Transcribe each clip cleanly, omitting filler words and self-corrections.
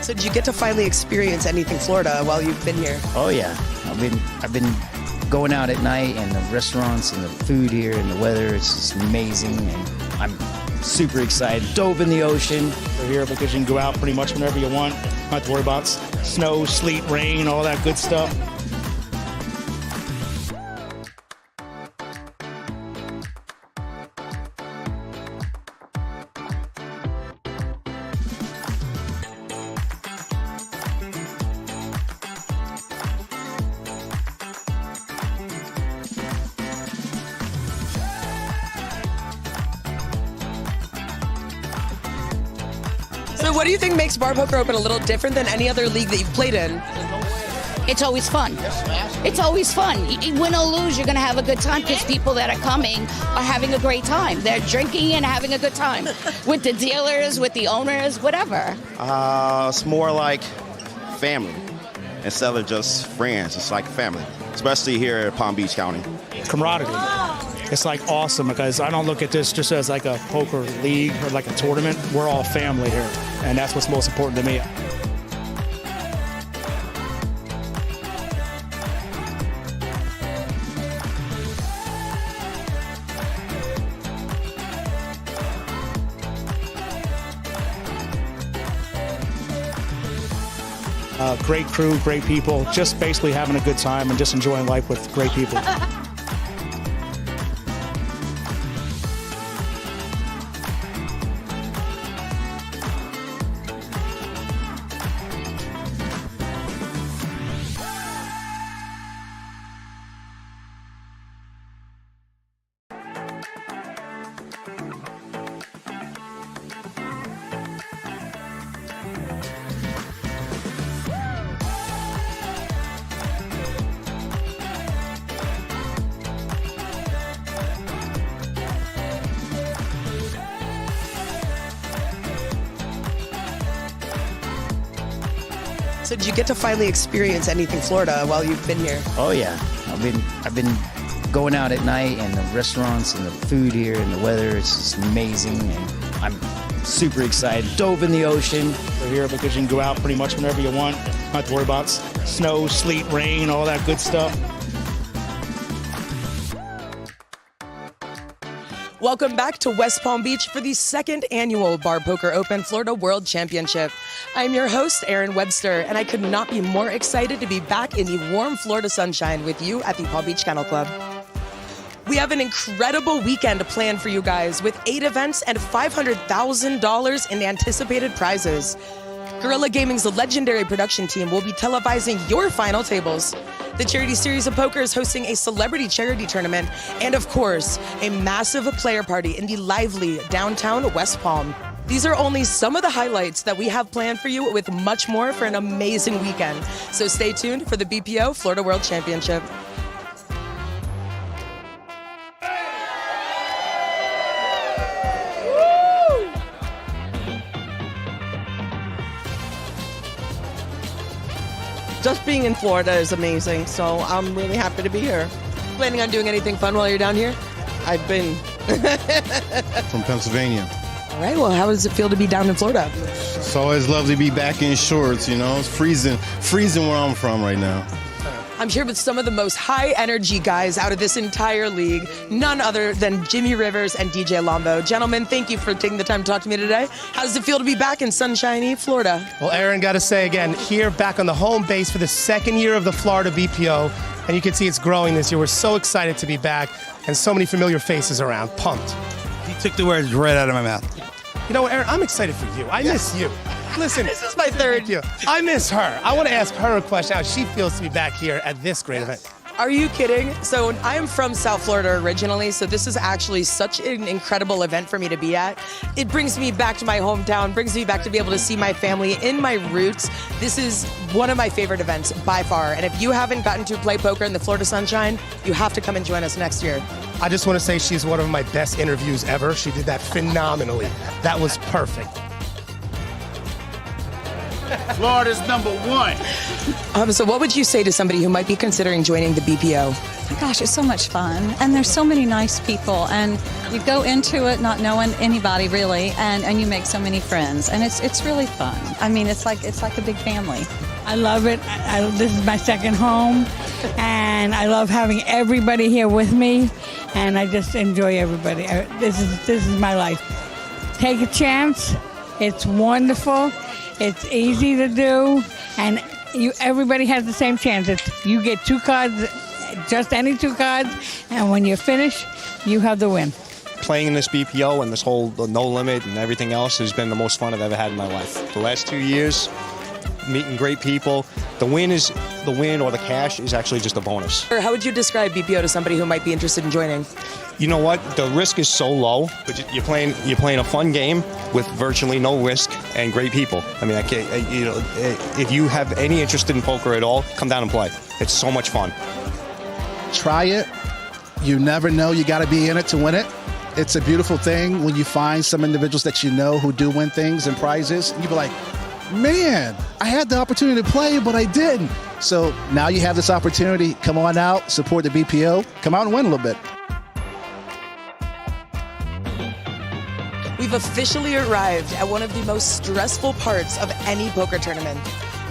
So did you get to finally experience anything Florida while you've been here? Oh yeah, I've been going out at night, and the restaurants and the food here and the weather, it's just amazing, and I'm super excited. Dove in the ocean. We're here because you can go out pretty much whenever you want. Not have to worry about snow, sleet, rain, all that good stuff. So what do you think makes Bar Poker Open a little different than any other league that you've played in? It's always fun. It's always fun. Win or lose, you're going to have a good time because people that are coming are having a great time. They're drinking and having a good time with the dealers, with the owners, whatever. It's more like family instead of just friends. It's like family, especially here in Palm Beach County. Camaraderie. It's like awesome because I don't look at this just as like a poker league or like a tournament. We're all family here, and that's what's most important to me. Great crew, great people, just basically having a good time and just enjoying life with great people. So did you get to finally experience anything Florida while you've been here? Oh yeah, I've been going out at night, and the restaurants and the food here and the weather, it's just amazing, and I'm super excited. Dove in the ocean. We're here because you can go out pretty much whenever you want. Not have to worry about snow, sleet, rain, all that good stuff. Welcome back to West Palm Beach for the second annual Bar Poker Open Florida World Championship. I'm your host, Aaron Webster, and I could not be more excited to be back in the warm Florida sunshine with you at the Palm Beach Kennel Club. We have an incredible weekend planned for you guys with 8 events and $500,000 in anticipated prizes. Guerrilla Gaming's legendary production team will be televising your final tables. The Charity Series of Poker is hosting a celebrity charity tournament and, of course, a massive player party in the lively downtown West Palm. These are only some of the highlights that we have planned for you, with much more for an amazing weekend. So stay tuned for the BPO Florida World Championship. Just being in Florida is amazing, so I'm really happy to be here. Planning on doing anything fun while you're down here? I've been. From Pennsylvania. All right, well, how does it feel to be down in Florida? It's always lovely to be back in shorts, you know. It's freezing where I'm from right now. I'm here with some of the most high-energy guys out of this entire league, none other than Jimmy Rivers and DJ Lombo. Gentlemen, thank you for taking the time to talk to me today. How does it feel to be back in sunshiny Florida? Well, Aaron, got to say again, here back on the home base for the second year of the Florida BPO, and you can see it's growing this year. We're so excited to be back, and so many familiar faces around. Pumped. He took the words right out of my mouth. You know what, Aaron, I'm excited for you. I miss you. Listen, This is my third. I miss her. I want to ask her a question, how she feels to be back here at this great event. Are you kidding? So I am from South Florida originally, so this is actually such an incredible event for me to be at. It brings me back to my hometown, brings me back to be able to see my family in my roots. This is one of my favorite events by far, and if you haven't gotten to play poker in the Florida sunshine, you have to come and join us next year. I just want to say she's one of my best interviews ever. She did that phenomenally. That was perfect. Florida's #1. So what would you say to somebody who might be considering joining the BPO? Oh my gosh, it's so much fun. And there's so many nice people. And you go into it not knowing anybody really, and you make so many friends. And it's really fun. I mean, it's like a big family. I love it. This is my second home. And I love having everybody here with me. And I just enjoy everybody. This is my life. Take a chance. It's wonderful. It's easy to do. And everybody has the same chance. You get 2 cards, just any 2 cards, and when you're finished, you have the win. Playing in this BPO and this whole No Limit and everything else has been the most fun I've ever had in my life. The last 2 years, meeting great people. The win or the cash is actually just a bonus. How would you describe BPO to somebody who might be interested in joining? You know what? The risk is so low, but you're playing a fun game with virtually no risk and great people. I mean, if you have any interest in poker at all, come down and play. It's so much fun. Try it. You never know. You got to be in it to win it. It's a beautiful thing when you find some individuals that you know who do win things and prizes. And you be like, man, I had the opportunity to play, but I didn't. So now you have this opportunity. Come on out, support the BPO, come out and win a little bit. We've officially arrived at one of the most stressful parts of any poker tournament,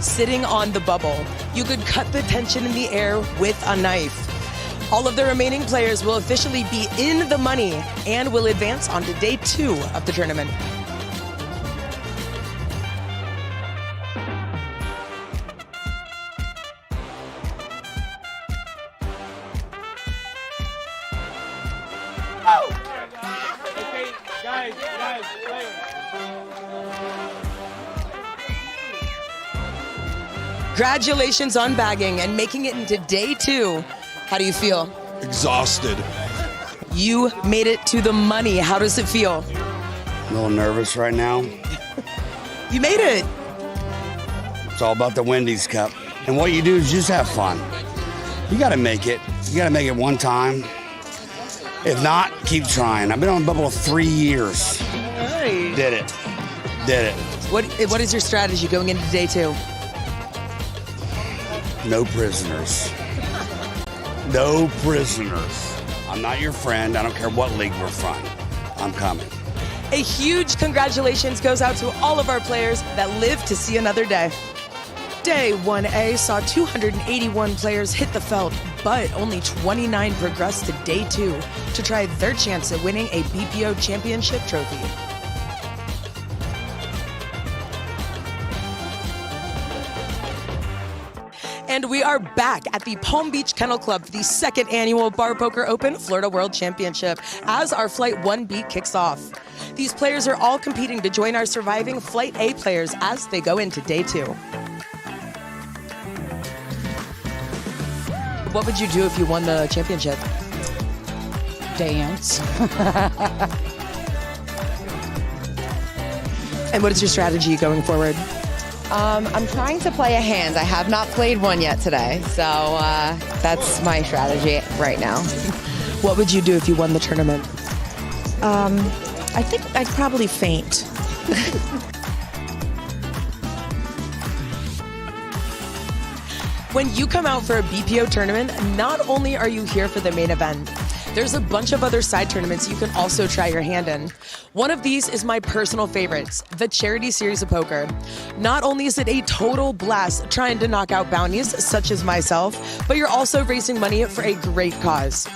sitting on the bubble. You could cut the tension in the air with a knife. All of the remaining players will officially be in the money and will advance on to day 2 of the tournament. Congratulations on bagging and making it into day 2. How do you feel? Exhausted. You made it to the money. How does it feel? A little nervous right now. You made it. It's all about the Wendy's Cup. And what you do is just have fun. You got to make it. You got to make it one time. If not, keep trying. I've been on the bubble 3 years. Right. Did it. What is your strategy going into day 2? No prisoners. No prisoners. I'm not your friend. I don't care what league we're from. I'm coming. A huge congratulations goes out to all of our players that live to see another day. Day 1A saw 281 players hit the felt, but only 29 progressed to day 2 to try their chance at winning a BPO championship trophy. And we are back at the Palm Beach Kennel Club for the 2nd annual Bar Poker Open Florida World Championship as our Flight 1B kicks off. These players are all competing to join our surviving Flight A players as they go into day 2. What would you do if you won the championship? Dance. And what is your strategy going forward? I'm trying to play a hand. I have not played one yet today, so that's my strategy right now. What would you do if you won the tournament? I think I'd probably faint. When you come out for a BPO tournament, not only are you here for the main event, there's a bunch of other side tournaments you can also try your hand in. One of these is my personal favorites, the Charity Series of Poker. Not only is it a total blast trying to knock out bounties, such as myself, but you're also raising money for a great cause.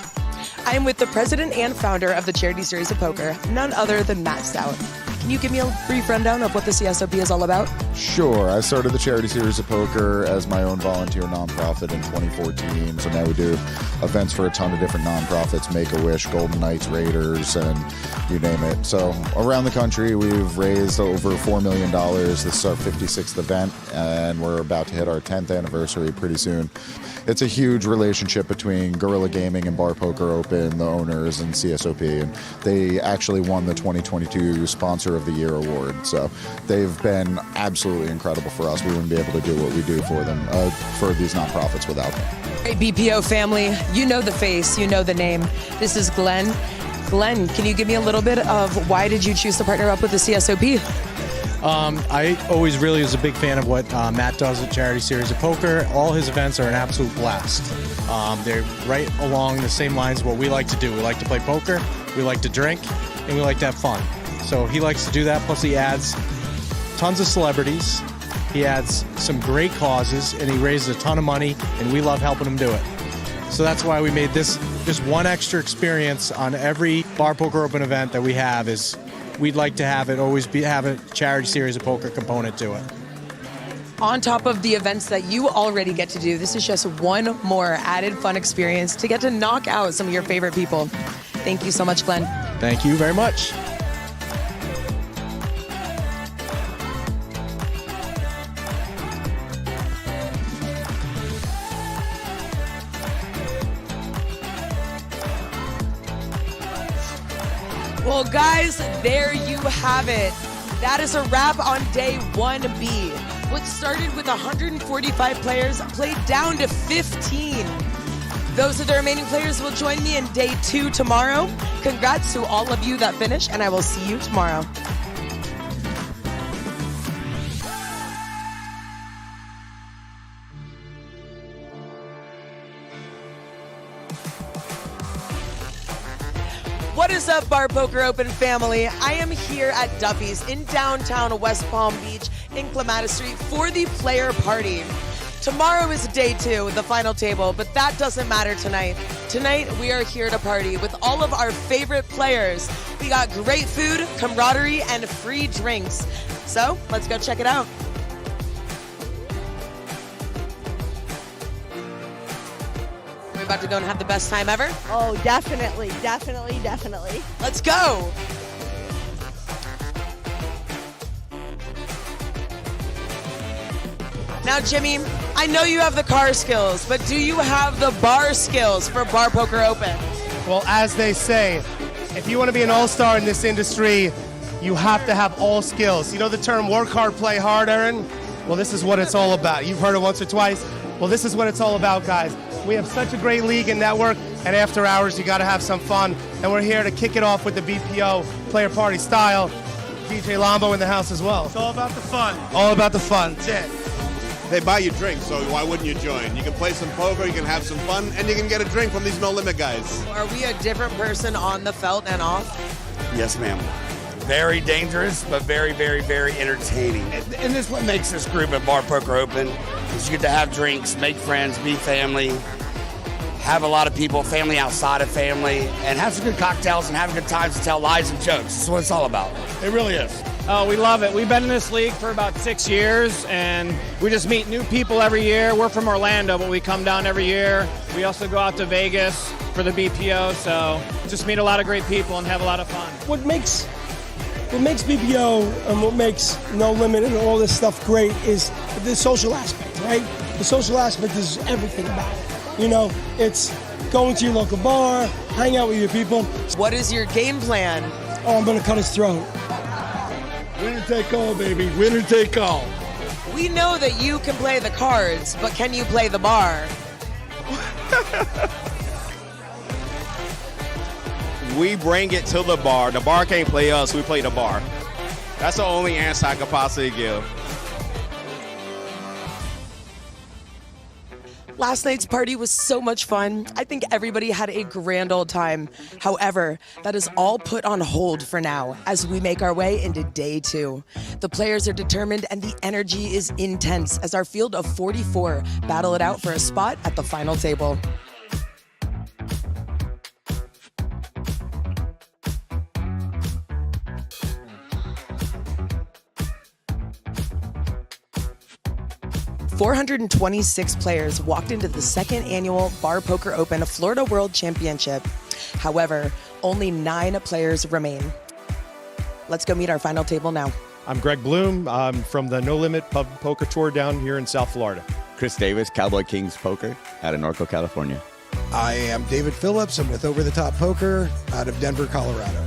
I am with the president and founder of the Charity Series of Poker, none other than Matt Stout. Can you give me a brief rundown of what the CSOP is all about? Sure. I started the Charity Series of Poker as my own volunteer nonprofit in 2014. So now we do events for a ton of different nonprofits, Make-A-Wish, Golden Knights, Raiders, and you name it. So around the country, we've raised over $4 million. This is our 56th event, and we're about to hit our 10th anniversary pretty soon. It's a huge relationship between Guerrilla Gaming and Bar Poker Open, the owners, and CSOP, and they actually won the 2022 Sponsor of the Year award. So they've been absolutely incredible for us. We wouldn't be able to do what we do for them, for these nonprofits without them. Hey, BPO family, you know the face, you know the name. This is Glenn. Glenn, can you give me a little bit of why did you choose to partner up with the CSOP? I always really was a big fan of what Matt does at Charity Series of Poker. All his events are an absolute blast. They're right along the same lines of what we like to do. We like to play poker, we like to drink, and we like to have fun. So he likes to do that, plus he adds tons of celebrities. He adds some great causes, and he raises a ton of money, and we love helping him do it. So that's why we made this just one extra experience on every Bar Poker Open event that we have. Is we'd like to have it always have a Charity Series of Poker component to it. On top of the events that you already get to do, this is just one more added fun experience to get to knock out some of your favorite people. Thank you so much, Glenn. Thank you very much. Well, guys, there you have it. That is a wrap on day 1B. What started with 145 players played down to 15. Those of the remaining players will join me in day 2 tomorrow. Congrats to all of you that finished, and I will see you tomorrow. What is up, Bar Poker Open family? I am here at Duffy's in downtown West Palm Beach in Clematis Street for the player party. Tomorrow is day 2, the final table, but that doesn't matter tonight. Tonight, we are here to party with all of our favorite players. We got great food, camaraderie, and free drinks. So, let's go check it out. We're about to go and have the best time ever? Oh, definitely. Let's go. Now, Jimmy, I know you have the car skills, but do you have the bar skills for Bar Poker Open? Well, as they say, if you want to be an all-star in this industry, you have to have all skills. You know the term work hard, play hard, Aaron? Well, this is what it's all about. You've heard it once or twice. Well, this is what it's all about, guys. We have such a great league and network, and after hours, you got to have some fun. And we're here to kick it off with the BPO player party style. DJ Lombo in the house as well. It's all about the fun. All about the fun. That's it. They buy you drinks, so why wouldn't you join? You can play some poker, you can have some fun, and you can get a drink from these No Limit guys. Are we a different person on the felt and off? Yes, ma'am. Very dangerous, but very, very, very entertaining. And this is what makes this group at Bar Poker Open. Is you get to have drinks, make friends, be family, have a lot of people, family outside of family, and have some good cocktails and have good times to tell lies and jokes. That's what it's all about. It really is. Oh, we love it. We've been in this league for about 6 years, and we just meet new people every year. We're from Orlando, but we come down every year. We also go out to Vegas for the BPO, so just meet a lot of great people and have a lot of fun. What makes BPO and what makes No Limit and all this stuff great is the social aspect, right? The social aspect is everything about it. You know, it's going to your local bar, hang out with your people. What is your game plan? Oh, I'm going to cut his throat. Winner take all, baby. Winner take all. We know that you can play the cards, but can you play the bar? We bring it to the bar. The bar can't play us. We play the bar. That's the only answer I could possibly give. Last night's party was so much fun. I think everybody had a grand old time. However, that is all put on hold for now as we make our way into day 2. The players are determined and the energy is intense as our field of 44 battle it out for a spot at the final table. $426 players walked into the second annual Bar Poker Open Florida World Championship. However, only 9 players remain. Let's go meet our final table now. I'm Greg Bloom. I'm from the No Limit Pub Poker Tour down here in South Florida. Chris Davis, Cowboy Kings Poker out of Norco, California. I am David Phillips. I'm with Over the Top Poker out of Denver, Colorado.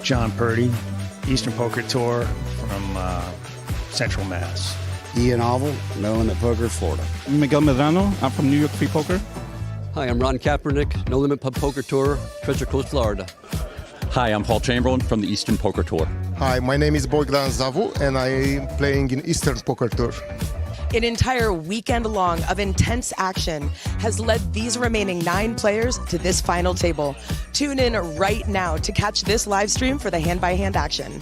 John Purdy, Eastern Poker Tour from Central Mass. Ian Oval, No Limit Poker, Florida. Miguel Medrano. I'm from New York Free Poker. Hi, I'm Ron Kaepernick, No Limit Pub Poker Tour, Treasure Coast, Florida. Hi, I'm Paul Chamberlain from the Eastern Poker Tour. Hi, my name is Bogdan Zavu, and I am playing in Eastern Poker Tour. An entire weekend long of intense action has led these remaining 9 players to this final table. Tune in right now to catch this live stream for the hand-by-hand action.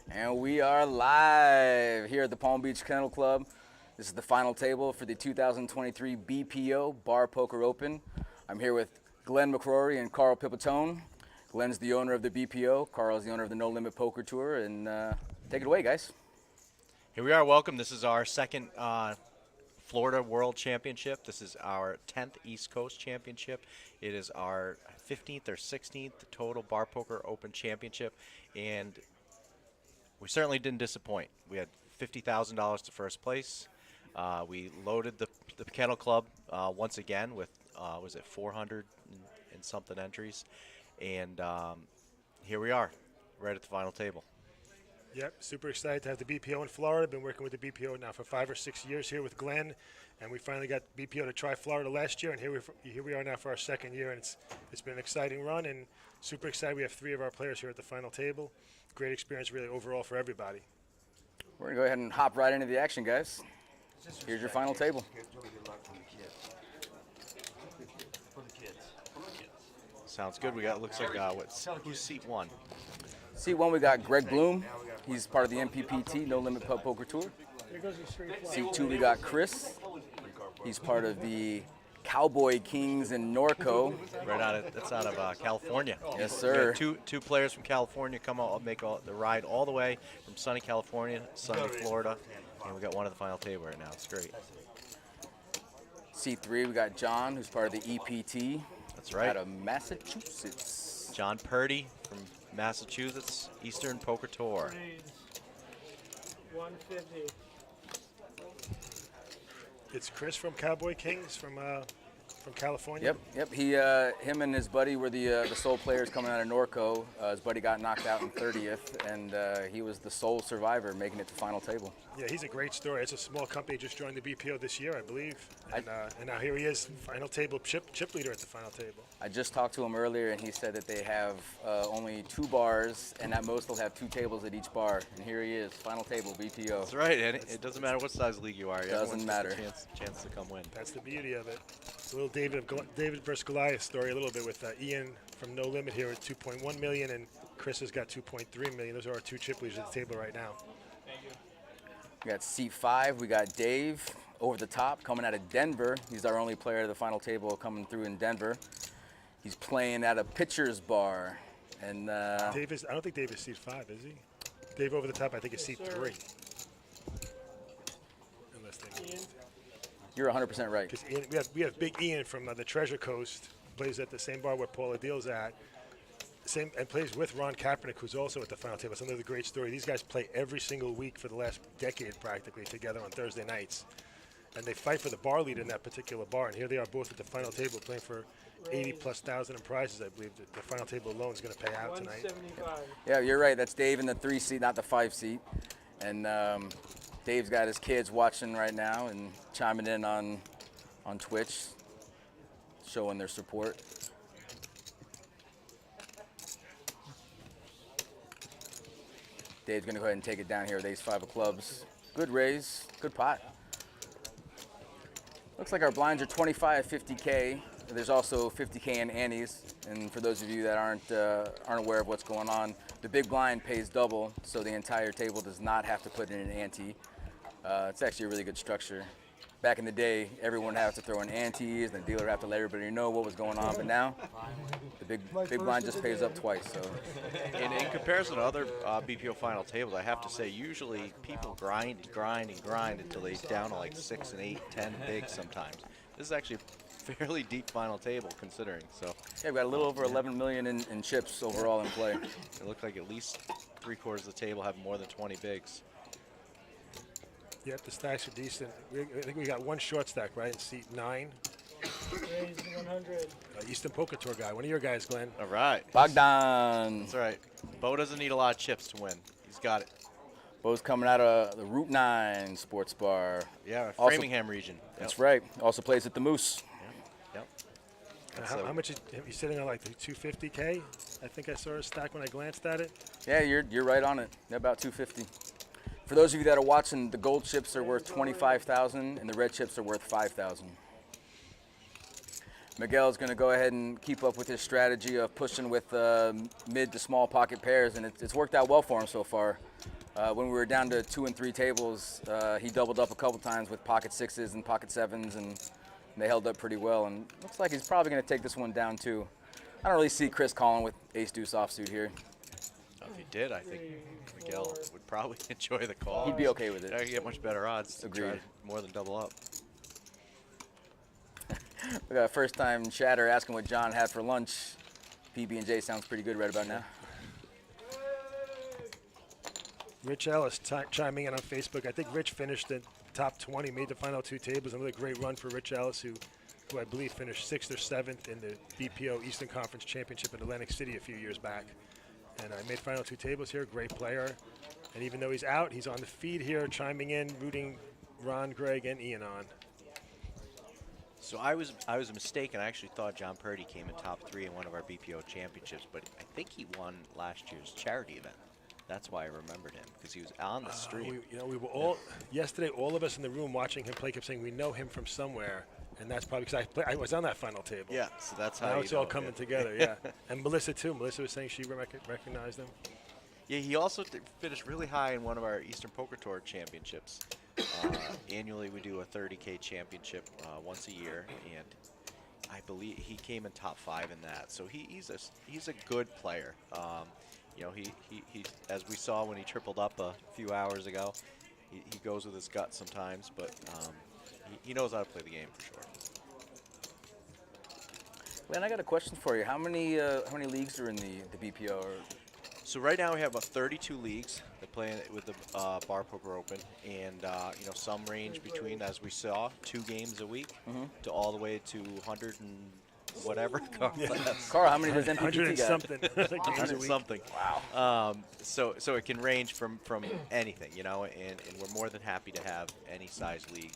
And we are live here at the Palm Beach Kennel Club. This is the final table for the 2023 BPO Bar Poker Open. I'm here with Glenn McCrory and Carl Pipitone. Glenn's the owner of the BPO. Carl's the owner of the No Limit Poker Tour. And take it away, guys. Here we are. Welcome. This is our second Florida World Championship. This is our 10th East Coast Championship. It is our 15th or 16th total Bar Poker Open Championship. And we certainly didn't disappoint. We had $50,000 to first place. We loaded the Kennel Club once again with, was it 400 and something entries. And here we are, right at the final table. Yep, super excited to have the BPO in Florida. Been working with the BPO now for 5 or 6 years here with Glenn, and we finally got BPO to try Florida last year, and here we are now for our second year, and it's been an exciting run, and super excited. We have 3 of our players here at the final table. Great experience, really, overall for everybody. We're going to go ahead and hop right into the action, guys. Here's your final table. Sounds good. We got, looks like, who's seat 1? Seat 1, we got Greg Bloom. He's part of the NPPT, No Limit Pub Poker Tour. Seat 2, we got Chris. He's part of the Cowboy Kings in Norco. That's out of California. Yes, sir. Two players from California come out, make the ride all the way from sunny California, sunny Florida, and we got one at the final table right now. It's great. Seat 3, we got John, who's part of the EPT. That's right. Out of Massachusetts. John Purdy from Massachusetts, Eastern Poker Tour. 150. It's Chris from Cowboy Kings from California. Yep. Him and his buddy were the sole players coming out of Norco. His buddy got knocked out in 30th, and he was the sole survivor making it to final table. Yeah, he's a great story. It's a small company, just joined the BPO this year, I believe. And now here he is, final table, chip leader at the final table. I just talked to him earlier, and he said that they have only 2 bars, and at most they'll have 2 tables at each bar. And here he is, final table, BPO. That's right, and it doesn't matter what size league you are. Doesn't matter. Chance to come win. That's the beauty of it. It's a little David versus Goliath story a little bit with Ian from No Limit here at 2.1 million, and Chris has got 2.3 million. Those are our 2 chip leaders at the table right now. We got seat 5. We got Dave over the top coming out of Denver. He's our only player at the final table coming through in Denver. He's playing at a pitcher's bar. And I don't think Dave is seat 5, is he? Dave over the top, I think, is seat 3. Unless they You're 100% right. Because we have Big Ian from the Treasure Coast, plays at the same bar where Paula Deal's at. And plays with Ron Kaepernick, who's also at the final table. It's another great story. These guys play every single week for the last decade practically together on Thursday nights. And they fight for the bar lead in that particular bar. And here they are both at the final table playing for 80,000+ in prizes, I believe. The final table alone is going to pay out tonight. Yeah, you're right. That's Dave in the 3 seat, not the 5 seat. And Dave's got his kids watching right now and chiming in on Twitch, showing their support. Dave's going to go ahead and take it down here with ace-5 of clubs. Good raise, good pot. Looks like our blinds are 25, 50K. There's also 50K in antes. And for those of you that aren't aware of what's going on, the big blind pays double, so the entire table does not have to put in an ante. It's actually a really good structure. Back in the day, everyone would have to throw in antes, and the dealer would have to let everybody know what was going on. But now, the big blind just pays up twice. So, in comparison to other BPO final tables, I have to say, usually people grind until they down to like 6 and 8, 10 bigs sometimes. This is actually a fairly deep final table, considering. So yeah, we've got a little over 11 million in chips overall in play. It looks like at least 3/4 of the table have more than 20 bigs. Yep, the stacks are decent. I think we got 1 short stack, right, in seat 9. Raise 100. Eastern Poker Tour guy, one of your guys, Glenn. All right. Bogdan. That's right. Bo doesn't need a lot of chips to win. He's got it. Bo's coming out of the Route 9 sports bar. Yeah, Also- Framingham region. That's right. Also plays at the Moose. Yep. How much are you sitting on, like the 250K? I think I saw a stack when I glanced at it. Yeah, you're right on it. About 250. For those of you that are watching, the gold chips are worth 25,000 and the red chips are worth 5,000. Miguel's going to go ahead and keep up with his strategy of pushing with mid to small pocket pairs, and it's worked out well for him so far. When we were down to 2 and 3 tables, he doubled up a couple times with pocket 6s and pocket 7s, and they held up pretty well. And looks like he's probably going to take this one down too. I don't really see Chris calling with ace deuce offsuit here. If he did, I think Miguel would probably enjoy the call. He'd be okay with it. I could get much better odds. Agreed. To try more than double up. We got a first-time chatter asking what John had for lunch. PB&J sounds pretty good right about now. Rich Ellis chiming in on Facebook. I think Rich finished in top 20, made the final 2 tables. Another great run for Rich Ellis, who I believe finished 6th or 7th in the BPO Eastern Conference Championship in Atlantic City a few years back. And I made final 2 tables here. Great player. And even though he's out, he's on the feed here, chiming in, rooting Ron, Greg, and Ian on. So I was mistaken. I actually thought John Purdy came in top 3 in one of our BPO championships, but I think he won last year's charity event. That's why I remembered him, because he was on the stream. We were all yesterday. All of us in the room watching him play kept saying we know him from somewhere, and that's probably because I was on that final table. Yeah, so that's how now you it's all know, coming yeah. together. Yeah, and Melissa too. Melissa was saying she recognized him. Yeah, he also finished really high in one of our Eastern Poker Tour championships. Annually, we do a 30K championship once a year, and I believe he came in top 5 in that. So he's a good player. You know, he as we saw when he tripled up a few hours ago, he goes with his gut sometimes, but he knows how to play the game for sure. Len, I got a question for you. How many leagues are in the BPO? So right now we have about 32 leagues that play with the Bar Poker Open, and you know, some range between, as we saw, 2 games a week to all the way to 100 and whatever. Carl, how many does MPPT 100 and got? something. 100 something. Wow. So it can range from anything, you know, and we're more than happy to have any size league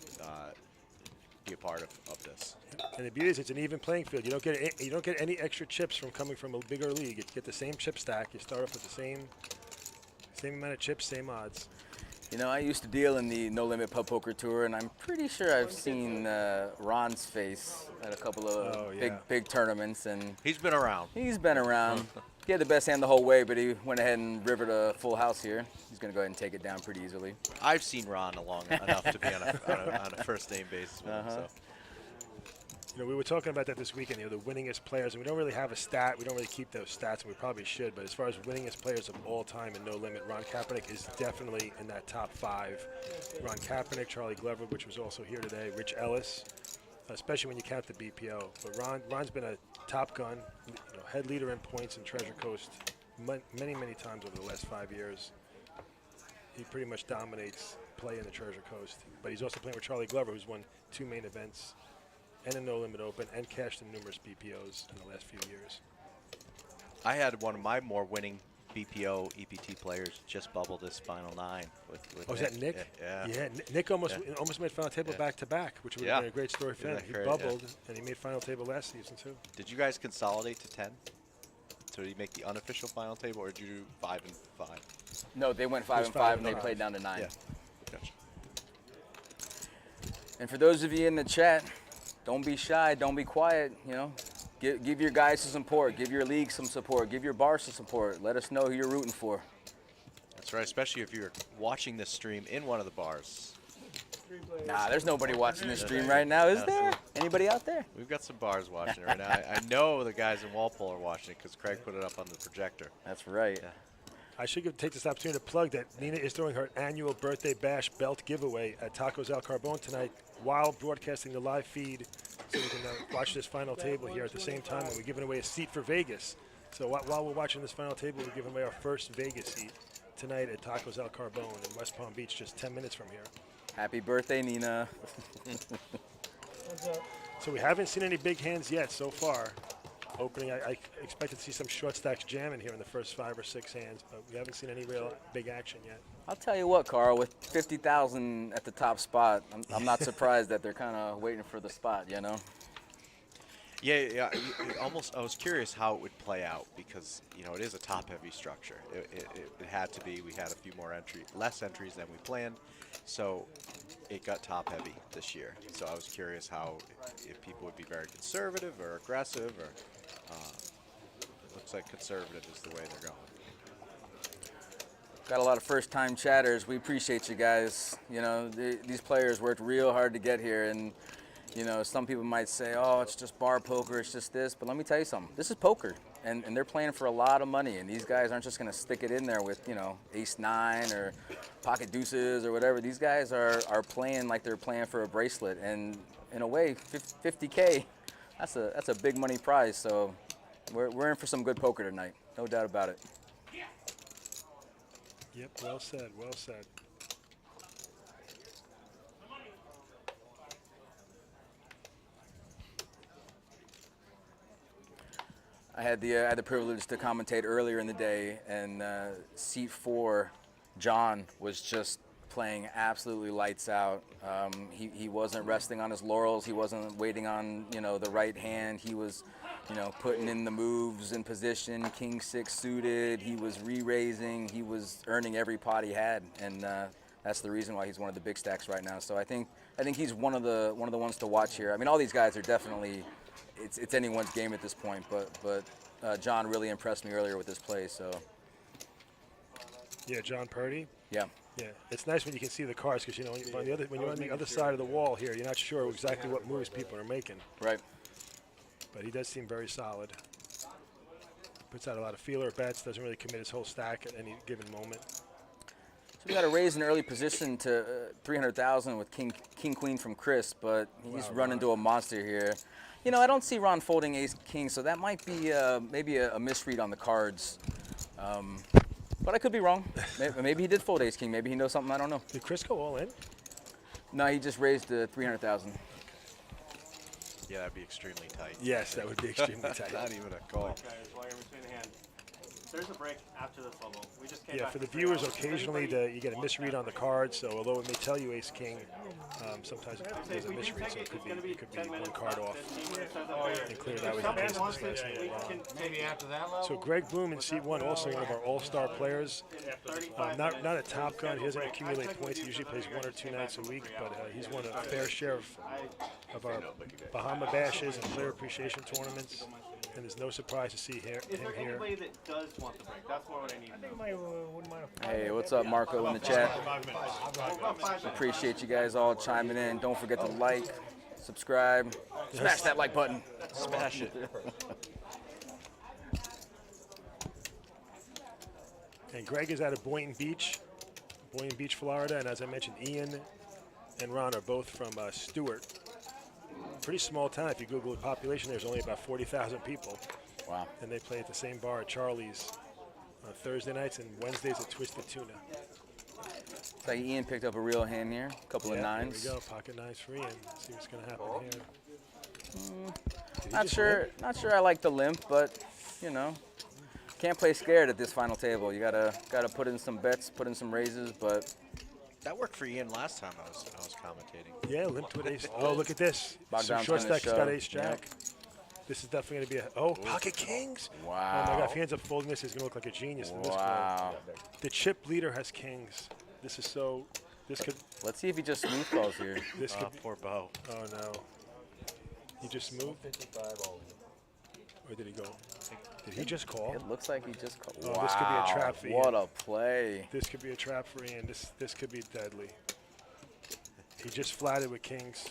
be a part of this. And the beauty is it's an even playing field. You don't get any extra chips from coming from a bigger league. You get the same chip stack. You start off with the same amount of chips, same odds. You know, I used to deal in the No Limit Pub Poker Tour, and I'm pretty sure I've seen Ron's face at a couple of big tournaments. And he's been around. He's been around. He had the best hand the whole way, but he went ahead and rivered a full house here. He's going to go ahead and take it down pretty easily. I've seen Ron long enough to be on a first name basis with him. So. You know, we were talking about that this weekend, you know, the winningest players, and we don't really have a stat. We don't really keep those stats, and we probably should. But as far as winningest players of all time in No Limit, Ron Kaepernick is definitely in that top 5. Ron Kaepernick, Charlie Glover, which was also here today, Rich Ellis, especially when you count the BPO. But Ron's been a top gun, you know, head leader in points in Treasure Coast many, many times over the last 5 years. He pretty much dominates play in the Treasure Coast. But he's also playing with Charlie Glover, who's won 2 main events and a No Limit Open, and cashed in numerous BPOs in the last few years. I had one of my more winning BPO EPT players just bubble this final 9 with is that Nick? Yeah, Nick almost made final table back to back, which would have been a great story for him. He bubbled and he made final table last season too. Did you guys consolidate to 10? So did you make the unofficial final table, or did you do 5 and 5? No, they went 5 and 5, and they played down to 9. Yeah. Gotcha. And for those of you in the chat, don't be shy, don't be quiet, you know. Give your guys some support, give your league some support, give your bar some support. Let us know who you're rooting for. That's right, especially if you're watching this stream in one of the bars. Nah, there's nobody watching this stream right now, is there? Anybody out there? We've got some bars watching it right now. I know the guys in Walpole are watching it because Craig put it up on the projector. That's right. Yeah. I should take this opportunity to plug that Nina is doing her annual birthday bash belt giveaway at Tacos El Carbon tonight while broadcasting the live feed, so you can watch this final table here at the same time, and we're giving away a seat for Vegas. So while we're watching this final table, we're giving away our first Vegas seat tonight at Tacos El Carbon in West Palm Beach, just 10 minutes from here. Happy birthday, Nina. So we haven't seen any big hands yet so far. Opening, I expected to see some short stacks jamming here in the first 5 or 6 hands, but we haven't seen any real big action yet. I'll tell you what, Carl, with 50,000 at the top spot, I'm not surprised that they're kind of waiting for the spot, you know? Yeah. Almost. I was curious how it would play out because it is a top-heavy structure. It had to be. We had a few less entries than we planned, so it got top-heavy this year. So I was curious if people would be very conservative or aggressive, or it looks like conservative is the way they're going. Got a lot of first-time chatters. We appreciate you guys. These players worked real hard to get here, and some people might say, oh, it's just bar poker, it's just this. But let me tell you something. This is poker, and they're playing for a lot of money. And these guys aren't just going to stick it in there with, ace-9 or pocket deuces or whatever. These guys are playing like they're playing for a bracelet. And in a way, 50K, that's a big money prize. So we're in for some good poker tonight. No doubt about it. Yep, well said, well said. I had the privilege to commentate earlier in the day, and seat 4, John, was just playing absolutely lights out. He wasn't resting on his laurels. He wasn't waiting on the right hand. He was putting in the moves in position. King 6 suited. He was re-raising. He was earning every pot he had, and that's the reason why he's one of the big stacks right now. So I think he's one of the ones to watch here. I mean, all these guys are definitely. It's anyone's game at this point, but John really impressed me earlier with his play. So. Yeah, John Purdy. Yeah. Yeah, it's nice when you can see the cards because when you're on the other side of the wall here, you're not sure exactly what moves people are making. Right. But he does seem very solid. Puts out a lot of feeler bets. Doesn't really commit his whole stack at any given moment. So we got to raise an early position to 300,000 with King Queen from Chris, but he's run into a monster here. I don't see Ron folding Ace King, so that might be maybe a misread on the cards. But I could be wrong. Maybe he did fold Ace King. Maybe he knows something I don't know. Did Chris go all in? No, he just raised 300,000. Yeah, that'd be extremely tight. Yes, that would be extremely tight. Not even a call. There's a break after this level. We just came Yeah, back for the to viewers, rounds. occasionally you get a misread on the cards. So although it may tell you Ace King, sometimes there's a misread, so it could be one card off. And clearly that was the case in this last hand. Maybe after that level. So Greg Bloom in seat 1, also one of our all-star players. Not a top gun. He doesn't accumulate points. He usually plays 1 or 2 nights a week, but he's won a fair share of our Bahama Bashes and player appreciation tournaments. And there's no surprise to see him here. Anybody that does want the break, that's more what I need to know. Hey, what's up, Marco, in the chat? Appreciate you guys all chiming in. Don't forget to like, subscribe, smash that like button. Smash it. And Greg is out of Boynton Beach, Florida. And as I mentioned, Ian and Ron are both from Stewart. Pretty small town. If you Google the population, there's only about 40,000 people. Wow. And they play at the same bar at Charlie's on Thursday nights and Wednesdays at Twisted Tuna. Looks like Ian picked up a real hand here. A couple of nines. There we go. Pocket nines for Ian. Let's see what's going to happen here. Not sure I like the limp, but can't play scared at this final table. You gotta put in some bets, put in some raises, but. That worked for Ian last time I was commentating. Yeah, limped with ace. Oh, look at this. Bogdan's Short gonna stack has got shove. ace jack. Yep. This is definitely going to be a pocket kings. Wow. Oh my God! If he ends up folding this, he's going to look like a genius in this Wow. play. The chip leader has kings. This is so. This could. Let's see if he just smooth calls here. This could. Poor Bo. Oh no. He just moved. Or did he go? Did he just call? It looks like he just called. Oh, wow. this could be a trap for Ian. What a play. This could be a trap for Ian. This could be deadly. He just flatted with kings.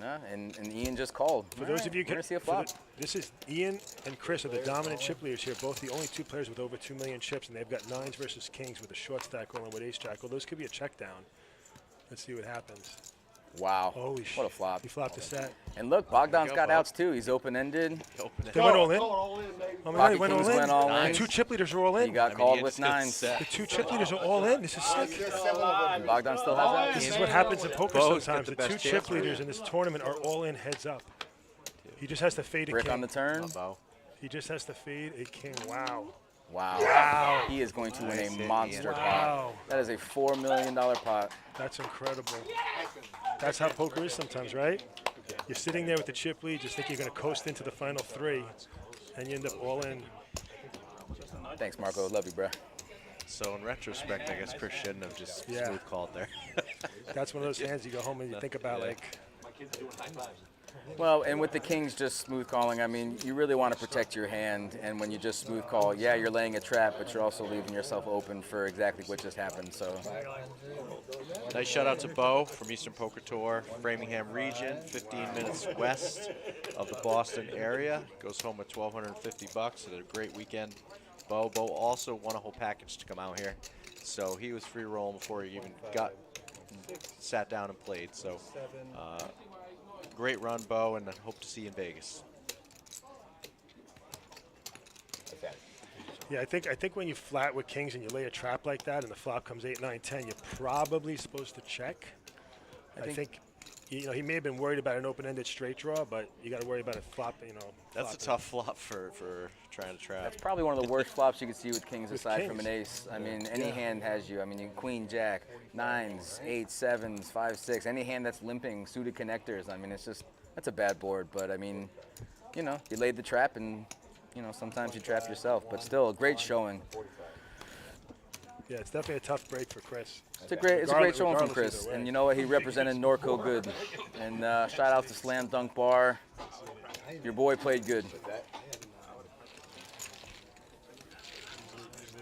And Ian just called. For those of you can see a flop. This is Ian and Chris are the dominant chip leaders here. Both the only 2 players with over 2 million chips, and they've got 9s versus kings with a short stack rolling with ace jack. Well, those could be a check down. Let's see what happens. Wow. Holy shit. What a flop. He flopped a set. And look, Bogdan's got outs too. He's open-ended. They went all in. Oh my God, he went all in. The 2 chip leaders are all in. He got called with 9s. The 2 chip leaders are all in. This is sick. And Bogdan still has outs. This is what happens in poker Bo's sometimes. got The the 2 best chip chance. leaders in this tournament are all in heads up. He just has to fade a Brick king. on the turn. He just has to fade a king. Wow. Wow. Wow. He is going to win Nice a hit, monster Ian. pot. Wow. That is a $4 million pot. That's incredible. That's how poker is sometimes, right? You're sitting there with the chip lead, just think you're going to coast into the final three, and you end up all in. Thanks, Marco. Love you, bro. So in retrospect, I guess Chris shouldn't have just smooth called there. That's one of those hands you go home and you think about, like. Well, and with the Kings just smooth calling, I mean, you really want to protect your hand, and when you just smooth call, yeah, you're laying a trap, but you're also leaving yourself open for exactly what just happened. So, Nice shout out to Bo from Eastern Poker Tour, Framingham region, 15 minutes west of the Boston area. Goes home with $1,250. Had a great weekend. Bo also won a whole package to come out here, so he was free rolling before he even sat down and played. So. Great run, Bo, and I hope to see you in Vegas. Yeah, I think when you flat with kings and you lay a trap like that and the flop comes 8, 9, 10, you're probably supposed to check. I think he may have been worried about an open-ended straight draw, but you got to worry about a flop. That's a tough flop for trying to trap. that's probably one of the worst flops you could see with kings aside from an ace. I mean, any hand has you. I mean, queen, jack, 9s, 8s, 7s, 5, 6. Any hand that's limping, suited connectors. I mean, that's a bad board. But I mean, you laid the trap, and sometimes you trap yourself. But still, a great showing. Yeah, it's definitely a tough break for Chris. It's a great showing from Chris, and you know what? He represented Norco good. And shout out to Slam Dunk Bar. Your boy played good.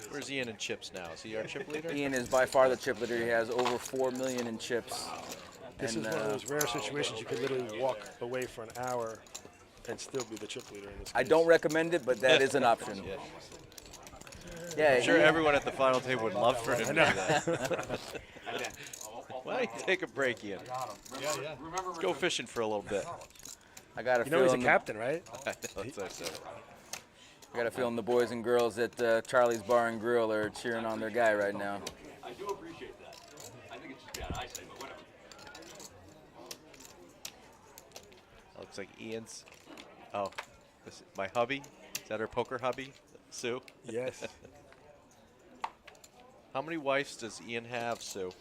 Where's Ian in chips now? Is he our chip leader? Ian is by far the chip leader. He has over 4 million in chips. This is one of those rare situations you could literally walk away for an hour and still be the chip leader in this case. I don't recommend it, but that is an option. Yeah, I'm sure everyone at the final table would love for him to do that. Why don't you take a break, Ian? Let's go fishing for a little bit. I got a feeling he's a captain, right? That's what I said. I got a feeling the boys and girls at Charlie's Bar and Grill are cheering on their guy right now. I do appreciate that. I think it's just bad eyesight, but whatever. Looks like Ian's. Oh, my hubby. Is that her poker hubby, Sue? Yes. How many wives does Ian have, Sue?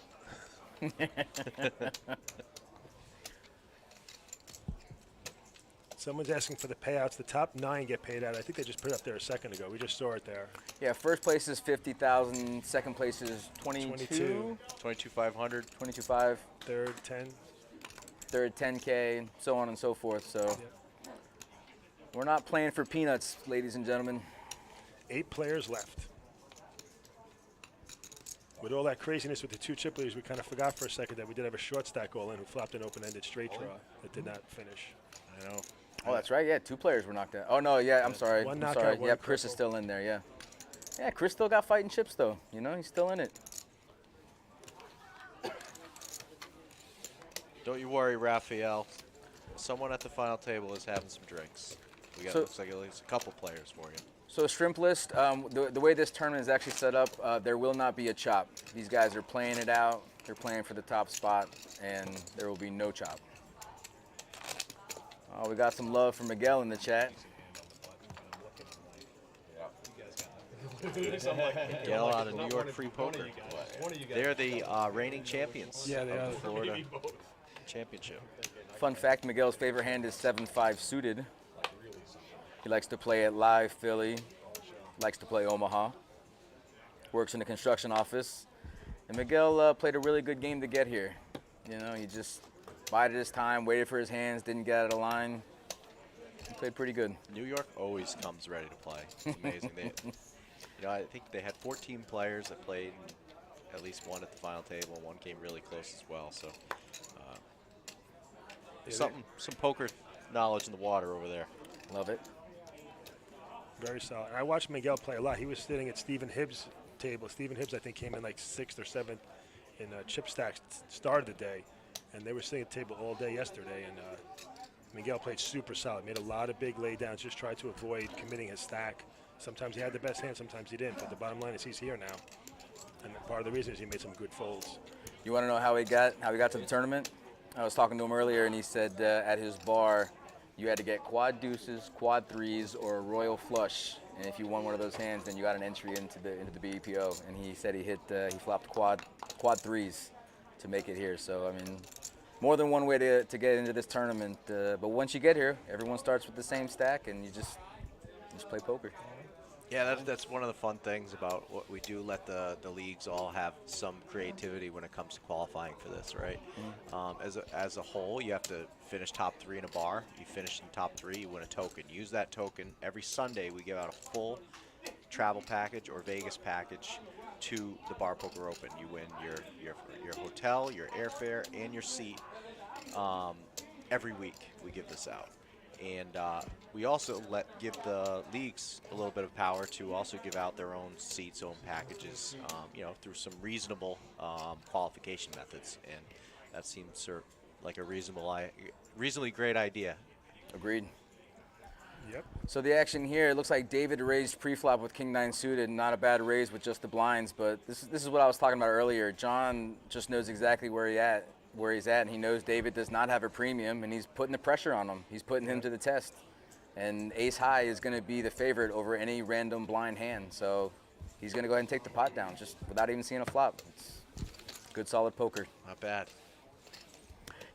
Someone's asking for the payouts. The top 9 get paid out. I think they just put it up there a second ago. We just saw it there. Yeah, first place is 50,000. Second place is 22. 22,500. 22.5. Third 10. Third 10K, so on and so forth. So we're not playing for peanuts, ladies and gentlemen. 8 players left. With all that craziness with the 2 chip leaders, we kind of forgot for a second that we did have a short stack all in who flopped an open-ended straight draw that did not finish. I know. Oh, that's right. Yeah, 2 players were knocked out. Oh no, yeah. I'm sorry. One I'm knockout, sorry. one Yeah, Chris is still in there. Yeah. Yeah, Chris still got fighting chips though. He's still in it. Don't you worry, Raphael. Someone at the final table is having some drinks. We got looks like at least a couple players for you. So shrimp list, the way this tournament is actually set up, there will not be a chop. These guys are playing it out. They're playing for the top spot, and there will be no chop. Oh, we got some love from Miguel in the chat. Miguel out of New York Free Poker. They're the reigning champions of the Florida Championship. Fun fact, Miguel's favorite hand is 7-5 suited. He likes to play at Live Philly, likes to play Omaha, works in the construction office. And Miguel played a really good game to get here. He just bided his time, waited for his hands, didn't get out of line. He played pretty good. New York always comes ready to play. It's amazing. I think they had 14 players that played, at least one at the final table. One came really close as well. So some poker knowledge in the water over there. Love it. Very solid. I watched Miguel play a lot. He was sitting at Stephen Hibbs' table. Stephen Hibbs, I think, came in like 6th or 7th in chip stacks start of the day. And they were sitting at the table all day yesterday. And Miguel played super solid. Made a lot of big laydowns, just tried to avoid committing his stack. Sometimes he had the best hand, sometimes he didn't. But the bottom line is he's here now. And part of the reason is he made some good folds. You want to know how he got to the tournament? I was talking to him earlier, and he said at his bar, you had to get quad deuces, quad threes, or a royal flush. And if you won one of those hands, then you got an entry into the BEPO. And he said he flopped quad threes to make it here. So I mean, more than one way to get into this tournament. But once you get here, everyone starts with the same stack, and you just play poker. Yeah, that's one of the fun things about what we do. Let the leagues all have some creativity when it comes to qualifying for this, right? As a whole, you have to finish top 3 in a bar. You finish in top 3, you win a token. Use that token. Every Sunday, we give out a full travel package or Vegas package to the Bar Poker Open. You win your hotel, your airfare, and your seat. Every week, we give this out. And we also give the leagues a little bit of power to also give out their own seats, own packages, through some reasonable qualification methods. And that seems like a reasonably great idea. Agreed. Yep. So the action here, it looks like David raised pre-flop with King 9 suited. Not a bad raise with just the blinds, but this is what I was talking about earlier. John just knows exactly where he's at, and he knows David does not have a premium, and he's putting the pressure on him. He's putting him to the test. And ace high is going to be the favorite over any random blind hand. So he's going to go ahead and take the pot down just without even seeing a flop. It's good, solid poker. Not bad.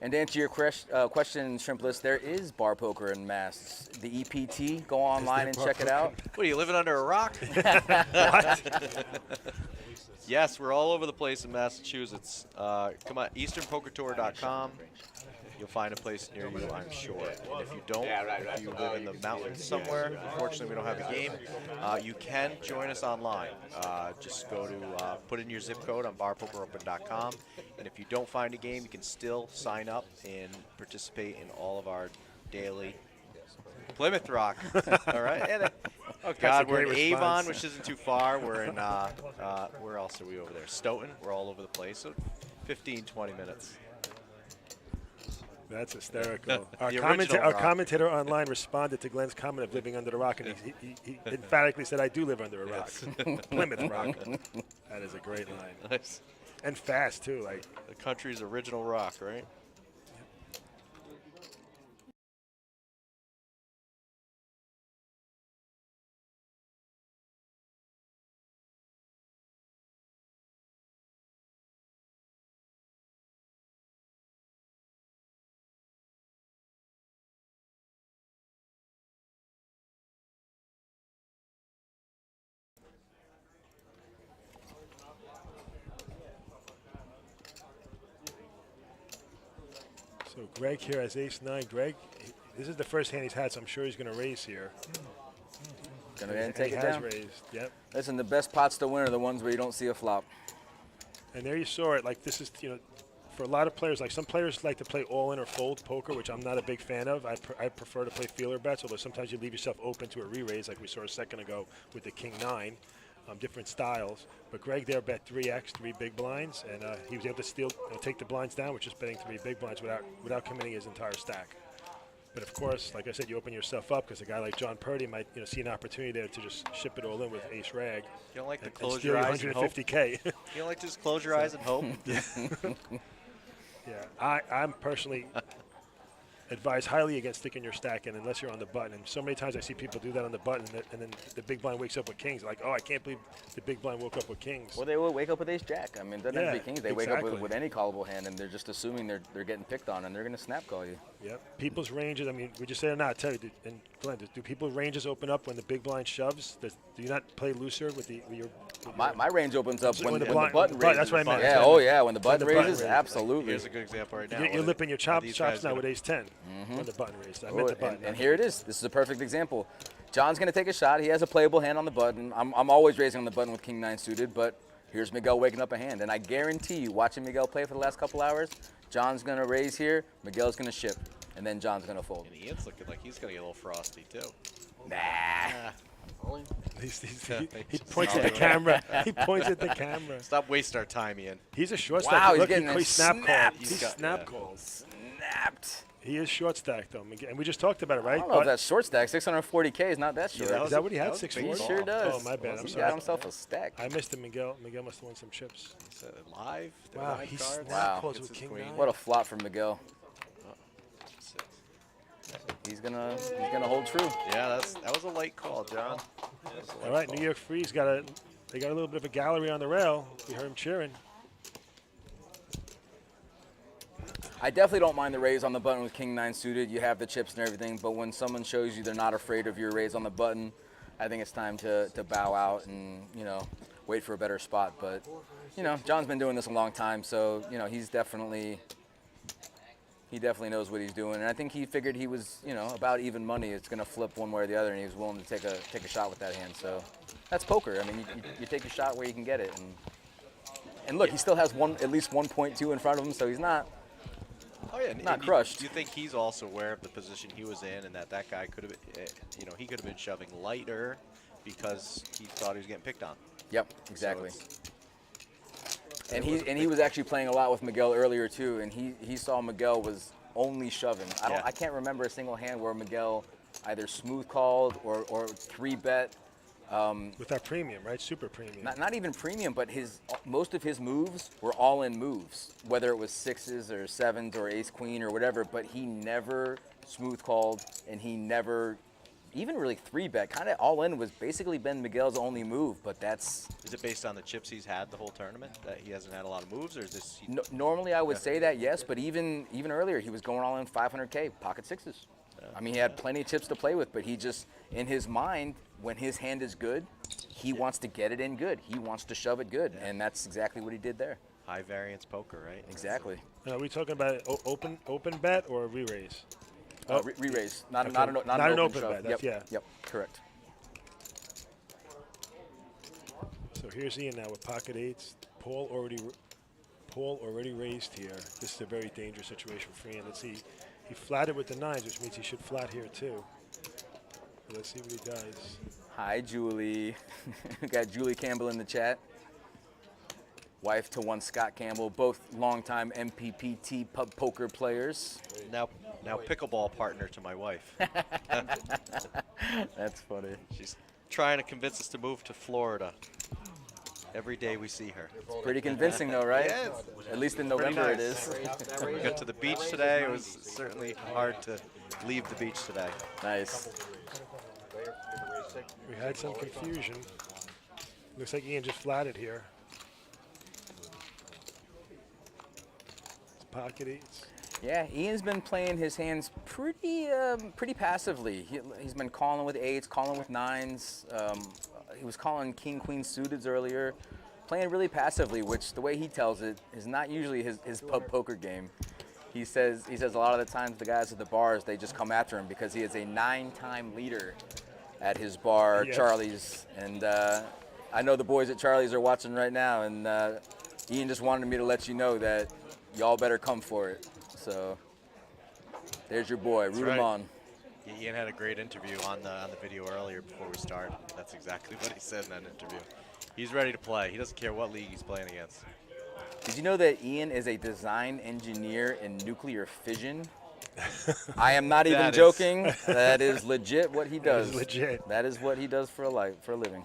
And to answer your question, Shrimpless, there is bar poker in Mass. The EPT, go online and check it out. What, are you living under a rock? What? Yes, we're all over the place in Massachusetts. Come on, easternpokertour.com. You'll find a place near you, I'm sure. And if you don't, if you live in the mountains somewhere, unfortunately we don't have a game, you can join us online. Just go to, put in your zip code on barpokeropen.com. And if you don't find a game, you can still sign up and participate in all of our daily Plymouth Rock. All right. And, oh God, we're in Avon, which isn't too far. We're in, where else are we over there? Stoughton. We're all over the place. So 15, 20 minutes. That's hysterical. Our Rock. commentator online responded to Glenn's comment of living under a rock, and he emphatically said, I do live under a rock. Plymouth Rock. That is a great line. Nice. And fast, too. Like the country's original rock, right? So Greg here has ace-9. Greg, this is the first hand he's had, so I'm sure he's going to raise here. Gonna go ahead and take it has down. Raised. Yep. Listen, the best pots to win are the ones where you don't see a flop. And there you saw it. Like this is, for a lot of players, like some players like to play all-in or fold poker, which I'm not a big fan of. I prefer to play feeler bets, although sometimes you leave yourself open to a re-raise, like we saw a second ago with the King 9. Different styles, but Greg there bet 3x, 3 big blinds, and he was able to take the blinds down, which is betting 3 big blinds without committing his entire stack. But of course, like I said, you open yourself up because a guy like John Purdy might see an opportunity there to just ship it all in with ace rag. You don't like to and close steal your eyes and hope? $150K. You don't like to just close your eyes and hope? Yeah, I'm personally advise highly against sticking your stack in unless you're on the button. And so many times I see people do that on the button, and then the big blind wakes up with kings. Like, oh, I can't believe the big blind woke up with kings. Well, they will wake up with ace jack. I mean, it doesn't have to be kings. They wake up exactly. with any callable hand, and they're just assuming they're getting picked on, and they're going to snap call you. Yep. People's ranges, I mean, would you say or not? Tell you, and Glenn, do people's ranges open up when the big blind shoves? Do you not play looser with your my range opens up when the button raises. That's what I meant. Yeah, oh yeah, when the button raises, absolutely. Here's a good example right now. You're lipping your chops now with ace-10 when the button raises. I meant the button. And here it is. This is a perfect example. John's going to take a shot. He has a playable hand on the button. I'm always raising on the button with King 9 suited, but here's Miguel waking up a hand. And I guarantee you, watching Miguel play for the last couple hours, John's going to raise here, Miguel's going to ship, and then John's going to fold. And Ian's looking like he's going to get a little frosty, too. Nah. He points at the camera. He points at the camera. Stop wasting our time, Ian. He's a short stack. Wow, he's getting snapped. He snap called. Snapped. He is short stack though, and we just talked about it, right? I don't know if that's short stack. 640K is not that short. Is that what he had? 640. He sure does. Oh my bad. I'm He sorry. got himself a stack. I missed him, Miguel. Miguel must have won some chips. Is that live? Wow, live he cards? snap calls with King 9. What a flop from Miguel. He's gonna hold true. Yeah, that was a late call, John. All right, New York Free's got a little bit of a gallery on the rail. We heard him cheering. I definitely don't mind the raise on the button with King 9 suited. You have the chips and everything, but when someone shows you they're not afraid of your raise on the button, I think it's time to bow out and, you know, wait for a better spot. But, you know, John's been doing this a long time, so, you know, he definitely knows what he's doing. And I think he figured he was, you know, about even money. It's going to flip one way or the other, and he was willing to take a shot with that hand. So that's poker. I mean, you take a shot where you can get it. And look, he still has at least 1.2 in front of him, so he's not. Oh yeah, not crushed. Do you think he's also aware of the position he was in, and that guy could have, you know, he could have been shoving lighter because he thought he was getting picked on? Yep, exactly. So and he was actually playing a lot with Miguel earlier too, and he saw Miguel was only shoving. I can't remember a single hand where Miguel either smooth called or 3-bet. With that premium, right? Super premium. Not even premium, but most of his moves were all-in moves, whether it was 6s or 7s or ace-queen or whatever, but he never smooth called, and he never even really 3-bet. Kind of all-in was basically been Miguel's only move, but that's... Is it based on the chips he's had the whole tournament, that he hasn't had a lot of moves, or is this... Normally I would say that, yes, but even earlier he was going all in 500K, pocket 6s. I mean, he had plenty of chips to play with, but he just, in his mind, when his hand is good, he wants to get it in good. He wants to shove it good, and that's exactly what he did there. High variance poker, right? Exactly. Are we talking about open bet or re-raise? Re-raise, not an open bet. Yep. Yeah. Yep. Correct. So here's Ian now with pocket 8s. Paul already raised here. This is a very dangerous situation for Ian. Let's see. He flatted with the 9s, which means he should flat here too. Let's see what he does. Hi, Julie. We got Julie Campbell in the chat. Wife to one Scott Campbell, both longtime MPPT pub poker players. Now pickleball partner to my wife. That's funny. She's trying to convince us to move to Florida. Every day we see her. It's pretty convincing though, right? Yeah, at least in November nice. It is. We got to the beach today. It was certainly hard to leave the beach today. Nice. We had some confusion. Looks like Ian just flatted here. It's pocket 8s. Yeah, Ian's been playing his hands pretty passively. He's been calling with 8s, calling with 9s. He was calling king, queen suited earlier, playing really passively, which the way he tells it is not usually his pub poker game. He says a lot of the times the guys at the bars, they just come after him because he is a 9-time leader at his bar, Yes. Charlie's. And I know the boys at Charlie's are watching right now, and Ian just wanted me to let you know that y'all better come for it. So there's your boy, root him on. Ian had a great interview on the video earlier before we started. That's exactly what he said in that interview. He's ready to play. He doesn't care what league he's playing against. Did you know that Ian is a design engineer in nuclear fission? I am not even joking. That is legit what he does. That is legit. That is what he does for a living.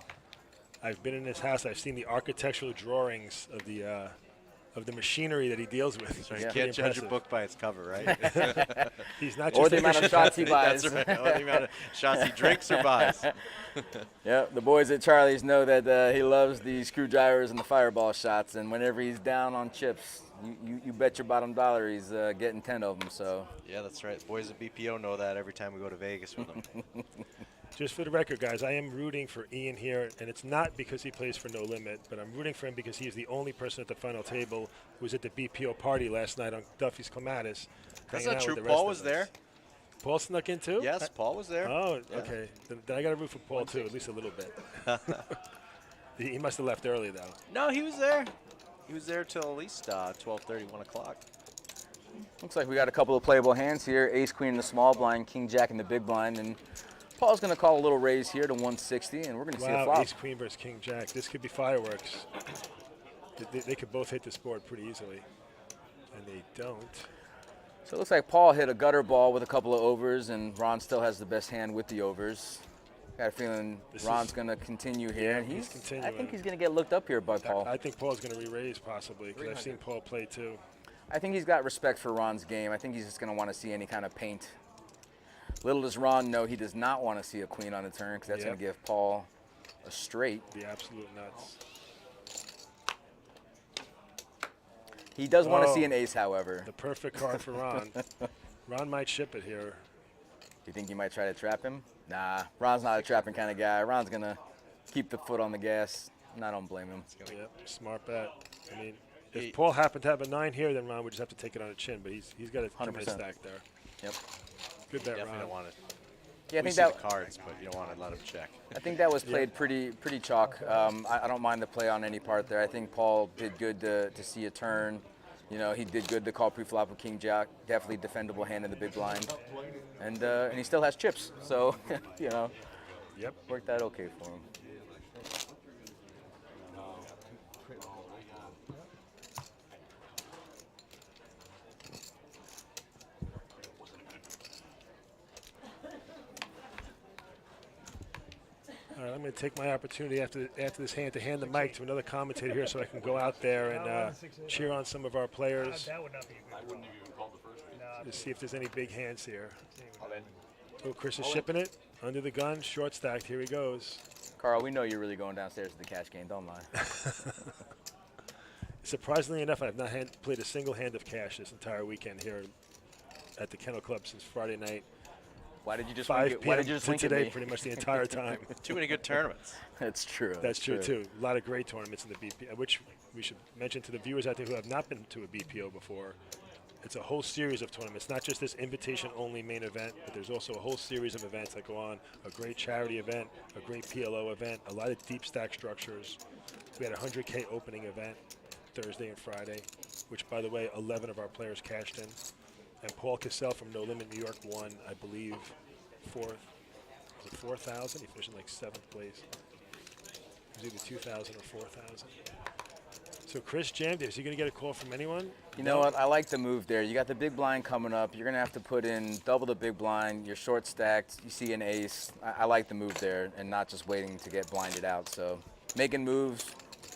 I've been in his house. I've seen the architectural drawings of the machinery that he deals with. So you can't judge a book by its cover, right? He's not Or just the amount of shots he buys. That's right. Or the amount of shots he drinks or buys. Yeah, the boys at Charlie's know that he loves the screwdrivers and the fireball shots, and whenever he's down on chips, you bet your bottom dollar he's getting 10 of them. So. Yeah, that's right. The boys at BPO know that every time we go to Vegas with them. Just for the record, guys, I am rooting for Ian here, and it's not because he plays for No Limit, but I'm rooting for him because he's the only person at the final table who was at the BPO party last night on Duffy's Clematis. That's not true. Paul was there. Paul snuck in too? Yes, Paul was there. Oh, Yeah. okay. Then I got to root for Paul too, at least a little bit. He must have left early though. No, he was there. He was there till at least 12:30, 1 o'clock. Looks like we got a couple of playable hands here. Ace Queen in the small blind, King Jack in the big blind, and Paul's going to call a little raise here to 160, and we're going to see a flop. Ace Queen versus King Jack. This could be fireworks. They could both hit this board pretty easily, and they don't. So it looks like Paul hit a gutter ball with a couple of overs, and Ron still has the best hand with the overs. Got a feeling Ron's going to continue here. Yeah, and he's continuing. I think he's going to get looked up here by Paul. I think Paul's going to re-raise possibly, because I've seen Paul play too. I think he's got respect for Ron's game. I think he's just going to want to see any kind of paint. Little does Ron know he does not want to see a queen on the turn, because that's going to give Paul a straight. The absolute nuts. He does want to Oh, see an ace, however. The perfect card for Ron. Ron might ship it here. Do you think you might try to trap him? Nah, Ron's not a trapping kind of guy. Ron's going to keep the foot on the gas, and I don't blame him. Yep, smart bet. I mean, if Paul happened to have a 9 here, then Ron would just have to take it on the chin, but he's got a 100%. stack there. Yep. Good bet, Definitely Ron. don't want to. Yeah, I we think see that the cards, but you don't want to let him check. I think that was played pretty chalk. I don't mind the play on any part there. I think Paul did good to see a turn. You know, he did good to call pre-flop with King Jack. Definitely defendable hand in the big blind, and he still has chips. So you know, worked out okay for him. All right, I'm going to take my opportunity after this hand to hand the mic to another commentator here so I can go out there and cheer on some of our players. That would not be a good. To see if there's any big hands here. Oh, Chris is shipping it. Under the gun, short stacked. Here he goes. Carl, we know you're really going downstairs to the cash game. Don't lie. Surprisingly enough, I have not played a single hand of cash this entire weekend here at the Kennel Club since Friday night. Why did you just 5 wink it? Why did you just to wink at today, me? pretty much the entire time. Too many good tournaments. That's true. That's true too. A lot of great tournaments in the BPO, which we should mention to the viewers out there who have not been to a BPO before. It's a whole series of tournaments, not just this invitation-only main event, but there's also a whole series of events that go on. A great charity event, a great PLO event, a lot of deep stack structures. We had a 100K opening event Thursday and Friday, which, by the way, 11 of our players cashed in. And Paul Cassell from No Limit New York won, I believe, 4th. Was it 4,000? He finished in like 7th place. It was either 2,000 or 4,000. So Chris jammed it. Is he going to get a call from anyone? You know what? I like the move there. You got the big blind coming up. You're going to have to put in double the big blind. You're short stacked. You see an ace. I like the move there and not just waiting to get blinded out. So making moves,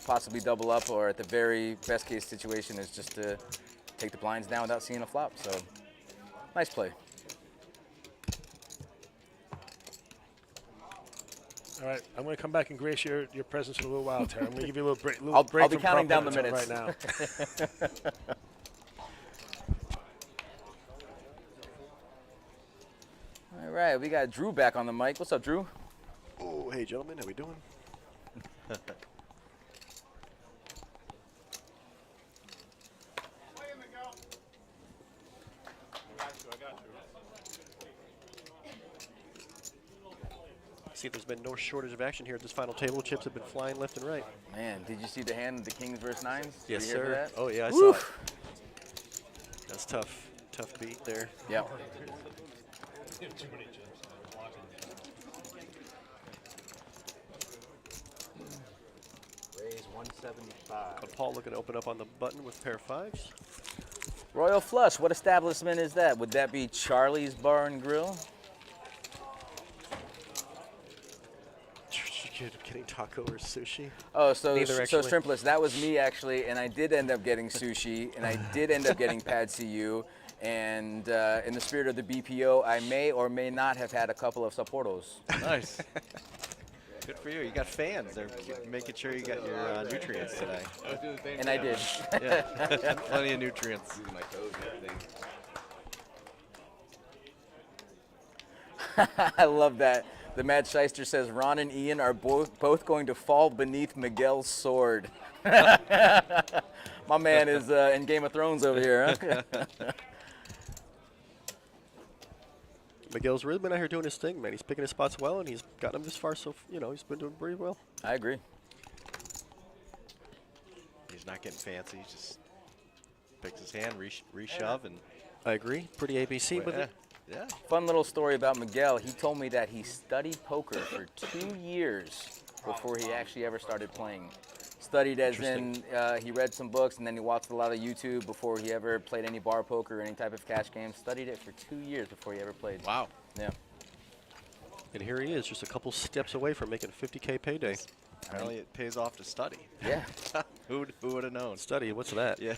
possibly double up, or at the very best case situation is just to take the blinds down without seeing a flop. So nice play. All right, I'm going to come back and grace your presence for a little while, Terry. I'm going to give you a little break. I'll be from counting prop down the bets minutes right now. All right, we got Drew back on the mic. What's up, Drew? Oh, hey, gentlemen, how we doing? See, there's been no shortage of action here at this final table. Chips have been flying left and right. Man, did you see the hand of the Kings versus Nines? Yes, Did you hear sir. that? Oh, yeah, I Woof. saw it. That's tough. Tough beat there. Yep. Raise 175. Paul looking to open up on the button with pair of fives. Royal Flush, what establishment is that? Would that be Charlie's Bar and Grill? Getting taco or sushi? Oh, so Neither, so actually. Shrimpless, that was me actually, and I did end up getting sushi, and I did end up getting Pad CU, and in the spirit of the BPO, I may or may not have had a couple of Sapporo's. Nice. Good for you. You got fans. They're making sure you got your nutrients today. And I did. Yeah, plenty of nutrients. I love that. The Mad Shyster says Ron and Ian are both going to fall beneath Miguel's sword. My man is in Game of Thrones over here. Huh? Miguel's really been out here doing his thing, man. He's picking his spots well, and he's gotten him this far, so, he's been doing pretty well. I agree. He's not getting fancy. He just picks his hand, reshove, and I agree. Pretty ABC with it. Yeah. Fun little story about Miguel. He told me that he studied poker for 2 years before he actually ever started playing. Studied as in he read some books and then he watched a lot of YouTube before he ever played any bar poker or any type of cash game. Studied it for 2 years before he ever played. Wow. Yeah. And here he is, just a couple steps away from making a 50K payday. Apparently it pays off to study. Yeah. Who would have known? Study, what's that? Yeah.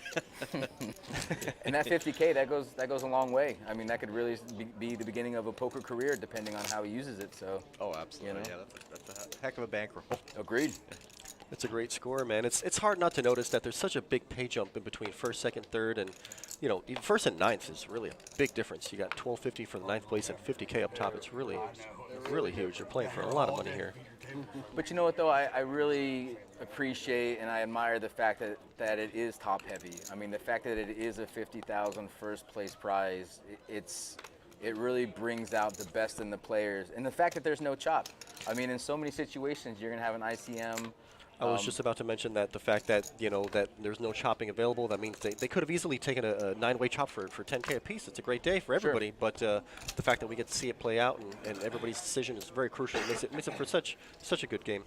And that 50K, that goes a long way. I mean, that could really be the beginning of a poker career depending on how he uses it. So. Oh, absolutely. You know? Yeah, that's a heck of a bankroll. Agreed. It's a great score, man. It's hard not to notice that there's such a big pay jump in between first, second, third, and even first and ninth is really a big difference. You got $12.50 for the ninth place and $50K up top. It's really, really huge. You're playing for a lot of money here. But you know what, though? I really appreciate and I admire the fact that it is top heavy. I mean, the fact that it is a $50,000 first place prize, it really brings out the best in the players. And the fact that there's no chop. I mean, in so many situations, you're going to have an ICM. I was just about to mention that the fact that, that there's no chopping available, that means they could have easily taken a 9-way chop for 10K apiece. It's a great day for everybody, sure. But the fact that we get to see it play out and everybody's decision is very crucial. It makes it for such a good game.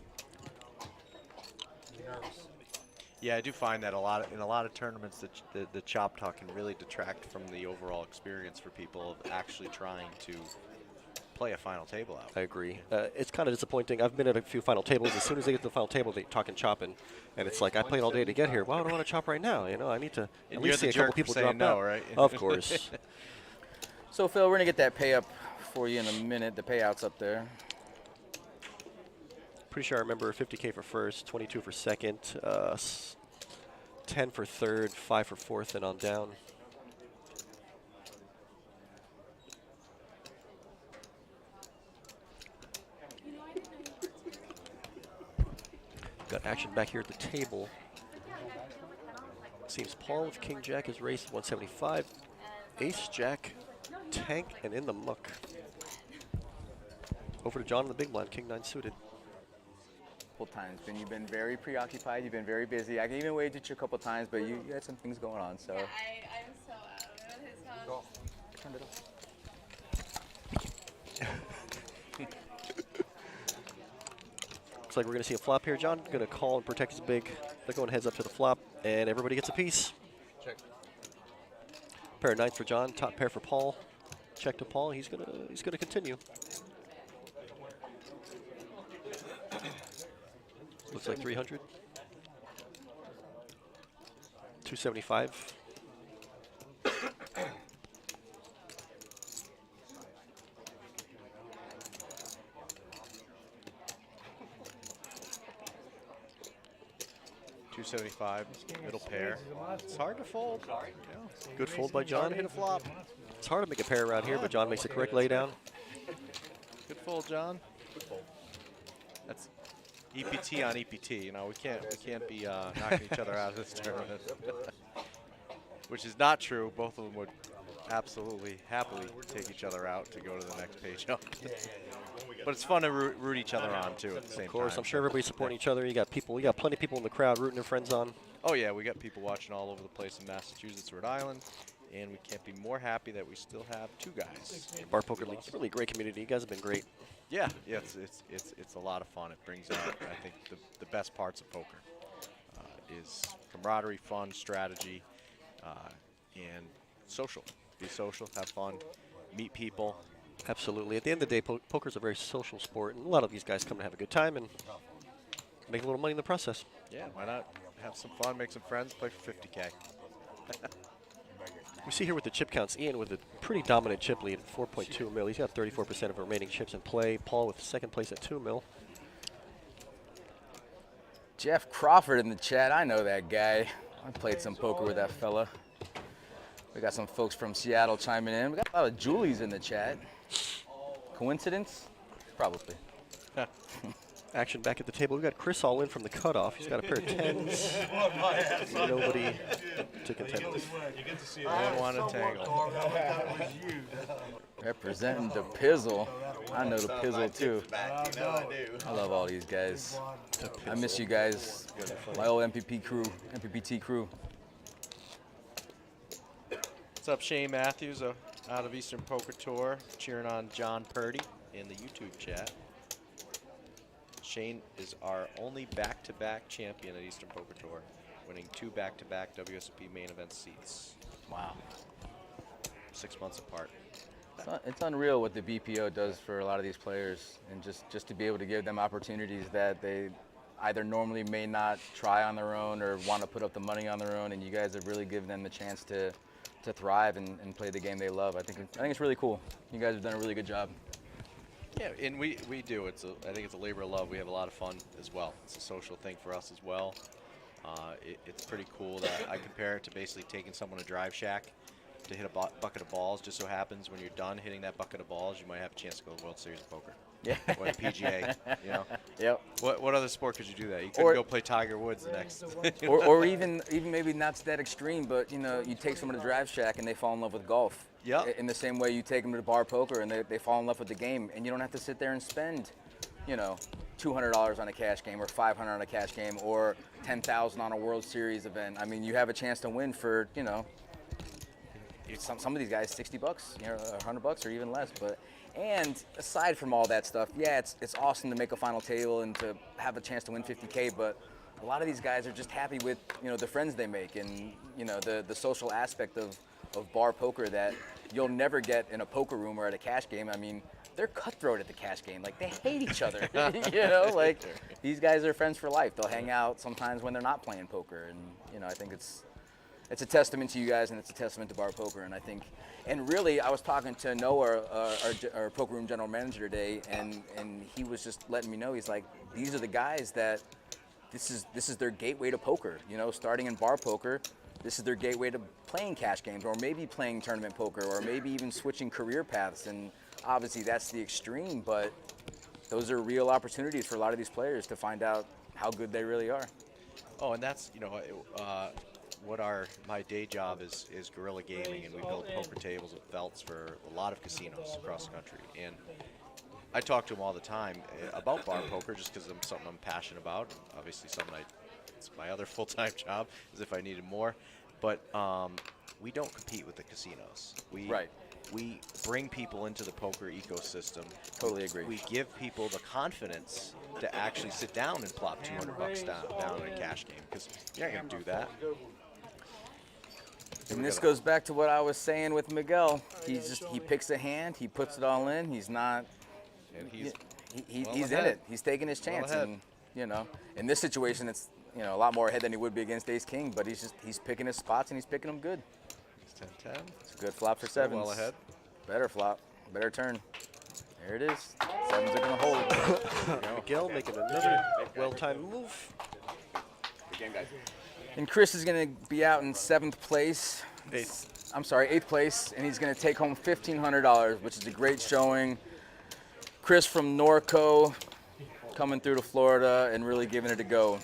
Yeah, I do find that in a lot of tournaments, the chop talk can really detract from the overall experience for people of actually trying to play a final table out. I agree. It's kind of disappointing. I've been at a few final tables. As soon as they get to the final table, they talk and chop, and it's like, I played all day to get here. Why do I want to chop right now? I need to at least see a couple people drop no, out. Right? Of course. So, Phil, we're going to get that pay up for you in a minute. The payout's up there. Pretty sure I remember 50K for first, 22 for second, 10 for third, 5 for fourth, and on down. Got action back here at the table. Seems Paul with King Jack is raced 175. Ace Jack, tank, and in the muck. Over to John in the big blind, King 9 suited. Couple times, you've been very preoccupied. You've been very busy. I even waved at you a couple times, but you had some things going on. So. Yeah, I'm so out of his house. Turn it off. Looks like we're going to see a flop here. John going to call and protect his big. They're going heads up to the flop, and everybody gets a piece. Check. Pair of nines for John. Top pair for Paul. Check to Paul. He's gonna continue. Looks like 300. 275. $275, middle pair. It's hard to fold. Good fold by John. Hit a flop. It's hard to make a pair around here, but John makes the correct laydown. Good fold, John. That's EPT on EPT. We can't be knocking each other out of this tournament. Which is not true. Both of them would absolutely happily take each other out to go to the next page up. But it's fun to root each other on too at the same time. Of course, I'm sure everybody's supporting each other. You got plenty of people in the crowd rooting their friends on. Oh yeah, we got people watching all over the place in Massachusetts, Rhode Island, and we can't be more happy that we still have two guys. Bar Poker League, really great community. You guys have been great. Yeah, it's a lot of fun. It brings out, I think, the best parts of poker is camaraderie, fun, strategy, and social. Be social, have fun, meet people. Absolutely. At the end of the day, poker's a very social sport, and a lot of these guys come to have a good time and make a little money in the process. Yeah, why not have some fun, make some friends, play for 50K. We see here with the chip counts, Ian with a pretty dominant chip lead at 4.2 mil. He's got 34% of remaining chips in play. Paul with second place at 2 mil. Jeff Crawford in the chat. I know that guy. I played some poker with that fella. We got some folks from Seattle chiming in. We got a lot of Julies in the chat. Coincidence? Probably. Action back at the table. We've got Chris all in from the cutoff. He's got a pair of 10s. Nobody to contend with. I don't want to tangle. Representing the Pizzle. I know the Pizzle too. I love all these guys. I miss you guys. My old MPPT crew. What's up, Shane Matthews out of Eastern Poker Tour, cheering on John Purdy in the YouTube chat. Shane is our only back-to-back champion at Eastern Poker Tour, winning 2 back-to-back WSOP main event seats. Wow. 6 months apart. It's unreal what the BPO does for a lot of these players, and just to be able to give them opportunities that they either normally may not try on their own or want to put up the money on their own, and you guys have really given them the chance to thrive and play the game they love. I think it's really cool. You guys have done a really good job. Yeah, and we do. I think it's a labor of love. We have a lot of fun as well. It's a social thing for us as well. It's pretty cool that I compare it to basically taking someone to Drive Shack to hit a bucket of balls. Just so happens when you're done hitting that bucket of balls, you might have a chance to go to the World Series of Poker. Yeah. Or the PGA, you know? Yep. What other sport could you do that? You couldn't go play Tiger Woods the next. or even maybe not to that extreme, but you know, you take someone to Drive Shack and they fall in love with golf. Yeah. In the same way you take them to bar poker and they fall in love with the game, and you don't have to sit there and spend, you know, $200 on a cash game or $500 on a cash game or $10,000 on a World Series event. I mean, you have a chance to win for, you know, some of these guys $60, you know, $100 or even less. And aside from all that stuff, yeah, it's awesome to make a final table and to have a chance to win 50K, but a lot of these guys are just happy with, you know, the friends they make and, you know, the social aspect of bar poker that you'll never get in a poker room or at a cash game. I mean, they're cutthroat at the cash game. Like, they hate each other, you know? Like, these guys are friends for life. They'll hang out sometimes when they're not playing poker, and, you know, I think it's a testament to you guys, and it's a testament to bar poker. And I think, and really, I was talking to Noah, our poker room general manager today, and he was just letting me know, he's like, these are the guys that this is their gateway to poker. You know, starting in bar poker, this is their gateway to playing cash games, or maybe playing tournament poker, or maybe even switching career paths. And obviously, that's the extreme, but those are real opportunities for a lot of these players to find out how good they really are. Oh, and that's, you know, what my day job is Guerrilla Gaming, and we build poker tables and belts for a lot of casinos across the country. And I talk to them all the time about bar poker, just because it's something I'm passionate about. Obviously, it's my other full-time job, as if I needed more. But we don't compete with the casinos. We bring people into the poker ecosystem. Totally agree. We give people the confidence to actually sit down and plop $200 down in a cash game, because you're not going to do that. And this goes back to what I was saying with Miguel. He picks a hand, he puts it all in. He's not. And he's in it. He's taking his chance, and you know, in this situation, it's, you know, a lot more ahead than he would be against Ace King. But he's picking his spots and he's picking them good. He's 10-10. It's a good flop for sevens. Well ahead. Better flop, better turn. There it is. Sevens are gonna hold. Miguel making another well-timed move. Good game, guys. And Chris is going to be out in 7th place. 8th place, and he's going to take home $1,500, which is a great showing. Chris from Norco coming through to Florida and really giving it a go.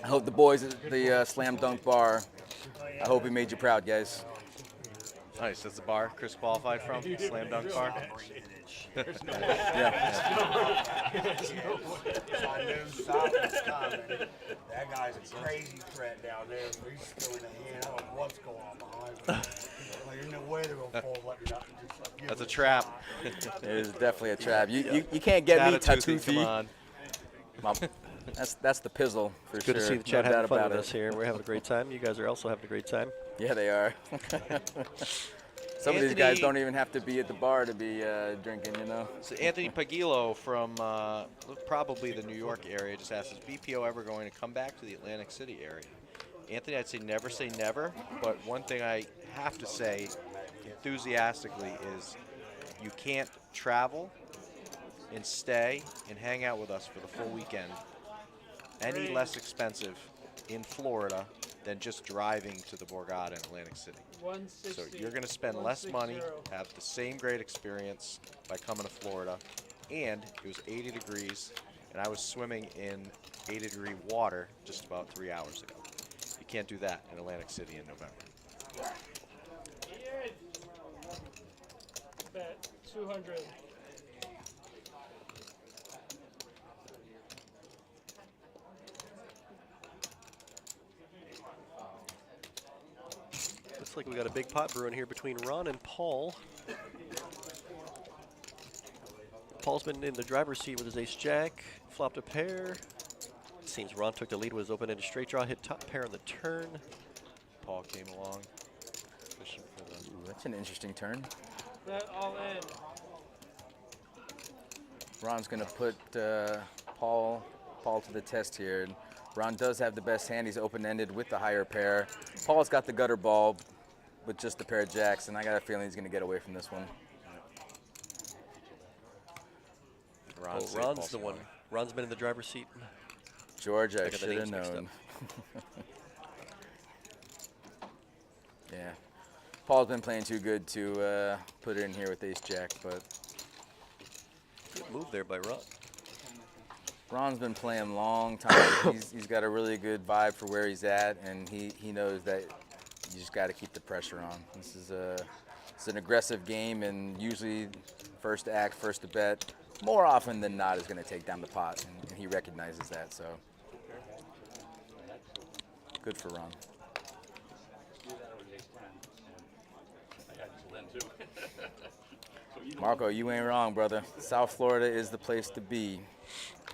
I hope the boys at the Slam Dunk Bar, I hope he made you proud, guys. Nice. That's the bar Chris qualified from, Slam Dunk Bar. I knew South was coming. That guy's a crazy threat down there. He's throwing a hand. I don't know what's going on behind him. There's no way they're going to fold like nothing. That's a trap. It is definitely a trap. You can't get me, Tatufi. Come on. That's the pizzle for sure. Good to see the chat having fun with us here. We're having a great time. You guys are also having a great time. Yeah, they are. Some of these guys don't even have to be at the bar to be drinking, you know. So Anthony Pagillo from probably the New York area just asked, is BPO ever going to come back to the Atlantic City area? Anthony, I'd say never, but one thing I have to say enthusiastically is you can't travel and stay and hang out with us for the full weekend any less expensive in Florida than just driving to the Borgata in Atlantic City. So you're going to spend less money, have the same great experience by coming to Florida, and it was 80 degrees, and I was swimming in 80-degree water just about 3 hours ago. You can't do that in Atlantic City in November. Bet 200. Looks like we got a big pot brewing here between Ron and Paul. Paul's been in the driver's seat with his ace-jack, flopped a pair. Seems Ron took the lead with his open-ended straight draw, hit top pair on the turn. Paul came along. Ooh, that's an interesting turn. Bet all in. Ron's going to put Paul to the test here. And Ron does have the best hand. He's open-ended with the higher pair. Paul's got the gutter ball with just a pair of jacks, and I got a feeling he's going to get away from this one. Ron's Ron's the one. Ron's been in the driver's seat. George, I got the should have names mixed known. Yeah. Paul's been playing too good to put it in here with ace-jack, but... Good move there by Ron. Ron's been playing long time. He's got a really good vibe for where he's at, and he knows that you just got to keep the pressure on. This is it's an aggressive game, and usually first to act, first to bet, more often than not is going to take down the pot, and he recognizes that. So good for Ron. Marco, you ain't wrong, brother. South Florida is the place to be.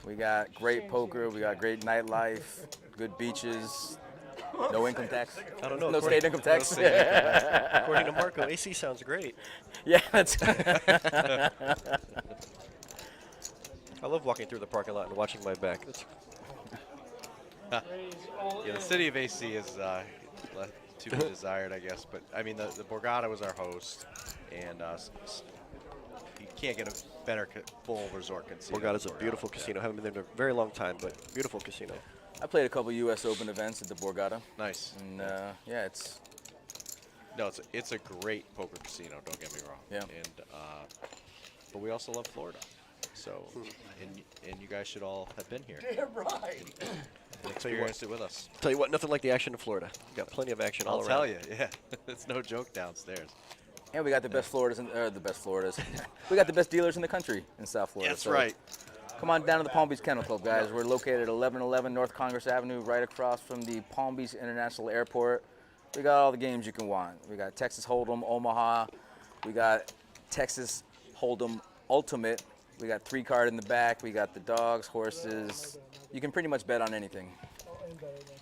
We got great poker, we got great nightlife, good beaches, no income tax. I don't know. No state income tax. According to Marco, AC sounds great. Yeah, that's. I love walking through the parking lot and watching my back. Yeah, the city of AC is left to be desired, I guess. But I mean, the Borgata was our host, and you can't get a better full resort casino. Borgata's a beautiful casino. Haven't been there in a very long time, but beautiful casino. I played a couple U.S. Open events at the Borgata. Nice. And yeah, it's. No, it's a great poker casino. Don't get me wrong. Yeah. And but we also love Florida, so and you guys should all have been here. Damn right. And experienced it with us. Tell you what, nothing like the action in Florida. We've got plenty of action all around. I'll tell you, yeah, it's no joke downstairs. Yeah, we got the best Floridas, the best Floridas. We got the best dealers in the country in South Florida. That's right. Come on down to the Palm Beach Kennel Club, guys. We're located at 1111 North Congress Avenue, right across from the Palm Beach International Airport. We got all the games you can want. We got Texas Hold'em, Omaha. We got Texas Hold'em Ultimate. We got 3-card in the back. We got the dogs, horses. You can pretty much bet on anything.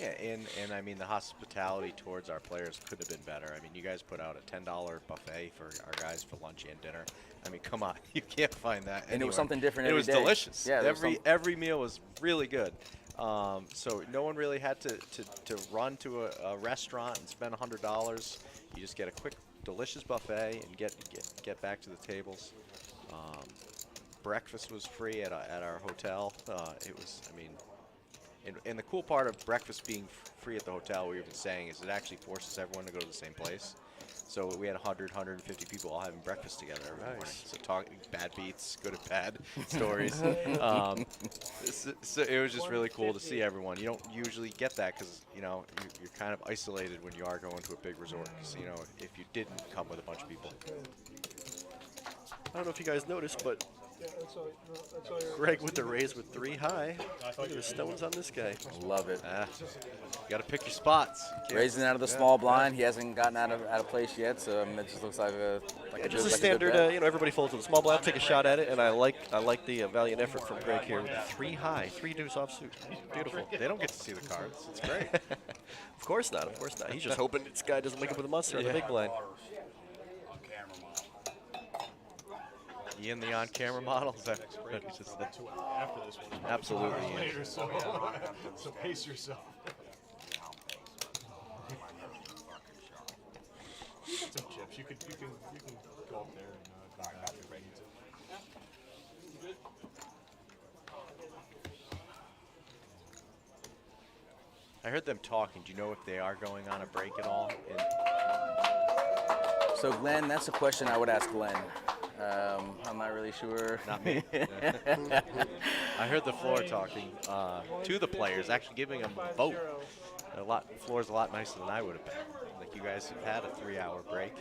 Yeah, and I mean, the hospitality towards our players could have been better. I mean, you guys put out a $10 buffet for our guys for lunch and dinner. I mean, come on, you can't find that anywhere. And it was something different every every day. It was delicious. Yeah, every meal was really good. So no one really had to run to a restaurant and spend $100. You just get a quick, delicious buffet and get back to the tables. Breakfast was free at our hotel. It was, I mean, and the cool part of breakfast being free at the hotel, we were even saying, is it actually forces everyone to go to the same place. So we had 100, 150 people all having breakfast together every morning. So talking bad beats, good and bad stories. So it was just really cool to see everyone. You don't usually get that because, you know, you're kind of isolated when you are going to a big resort casino if you didn't come with a bunch of people. I don't know if you guys noticed, but Greg with the raise with 3 high. Look at the stones on this guy. Love it. You got to pick your spots. Raising out of the small blind. He hasn't gotten out of place yet, so it just looks like a just a standard. You know, everybody folds with a small blind, take a shot at it, and I like the valiant effort from Greg here with 3 high, 3 deuce offsuit. Beautiful. They don't get to see the cards. It's great. Of course not. Of course not. He's just hoping this guy doesn't wake up with a monster on the big blind. Ian, the on-camera model. Is that just after this one? Absolutely. Later, so pace yourself. Some chips. You can go up there and knock out the brain. I heard them talking. Do you know if they are going on a break at all? So Glenn, that's a question I would ask Glenn. I'm not really sure. Not me. I heard the floor talking to the players, actually giving them a vote. Floor's a lot nicer than I would have been. Like, you guys have had a 3-hour break.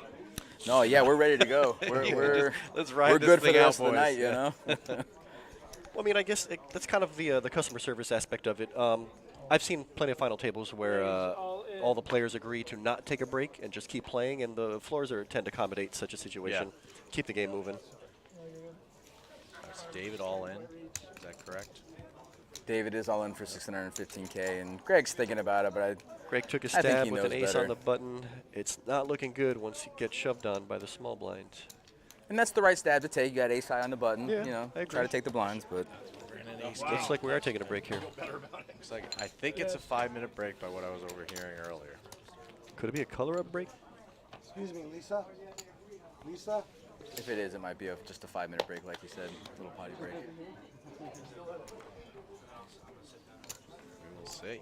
No, yeah, we're ready to go. We're let's ride this good for thing the out, rest of the boys. night, you know. Well, I mean, I guess that's kind of the customer service aspect of it. I've seen plenty of final tables where all the players agree to not take a break and just keep playing, and the floors tend to accommodate such a situation. Yeah. Keep the game moving. Is David all in? Is that correct? David is all in for 615K, and Greg's thinking about it, but Greg took a I think stab he with an knows ace better. on the button. It's not looking good once you get shoved on by the small blind. And that's the right stab to take. You got ace high on the button. Yeah, you know, I agree. try to take the blinds, but Looks like we are taking a break here. Looks like I think it's a 5-minute break by what I was overhearing earlier. Could it be a color-up break? Excuse me, Lisa? Lisa? If it is, it might be just a 5-minute break, like you said, a little potty break. We will see.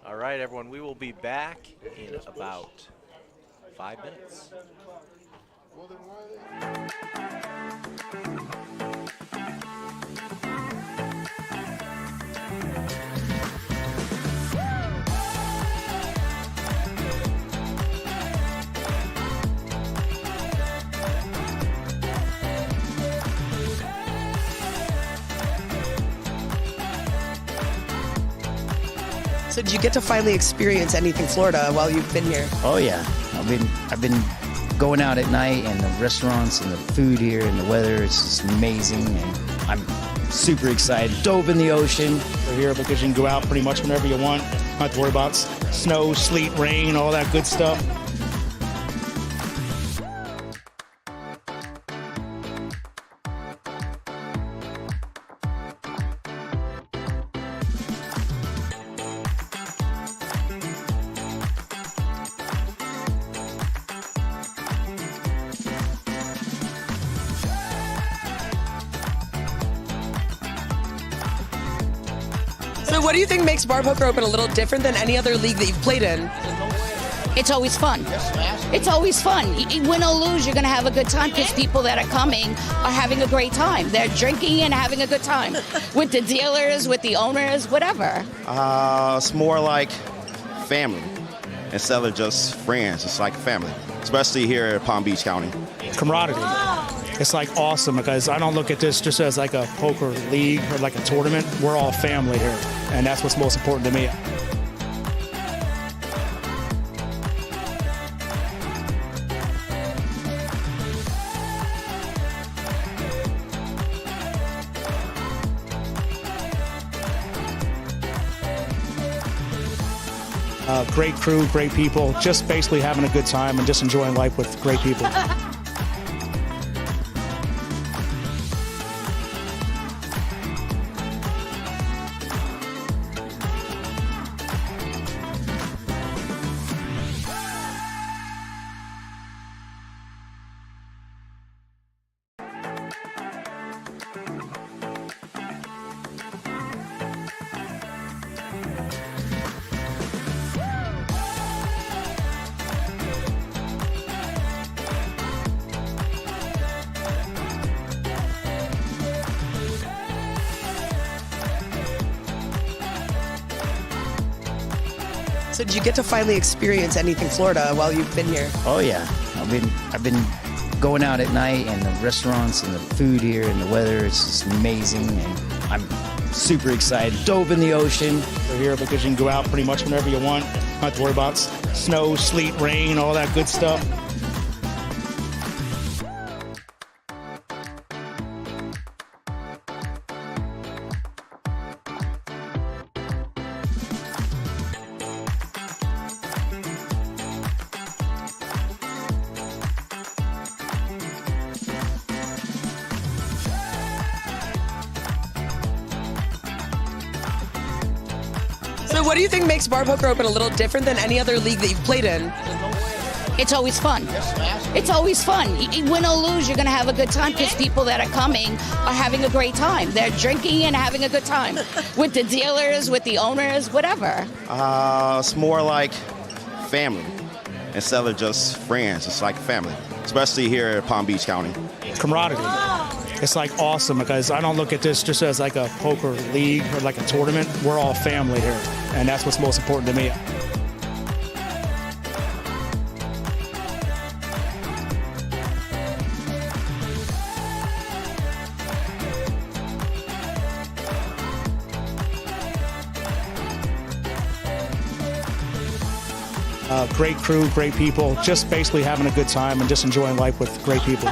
All right, everyone, we will be back in about 5 minutes. So did you get to finally experience anything Florida while you've been here? Oh yeah, I've been going out at night, and the restaurants and the food here and the weather is just amazing, and I'm super excited. Dove in the ocean. We're here because you can go out pretty much whenever you want. Not have to worry about snow, sleet, rain, all that good stuff. So what do you think makes Bar Poker Open a little different than any other league that you've played in? It's always fun. It's always fun. Win or lose, you're going to have a good time because people that are coming are having a great time. They're drinking and having a good time with the dealers, with the owners, whatever. It's more like family instead of just friends. It's like family, especially here in Palm Beach County. Camaraderie. It's like awesome because I don't look at this just as like a poker league or like a tournament. We're all family here, and that's what's most important to me. Great crew, great people, just basically having a good time and just enjoying life with great people. So did you get to finally experience anything Florida while you've been here? Oh yeah, I've been going out at night, and the restaurants and the food here and the weather is just amazing, and I'm super excited. Dove in the ocean. We're here because you can go out pretty much whenever you want. Not have to worry about snow, sleet, rain, all that good stuff. So what do you think makes Bar Poker Open a little different than any other league that you've played in? It's always fun. It's always fun. Win or lose, you're going to have a good time because people that are coming are having a great time. They're drinking and having a good time with the dealers, with the owners, whatever. It's more like family instead of just friends. It's like family, especially here in Palm Beach County. Camaraderie. It's like awesome because I don't look at this just as like a poker league or like a tournament. We're all family here, and that's what's most important to me. Great crew, great people, just basically having a good time and just enjoying life with great people.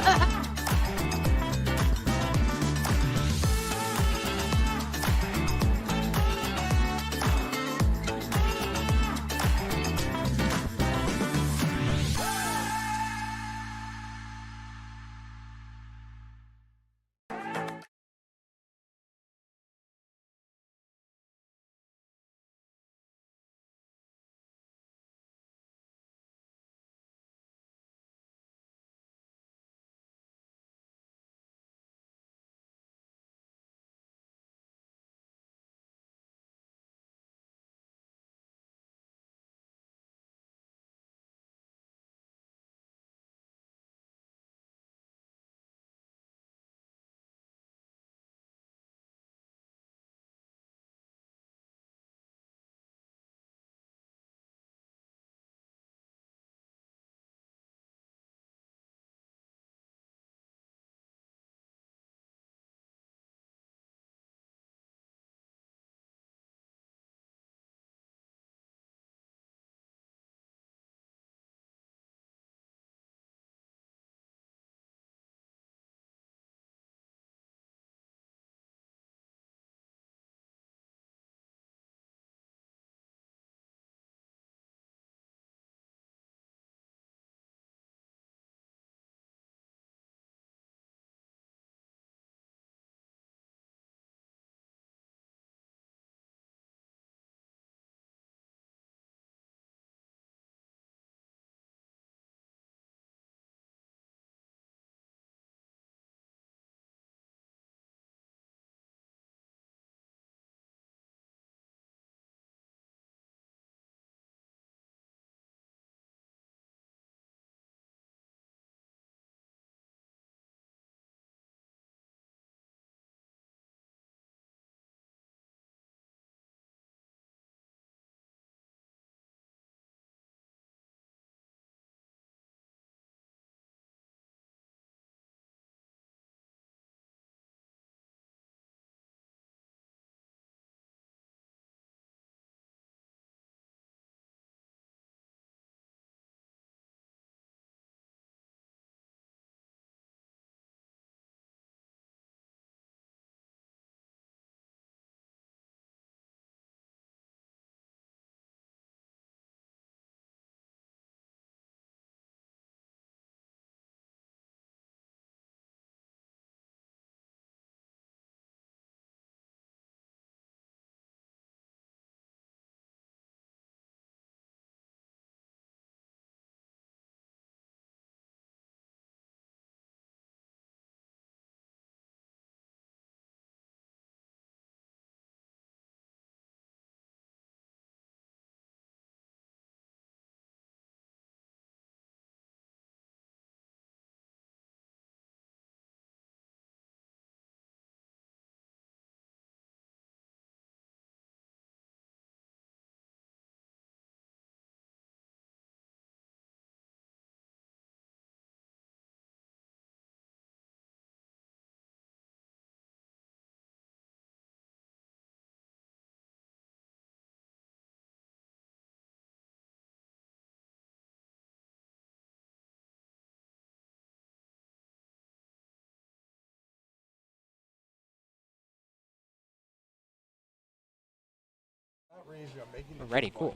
We're ready. Cool.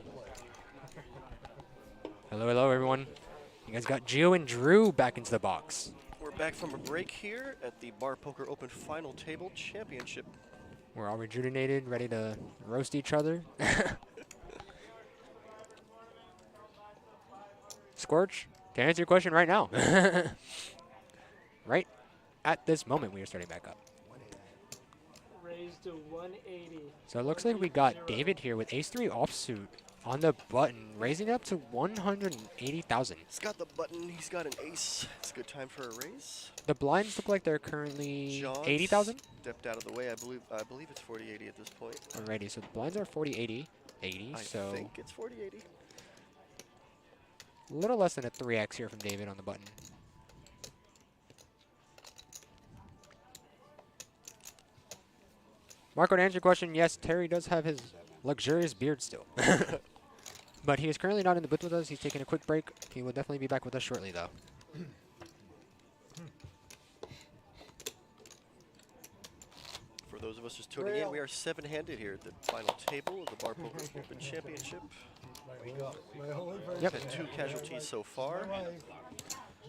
Hello, hello, everyone. You guys got Gio and Drew back into the box. We're back from a break here at the Bar Poker Open Final Table Championship. We're all rejuvenated, ready to roast each other. Scorch, to answer your question right now. Right at this moment, we are starting back up. Raised to 180. So it looks like we got David here with ace-3 offsuit on the button, raising up to 180,000. He's got the button. He's got an ace. It's a good time for a raise. The blinds look like they're currently 80,000. Stepped out of the way. I believe it's 40-80 at this point. Alrighty, so the blinds are 40-80. 80, so I think it's 40-80. a little less than a 3x here from David on the button. Marco, to answer your question, yes, Terry does have his luxurious beard still. But he is currently not in the booth with us. He's taking a quick break. He will definitely be back with us shortly, though. For those of us just tuning in, we are 7-handed here at the final table of the Bar Poker Open Championship. Yep. Had 2 casualties so far.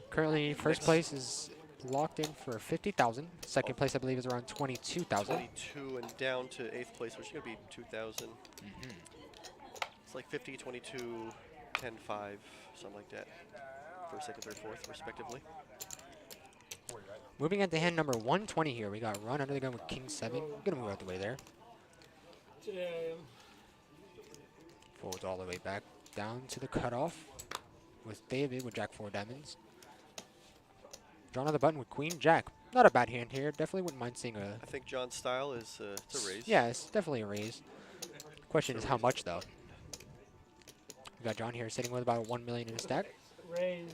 Currently, first place is locked in for 50,000. Second place, I believe, is around 22,000. 22 and down to 8th place, which is going to be 2,000. It's like 50, 22, 10, 5, something like that. First, second, third, fourth, respectively. Moving into hand number 120 here, we got Run under the gun with King 7. Gonna move out the way there. Folds all the way back down to the cutoff with David with Jack 4 diamonds. Drawn on the button with Queen Jack. Not a bad hand here. Definitely wouldn't mind seeing a... I think John's style is it's a raise. Yeah, it's definitely a raise. Question is how much, though. We got John here sitting with about 1 million in his stack. Raise.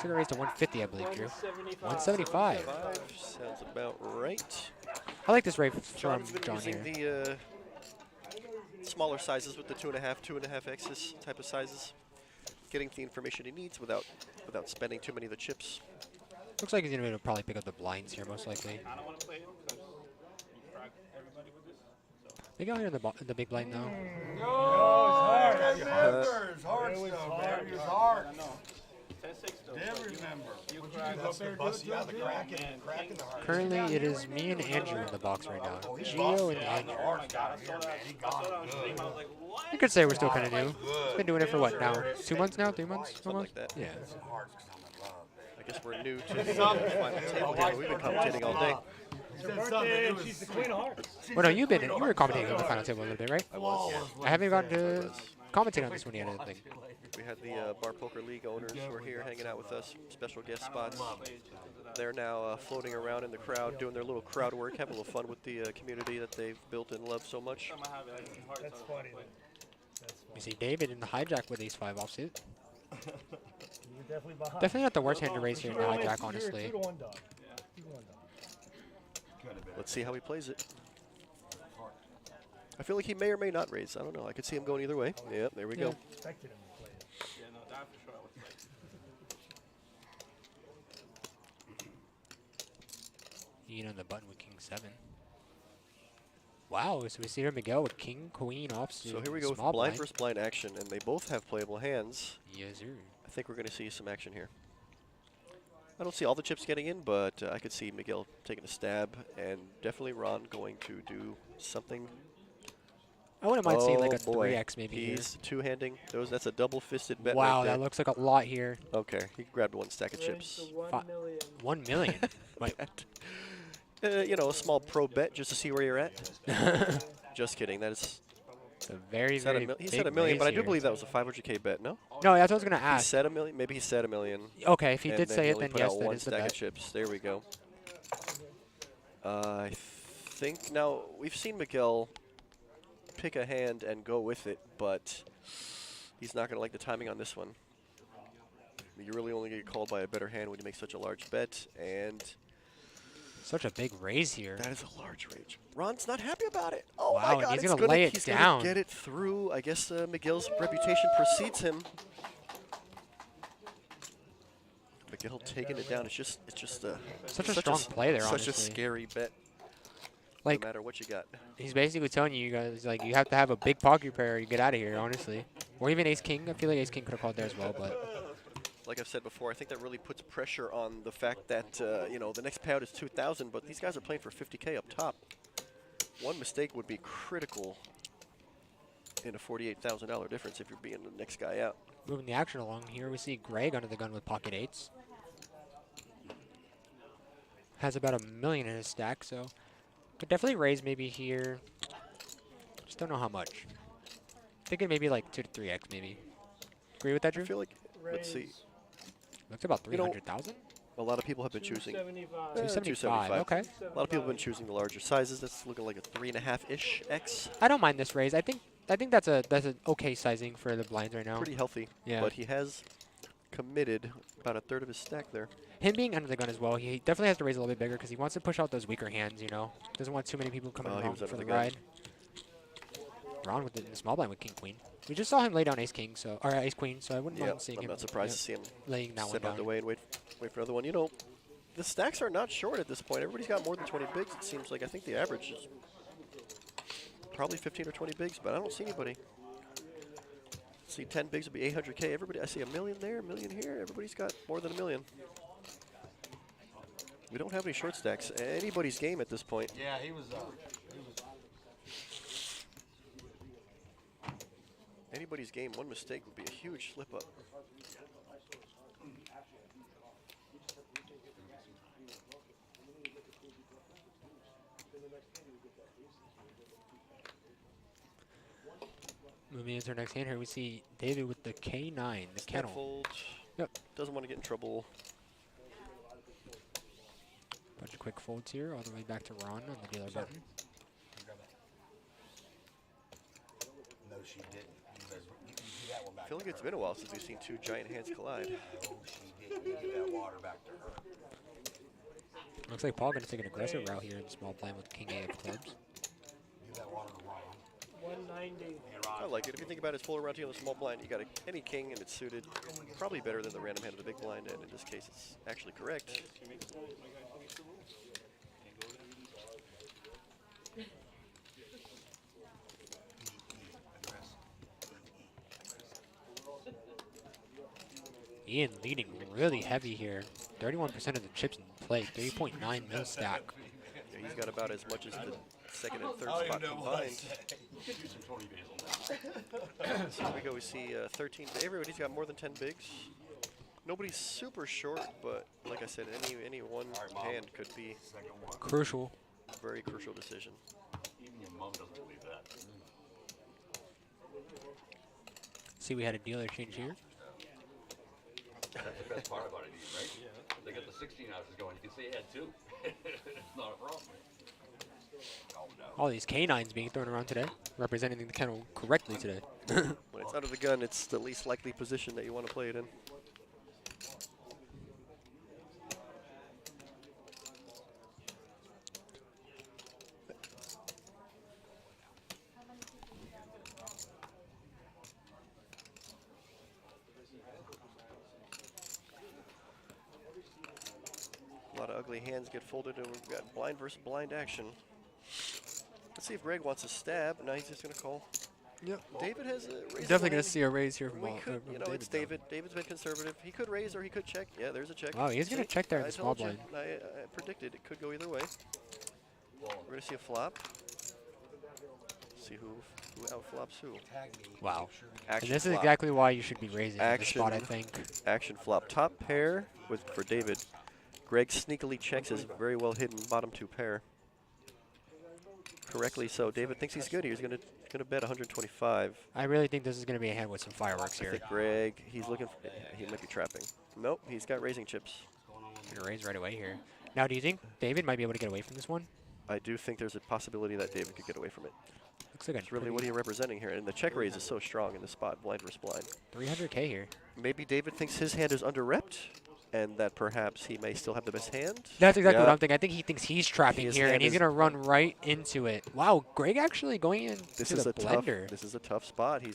Took a raise to 150, I believe, Drew. 175. 175. Sounds about right. I like this raise from John's been John using here. the smaller sizes with the 2.5X's type of sizes. Getting the information he needs without spending too many of the chips. Looks like he's going to probably pick up the blinds here, most likely. I don't want to play him because you crack everybody with this. They got here in the big blind now. It's hard stuff, man. It's hard. 10-6 though. Remember. You crack Currently, it is me and Andrew in the box right now. Gio and Andrew. Oh my god, I saw that on stream. I was like, what? You could say we're still kind of new. Been doing it for what now? 2 months now? 3 months? Something like that. Yeah. I guess we're new to the final table here. We've been commentating all day. She's the Queen of Hearts. Well, no, you were commentating on the final table a little bit, right? I was. I haven't gotten to commentate on this one yet, I don't think. We had the Bar Poker League owners who are here hanging out with us, special guest spots. They're now floating around in the crowd, doing their little crowd work, having a little fun with the community that they've built and loved so much. That's funny. We see David in the hijack with ace-5 offsuit. Definitely behind. Definitely not the worst hand to raise here in the hijack, honestly. Let's see how he plays it. I feel like he may or may not raise. I don't know. I could see him going either way. Yep, there we go. Expected him to play it. Yeah, no, that for sure I would play. Ian on the button with King 7. Wow, so we see here Miguel with King, Queen, offsuit. So here we go with blind versus blind action, and they both have playable hands. Yes, sir. I think we're going to see some action here. I don't see all the chips getting in, but I could see Miguel taking a stab, and definitely Ron going to do something. I wouldn't mind seeing like a 3x maybe He's two-handing. That's a double-fisted bet. Wow, right there. that looks like a lot here. Okay, he grabbed one stack of chips. 1 million. 1 million? Wait. You know, a small pro bet just to see where you're at. Just kidding. That is a very, very big he said $1 million, but I do here. believe that was a 500K bet, no? No, that's what I was going to ask. He said $1 million. Maybe he said $1 million. Okay, if he did and say it, only then put yes, out that one is the stack bet. of chips. There we go. I think now we've seen Miguel pick a hand and go with it, but he's not going to like the timing on this one. You really only get called by a better hand when you make such a large bet, and such a big raise here. That is a large raise. Ron's not happy about it. Oh wow, my God! He's gonna lay it he's down. Gonna get it through. I guess Miguel's reputation precedes him. Miguel taking it down. It's just such a strong play there. Such honestly. a scary bet. Like, no matter what you got. He's basically telling you guys, like, you have to have a big pocket pair or you get out of here, honestly. Or even ace-king. I feel like ace-king could have called there as well, but... Like I've said before, I think that really puts pressure on the fact that, you know, the next payout is 2,000, but these guys are playing for 50K up top. One mistake would be critical in a $48,000 difference if you're being the next guy out. Moving the action along here, we see Greg under the gun with pocket eights. Has about $1 million in his stack, so could definitely raise maybe here. Just don't know how much. Thinking maybe like 2 to 3x maybe. Agree with that, Drew? I feel like, let's see. Looks about 300,000. A lot of people have been choosing 275. Okay. A lot of people have been choosing the larger sizes. That's looking like a 3.5-ish X. I don't mind this raise. I think that's an okay sizing for the blinds right now. Pretty healthy. Yeah. But he has committed about a third of his stack there. Him being under the gun as well, he definitely has to raise a little bit bigger because he wants to push out those weaker hands. You know, doesn't want too many people coming along for the ride. Ron with the small blind with king queen. We just saw him lay down ace king, so or ace queen, so I wouldn't mind seeing him. I'm not surprised to see him laying that one sit down. out the way and wait for another one. You know, the stacks are not short at this point. Everybody's got more than 20 bigs. It seems like I think the average is probably 15 or 20 bigs, but I don't see anybody. See, 10 bigs would be 800K. Everybody, I see $1 million there, $1 million here. Everybody's got more than $1 million. We don't have any short stacks. Anybody's game at this point. Yeah, he was Anybody's game. One mistake would be a huge slip up. Moving into our next hand here, we see David with the K9, the kennel. Fold. Yep. Doesn't want to get in trouble. Bunch of quick folds here, all the way back to Ron on the dealer button. No, she didn't. I feel like it's been a while since we've seen two giant hands collide. No, she didn't. You give that water back to her. Looks like Paul going to take an aggressive route here in small blind with king 8 of clubs. Give that water to Ron. 190. I like it. If you think about it, it's full around here on the small blind. You got any king and it's suited. Probably better than the random hand of the big blind, and in this case, it's actually correct. Ian leading really heavy here. 31% of the chips in play, 3.9 mil stack. Yeah, he's got about as much as the second and third spot combined. So here we go. We see 13. Everybody's got more than 10 bigs. Nobody's super short, but like I said, any one hand could be crucial. Very crucial decision. Even your mom doesn't believe that. See, we had a dealer change here. That's the best part about it, right? Yeah. They got the 16 ounces going. You can see it had two. It's not a problem. Oh, no. All these canines being thrown around today, representing the kennel correctly today. When it's out of the gun, it's the least likely position that you want to play it in. A lot of ugly hands get folded, and we've got blind versus blind action. Let's see if Greg wants a stab. No, he's just going to call. Yep. David has a raise. Definitely going to see a raise here from We all. could, you know, David, it's David. David's been conservative. He could raise or he could check. Yeah, there's a check. Oh, he's going to check there in I the small told you. blind. I predicted it could go either way. We're going to see a flop. See who outflops who. Wow. Action And this is flop. exactly why you should be raising in this Action, spot, I think. action flop. Top pair for David. Greg sneakily checks his very well hidden bottom two pair. Correctly so. David thinks he's good. He's going to bet 125. I really think this is going to be a hand with some fireworks I here. think Greg, he's looking for, he might be trapping. Nope, he's got raising chips. Gonna raise right away here. Now, do you think David might be able to get away from this one? I do think there's a possibility that David could get away from it. Looks like It's really what are you representing here? And the check raise is so strong in the spot, blind versus blind. 300K here. Maybe David thinks his hand is under-repped, and that perhaps he may still have the best hand. That's exactly what Yeah. I'm thinking. I think he thinks he's trapping His here, hand and he's is- going to run right into it. Wow, Greg actually going in This to is the a tough. blender. This is a tough spot. He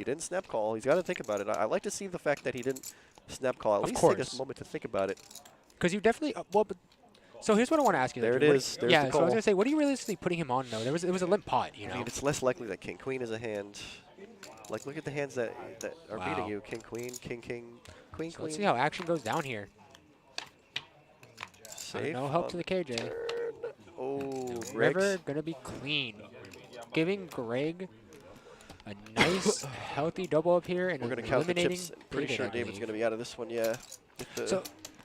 didn't snap call. He's got to think about it. I like to see the fact that he didn't snap call. At Of least course. take a moment to think about it. Because you definitely, well, but So here's what I want to ask you. There though, it Drew. is. There's yeah, the so I was call. gonna say, what are you realistically putting him on though? It was a limp pot, you know. I mean, it's less likely that king queen is a hand. Like, look at the hands that are beating Wow. you. King queen, king king, queen So queen. let's see how action goes down here. Safe. No help to the KJ. Oh, River gonna be clean, giving Greg a nice, healthy double up here and We're gonna count the eliminating chips. Pretty David, sure I David's believe. gonna be out of this one. Yeah. With the So,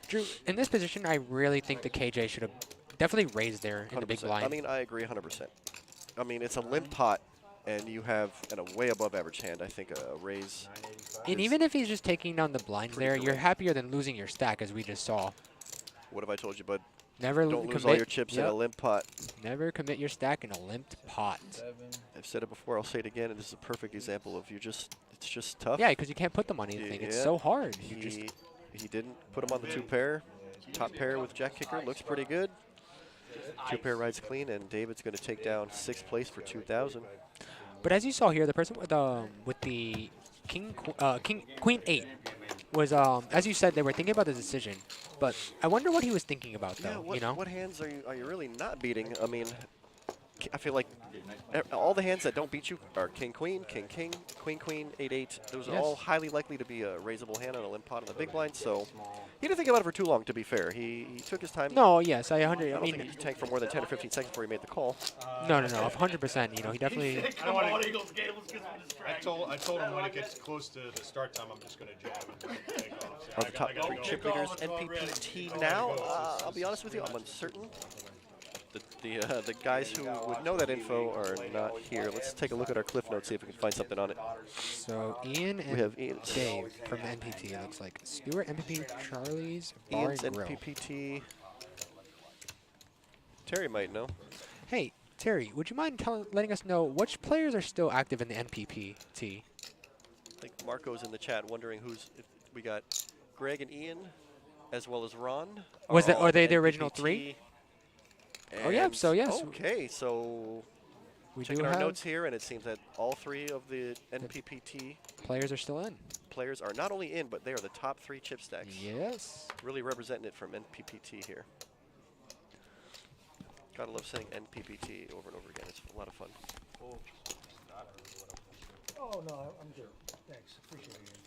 Drew, in this position, I really think the KJ should have definitely raised there in the big 100%. blind. I mean, I agree 100%. I mean, it's a limp pot, and you have a way above average hand. I think a raise. And is- even if he's just taking down the blinds pretty there, you're correct. happier than losing your stack, as we just saw. What have I told you, bud? Never Don't lose all commit- your chips in yep. a limp pot. Never commit your stack in a limped pot. I've said it before. I'll say it again, and this is a perfect example of it's just tough. Yeah, because you can't put them on anything. It's so hard. You just He didn't put him on the 2-pair. Top pair with jack kicker looks pretty good. 2-pair rides clean, and David's going to take down 6th place for 2,000. But as you saw here, the person with the queen 8 was as you said, they were thinking about the decision. But I wonder what he was thinking about though. Yeah, you know, what hands are you really not beating? I mean, I feel like all the hands that don't beat you are king queen, king king, queen queen, 8-8. Those are Yes. all highly likely to be a raisable hand on a limp pot in the big blind. So he didn't think about it for too long. To be fair, he took his time. No, yes, I I don't mean, think he tanked for more than 10 or 15 seconds before he made the call. no, 100%. You know, he definitely. I told him when it gets close to the start time, I'm just going to jab and take off. So Are the top 3 chip leaders NPPT now? I'll be honest with you, I'm uncertain. The guys who would know that info are not here. Let's take a look at our cliff notes, see if we can find something on it. So Ian and have Ian. Dave from the NPT. It looks like Stuart MPP, Charlie's Bar Ian's and Grill. NPPT. Terry might know. Hey Terry, would you mind letting us know which players are still active in the NPPT? I think Marco's in the chat wondering if we got Greg and Ian, as well as Ron. Are they the NPPT. original 3? Oh yeah, so yes. Okay, so We do checking our have notes here, and it seems that all 3 of the NPPT players are still in. players are not only in, but they are the top 3 chip stacks. Yes. Really representing it from NPPT here. Gotta love saying NPPT over and over again. It's a lot of fun. Oh, no, I'm good. Thanks. Appreciate it.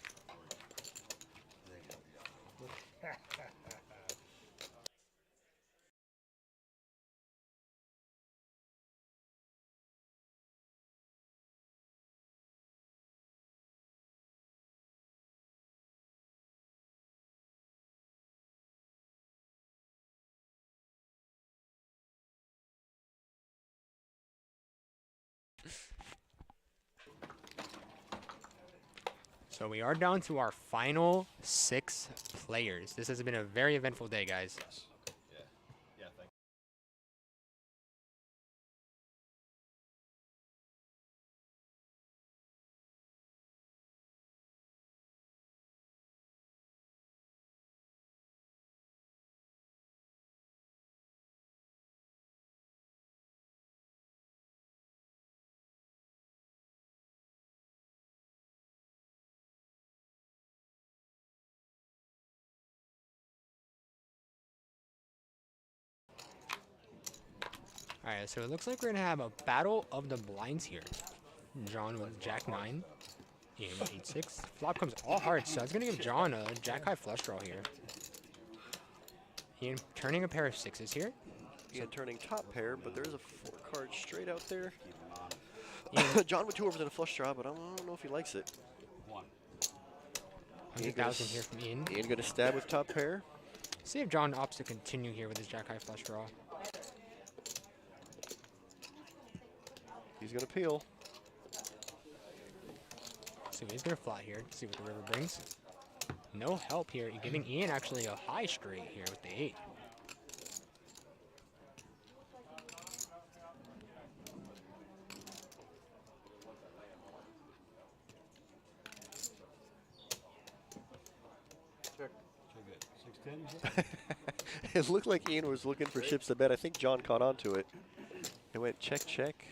So we are down to our final 6 players. This has been a very eventful day, guys. Yeah, thank All right, so it looks like we're gonna have a battle of the blinds here. John with Jack 9, Ian 8-6. Flop comes all hearts, so that's gonna give John a Jack high flush draw here. Ian turning a pair of 6s here. Ian turning top pair, but there's a 4-card straight out there. Ian, John with 2 overs and a flush draw, but I don't know if he likes it. 100,000 here from Ian. Ian gonna stab with top pair. See if John opts to continue here with his Jack high flush draw. He's gonna peel. So he's gonna flat here. See what the river brings. No help here. Giving Ian actually a high straight here with the 8. It looked like Ian was looking for chips to bet. I think John caught on to it. It went check, check.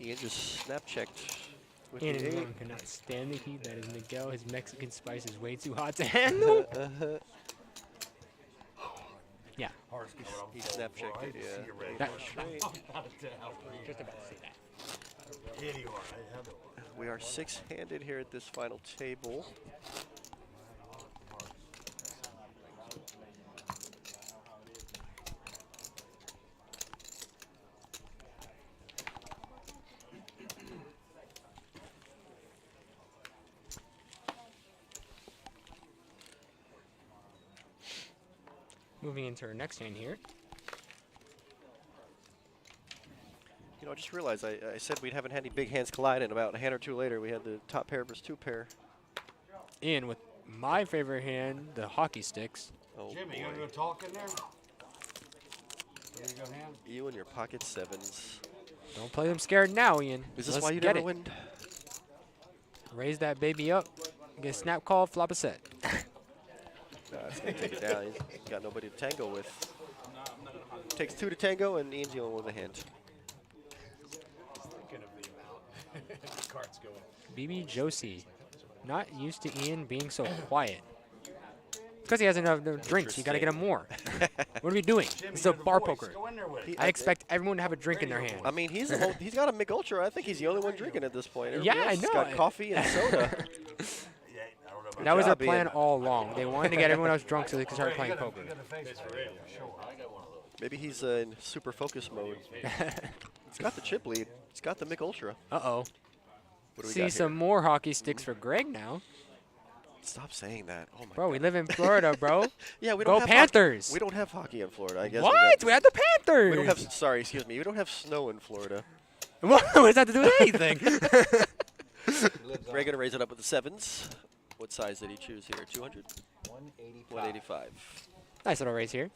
Ian just snap checked with Ian the and 8. Ron cannot stand the heat that is Miguel. His Mexican spice is way too hot to handle. Yeah. He snap checked it, yeah. That- Straight. Just about to say that. Here you are. I have it. We are 6-handed here at this final table. Moving into our next hand here. You know, I just realized I said we haven't had any big hands collide, and about a hand or two later, we had the top pair versus two pair. Ian with my favorite hand, the hockey sticks. Oh, Jimmy, you boy. gonna go talk in there? There you go, hand. You and your pocket sevens. Don't play them scared now, Ian. Is this Let's why you get never it. win? Raise that baby up. Get a snap call, flop a set. Nah, it's going to take it down. He's got nobody to tango with. Takes two to tango, and Ian's the only one with a hand. Thinking of the amount. The cards going. BB Josie. Not used to Ian being so quiet. Because he has enough drinks. You got to get him more. What are we doing? It's a bar poker. I expect everyone to have a drink in their hand. I mean, he's got a Mick Ultra. I think he's the only one drinking at this point. Yeah, Everybody I else know. has got coffee and soda. That was their job, plan Ian. all along. They wanted to get everyone else drunk so they could start playing poker. Maybe he's in super focus mode. He's got the chip lead. He's got the Mick Ultra. Uh-oh. What do we See got some more hockey sticks for Greg now. Stop saying that. Oh my Bro, God. we live in Florida, bro. Yeah, we Go don't have Panthers. Hockey. We don't have hockey in Florida, I guess. What? We have the Panthers. We don't have. Sorry, excuse me. We don't have snow in Florida. What does that have to do with anything? Greg gonna raise it up with the sevens. What size did he choose here? 200. 185. Nice little raise here.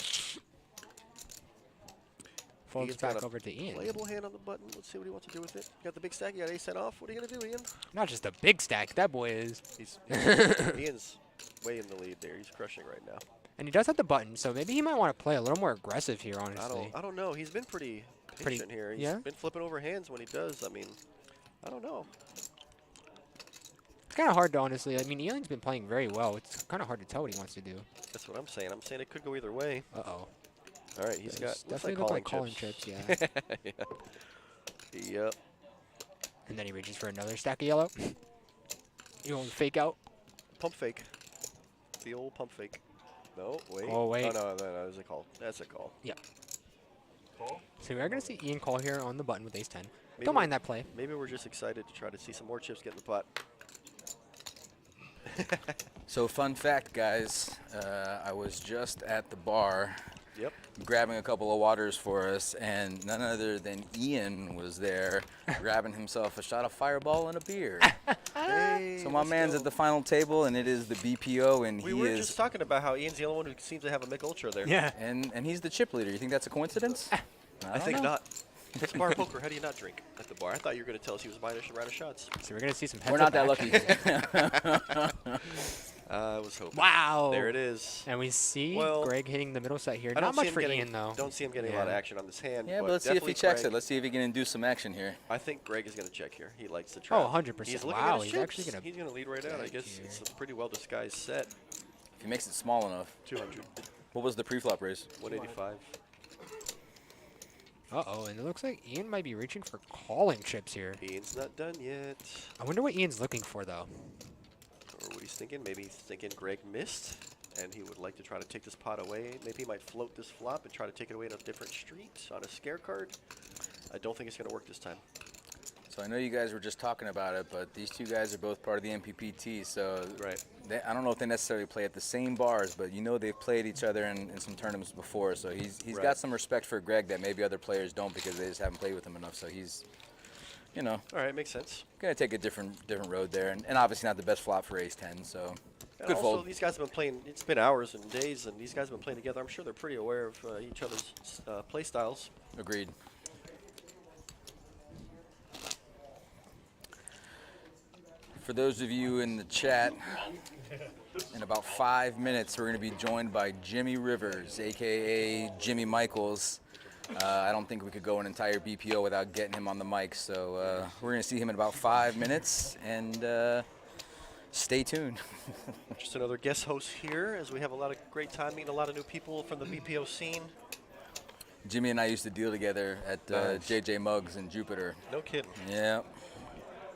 Folds Ian's got back a over to Ian. Playable hand on the button. Let's see what he wants to do with it. You got the big stack. You got ace 10 off. What are you gonna do, Ian? Not just a big stack. That boy is. Ian's way in the lead there. He's crushing right now. And he does have the button, so maybe he might want to play a little more aggressive here, honestly. I don't know. He's been pretty patient here. He's yeah? been flipping over hands when he does. I mean, I don't know. It's kind of hard to, honestly. I mean, Ian's been playing very well. It's kind of hard to tell what he wants to do. That's what I'm saying. I'm saying it could go either way. Uh-oh. All right, he's got Definitely looks look like calling chips. chips, yeah. Yep. And then he reaches for another stack of yellow. You want to fake out? Pump fake. The old pump fake. No, wait. Oh, wait. Oh, no, that's a call. That's a call. Yeah. So we are going to see Ian call here on the button with ace 10. Maybe Don't mind that play. Maybe we're just excited to try to see some more chips get in the pot. So fun fact, guys, I was just at the bar grabbing a couple of waters for us, and none other than Ian was there grabbing himself a shot of Fireball and a beer. Hey, So my man's at the final table, and it is the BPO, and We he were is... just talking about how Ian's the only one who seems to have a Mick Ultra there. And he's the chip leader. You think that's a coincidence? I think not. It's bar poker. How do you not drink at the bar? I thought you were going to tell us he was buying a round of shots. So we're going to see some heads We're not up that action. I was hoping. Wow. There it is. And we see Well, Greg hitting the middle set here. I don't Not much see him for getting- Ian, though. Don't see him getting a lot of action on this hand. Yeah, but let's see if he definitely checks Greg- it. Let's see if he can induce some action here. I think Greg is going to check here. He likes the trap. Oh, 100%. He's looking Wow, at his he's chips. actually gonna He's going to lead right out. I guess it's a pretty well disguised set. If he makes it small enough. 200. What was the pre-flop raise? 185. Uh-oh, and it looks like Ian might be reaching for calling chips here. Ian's not done yet. I wonder what Ian's looking for, though. Or what he's thinking. Maybe he's thinking Greg missed, and he would like to try to take this pot away. Maybe he might float this flop and try to take it away on a different street on a scare card. I don't think it's going to work this time. So I know you guys were just talking about it, but these two guys are both part of the MPPT, so I don't know if they necessarily play at the same bars, but you know they've played each other in some tournaments before, so he's got some respect for Greg that maybe other players don't because they just haven't played with him enough, so he's, you know. All right, makes sense. Going to take a different road there, and obviously not the best flop for ace-10, so And good also, fold. these guys have been playing, it's been hours and days, and these guys have been playing together. I'm sure they're pretty aware of each other's play styles. Agreed. For those of you in the chat, in about 5 minutes, we're going to be joined by Jimmy Rivers, a.k.a. Jimmy Michaels. I don't think we could go an entire BPO without getting him on the mic, so we're going to see him in about 5 minutes. And Stay tuned. Just another guest host here, as we have a lot of great time meeting a lot of new people from the BPO scene. Jimmy and I used to deal together at JJ Muggs in Jupiter. No kidding. Yeah.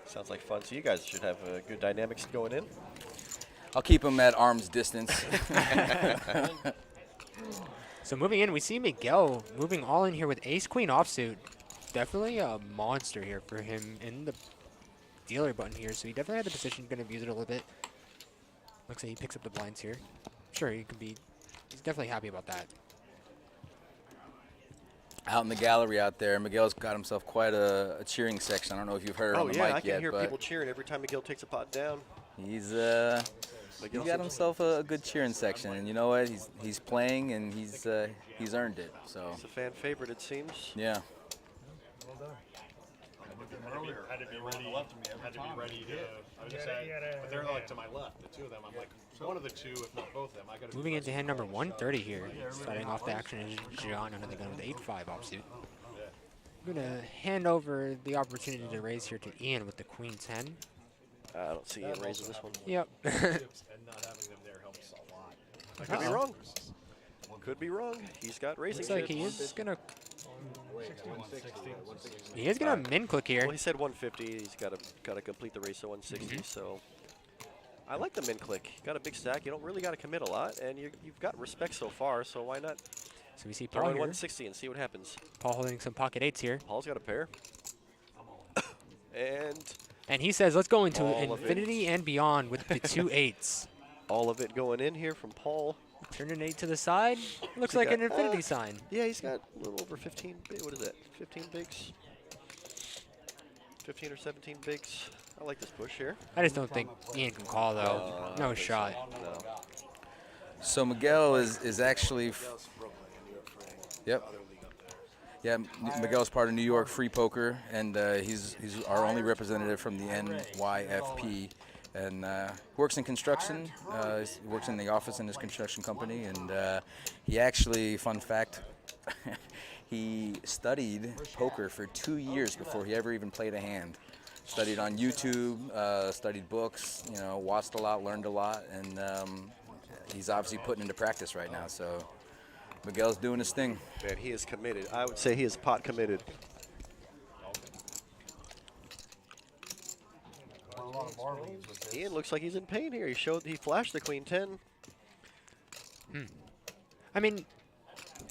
Sounds like fun. So you guys should have good dynamics going in. I'll keep them at arm's distance. So moving in, we see Miguel moving all in here with ace-queen offsuit. Definitely a monster here for him in the dealer button here. So he definitely had the position, going to abuse it a little bit. Looks like he picks up the blinds here. Sure, he's definitely happy about that. Out in the gallery out there, Miguel's got himself quite a cheering section. I don't know if you've heard on the mic yet. I can hear people cheering every time Miguel takes a pot down. He's got himself a good cheering section, and you know what? He's playing, and he's earned it. So he's a fan favorite, it seems. Yeah. Had to be ready. Had to be ready to. I was just saying, but they're like to my left, the two of them. I'm like one of the two, if not both of them. I got Moving into hand number 130 here. Starting off the action is Gian under the gun with 8-5 offsuit. I'm going to hand over the opportunity to raise here to Ian with the queen 10. I don't see Ian raising this one. Yep. and not having them there helps a lot. I could be wrong. Could be wrong. He's got raising. Looks like he is going to. He is going to min click here. Well, he said 150. He's got to complete the race at 160. So I like the min click. Got a big stack. You don't really got to commit a lot, and you've got respect so far. So why not? So we see Paul Paul here. 160 and see what happens. Paul holding some pocket eights here. Paul's got a pair. And he says, let's go into infinity and beyond with the 2 8s. All of it going in here from Paul. Turn an 8 to the side. Looks like an infinity sign. Yeah, he's got a little over 15. What is that? 15 bigs? 15 or 17 bigs. I like this push here. I just don't think Ian can call, though. No shot. No. So Miguel is actually. Yep. Yeah, Miguel's part of New York Free Poker, and he's our only representative from the NYFP, and works in construction. He works in the office in his construction company, and he actually, fun fact, he studied poker for 2 years before he ever even played a hand. Studied on YouTube, studied books, watched a lot, learned a lot, and he's obviously putting into practice right now. So Miguel's doing his thing. Man, he is committed. I would say he is pot committed. Ian looks like he's in pain here. He flashed the queen 10. I mean,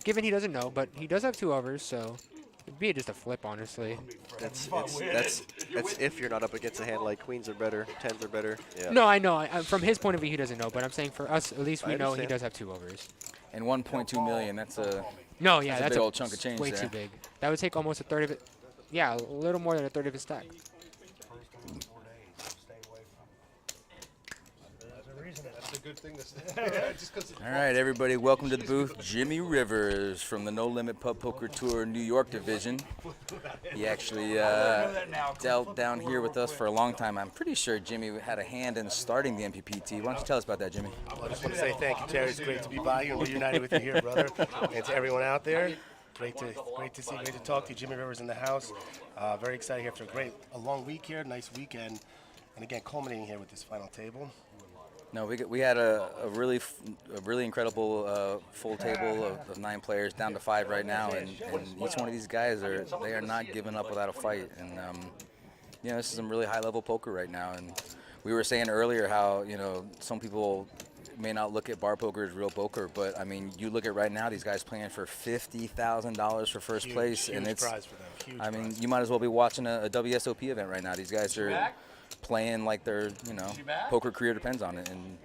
given he doesn't know, but he does have 2 overs, so it'd be just a flip, honestly. That's if you're not up against a hand like queens are better, 10s are better. Yeah. No, I know. From his point of view, he doesn't know, but I'm saying for us, at least we know he does have 2 overs. And 1.2 million, that's a that's big old chunk of change way there. too big. That would take almost a third of it. Yeah, a little more than a third of his stack. That's a good thing to say. All right, everybody, welcome to the booth. Jimmy Rivers from the No Limit Pub Poker Tour New York division. He actually dealt down here with us for a long time. I'm pretty sure Jimmy had a hand in starting the MPPT. Why don't you tell us about that, Jimmy? I just want to say thank you, Terry. It's great to be by you and reunited with you here, brother. And to everyone out there, great to see, great to talk to you. Jimmy Rivers in the house. Very excited here after a long week here, nice weekend, and again culminating here with this final table. No, we had a really incredible full table of 9 players, down to 5 right now, and each one of these guys they are not giving up without a fight, and this is some really high level poker right now. And we were saying earlier how some people may not look at bar poker as real poker, but I mean you look at right now, these guys playing for $50,000 for first place, and it's prize for them. Huge I mean prize. you might as well be watching a WSOP event right now. These guys are playing like their poker career depends on it, and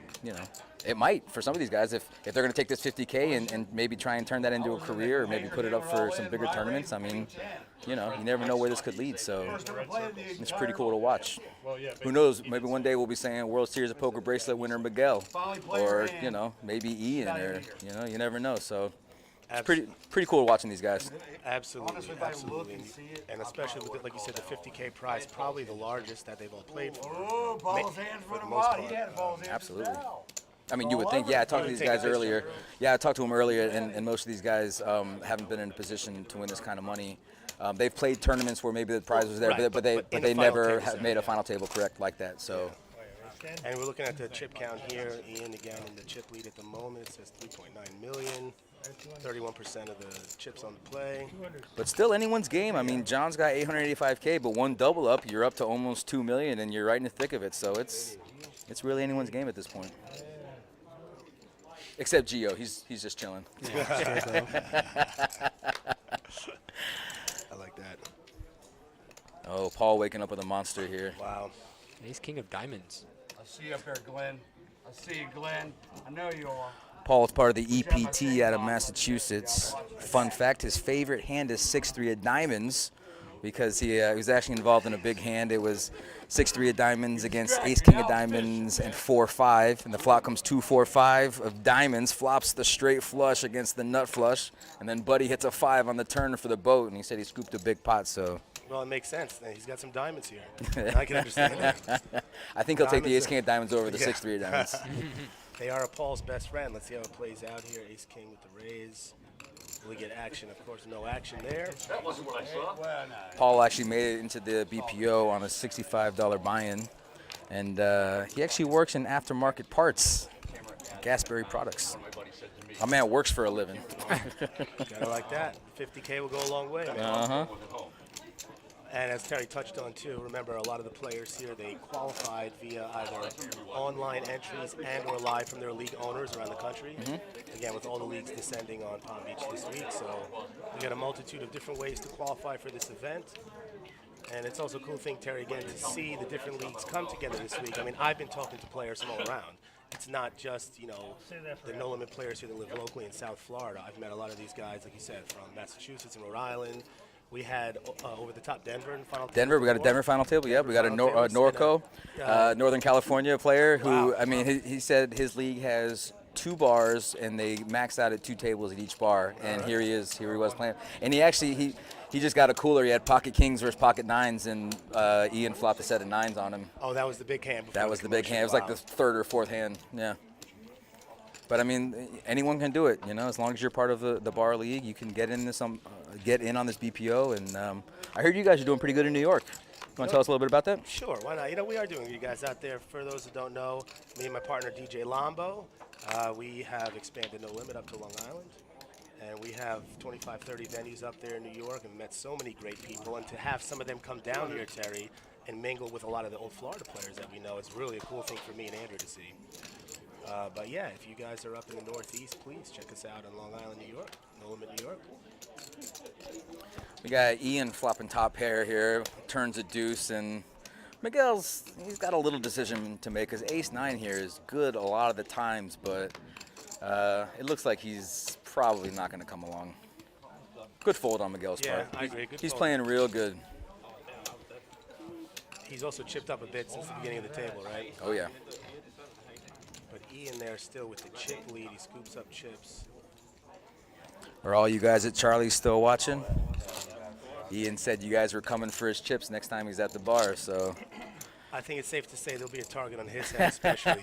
it might for some of these guys if they're going to take this $50K and maybe try and turn that into a career, or maybe put it up for some bigger tournaments. I mean, you never know where this could lead, so it's pretty cool to watch. Who knows, maybe one day we'll be saying World Series of Poker bracelet winner Miguel, or maybe Ian, or you never know. So it's pretty cool watching these guys. Absolutely, absolutely, and especially with, like you said, the $50K prize, probably the largest that they've all played for. Oh, Paul's hands for went the him most out. part. He had Paul's hands. Absolutely. I mean, you would think, I talked to these guys earlier. Yeah, I talked to them earlier, and most of these guys haven't been in a position to win this kind of money. They've played tournaments where maybe the prize was there, but they never have made a final table correct like that. So And we're looking at the chip count here. Ian again in the chip lead at the moment. It says 3.9 million. 31% of the chips on the play. But still anyone's game. I mean, John's got 885K, but one double up, you're up to almost 2 million, and you're right in the thick of it. So it's really anyone's game at this point. Except Gio, he's just chilling. I like that. Oh, Paul waking up with a monster here. Wow. Ace king of diamonds. I see you up there, Glenn. I see you, Glenn. I know you are. Paul is part of the EPT out of Massachusetts. Fun fact, his favorite hand is 6-3 of diamonds because he was actually involved in a big hand. It was 6-3 of diamonds against ace-king of diamonds and 4-5. And the flop comes 2-4-5 of diamonds, flops the straight flush against the nut flush. And then Buddy hits a 5 on the turn for the boat, and he said he scooped a big pot, so. Well, it makes sense. He's got some diamonds here. I can understand that. I think he'll take the ace-king of diamonds over the 6-3 of diamonds. They are Paul's best friend. Let's see how it plays out here. Ace-king with the raise. Will we get action? Of course, no action there. That wasn't what I saw. Paul actually made it into the BPO on a $65 buy-in, and he actually works in aftermarket parts, Gasberry products. My man works for a living. Gotta like that. 50K will go a long way, man. Uh-huh. And as Terry touched on too, remember a lot of the players here, they qualified via either online entries and or live from their league owners around the country. Again, with all the leagues descending on Palm Beach this week, so we got a multitude of different ways to qualify for this event. And it's also a cool thing, Terry, again, to see the different leagues come together this week. I mean, I've been talking to players from all around. It's not just, you know, the No Limit players here that live locally in South Florida. I've met a lot of these guys, like you said, from Massachusetts and Rhode Island. We had over the top Denver in final table. Denver, we got a Denver final table. Yeah, we got a Norco, Northern California player who, I mean, he said his league has 2 bars and they max out at 2 tables at each bar. And here he was playing. And he actually, he just got a cooler. He had pocket kings versus pocket nines, and Ian flopped a set of 9s on him. Oh, that was the big hand. That was the big hand. It was like the 3rd or 4th hand. Yeah. But I mean, anyone can do it, you know. As long as you're part of the bar league, you can get in on this BPO. And I heard you guys are doing pretty good in New York. You want to tell us a little bit about that? Sure, why not? You know, we are doing, you guys out there. For those that don't know, me and my partner DJ Lombo, we have expanded No Limit up to Long Island. And we have 25, 30 venues up there in New York and met so many great people. And to have some of them come down here, Terry, and mingle with a lot of the old Florida players that we know is really a cool thing for me and Andrew to see. But yeah, if you guys are up in the Northeast, please check us out in Long Island, New York, No Limit, New York. We got Ian flopping top pair here, turns a deuce, and he's got a little decision to make because ace-9 here is good a lot of the times, but it looks like he's probably not going to come along. Good fold on Miguel's part. I agree. Good he's fold. playing real good. He's also chipped up a bit since the beginning of the table, right? Oh, yeah. But Ian there still with the chip lead. He scoops up chips. Are all you guys at Charlie's still watching? Ian said you guys were coming for his chips next time he's at the bar, so. I think it's safe to say there'll be a target on his head, especially.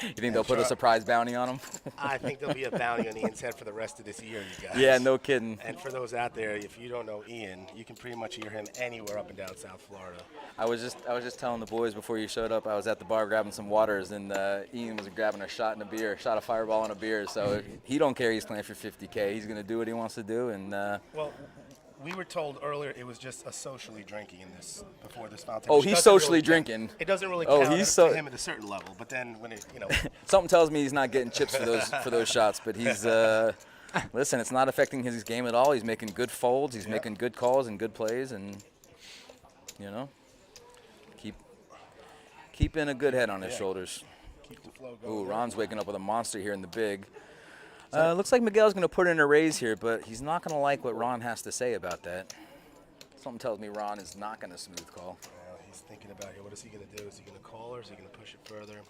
You think they'll put a surprise bounty on him? I think there'll be a bounty on Ian's head for the rest of this year, you guys. Yeah, no kidding. And for those out there, if you don't know Ian, you can pretty much hear him anywhere up and down South Florida. I was just telling the boys before you showed up, I was at the bar grabbing some waters, and Ian was grabbing a shot of Fireball and a beer. So he don't care. He's playing for 50K. He's gonna do what he wants to do, and. Well, we were told earlier it was just a socially drinking in this before this fountain. Oh, he's socially drinking. It doesn't really count to him at a certain level, but then when it, you know. Something tells me he's not getting chips for those shots, but he's listen, it's not affecting his game at all. He's making good folds, he's making good calls and good plays, and you know, keeping a good head on his shoulders. Keep the flow going. Ooh, Ron's waking up with a monster here in the big. Looks like Miguel's going to put in a raise here, but he's not going to like what Ron has to say about that. Something tells me Ron is not going to smooth call. He's thinking about here. What is he going to do? Is he going to call or is he going to push it further?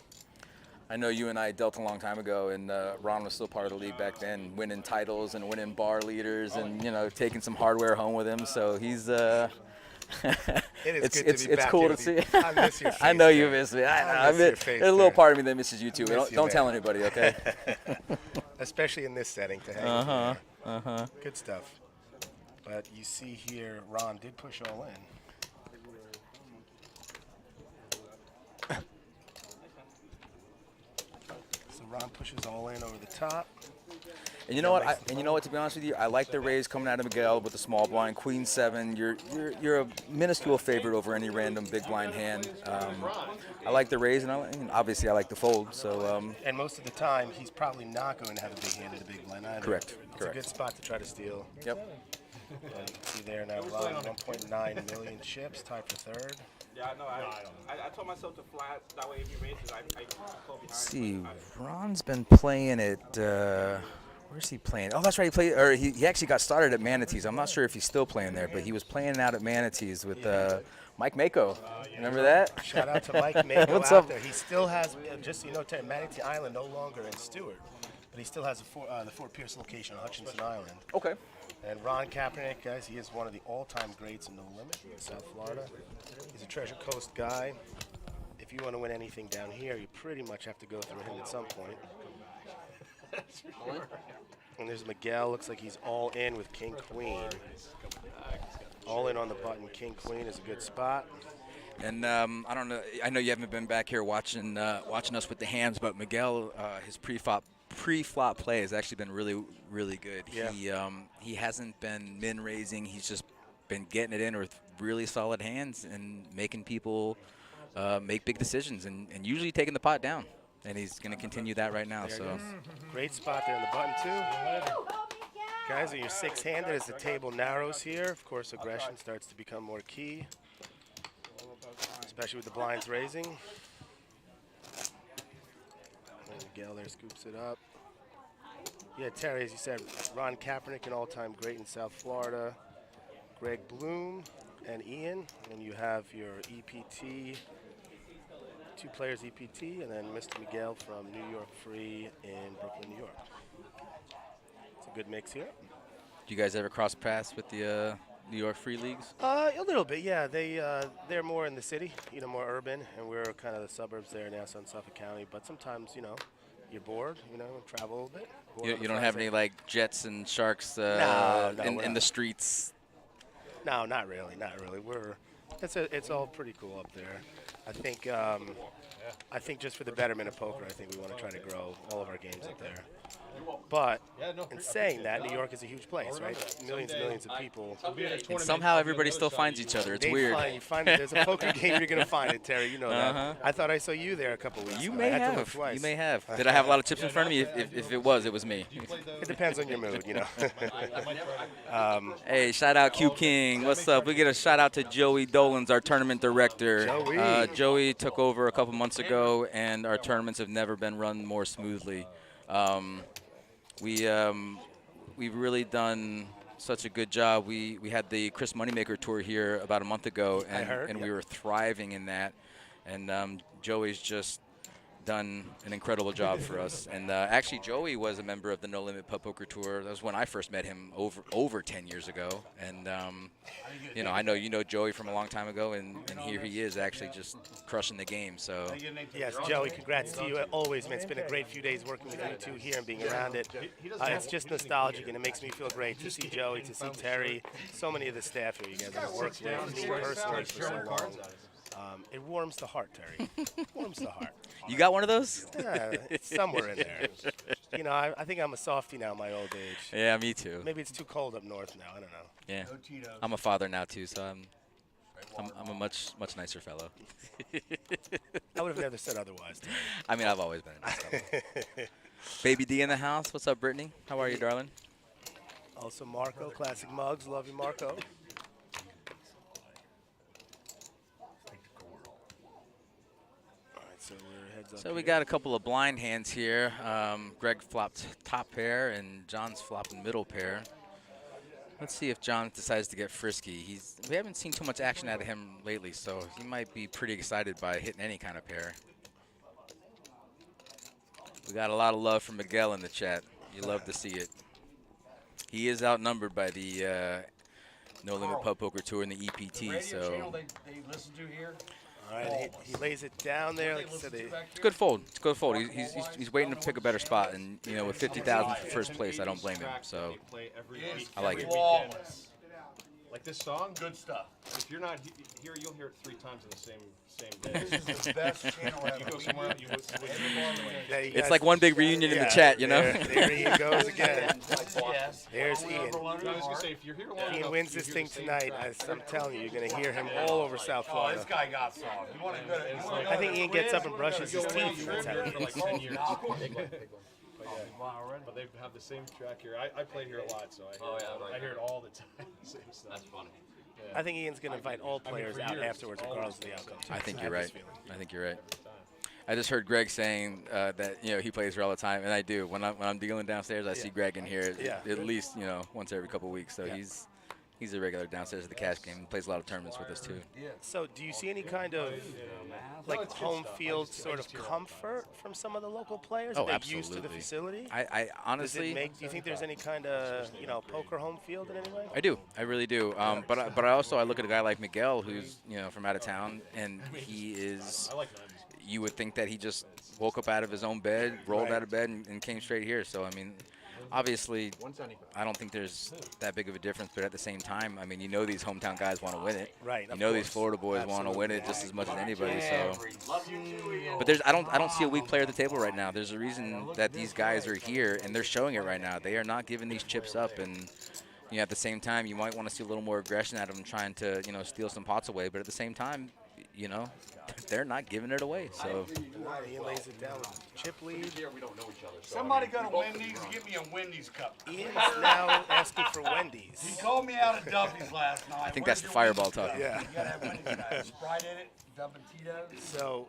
I know you and I dealt a long time ago, and Ron was still part of the league back then, winning titles and winning bar leaders and, you know, taking some hardware home with him. So he's it's cool to see. I miss your face. I know you miss me. I know. There's a little part of me that misses you too. Don't tell anybody, okay? Especially in this setting to hang with you. Good stuff. But you see here, Ron did push all in. Ron pushes all in over the top. And you know what? To be honest with you, I like the raise coming out of Miguel with the small blind, Queen 7. You're a minuscule favorite over any random big blind hand. I like the raise, and obviously I like the fold. So. And most of the time, he's probably not going to have a big hand in the big blind either. Correct. It's a good spot to try to steal. Yep. You can see there now, Ron 1.9 million chips, tied for third. Yeah, no, I told myself to flat. That way, if he raises, I go behind. Let's see, Ron's been playing at. Where's he playing? Oh, that's right. He actually got started at Manatees. I'm not sure if he's still playing there, but he was playing out at Manatees with Mike Mako. Remember that? Shout out to Mike Mako. What's out up? there. He still has, just so you know, Manatee Island no longer in Stewart, but he still has the Fort Pierce location on Hutchinson Island. Okay. And Ron Kaepernick, guys, he is one of the all-time greats in No Limit in South Florida. He's a Treasure Coast guy. If you want to win anything down here, you pretty much have to go through him at some point. And there's Miguel. Looks like he's all in with King Queen. All in on the button. King Queen is a good spot. And I don't know. I know you haven't been back here watching us with the hands, but Miguel, his pre-flop play has actually been really, really good. Yeah. He hasn't been min raising. He's just been getting it in with really solid hands and making people make big decisions and usually taking the pot down. And he's going to continue that right now. So great spot there on the button too. Guys, when you're six-handed, as the table narrows here, of course, aggression starts to become more key, especially with the blinds raising. And Miguel there scoops it up. Yeah, Terry, as you said, Ron Kaepernick, an all-time great in South Florida. Greg Bloom and Ian. And you have your EPT, 2 players EPT, and then Mr. Miguel from New York Free in Brooklyn, New York. It's a good mix here. Do you guys ever cross paths with the New York Free Leagues? A little bit, yeah. They're more in the city, more urban, and we're kind of the suburbs there now, so in Suffolk County. But sometimes, you're bored, travel a little bit. You don't have any like Jets and Sharks in the streets? No, not really. It's all pretty cool up there. I think just for the betterment of poker, I think we want to try to grow all of our games up there. But in saying that, New York is a huge place, right? Millions and millions of people. And somehow everybody still finds each other. It's weird. You find there's a poker game, you're going to find it, Terry. You know that. I thought I saw you there a couple weeks ago. You may have. You may have. Did I have a lot of chips in front of me? If it was me. It depends on your mood, Hey, shout out Q King. What's up? We get a shout out to Joey Dolan's, our tournament director. Joey took over a couple months ago, and our tournaments have never been run more smoothly. We've really done such a good job. We had the Chris Moneymaker tour here about a month ago, and we were thriving in that. And Joey's just done an incredible job for us. And actually, Joey was a member of the No Limit Pub Poker Tour. That was when I first met him over 10 years ago. And I know you know Joey from a long time ago, and here he is actually just crushing the game. So yes, Joey, congrats to you always, man. It's been a great few days working with you two here and being around it. It's just nostalgic, and it makes me feel great to see Joey, to see Terry, so many of the staff here. You guys have worked with me personally for so long. It warms the heart, Terry. Warms the heart. You got one of those? Yeah, it's somewhere in there. I think I'm a softie now, my old age. Yeah, me too. Maybe it's too cold up north now. I don't know. Yeah, I'm a father now too, so I'm a much nicer fellow. I would have never said otherwise, Terry. I mean, I've always been a nice fellow. Baby D in the house. What's up, Brittany? How are you, darling? Also, Marco, Classic Mugs. Love you, Marco. So we got a couple of blind hands here. Greg flopped top pair, and John's flopping middle pair. Let's see if John decides to get frisky. We haven't seen too much action out of him lately, so he might be pretty excited by hitting any kind of pair. We got a lot of love from Miguel in the chat. You love to see it. He is outnumbered by the No Limit Pub Poker Tour and the EPT. So. They listen to here. All right, he lays it down there. Like I said, it's a good fold. It's a good fold. He's waiting to pick a better spot, and with 50,000 for first place, I don't blame him. So I like it. Like this song, Good stuff. if you're not here, you'll hear it 3 times in the same day. This is the best channel ever. You go somewhere else, you would It's like one big reunion in the chat, you know? There he goes again. Yes. There's Ian. I was gonna say, if you're here long Ian enough, wins you this hear thing the same tonight. track. I'm telling you, you're going to hear him all over South Oh, Florida. this guy got songs. You want to go to I think Ian gets up and brushes his teeth. That's how for he like is. 10 years. But they have the same track here. I play here a lot, so I hear it all the time. Same stuff. That's funny. I think Ian's going to invite all players out afterwards, regardless of the outcome. I think you're right. I think you're right. I just heard Greg saying that he plays here all the time, and I do. When I'm dealing downstairs, I see Greg in here at least once every couple of weeks. So he's a regular downstairs at the cash game. He plays a lot of tournaments with us too. So do you see any kind of like home field sort of comfort from some of the local players? Oh, Are they absolutely. used to the facility? I honestly, do you think there's any kind of poker home field in any way? I do. I really do. But I also look at a guy like Miguel, who's from out of town, and he is. You would think that he just woke up out of his own bed, rolled out of bed, and came straight here. So I mean, obviously, I don't think there's that big of a difference. But at the same time, I mean, these hometown guys want to win it. Right. These Florida boys want to win it just as much as anybody. So, but I don't see a weak player at the table right now. There's a reason that these guys are here and they're showing it right now. They are not giving these chips up, and at the same time, you might want to see a little more aggression out of them, trying to steal some pots away. But at the same time, they're not giving it away. So Ian lays it down with chip lead. We don't know each other. So Somebody go to Wendy's and get me a Wendy's cup. Ian's now asking for Wendy's. He called me out of Duffy's last night. I think that's the fireball talk. Yeah. You gotta have Wendy's cup. Sprite in it, dumping Tito's. So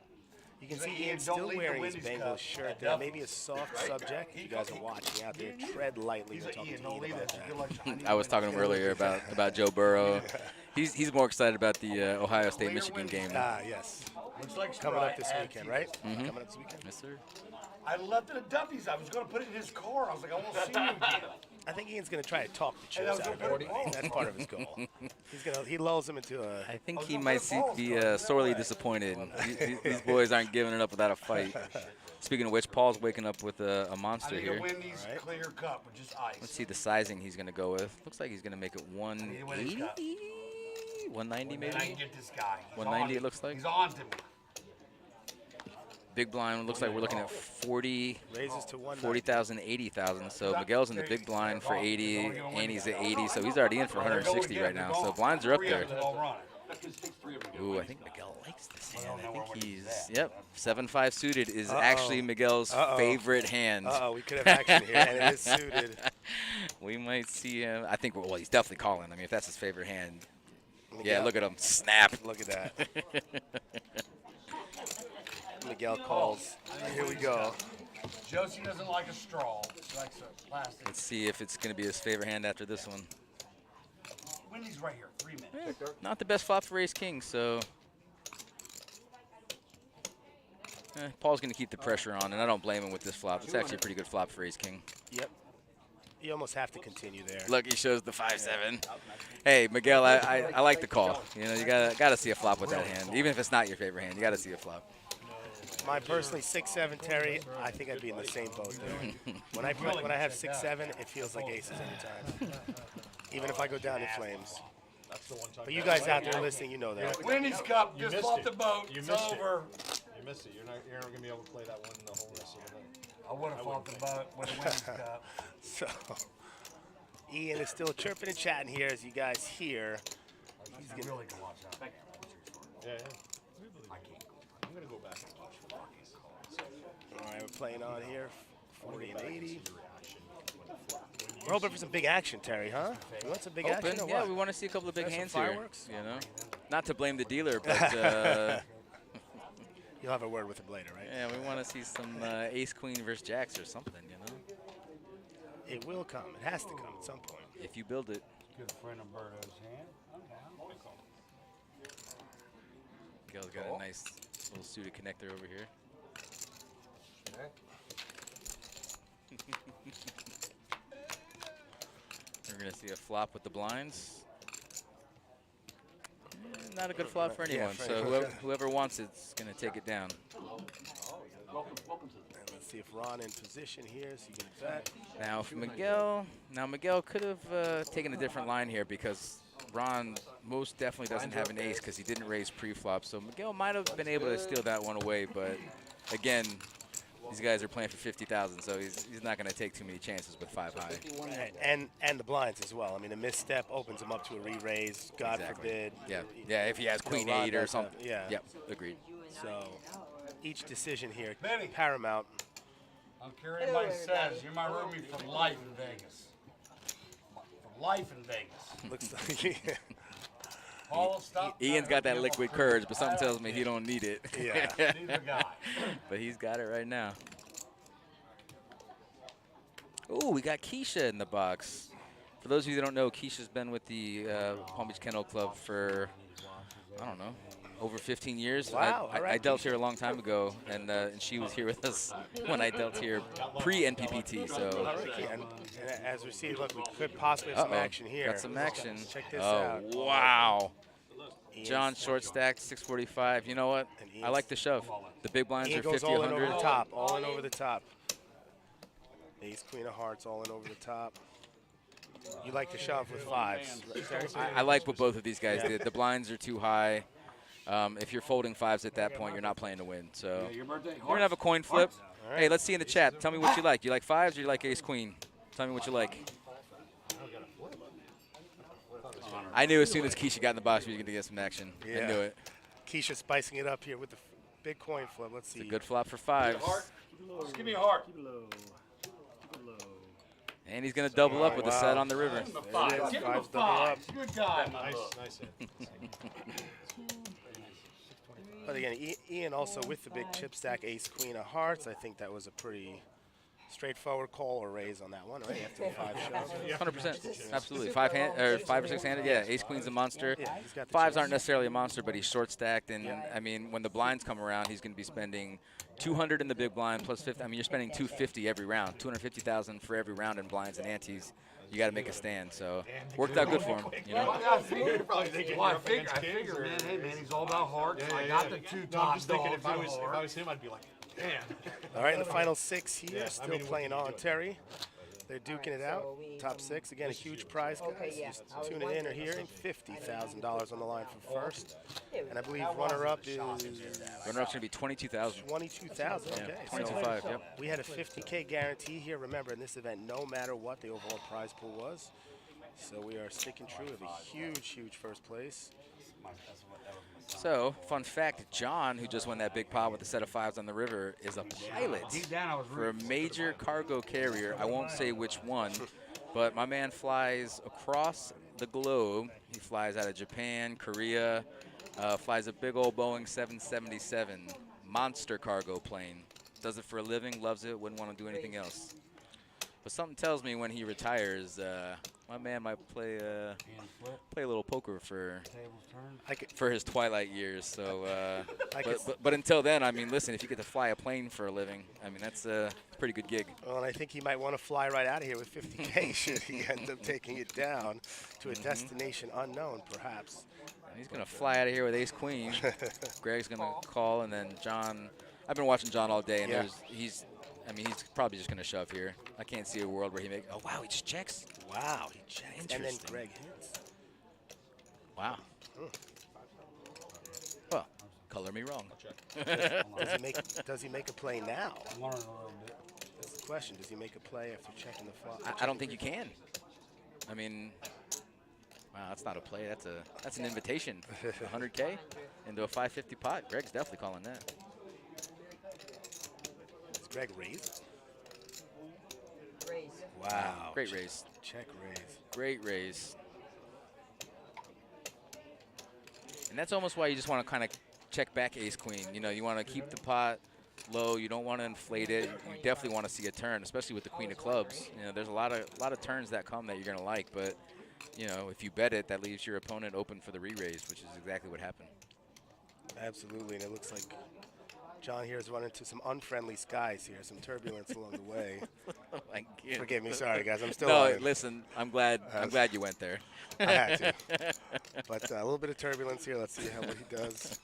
you can see Ian still wearing his Bengals shirt there. Maybe a soft subject. You guys are watching out there. Tread lightly. We're talking to Ian about that. I was talking to him earlier about Joe Burrow. He's more excited about the Ohio State-Michigan game. Yes. Looks like Coming up this weekend, right? Mm-hmm. Coming up this weekend? Yes, sir. I left it at Duffy's. I was going to put it in his car. I was like, I won't see you again. I think Ian's going to try to talk the chips out of him. That's part of his goal. He lulls him into a... I think he might be sorely disappointed. These boys aren't giving it up without a fight. Speaking of which, Paul's waking up with a monster I need here. a Wendy's clear cup with just ice. Let's see the sizing he's going to go with. Looks like he's going to make it 180, 190 maybe. I can get this guy. 190 it looks like. He's on to me. Big blind looks like we're looking at 40, raises to 40,000, 80,000. So Miguel's in the big blind for 80, Annie's at 80. So he's already in for 160 right now. So blinds are up there. Ooh, I think Miguel likes this hand. I think he's, 7-5 suited is actually Miguel's favorite hand. We could have action here, and it is suited. We might see him. I think, well, he's definitely calling. I mean, if that's his favorite hand. Miguel. Yeah, look at him. Snap. Look at that. Miguel calls. Here we go. Josie doesn't like a straw. She likes a plastic. Let's see if it's going to be his favorite hand after this one. Wendy's right here. 3 minutes. Not the best flop for ace-king, so Paul's going to keep the pressure on, and I don't blame him with this flop. It's actually a pretty good flop for ace-king. Yep. You almost have to continue there. Look, he shows the 5-7. Hey, Miguel, I like the call. You gotta see a flop with that hand. Even if it's not your favorite hand, you got to see a flop. Mine personally, 6-7, Terry. I think I'd be in the same boat there. when I have 6-7, it feels like aces every time. Even if I go down in flames. But you guys out there listening, you know that. Wendy's cup just off the boat. It's over. You missed it. You're not going to be able to play that one the whole rest of the night. I would have fought the boat with a Wendy's cup. So, Ian is still chirping and chatting here as you guys hear. He's really going to watch out. Yeah. I can't. I'm going to go back and watch the All right, we're playing on here, 40 and 80. We're hoping for some big action, Terry, huh? You want some big action or Yeah, what? we want to see a couple of big hands fireworks? here. Not to blame the dealer, but you'll have a word with the blader, right? Yeah, we want to see some ace-queen versus jacks or something, It will come. It has to come at some point. If you build it. Good friend of Berto's hand. Miguel's got a nice little suited connector over here. We're going to see a flop with the blinds. Not a good flop for anyone, so whoever wants it's going to take it down. And let's see if Ron in position here, so you can bet. Now Miguel could have taken a different line here because Ron most definitely doesn't have an ace because he didn't raise pre-flop. So Miguel might have been able to steal that one away, but again, these guys are playing for 50,000, so he's not going to take too many chances with 5 high. And the blinds as well. I mean, a misstep opens him up to a re-raise. God forbid. Yeah. If he has queen Ron 8 or does something. Yeah. Yep. Agreed. So each decision here, paramount. I'm carrying my says. You're my roomie for life in Vegas. For life in Vegas. Looks like. Paul, stop. Ian's got that liquid courage, but something tells me he don't need it. Yeah. He's the guy. But he's got it right now. Ooh, we got Keisha in the box. For those of you that don't know, Keisha's been with the Palm Beach Kennel Club for, I don't know, over 15 years. Wow, I dealt here a long time ago, and she was here with us when I dealt here pre-NPPT. So. And as we see, look, we could possibly have some action here. Got some action. Check this out. Wow. John short stacked 645. You know what? I like the shove. The big blinds Ian are goes 50, all in 100. over the top. All in over the top. Ace, queen of hearts, all in over the top. You like to shove with 5s. I like what both of these guys did. The blinds are too high. If you're folding 5s at that point, you're not playing to win. So we're going to have a coin flip. Hey, let's see in the chat. Tell me what you like. You like 5s or you like ace queen? Tell me what you like. I knew as soon as Keisha got in the box, we were going to get some action. Yeah. I knew it. Keisha spicing it up here with the big coin flip. Let's see. It's a good flop for 5s. Just give me a heart. And he's going to double up with a set on the river. Give him a 5. Give him a 5. Good guy. Nice hit. But again, Ian also with the big chip stack, ace, queen of hearts. I think that was a pretty straightforward call or raise on that one, right? After the 5 shove. 100%. Absolutely. 5 or 6 handed. Yeah, ace queen's a monster. Yeah, he's got the 5s chips. aren't necessarily a monster, but he's short stacked. And I mean, when the blinds come around, he's going to be spending 200 in the big blind plus 50. I mean, you're spending 250 every round, 250,000 for every round in blinds and antes. You got to make a stand. So worked out good for him. You know. I figured, man. Hey, man, he's all about hearts. I got the 2 top. I'm just thinking if I was him, I'd be like, man. All right, in the final 6 here, still playing on Terry. They're duking it out. Top 6. Again, a huge prize, guys. Just tune it in or hearing. $50,000 on the line for first. And I believe runner-up is... Runner-up's going to be 22,000. 22,000, okay. Yeah, 22.5, yep. We had a $50K guarantee here. Remember, in this event, no matter what the overall prize pool was. So we are sticking true with a huge, huge first place. So, fun fact, John, who just won that big pot with a set of 5s on the river, is a pilot for a major cargo carrier. I won't say which one, but my man flies across the globe. He flies out of Japan, Korea, flies a big old Boeing 777, monster cargo plane. Does it for a living, loves it, wouldn't want to do anything else. But something tells me when he retires, my man might play a little poker for his twilight years. So, but until then, I mean, listen, if you get to fly a plane for a living, I mean, that's a pretty good gig. Well, and I think he might want to fly right out of here with 50K should he end up taking it down to a destination unknown, perhaps. And he's going to fly out of here with ace queen. Greg's going to call, and then John. I've been watching John all day, and he's probably just going to shove here. I can't see a world where he makes. Oh wow, he just checks. Wow, he checks. And then Greg hits. Wow. Well, color me wrong. Does he make a play now? That's the question. Does he make a play after checking the flop? I don't think you can. I mean, wow, that's not a play. That's an invitation. 100K into a 550 pot. Greg's definitely calling that. Does Greg raise? Raise. Wow. Great raise. Check raise. Great raise. And that's almost why you just want to kind of check back ace queen. You know, you want to keep the pot low. You don't want to inflate it. You definitely want to see a turn, especially with the queen of clubs. You know, there's a lot of turns that come that you're going to like, but you know, if you bet it, that leaves your opponent open for the re-raise, which is exactly what happened. Absolutely, and it looks like John here has run into some unfriendly skies here, some turbulence along the way. Forgive me, sorry guys, I'm still on. Listen, I'm glad you went there. I had to. But a little bit of turbulence here. Let's see what he does.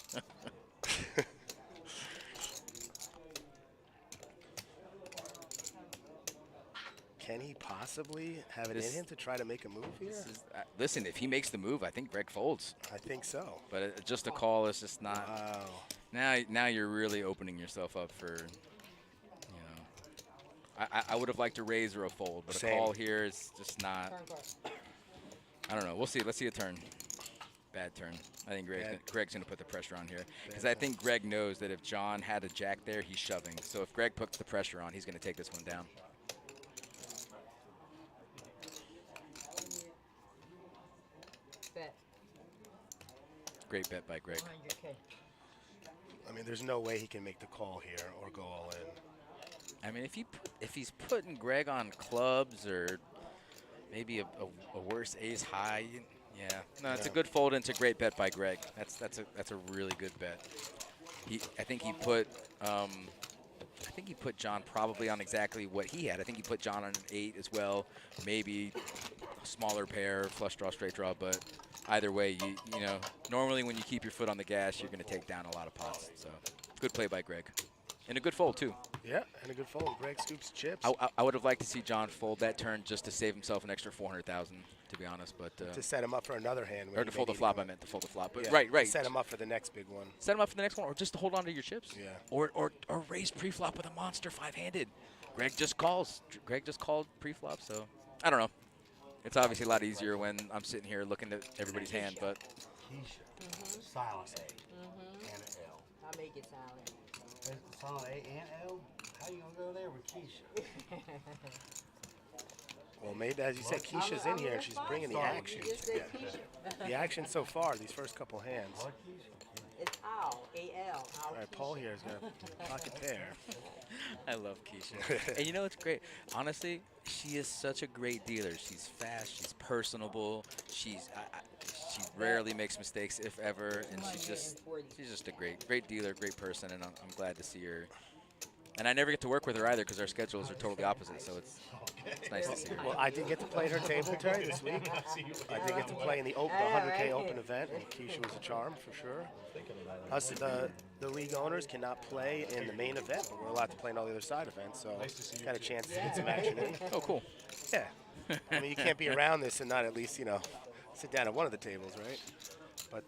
Can he possibly have it in him to try to make a move here? Listen, if he makes the move, I think Greg folds. I think so. But just a call is just not. Wow. Now you're really opening yourself up for, I would have liked a raise or a fold, but Same. a call here is just not. I don't know. We'll see. Let's see a turn. Bad turn. I think Greg's going to put the pressure on here. Because I think Greg knows that if John had a jack there, he's shoving. So if Greg puts the pressure on, he's going to take this one down. Bet. Great bet by Greg. 100K. I mean, there's no way he can make the call here or go all in. I mean, if he's putting Greg on clubs or maybe a worse ace high, yeah. No, it's a good fold and it's a great bet by Greg. That's a really good bet. I think he put John probably on exactly what he had. I think he put John on an 8 as well, maybe a smaller pair, flush draw, straight draw, but either way, you know, normally when you keep your foot on the gas, you're going to take down a lot of pots. So, good play by Greg. And a good fold, too. Yeah, and a good fold. Greg scoops chips. I would have liked to see John fold that turn just to save himself an extra 400,000, to be honest. But to set him up for another hand. Or to fold the flop, I meant to fold the flop. But yeah, right. Set him up for the next big one. Set him up for the next one, or just to hold on to your chips. Yeah. Or raise pre-flop with a monster 5-handed. Greg just calls. Greg just called pre-flop, so I don't know. It's obviously a lot easier when I'm sitting here looking at everybody's hand, but. Silent A and an L. I make it silent. Silent A and L? How you gonna go there with Keisha? Well, maybe, as you said, Keisha's in here and she's bringing the action. The action so far, these first couple hands. It's Al, A-L. All right, Paul here is going to pocket pair. I love Keisha. And you know what's great? Honestly, she is such a great dealer. She's fast. She's personable. She rarely makes mistakes, if ever. And she's just a great dealer, great person. And I'm glad to see her. And I never get to work with her either because our schedules are totally opposite. So it's nice to see her. Well, I did get to play at her table, Terry, this week. I did get to play in the 100K Open event, and Keisha was a charm for sure. Us, the league owners, cannot play in the main event, but we're allowed to play in all the other side events, so got a chance to get some action in. Oh, cool. Yeah. I mean, you can't be around this and not at least, you know, sit down at one of the tables, right? But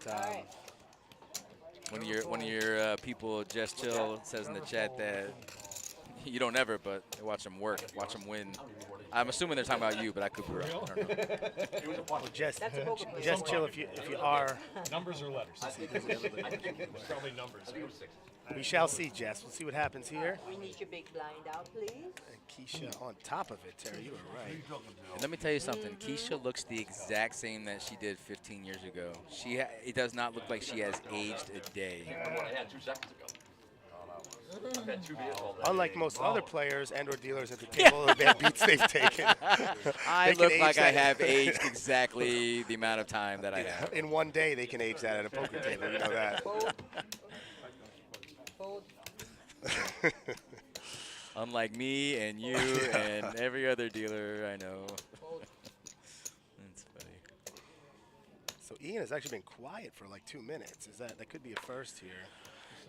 one of your people, Just Chill, says in the chat that you don't ever, but watch them work, watch them win. I'm assuming they're talking about you, but I could be wrong. I don't know. Well, just Chill if you are. Numbers or letters? Probably numbers. We shall see, Jess. We'll see what happens here. We need your big blind out, please. And Keisha on top of it, Terry. You were right. And let me tell you something. Keisha looks the exact same that she did 15 years ago. It does not look like she has aged a day. What I had 2 seconds ago. I've had 2 beers all day. Unlike most other players and or dealers at the table, the bad beats they've taken. I look like I have aged exactly the amount of time that I have. In one day, they can age that at a poker table. You know that. Unlike me and you and every other dealer I know. That's funny. So Ian has actually been quiet for like 2 minutes. That could be a first here?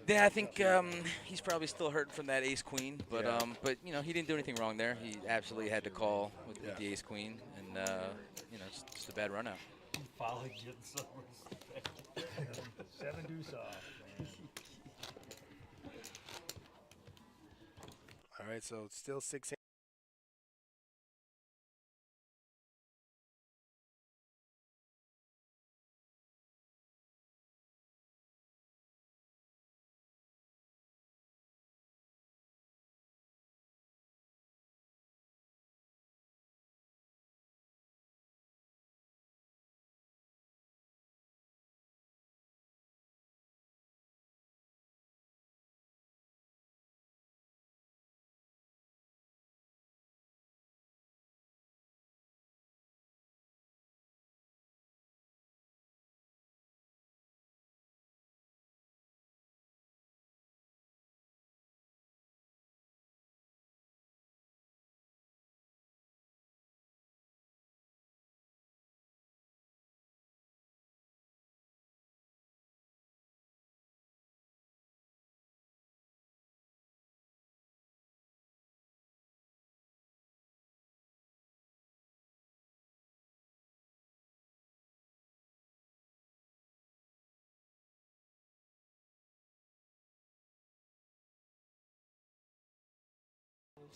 Yeah, I think he's probably still hurting from that ace-queen, but you know, he didn't do anything wrong there. He absolutely had to call with the ace-queen, and you know, just a bad run out. Finally getting some respect. 7 deuce off. All right, so it's still 6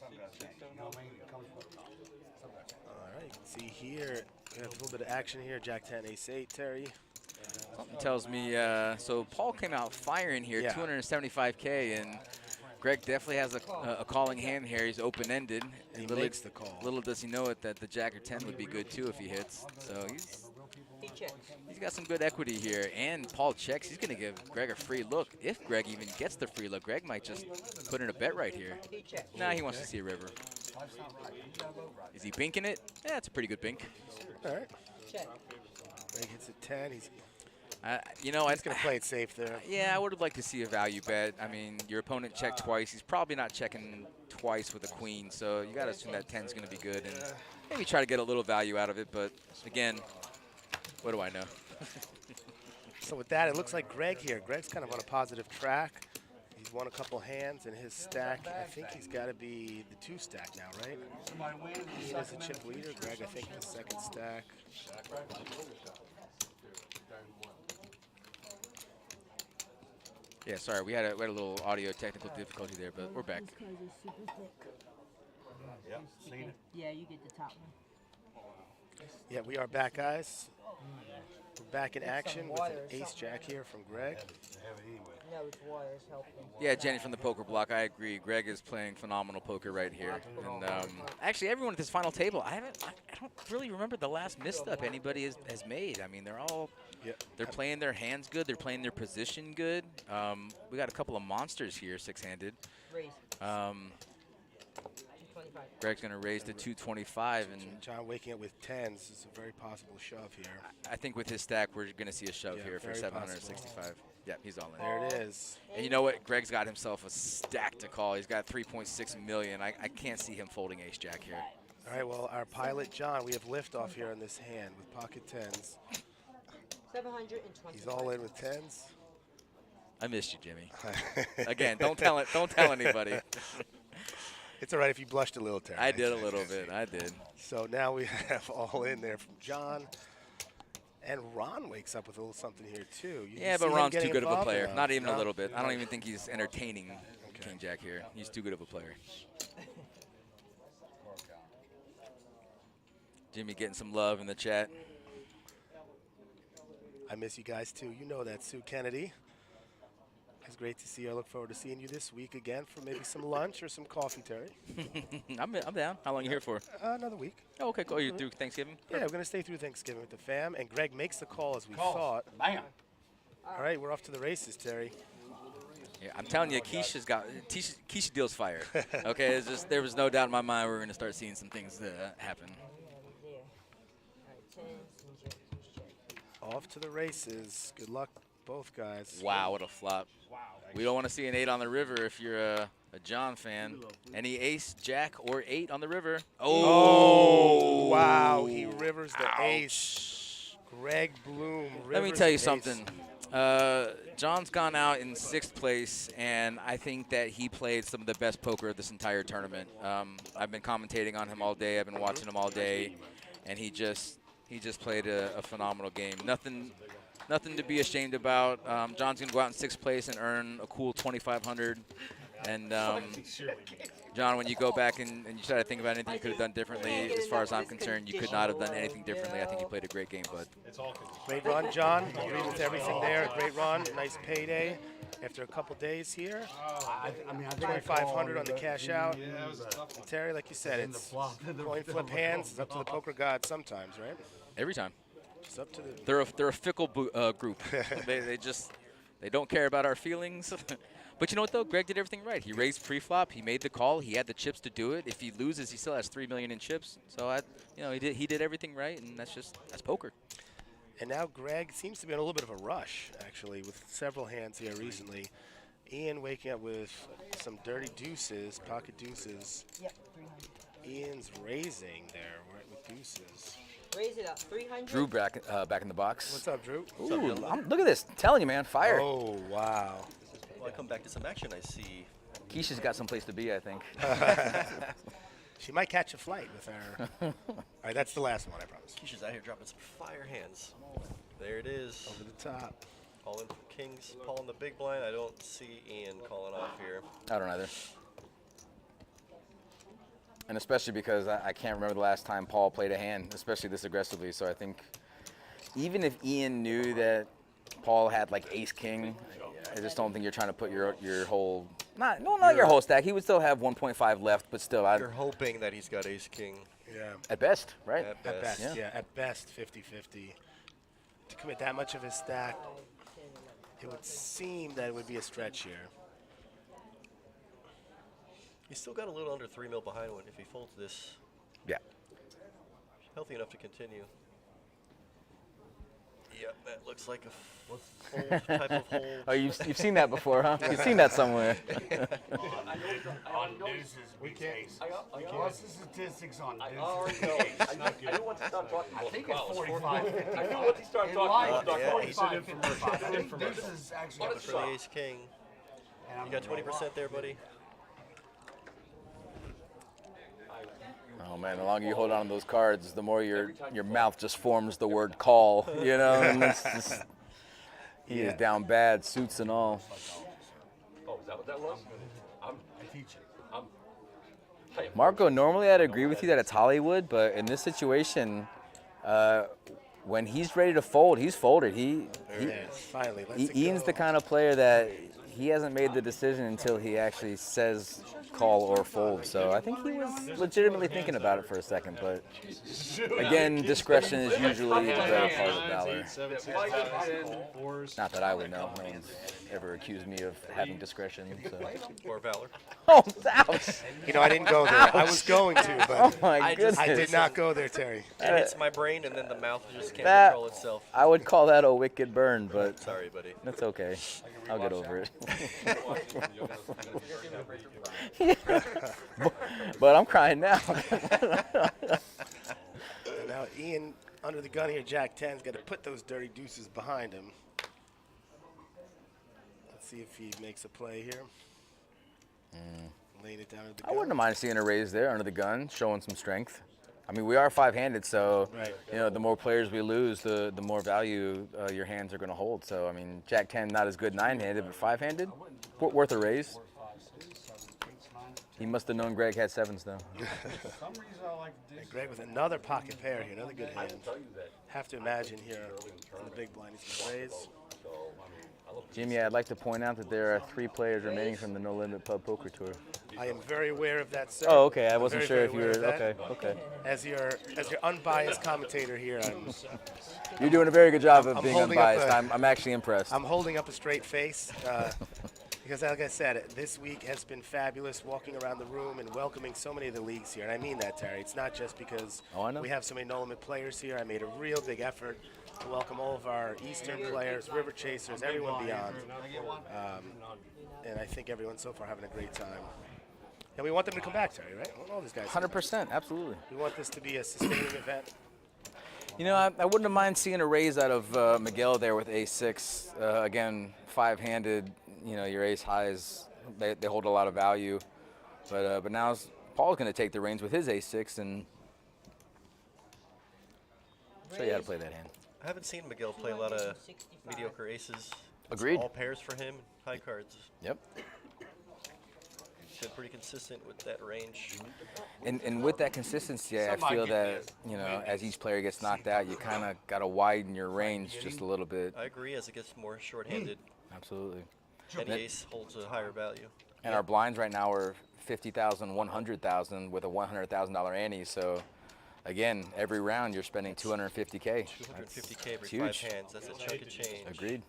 All right, you can see here, we have a little bit of action here. Jack 10, Ace 8, Terry. Something tells me, so Paul came out firing here, Yeah. 275K, and Greg definitely has a calling hand here. He's open-ended. He Little- makes the call. Little does he know it that the Jack or 10 would be good too if he hits. So he's got some good equity here. And Paul checks. He's going to give Greg a free look. If Greg even gets the free look, Greg might just put in a bet right here. Nah, he wants to see a river. Is he binking it? Yeah, it's a pretty good bink. All right. Greg hits at 10. He's you know, he's going to play it safe there. Yeah, I would have liked to see a value bet. I mean, your opponent checked twice. He's probably not checking twice with a queen, so you got to assume that 10's going to be good and maybe try to get a little value out of it. But again, what do I know? So with that, it looks like Greg here. Greg's kind of on a positive track. He's won a couple hands in his stack. I think he's got to be the 2 stack now, right? He is a chip leader. Greg, I think, the 2nd stack. Yeah, sorry, we had a little audio technical difficulty there, but we're back. Yeah, you get the top one. Yeah, we are back, guys. We're back in action with an ace jack here from Greg. No, it's wires helping. Yeah, Jenny from the poker block, I agree. Greg is playing phenomenal poker right here. And actually, everyone at this final table, I don't really remember the last misstep anybody has made. I mean, they're all they're playing their hands good. They're playing their position good. We got a couple of monsters here, 6-handed. Greg's going to raise to 225. And John waking up with 10s is a very possible shove here. I think with his stack, we're going to see a shove here for very 765. possible. Yeah, he's all in. There it is. And you know what? Greg's got himself a stack to call. He's got 3.6 million. I can't see him folding ace jack here. All right, well, our pilot, John, we have liftoff here in this hand with pocket 10s. 720. He's all in with 10s. I missed you, Jimmy. Again, don't tell anybody. It's all right if you blushed a little, Terry. I did a little bit. I did. So now we have all in there from John. And Ron wakes up with a little something here, too. Yeah, but Ron's too good of a player. Not even a little bit. I don't even think he's entertaining King Jack here. He's too good of a player. Jimmy getting some love in the chat. I miss you guys, too. You know that, Sue Kennedy. It's great to see you. I look forward to seeing you this week again for maybe some lunch or some coffee, Terry. I'm down. How long are you here for? Another week. Oh, okay, cool. You're through Thanksgiving? Yeah, we're going to stay through Thanksgiving with the fam. And Greg makes the call as we thought. Bam. All right, we're off to the races, Terry. Yeah, I'm telling you, Keisha deals fire. Okay, it's just there was no doubt in my mind we were going to start seeing some things happen. Off to the races. Good luck, both guys. Wow, what a flop. We don't want to see an 8 on the river if you're a John fan. Any ace, jack, or 8 on the river. Oh, wow. He rivers the ace. Greg Bloom rivers Let me tell you ace. something. John's gone out in 6th place, and I think that he played some of the best poker of this entire tournament. I've been commentating on him all day. I've been watching him all day, and he just played a phenomenal game. Nothing to be ashamed about. John's going to go out in 6th place and earn a cool $2,500. And John, when you go back and you try to think about anything you could have done differently, as far as I'm concerned, you could not have done anything differently. I think you played a great game, bud. Great run, John. Agree with everything there. Great run. Nice payday after a couple days here. I mean, I think 2,500 on the cash out. And Terry, like you said, it's coin flip hands. It's up to the poker god sometimes, right? Every time. It's up to the. They're a fickle group. they don't care about our feelings. But you know what though? Greg did everything right. He raised pre-flop. He made the call. He had the chips to do it. If he loses, he still has $3 million in chips. So he did everything right, and that's poker. And now Greg seems to be in a little bit of a rush, actually, with several hands here recently. Ian waking up with some dirty deuces, pocket deuces. Yep, 300. Ian's raising there with deuces. Raise it up, 300. Drew back in the box. What's up, Drew? Ooh, look at this. I'm telling you, man, fire. Oh, wow. Well, I come back to some action, I see. Keisha's got someplace to be, I think. She might catch a flight with her. All right, that's the last one, I promise. Keisha's out here dropping some fire hands. There it is. Over the top. All in for kings. Paul in the big blind. I don't see Ian calling off here. I don't either. And especially because I can't remember the last time Paul played a hand, especially this aggressively. So I think even if Ian knew that Paul had like ace-king, I just don't think you're trying to put your whole, not your whole stack. He would still have 1.5 left, but still. You're hoping that he's got ace-king. Yeah. At best, right? At best, yeah. At best, 50-50. To commit that much of his stack, it would seem that it would be a stretch here. He's still got a little under 3 mil behind one if he folds this. Yeah. Healthy enough to continue. Yep, that looks like a fold type of hold. Oh, you've seen that before, huh? You've seen that somewhere. On deuces, we can't. What's the statistics on deuces? I already know. I know what to start talking about. I think it's 45. I know what to start talking about. Yeah, 45, 55. I think deuces actually. But for the ace-king, you got 20% there, buddy. Oh man, the longer you hold on to those cards, the more your mouth just forms the word call, you know? And it's just, he is down bad, suits and all. Oh, is that what that was? I teach it. Marco, normally I'd agree with you that it's Hollywood, but in this situation, when he's ready to fold, he's folded. Finally, Ian's the kind of player that he hasn't made the decision until he actually says call or fold. So I think he was legitimately thinking about it for a second, but again, discretion is usually the better part of valor. Not that I would know. No one's ever accused me of having discretion. So. Or valor. Oh, ouch! You know, I didn't go there. I was going to, but oh my goodness. I did not go there, Terry. It hits my brain, and then the mouth just can't control itself. I would call that a wicked burn, but sorry, buddy. That's okay. I'll get over it. But I'm crying now. And now Ian under the gun here, Jack 10's got to put those dirty deuces behind him. Let's see if he makes a play here. Laying it down at the gun. I wouldn't mind seeing a raise there under the gun, showing some strength. I mean, we are five-handed, so you know, the more players we lose, the more value your hands are going to hold. So, I mean, Jack 10 not as good nine-handed, but five-handed, worth a raise. He must have known Greg had sevens, though. And Greg with another pocket pair here, another good hand. Have to imagine here in the big blind he's going to raise. Jimmy, I'd like to point out that there are 3 players remaining from the No Limit Pub Poker Tour. I am very aware of that, sir. Oh, okay. I wasn't very, sure very if you were okay. As your unbiased commentator here, you're doing a very good job of being holding unbiased. up I'm actually impressed. I'm holding up a straight face because, like I said, this week has been fabulous. Walking around the room and welcoming so many of the leagues here, and I mean that, Terry. It's not just because we have so many No Limit players here. I made a real big effort to welcome all of our Eastern players, River Chasers, everyone beyond. And I think everyone so far having a great time. And we want them to come back, Terry, right? We want all these guys. 100%, absolutely. We want this to be a sustaining event. You know, I wouldn't have mind seeing a raise out of Miguel there with ace-6. Again, five-handed. You know, your ace highs, they hold a lot of value. But now Paul's going to take the reins with his ace-6 and show you how to play that hand. I haven't seen Miguel play a lot of mediocre aces. Agreed. All pairs for him, high cards. Yep. He's been pretty consistent with that range. And with that consistency, I feel that, you know, as each player gets knocked out, you kind of got to widen your range just a little bit. I agree, as it gets more short-handed. Absolutely. Any ace holds a higher value. And our blinds right now are 50,000, 100,000 with a $100,000 ante. So, again, every round you're spending 250K. 250K for huge. 5 hands. That's a chunk of change. Agreed.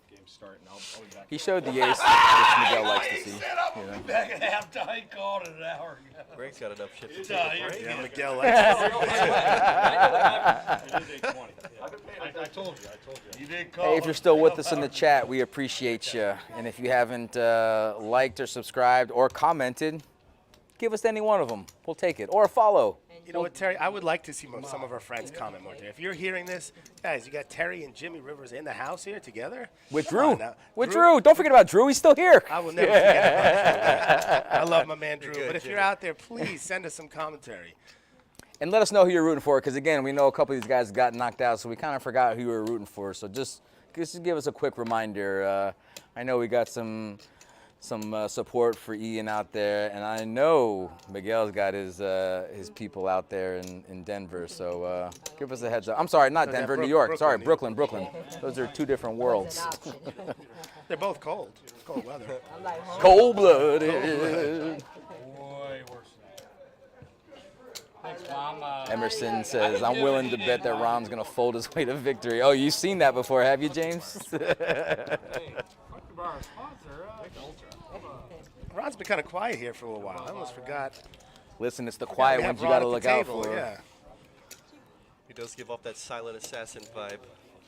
He showed the ace, which Miguel likes to see. I'll be back at halftime. He called it an hour ago. Greg's got enough shit to take Yeah, a break. Yeah, Miguel likes I told you. You did call. Hey, if you're still with us in the chat, we appreciate you. And if you haven't liked or subscribed or commented, give us any one of them. We'll take it. Or a follow. You know what, Terry? I would like to see some of our friends comment more, Terry. If you're hearing this, guys, you got Terry and Jimmy Rivers in the house here together. With Come Drew. on now. With Drew. Don't forget about Drew. He's still here. I will never forget about Drew. I love my man Drew. But if you're out there, please send us some commentary. And let us know who you're rooting for, because, again, we know a couple of these guys got knocked out, so we kind of forgot who you were rooting for. So just give us a quick reminder. I know we got some some support for Ian out there, and I know Miguel's got his people out there in Denver. So give us a heads up. I'm sorry, not Denver, New York. Sorry, Brooklyn. Those are two different worlds. They're both cold. Cold weather. Cold-blooded. Emerson says, I'm willing to bet that Ron's going to fold his way to victory. Oh, you've seen that before, have you, James? Ron's been kind of quiet here for a little while. I almost forgot. Listen, it's the quiet ones you got to look out for. Yeah. He does give off that silent assassin vibe.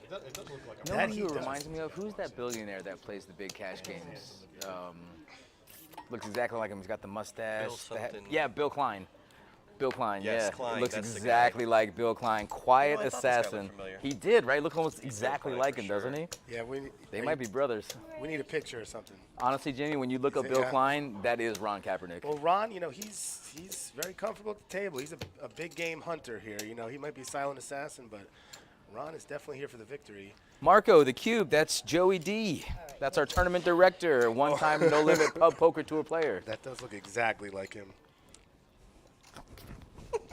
It does look like You know who he reminds me of? Who's that billionaire that plays the big cash games? Looks exactly like him. He's got the mustache. Yeah, Bill Klein. Bill Klein, Yes, yeah. Klein, Looks that's the exactly like Bill Klein. Quiet I thought this guy looked assassin. familiar. He did, right? Look almost exactly like him, doesn't he? Yeah, They might be brothers. We need a picture or something. Honestly, Jimmy, when you look up Bill Yeah. Klein, that is Ron Kaepernick. Well, Ron, you know, he's very comfortable at the table. He's a big game hunter here. You know, he might be a silent assassin, but Ron is definitely here for the victory. Marco, the Cube, that's Joey D. That's our tournament director, one-time No Limit Pub Poker Tour player. That does look exactly like him.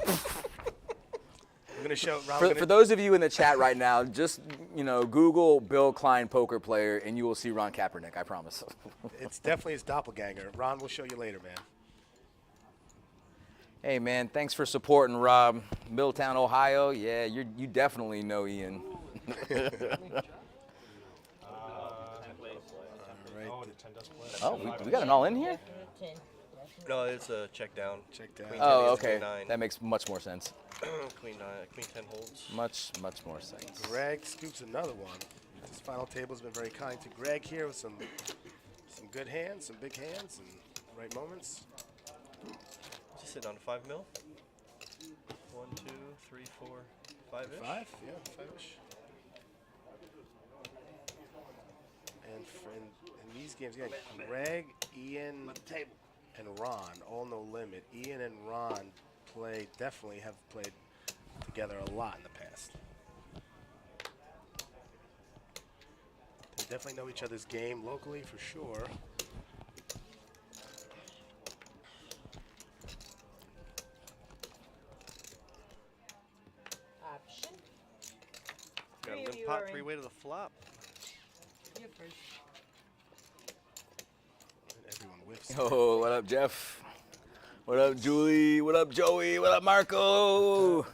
I'm gonna show Ron. For those of you in the chat right now, just Google Bill Klein poker player, and you will see Ron Kaepernick. I promise. It's definitely his doppelganger. Ron, we'll show you later, man. Hey man, thanks for supporting Rob. Middletown, Ohio. Yeah, you definitely know Ian. Oh, we got an all in here? No, it's a check down. Check down. Oh, okay. That makes much more sense. Queen 10 holds. Much more sense. Greg scoops another one. This final table's been very kind to Greg here with some good hands, some big hands, and right moments. Just sitting on 5 mil. 1, 2, 3, 4, 5-ish. 5? Yeah, 5-ish. And in these games, you got Greg, Ian, and Ron, all no limit. Ian and Ron definitely have played together a lot in the past. They definitely know each other's game locally for sure. Option. Got a limp pot 3-way to the flop. You first. Everyone whiffs. Oh, what up, Jeff? What up, Julie? What up, Joey? What up, Marco?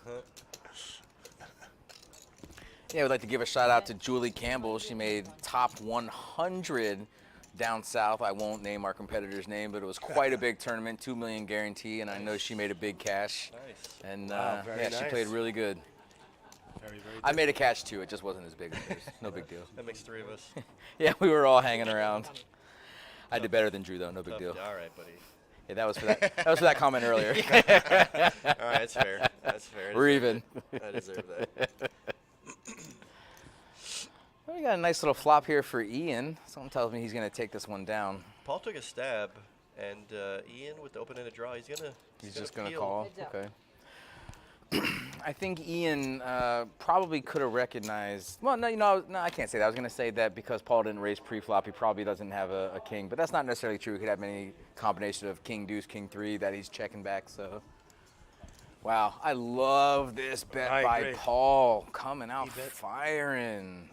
Yeah, we'd like to give a shout out to Julie Campbell. She made top 100 down south. I won't name our competitor's name, but it was quite a big tournament, 2 million guarantee, and I know she made a big cash. Nice. And Wow, very she nice. played really good. Very, very I made a cash too. It just wasn't as big as hers. No big deal. That makes 3 of us. Yeah, we were all hanging around. I did better than Drew though. No big deal. All right, buddy. Yeah, that was for that. That was for that comment earlier. All right, that's fair. That's fair. We're even. I deserve that. Well, we got a nice little flop here for Ian. Someone tells me he's going to take this one down. Paul took a stab, and Ian with the open-ended draw, he's just going to peel. call. Okay. I think Ian probably could have recognized. Well, no, I can't say that. I was going to say that because Paul didn't raise pre-flop, he probably doesn't have a king. But that's not necessarily true. He could have any combination of king deuce, king 3 that he's checking back. So, wow, I love this bet by agree. Paul coming out firing.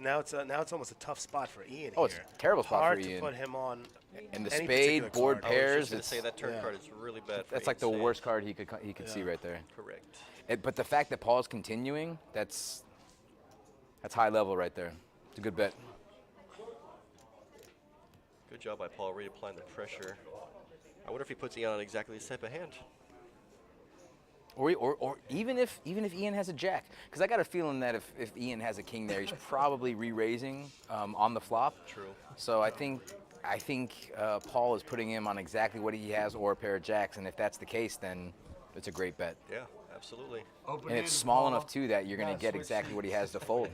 Now it's almost a tough spot for Ian. Oh, it's here. a terrible spot Hard for Ian. to put him on. And the any spade, particular board card. pairs. I was just it's- going to say that turn card is really bad for That's like the Ian's worst card he could see right there. Correct. But the fact that Paul's continuing, that's high level right there. It's a good bet. Good job by Paul reapplying the pressure. I wonder if he puts Ian on exactly this type of hand. Or even if Ian has a jack, because I got a feeling that if Ian has a king there, he's probably re-raising on the flop. True. So I think Paul is putting him on exactly what he has or a pair of jacks, and if that's the case, then it's a great bet. Yeah, absolutely. And it's small enough too that you're going to get exactly what he has to fold.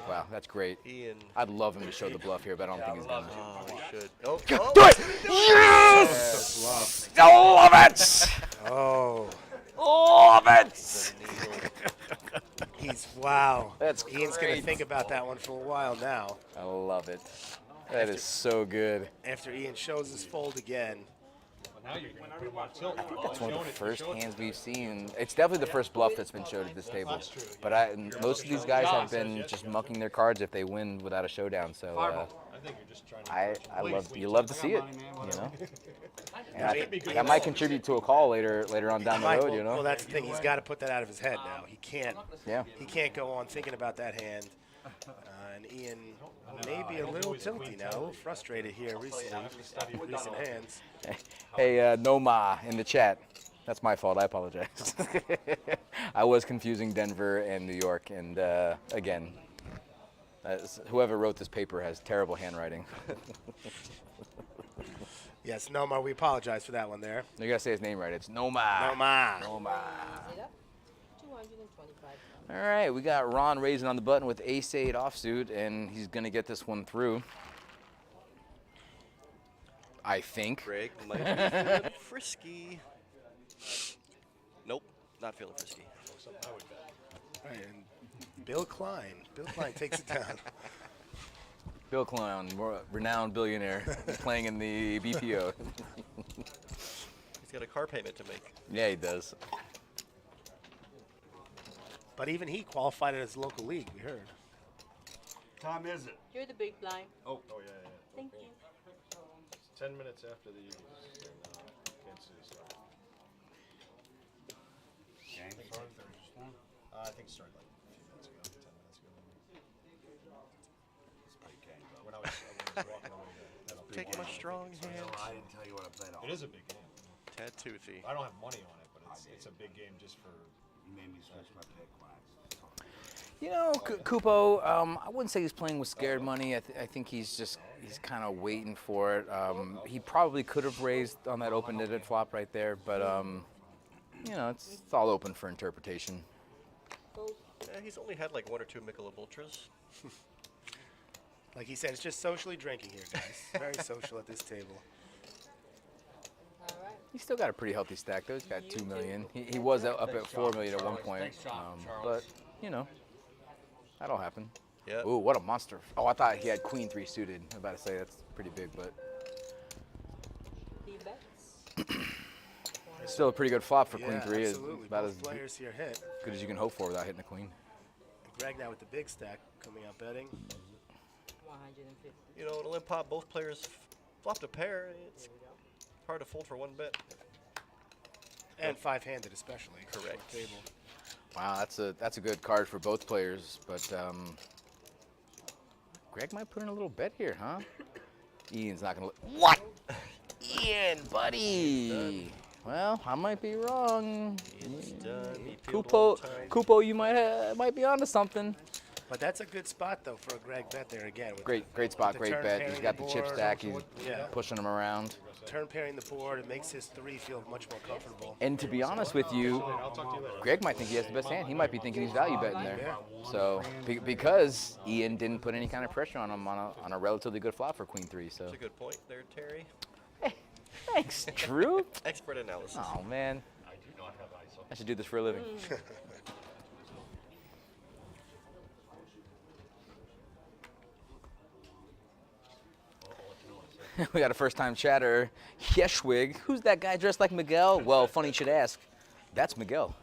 Wow, that's great. Ian. I'd love him to show the bluff here, but I don't think he's gonna. Oh, he should. Oh, Do it! Yes! I love it! Oh. Love it! Wow. That's Ian's great. gonna think about that one for a while now. I love it. That is so good. After Ian shows his fold again. Now you're going to put him on tilt. It's one of the first hands we've seen. It's definitely the first bluff that's been showed at this table. But most of these guys have been just mucking their cards if they win without a showdown. So you love to see it, you know. And I think that might contribute to a call later on down the road, you know. Well, that's the thing. He's got to put that out of his head now. He can't. Yeah. He can't go on thinking about that hand. And Ian may be a little tilty now, a little frustrated here recent hands. Hey, Noma in the chat. That's my fault. I apologize. I was confusing Denver and New York, and again, whoever wrote this paper has terrible handwriting. Yes, Noma, we apologize for that one there. You gotta say his name right. It's Noma. Noma. Noma. All right, we got Ron raising on the button with ace-8 offsuit, and he's gonna get this one through. I think. Greg might be feeling frisky. Nope, not feeling frisky. Right, and Bill Klein. Bill Klein takes it down. Bill Klein, renowned billionaire, playing in the BPO. He's got a car payment to make. Yeah, he does. But even he qualified in his local league, we heard. Time is it? You're the big blind. Oh yeah. Thank you. 10 minutes after the Eagles. Can't see this. Game started Thursday. I think it started like a few minutes ago, 10 minutes ago. When I was walking away, Take my strong hand. I didn't tell you what I played on. It is a big game. Ted Toothy. I don't have money on it, but it's a big game just for. You made me switch my pick when You know, Kupo, I wouldn't say he's playing with scared money. I think he's kind of waiting for it. He probably could have raised on that open-ended flop right there, but you know, it's all open for interpretation. Yeah, he's only had like 1 or 2 Michelob Ultras. Like he said, it's just socially drinking here, guys. Very social at this table. He's still got a pretty healthy stack, though. He's got 2 million. He was up at 4 million at one point, but you know, that'll happen. Yeah. Ooh, what a monster! Oh, I thought he had Queen 3 suited. I'm about to say that's pretty big, but still a pretty good flop for Queen 3. Absolutely. About Both as players here hit. good as you can hope for without hitting a queen. Greg now with the big stack coming out betting. 150. You know, in a limp pot, both players flopped a pair. It's hard to fold for one bet. And 5-handed especially. Correct. Table. Wow, that's a good card for both players, but Greg might put in a little bet here, huh? Ian's not gonna. What? Ian, buddy. Well, I might be wrong. Kupo, you might be onto something. But that's a good spot though for a Greg bet there again. With Great spot, the great turn bet. He's pairing got the chip board, stack. He's yeah. pushing him around. Turn pairing the board, it makes his 3 feel much more comfortable. And to be honest with you, Greg might think he has the best hand. He might be thinking he's value betting there. So because Ian didn't put any kind of pressure on him on a relatively good flop for Queen 3. So That's a good point there, Terry. thanks, Drew. Expert analysis. Oh man, I should do this for a living. We got a first-time chatter. Yeshwig. Who's that guy dressed like Miguel? Well, funny you should ask. That's Miguel.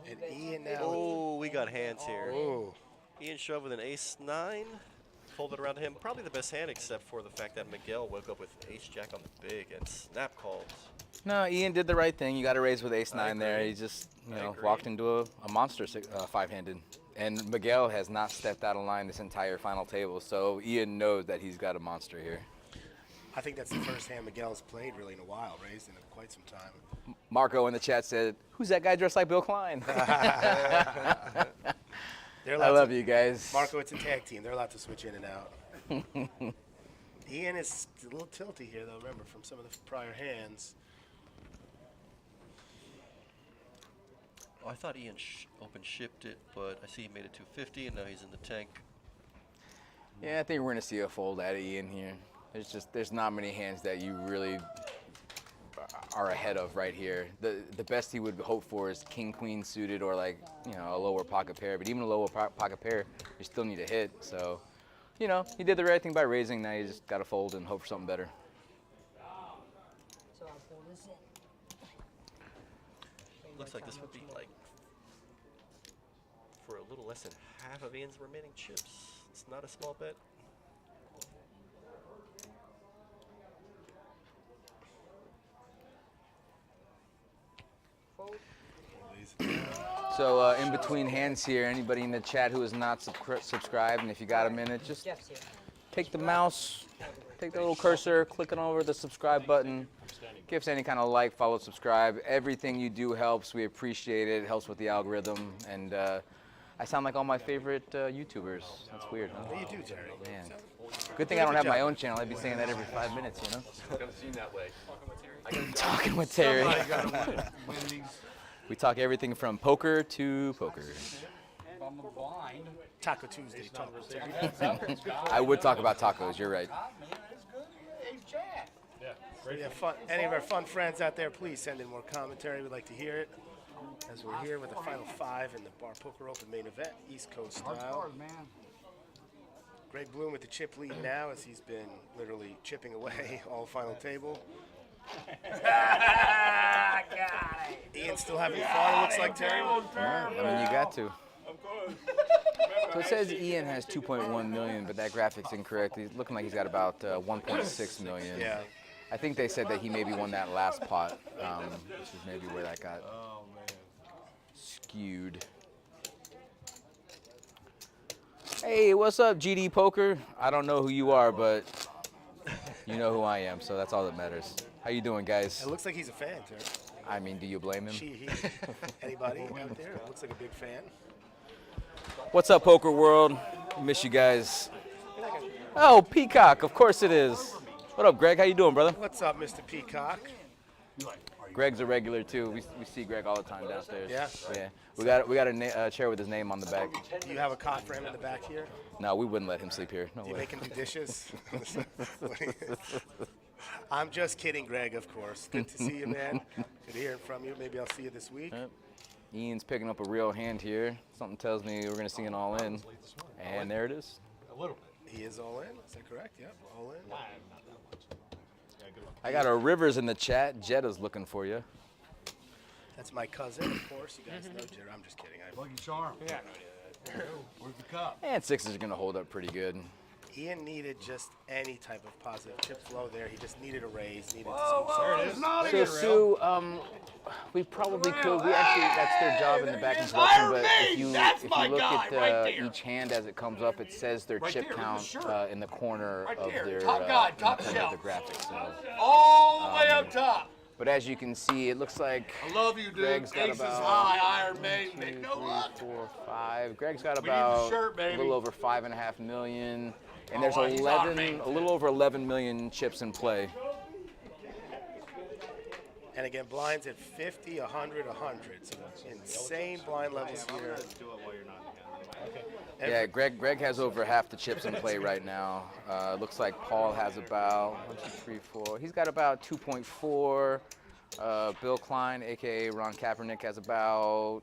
And Ian now. Oh, we got hands here. Oh. Ian shoved with an ace-9. Folded around to him. Probably the best hand except for the fact that Miguel woke up with ace-jack on the big and snap calls. No, Ian did the right thing. You got to raise with ace-9 there. He just, walked into a monster 5-handed. And Miguel has not stepped out of line this entire final table, so Ian knows that he's got a monster here. I think that's the first hand Miguel's played really in a while, raised in quite some time. Marco in the chat said, "Who's that guy dressed like Bill Klein?" I love you guys. Marco, it's a tag team. They're allowed to switch in and out. Ian is a little tilty here, though, remember, from some of the prior hands. Oh, I thought Ian open shipped it, but I see he made it 250, and now he's in the tank. Yeah, I think we're going to see a fold out of Ian here. There's not many hands that you really are ahead of right here. The best he would hope for is king queen suited or like, you know, a lower pocket pair. But even a lower pocket pair, you still need a hit. So, you know, he did the right thing by raising. Now you just got to fold and hope for something better. So I'll pull this in. Looks like this would be like for a little less than half of Ian's remaining chips. It's not a small bet. So in between hands here, anybody in the chat who is not subscribed, and if you got a minute, just take the mouse, take the little cursor, click it over the subscribe button. Give us any kind of like, follow, subscribe. Everything you do helps. We appreciate it. It helps with the algorithm. And I sound like all my favorite YouTubers. That's weird, huh? What do you do, Terry? Man. Good thing I don't have my own channel. I'd be saying that every 5 minutes, you know? It's gonna seem that way. Talking with Terry. We talk everything from poker to poker. I'm blind. Taco Tuesday talk with Terry. I would talk about tacos. You're right. Hey, Jack. We have fun. Any of our fun friends out there, please send in more commentary. We'd like to hear it. As we're here with the final 5 in the Bar Poker Open main event, East Coast style. Greg Bloom with the chip lead now, as he's been literally chipping away all final table. Ian's still having fun, it looks like, Terry. I mean, you got to. So it says Ian has 2.1 million, but that graphic's incorrect. He's looking like he's got about 1.6 million. Yeah. I think they said that he maybe won that last pot, which is maybe where that got skewed. Hey, what's up, GD Poker? I don't know who you are, but you know who I am, so that's all that matters. How you doing, guys? It looks like he's a fan, Terry. I mean, do you blame him? She, he, anybody out there? Looks like a big fan. What's up, Poker World? Miss you guys. Oh, Peacock, of course it is. What up, Greg? How you doing, brother? What's up, Mr. Peacock? Greg's a regular too. We see Greg all the time downstairs. Yeah? Yeah. We got a chair with his name on the back. Do you have a cot for him in the back here? No, we wouldn't let him sleep here. No Do you way. make him do dishes? I'm just kidding, Greg, of course. Good to see you, man. Good hearing from you. Maybe I'll see you this week. Yep. Ian's picking up a real hand here. Something tells me we're going to see an all-in. And there it is. A little bit. He is all in. Is that correct? Yep, all in. I got a Rivers in the chat. Jetta's looking for you. That's my cousin, of course. You guys know Jared. I'm just kidding. Lucky Charm. Yeah. Where's the cup? And sixes are going to hold up pretty good. Ian needed just any type of positive chip flow there. He just needed a raise. Needed So, Sue, we probably could. We actually, that's their job in the back introduction. But if you look at each hand as it comes up, it says their chip count in the corner of their graphics. So, All the way up top. But as you can see, it looks like I love you, dude. Greg's got Aces about high, Iron Maiden. 1, 2, No 3, luck. 4, 5. Greg's got We need the about shirt, a baby. little over 5.5 million. And Oh, there's wow, he's Iron 11, Maiden. a little over 11 million chips in play. And again, blinds at 50, 100, 100. So insane blind levels here. Yeah, Greg has over half the chips in play right now. Looks like Paul has about 1, 2, 3, 4. He's got about 2.4. Bill Klein, aka Ron Kaepernick, has about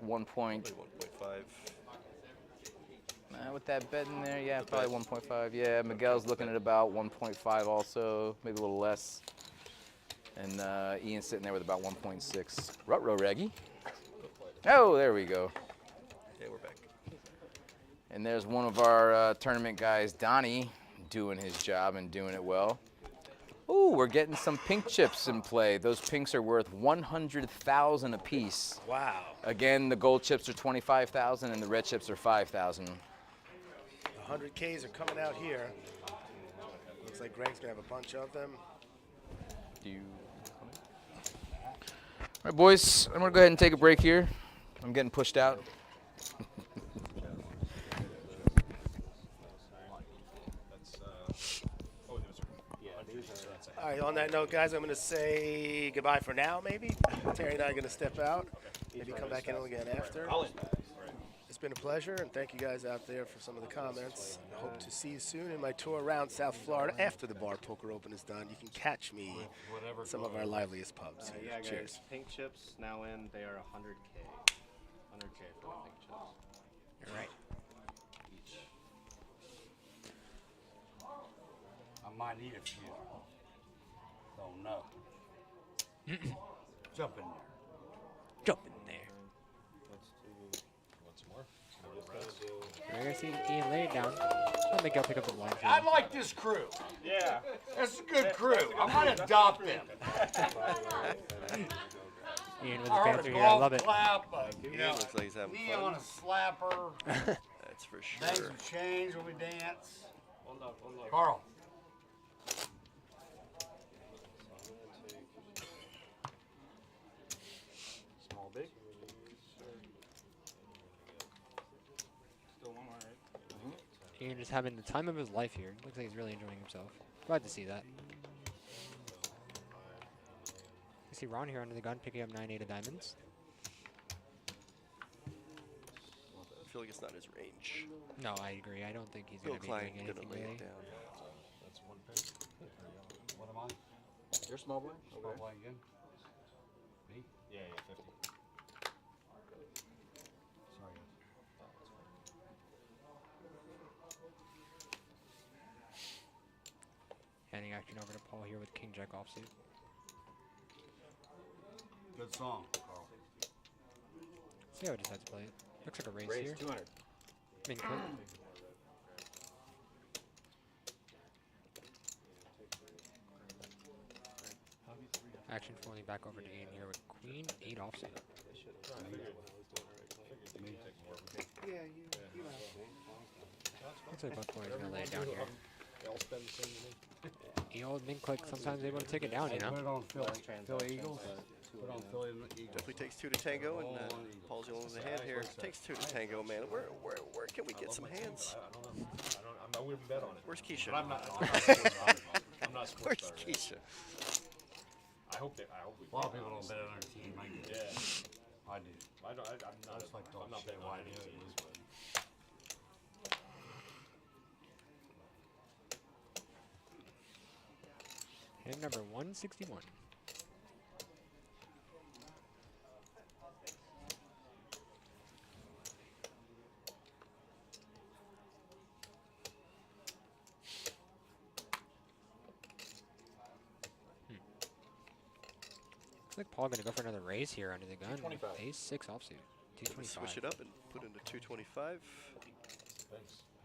1.5. With that bet in there, yeah, probably 1.5. Yeah, Miguel's looking at about 1.5 also, maybe a little less. And Ian's sitting there with about 1.6. Ruh-roh, Reggie. Oh, there we go. Yeah, we're back. And there's one of our tournament guys, Donnie, doing his job and doing it well. Ooh, we're getting some pink chips in play. Those pinks are worth 100,000 a piece. Wow. Again, the gold chips are 25,000 and the red chips are 5,000. The 100Ks are coming out here. Looks like Greg's going to have a bunch of them. All right, boys, I'm going to go ahead and take a break here. I'm getting pushed out. All right, on that note, guys, I'm going to say goodbye for now, maybe. Terry and I are going to step out. Maybe come back in again after. It's been a pleasure, and thank you guys out there for some of the comments. I hope to see you soon in my tour around South Florida after the Bar Poker Open is done. You can catch me at some of our liveliest pubs here. Yeah, Cheers. guys. Pink chips now in. They are 100K. 100K for the pink chips. You're right. Each. I might need a few. Don't know. Jump in there. Jump in there. Let's do. Want some more? We're gonna see Ian lay it down. I think I'll pick up the blind. I like this crew. Yeah. That's a good crew. I might adopt them. Ian with his I heard banter a here. I love it. Clap, Ian know, looks like he's having knee fun. on a slapper. That's for sure. Things will change when we dance. Hold up, hold up. Carl. Small, big. Still one more, right? Ian just having the time of his life here. Looks like he's really enjoying himself. Glad to see that. You see Ron here under the gun picking up 9-8 of diamonds. I feel like it's not his range. No, I agree. I don't think he's Bill going to be Klein doing gonna anything lay really. it down. That's one pick. What am I? You're small blind? Small blind again? Me? Yeah, 50. Sorry. Handing action over to Paul here with King Jack offsuit. Good song, Carl. See how he decides to play it. Looks like a raise here. 200. Min click. Action falling back over to Ian here with Queen 8 offsuit. Yeah, Looks like both players gonna lay it down here. They all spend the same money. The old min click sometimes able to take it down, you know. Put it on Philly Eagles. Put on Philly Eagles. Definitely takes two to tango, and Paul's the only one with a hand here. Takes two to tango, man. Where can we get some hands? I wouldn't bet on it. Where's Keisha? But I'm not sports Where's star, right? Keisha? I hope we. A lot of people don't bet on their team. I get it. Yeah. I do. I'm not. just like to I'm not say betting why on I any do it. teams, but. Hand number 161. Looks like Paul gonna go for another raise here under the gun. 225. Ace-6 offsuit. 225. Switch it up and put into 225.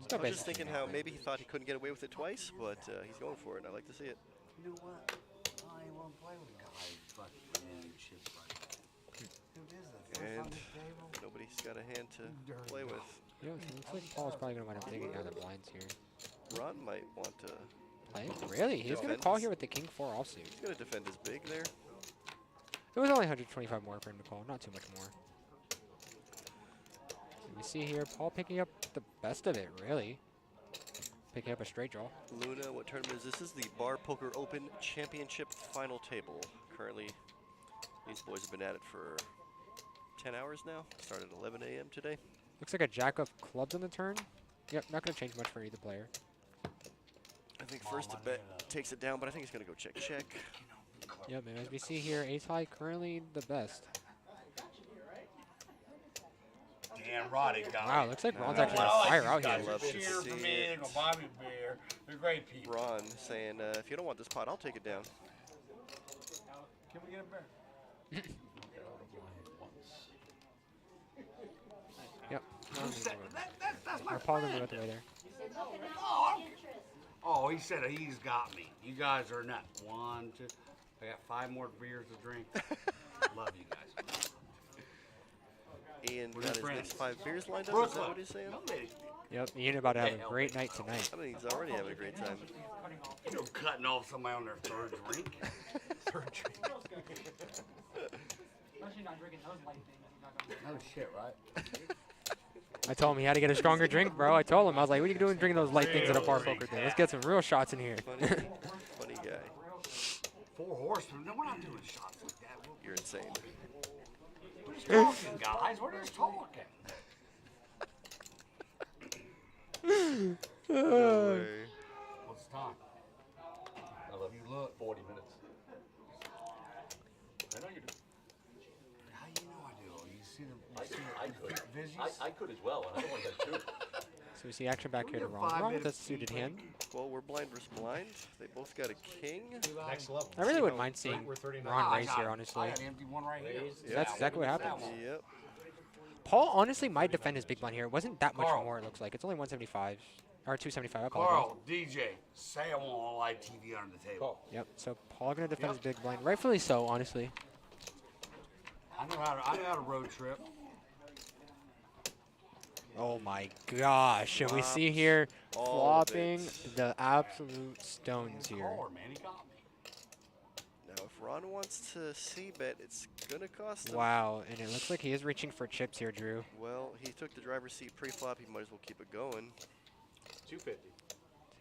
Go I was basic. just thinking how maybe he thought he couldn't get away with it twice, but he's going for it, and I like to see it. You know what? I ain't want to play with a guy who's fucking man shit like that. Who is that? And nobody's got a hand to play with. You know, it looks like Paul's probably gonna wind up taking down the blinds here. Ron might want to Play? Really? He's gonna defend call his- here with the King 4 offsuit. He's going to defend his big there. It was only 125 more for him to call, not too much more. So we see here Paul picking up the best of it, really. Picking up a straight draw. Luna, what tournament is this? This is the Bar Poker Open Championship final table. Currently, these boys have been at it for 10 hours now. Started at 11 a.m. today. Looks like a jack of clubs on the turn. Yep, not going to change much for either player. I think first to bet takes it down, but I think he's going to go check, check. Yep, and as we see here, ace high currently the best. Damn right it got Wow, me. looks like Ron's You know actually what? on I like fire these out guys. here. They Love to cheer for see me. They're it. gonna buy me beer. They're great people. Ron saying, if you don't want this pot, I'll take it down. Can we get a beer? Yep. That's my Or Paul gonna friend. go the way there. Oh, he said he's got me. You guys are nuts. 1, 2. I got 5 more beers to drink. Love you guys. Ian We're got good his friends. next 5 beers lined up. Is that Brooklyn. what he's saying? Yep, Ian about to have a great night tonight. I mean, he's already having a great time. You know, cutting off somebody on their third drink. Third drink. No shit, right? I told him he had to get a stronger drink, bro. I told him, I was like, what are you doing drinking those light things at a bar poker thing? Let's get some real shots in here. Funny guy. 4 horsemen. No, we're not doing shots like that. You're insane. We're just talking, guys. We're just talking. No way. What's the time? You look. 40 minutes. I know you do. How you know I do? You see the, I could. visuals? I could as well, and I only had 2. So we see action back here to We'll Ron. give 5 Ron with a minutes suited to hand. Well, we're blind versus blind. They both got a king. Next level. I really wouldn't mind seeing We're 39. Ron I raise got here, it. honestly. I got an empty one right here. That's exactly what happens. Yep. Paul honestly might defend his big blind here. It wasn't that much Carl. more, it looks like. It's only 175. Or 275, I apologize. Carl, DJ, say I want all live TV under the table. Yep, so Paul gonna defend his big blind. Rightfully so, honestly. I know how to road trip. Oh my gosh. And we see here all of flopping it. the absolute stones here. Caller, man, he got me. Now, if Ron wants to c-bet, it's going to cost him. Wow, and it looks like he is reaching for chips here, Drew. Well, he took the driver's seat pre-flop. He might as well keep it going. 250.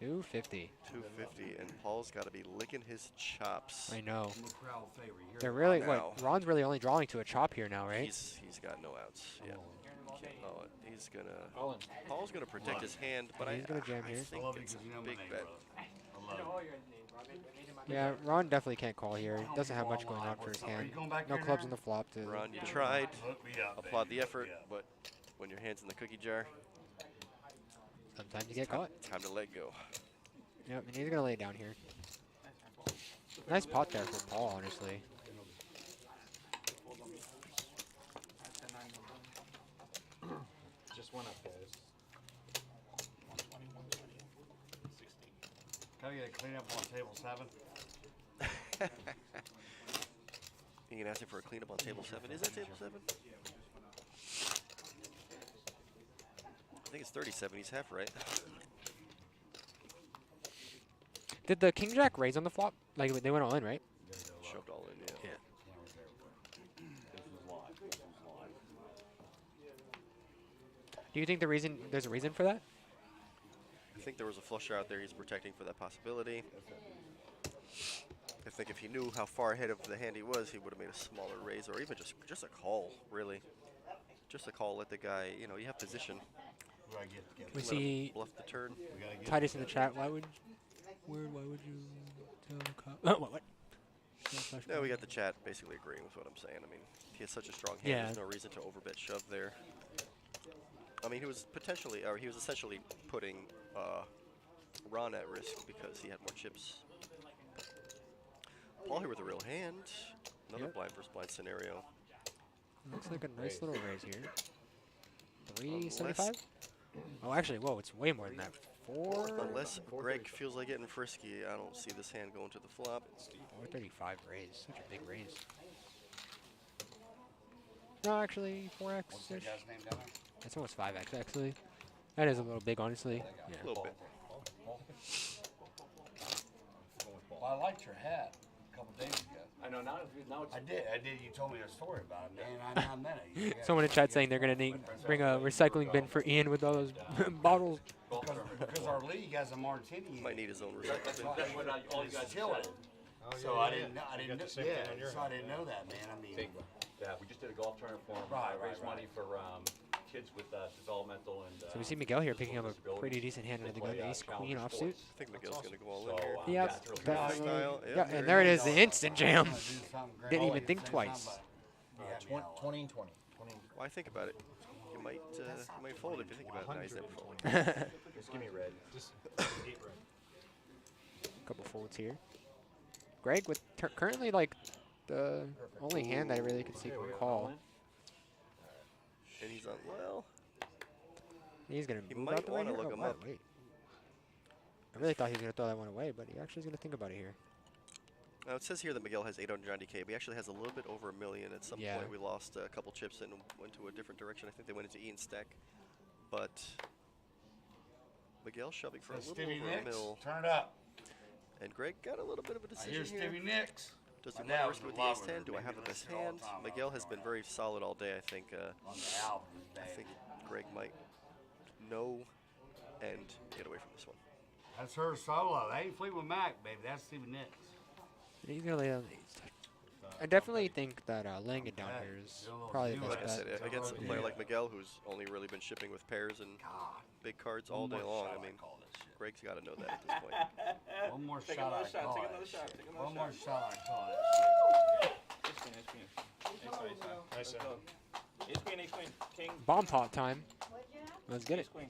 250. 250, and Paul's got to be licking his chops. I know. I'm a crowd favorite. You hear They're me? really, Now. what, Ron's really only drawing to a chop here now, right? He's got no outs. Yeah. Oh, he's gonna. All in. Paul's gonna protect his hand, but He's gonna jam I here. think it's a big bet. Yeah, Ron definitely can't call here. He doesn't have much going on for his hand. No clubs on the flop to. Ron, you tried. Applaud the effort, but when your hand's in the cookie jar, sometimes you get caught. Time to let go. Yep, and he's gonna lay it down here. Nice pot there for Paul, honestly. Just went up, guys. 120, 120, 60. Can I get a cleanup on table 7? You can ask him for a cleanup on table 7. Is that table 7? I think it's 37. He's half right. Did the King Jack raise on the flop? Like, they went all in, right? Shoved all in, yeah. Do you think there's a reason for that? I think there was a flusher out there he's protecting for that possibility. I think if he knew how far ahead of the hand he was, he would have made a smaller raise, or even just a call, really. Just a call, let the guy, you know, you have position. We Let see him bluff the turn. Titus in the chat. Why would you tell the cop? What? No, we got the chat basically agreeing with what I'm saying. I mean, he has such a strong hand, Yeah. there's no reason to overbet shove there. I mean, he was essentially putting Ron at risk because he had more chips. Paul here with a real hand. Another Yep. blind versus blind scenario. Looks like a nice little raise here. 375? Oh, actually, whoa, it's way more than that. 4? Unless Greg feels like getting frisky, I don't see this hand going to the flop. 435 raise. Such a big raise. No, actually, 4x. What's that guy's name down there? That's almost 5x, actually. That is a little big, honestly. Yeah. A little bit. Well, I liked your hat a couple days ago. I know now. It's I did. You told me a story about it, man. I meant it. Someone in chat saying they're going to bring a recycling bin for Ian with all those bottles. Because our league has a martini. Might need his own That's recycling. that's what all you guys chilling. So I didn't know. So I didn't know that, man. I mean, Yeah, we just did a golf tournament for him. Raised money for kids with developmental and. So we see Miguel here picking up a pretty decent hand into the gun. Ace Queen offsuit. I think Miguel's going to go all in here. Yep. Definitely. Yeah, and there it is, the instant jam. Didn't even think twice. 20 and 20. Why think about it? You might fold if you think about it. Now he's never folding. Just give me red. Just 8 red. Couple folds here. Greg with currently like the only hand I really could see from call. And he's on, well. He's going He to move might out the way want to here? look Oh, him wow, up. wait. I really thought he was going to throw that one away, but he actually is going to think about it here. Now it says here that Miguel has 890K, but he actually has a little bit over $1 million. At some Yeah. point, we lost a couple chips and went to a different direction. I think they went into Ian's stack, but Miguel shoving for a little Stevie over Nicks, $1 million. turn it up. And Greg got a little bit of a I decision hear here. Stevie Nicks. Does My he dad want to was risk it with in the love ace with her. 10? Do I Made have me the best listen all hand? the time. Miguel has been very solid all day. I think On the album, I think Greg might know and get away from this one. That's her solo. That ain't Fleetwood Mac, baby. That's Stevie Nicks. He's going to lay down the ace. I definitely think that laying it down here is probably the best Like I said, bet. against a player like Miguel, who's only really been shipping with pairs and big cards all day long. I mean, Greg's got to know that at this point. One more Take shot, another I shot, call take that another shit. shot, take another One more shot. shot, I call that Ace queen, ace queen. Ace queen. Ace queen, ace queen. King. Bomb pot time. Let's get it. Ace queen.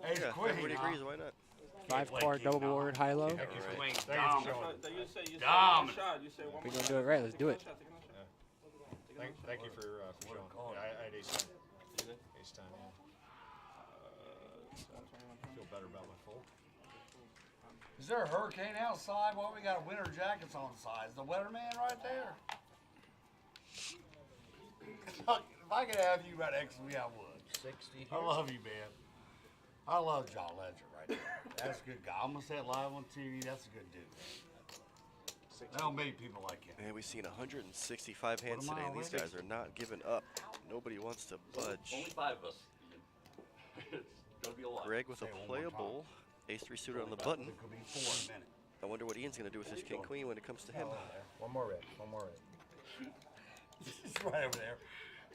Ace Yeah, queen, everybody huh? agrees. Why not? 5-card double board high low. Right. You say one Dominant. shot. You say one We're more gonna do it right. Let's do it. shot. Take another shot. Thank you for showing. Yeah, I had ace 10. Ace 10, yeah. I feel better about my fold. Is there a hurricane outside? Well, we got winter jackets on the sides. The weatherman right there. If I could have you right next to me, I would. 60. I love you, man. I love John Ledger right there. That's a good guy. I'm gonna say it live on TV. That's a good dude. They don't make people like him. Man, we've seen 165 hands What am I today, and these already? guys are not giving up. Nobody wants to budge. Only 5 of us. It's gonna be a lot. Greg with a playable ace-3 suited on the button. It could be 4 in a minute. I wonder what Ian's going to do with his king-queen when it comes to him. One more red. One more red. It's right over there.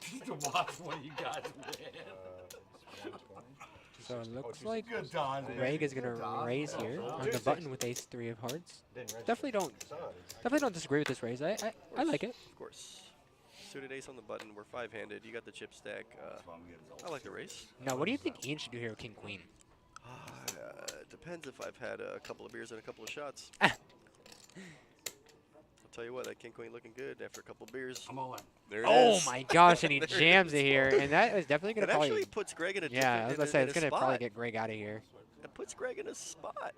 Just to watch what you guys win. So it looks like Good times, man. Greg is gonna Good times. raise here on the button with ace-3 of hearts. Definitely don't disagree with this raise. I like it. Of course. Suited ace on the button. We're 5-handed. You got the chip stack. I like the race. Now, what do you think Ian should do here with king queen? Depends if I've had a couple of beers and a couple of shots. I'll tell you what, that king queen looking good after a couple of beers. I'm all in. There it Oh is. my gosh, and he There it jams is. it here, and that is definitely gonna It probably actually puts Greg in a yeah. I was different- gonna say in it's a gonna probably spot. get Greg out of here. It puts Greg in a spot.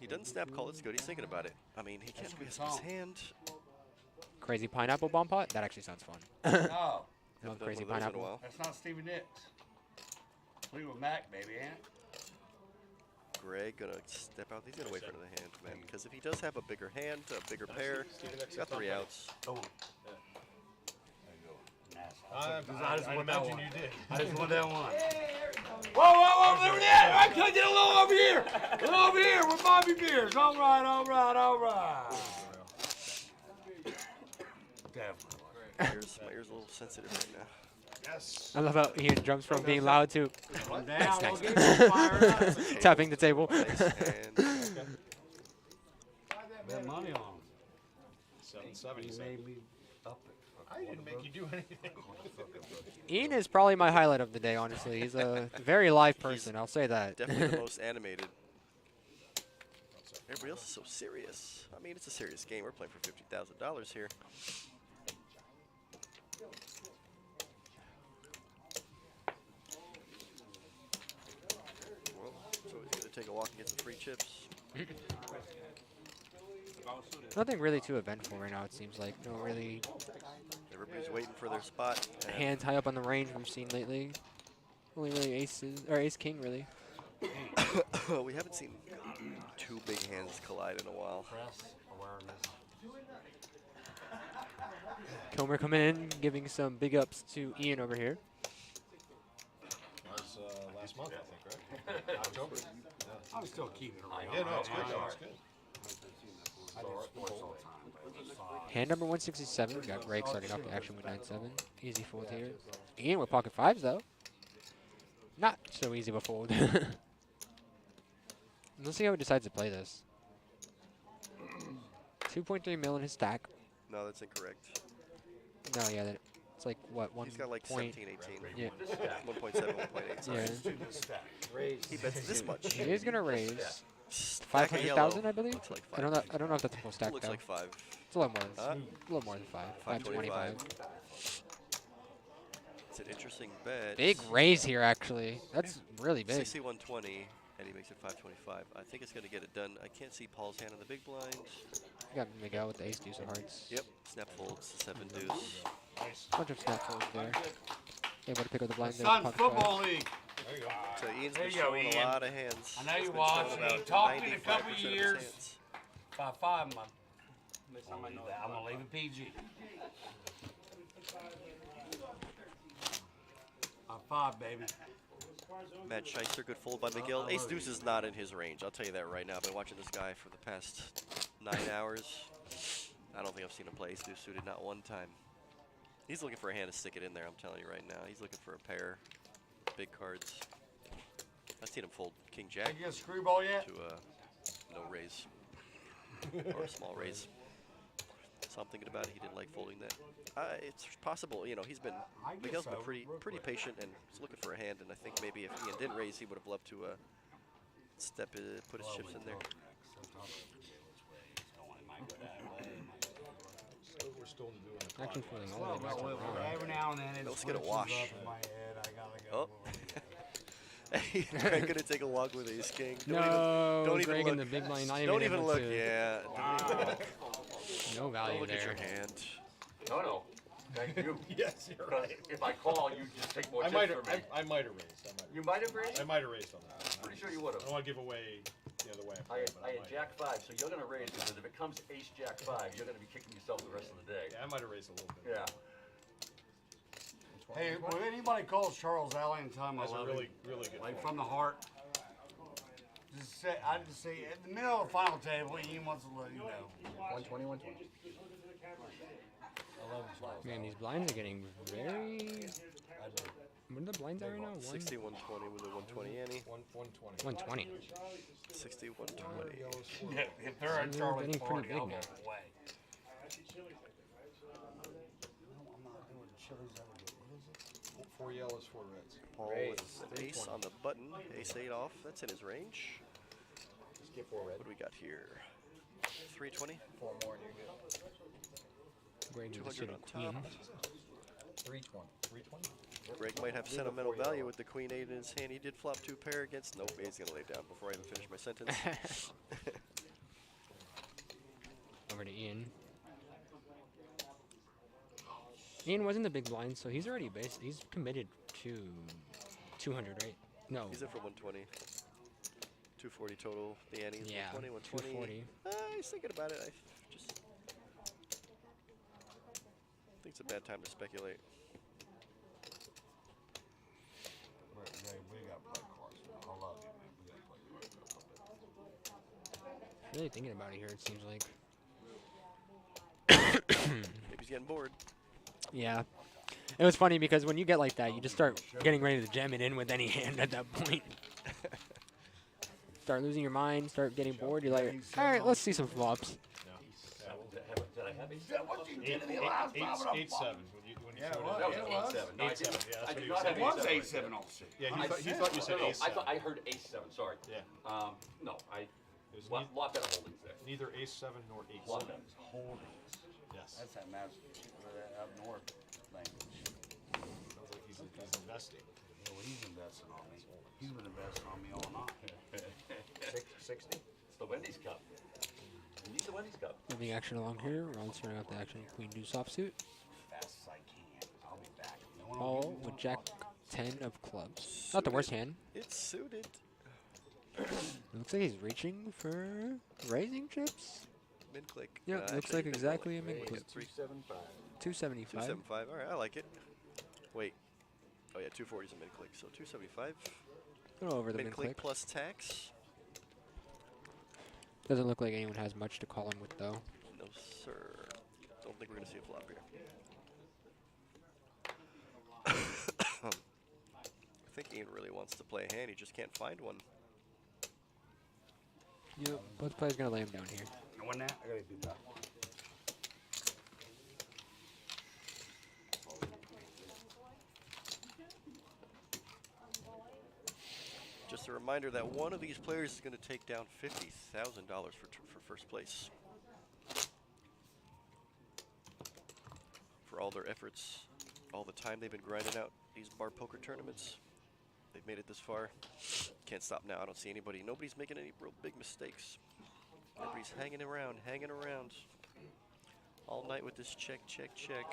He doesn't snap call. It's good. He's thinking about it. I mean, he can't miss his hand. Crazy pineapple bomb pot. That actually sounds fun. No, Love Haven't done crazy one of those in a pineapple. while. that's not Stevie Nicks. Fleetwood Mac, baby, ain't it? Greg gonna step out. He's gonna wait for another hand, man. Because if he does have a bigger hand, a bigger pair, he's got 3 outs. Oh. I just want that imagine one. you did. I just want that one. Whoa, look at that! I could get a little over here. A little over here with Bobby Beers. All right. Definitely. My ear's a little sensitive right now. Yes. I love how Ian jumps from being loud to Down, next, we'll next. get you fired up. Tapping the table. Nice hand. Bet money on him. 7-7. He made me up it. I didn't make you do anything. Ian is probably my highlight of the day. Honestly, he's a very live person. I'll say that. Definitely the most animated. Everybody else is so serious. I mean, it's a serious game. We're playing for $50,000 here. Well, so he's going to take a walk and get some free chips. Nothing really too eventful right now. It seems like no really Everybody's waiting for their spot. and hands high up on the range we've seen lately. Only really aces or ace king really. we haven't seen 2 big hands collide in a while. Press awareness. Comer coming in, giving some big ups to Ian over here. That was last month, I think, right? October. I'm still keeping it around. Yeah, no, it's good. No, it's good. I do sports all the time. But it's, Hand number 167. We got Greg starting off the action with 9-7. Easy fold here. Ian with pocket 5s though. Not so easy of a fold. Let's see how he decides to play this. 2.3 mil in his stack. No, that's incorrect. No, yeah, it's like what, 1 He's got like point. 17, 18. Yeah. 1.7, 1.8. Yeah. He bets this much. He is gonna raise Stack of 500,000, yellow. I believe. Looks like I don't know if that's a full stack Looks though. like 5. It's a little more. Huh? A little more than 5. 525. It's an interesting bet. Big raise here, actually. That's really big. 60 120, and he makes it 525. I think it's going to get it done. I can't see Paul's hand on the big blind. You got Miguel with the ace deuce of hearts. Yep, snap folds, 7 deuce. Bunch of snap folds there. Able to pick up the blind there. Sun's pocket Football five. League. There you go. So Ian's There been you go, showing Ian. a lot of hands. I know He's you been watch. showing You about talked in a couple 95% of his years. hands. By 5 months. I'm gonna leave it PG. By 5, baby. Matt Scheister, good fold by Miguel. Ace deuce is not in his range. I'll tell you that right now. I've been watching this guy for the past 9 hours. I don't think I've seen him play ace-deuce suited not one time. He's looking for a hand to stick it in there, I'm telling you right now. He's looking for a pair, big cards. I've seen him fold king-jack Did you get a screwball yet? to no raise, or a small raise. So I'm thinking about it. He didn't like folding that. It's possible, you know, Miguel's been pretty patient and he's looking for a hand, and I think maybe if Ian didn't raise, he would have loved to put his chips in there. Actually feeling all the way back to Every now and then it Let's get a switches wash. up in my head. I gotta go. Greg gonna take a walk with ace king. No, Greg in the big blind. Not Don't even even able look. to- Yeah. Don't even look. No value Don't look there. at your hand. No. Thank you. Yes, you're right. If I call, you just take more I chips might from me. have raised. You might have raised? I might have raised on that. Pretty sure you would have. I don't want to give away the other way. I had Jack 5, so you're going to raise because if it comes Ace Jack 5, you're going to be kicking yourself the rest of the day. Yeah, I might have raised a little bit. Yeah. Hey, when anybody calls Charles Alley and tell him That's I a love really, him, really good like point. from the heart, I just say at the middle of the final table, Ian wants to let you know. 120, 120. I love Charles. Man, these blinds are getting very. What are the blinds at right now? 60, 120 with a 120 ante. 120. 120. 60, 120. If they're at They're Charlie's getting pretty party, big I'll now. go away. I'm not doing chilies ever good. What is it? 4 yellows, 4 reds. Paul with an ace on the button. Ace 8 off. That's in his range. Just get 4 red. What do we got here? 320. 4 more and you're good. Greg with the 200 suited on queen. top. 320. 320? Greg might have sentimental value with the queen 8 in his hand. He did flop 2 pair against. Nope, he's gonna lay down before I even finish my sentence. Over to Ian. Ian wasn't the big blind, so he's already based. He's committed to 200, right? No. He's in for 120. 240 total. The ante's Yeah, 120, 120. 240. He's thinking about it. I just think it's a bad time to speculate. We got to play cards. I love you, man. We got to play cards. Really thinking about it here, it seems like. Maybe he's getting bored. Yeah. It was funny because when you get like that, you just start getting ready to jam it in with any hand at that point. Start losing your mind, start getting bored. You're like, all right, let's see some flops. Did I have Is that what you did in the last time? 8-7. When you Yeah, showed well, up. it was. 8-7. No, I 8-7. didn't. Yeah, I that's what did he not was have saying. It was 8-7 also. Yeah, I he thought you said no, ace 7. I heard Ace 7. Sorry. Yeah. No, There's lot better holdings there. neither ace 7 nor ace Lot 7. better. Holdings. Yes. That's that magic up north language. Sounds like he's investing. Yeah, well, he's investing on me. He's been investing on me all night. 60? It's the Wendy's Cup. You need the Wendy's Cup. Moving action along here. Ron starting out the action queen deuce offsuit. Fast as I can. I'll be back. All with jack 10 of clubs. Not the worst hand. It's suited. Looks like he's reaching for raising chips. Mid click. Yeah, looks like exactly a mid click. 275. 275. 275. All right, I like it. Wait. Oh yeah, 240 is a mid click, so 275. Go over the mid mid click click. plus tax. Doesn't look like anyone has much to call him with though. No sir. Don't think we're gonna see a flop here. I think Ian really wants to play a hand. He just can't find one. Yep, both players gonna lay him down here. I won that. I gotta do that. Just a reminder that one of these players is going to take down $50,000 for first place. For all their efforts, all the time they've been grinding out these bar poker tournaments. They've made it this far. Can't stop now. I don't see anybody. Nobody's making any real big mistakes. Everybody's hanging around all night with this check, check, check.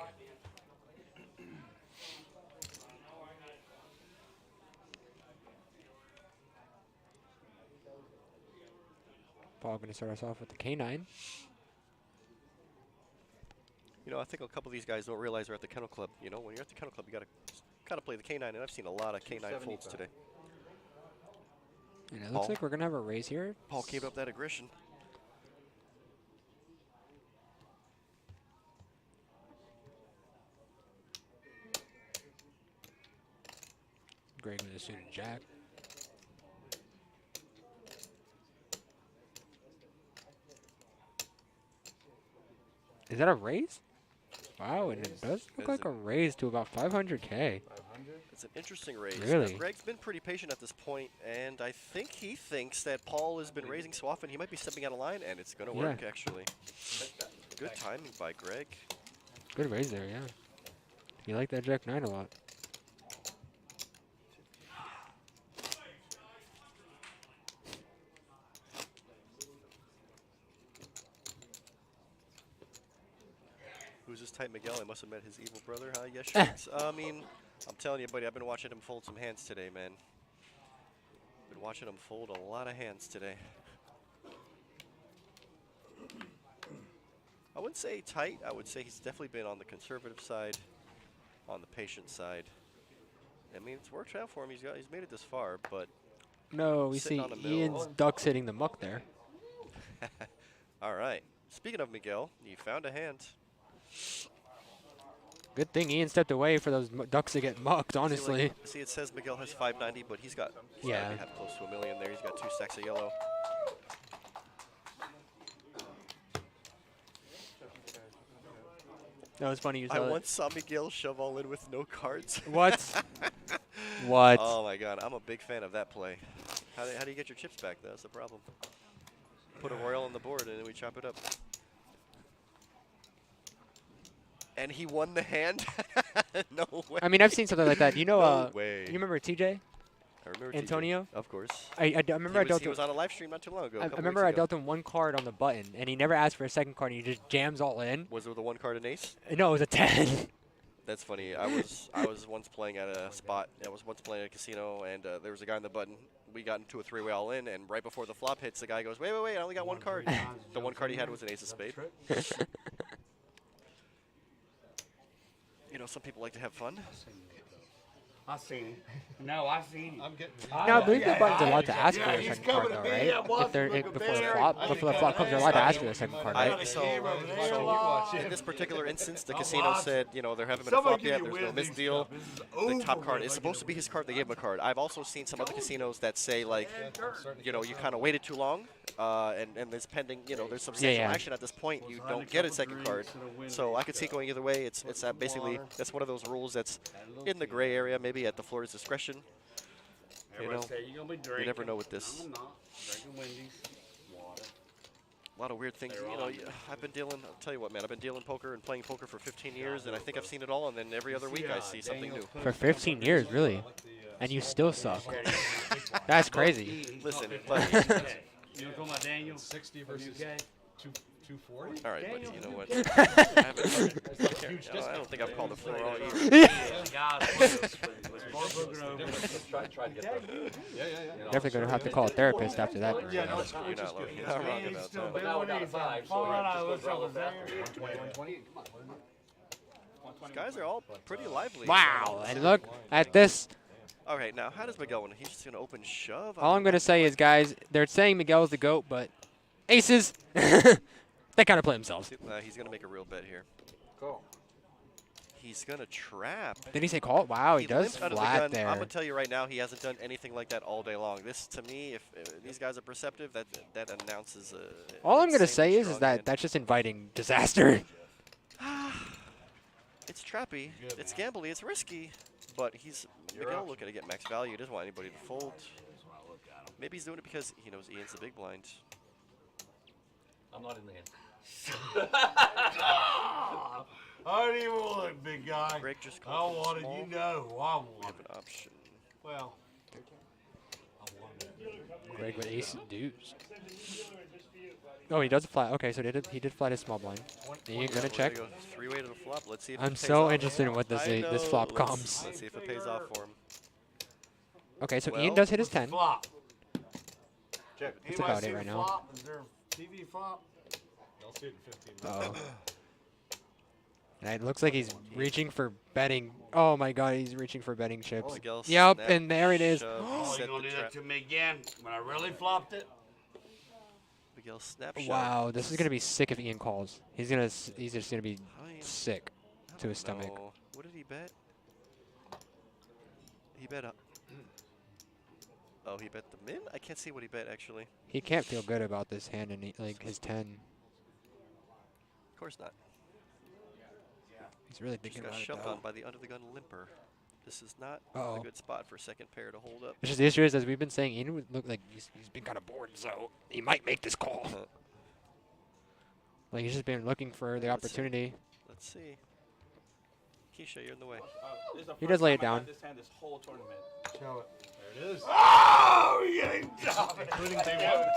Paul gonna start us off with the K9. You know, I think a couple of these guys don't realize they're at the Kennel Club. You know, when you're at the Kennel Club, you gotta play the K9, and I've seen a lot of K9 folds today. And it looks like we're gonna have a raise here. Paul gave up that aggression. Greg with a suited jack. Is that a raise? Wow, and it does look like a raise to about 500K. It's an interesting raise. Really? Now, Greg's been pretty patient at this point, and I think he thinks that Paul has been raising so often he might be stepping out of line, and it's going to work, actually. Good timing by Greg. Good raise there, yeah. You like that Jack 9 a lot. Who's this type Miguel? I must have met his evil brother, huh? Yes, Shirts. I mean, I'm telling you, buddy, I've been watching him fold some hands today, man. Been watching him fold a lot of hands today. I wouldn't say tight. I would say he's definitely been on the conservative side, on the patient side. I mean, it's worked out for him. He's made it this far, but No, we sitting see on the middle. Ian's ducks hitting the muck there. All right. Speaking of Miguel, you found a hand. Good thing Ian stepped away for those ducks to get mucked, honestly. See, it says Miguel has 590, but he's got Yeah. have close to $1 million there. He's got 2 stacks of yellow. That was funny. You I saw once saw Miguel shove all in with no cards. What? What? Oh my God, I'm a big fan of that play. How do you get your chips back? That's the problem. Put a royal on the board and then we chop it up. And he won the hand? No way. I mean, I've seen something like that. You know, No way. you remember TJ? I remember Antonio? TJ, of course. I remember I dealt he was on a live stream not too long ago. I remember I dealt him 1 card on the button, and he never asked for a second card. And he just jams all in. Was it with a 1 card an ace? No, it was a 10. That's funny. I was once playing at a spot. I was once playing at a casino, and there was a guy on the button. We got into a 3-way all in, and right before the flop hits, the guy goes, "Wait, I only got 1 card." The 1 card he had was an ace of spade. You know, some people like to have fun. I seen him. No, I seen him. Now, I believe the button's allowed to ask for a second card, though, right? If they're before the flop comes, they're allowed to ask for a second card, right? So in this particular instance, the casino said, you know, there haven't been a flop yet. There's no missed deal. The top card is supposed to be his card. They gave him a card. I've also seen some other casinos that say, like, you know, you kind of waited too long, and there's pending, you know, there's substantial action at this point. You don't get a second card. So I could see it going either way. It's basically, that's one of those rules that's in the gray area, maybe at the Florida's discretion. You know, you never know with this. A lot of weird things. You know, I've been dealing, I'll tell you what, man, I've been dealing poker and playing poker for 15 years, and I think I've seen it all, and then every other week I see something new. For 15 years, really? And you still suck. That's crazy. Listen, You but know talking about Daniel? 60 versus 240? all right, buddy, you know what? I don't think I've called the floor all year. Definitely going to have to call a therapist after that. You're not wrong about that. These guys are all pretty lively. Wow, and look at this. Okay, now how does Miguel win? He's just going to open shove? All I'm going to say is, guys, they're saying Miguel's the GOAT, but aces, they kind of play themselves. He's going to make a real bet here. Go. He's going to trap. Did he say call it? Wow, he does limped out of the flat gun. there. I'm going to tell you right now, he hasn't done anything like that all day long. This, to me, if these guys are perceptive, that announces a All I'm going to say is that that's just inviting disaster. It's trappy, it's gambly, it's risky, but he's Miguel looking to get max value. He doesn't want anybody to fold. Maybe he's doing it because he knows Ian's the big blind. I'm not in the hand. I don't even want it, big guy. Greg just I called wanted, small. you know, I want We have an option. Well, Greg with ace and deuce. Oh, he does flat. Okay, so he did flat his small blind. Ian gonna check. 3-way to the flop. Let's see if I'm it pays so off. interested in what this I this know. flop Let's- comes. Let's see if it pays off for him. Okay, so Well, Ian does hit his 10. flop. That's about it right now. Flop? Is there a TV flop? I'll see it in 15 Uh minutes. oh. And it looks like he's reaching for betting. Oh my God, he's reaching for betting chips. Miguel Yep, snap, and there it is. shove, Oh, set you gonna the do trap. that to me again? When I really flopped it? Miguel snap shove. Wow, this is gonna be sick if Ian calls. He's just gonna be sick to his stomach. No. What did he bet? He bet up. Oh, he bet the min? I can't see what he bet, actually. He can't feel good about this hand and like his 10. Of course not. He's really Just thinking got about it, shoved though. on by the under-the-gun limper. This is not Uh-oh. a good spot for second pair to hold up. It's just the issue is, as we've been saying, Ian would look like he's been kind of bored, so he might make this call. Like, he's just been looking for the opportunity. Let's see. Keisha, you're in the way. This is the He first does lay it time I down. got this hand this whole tournament. Show it. There it is. Oh, you're getting dumb. Including day one.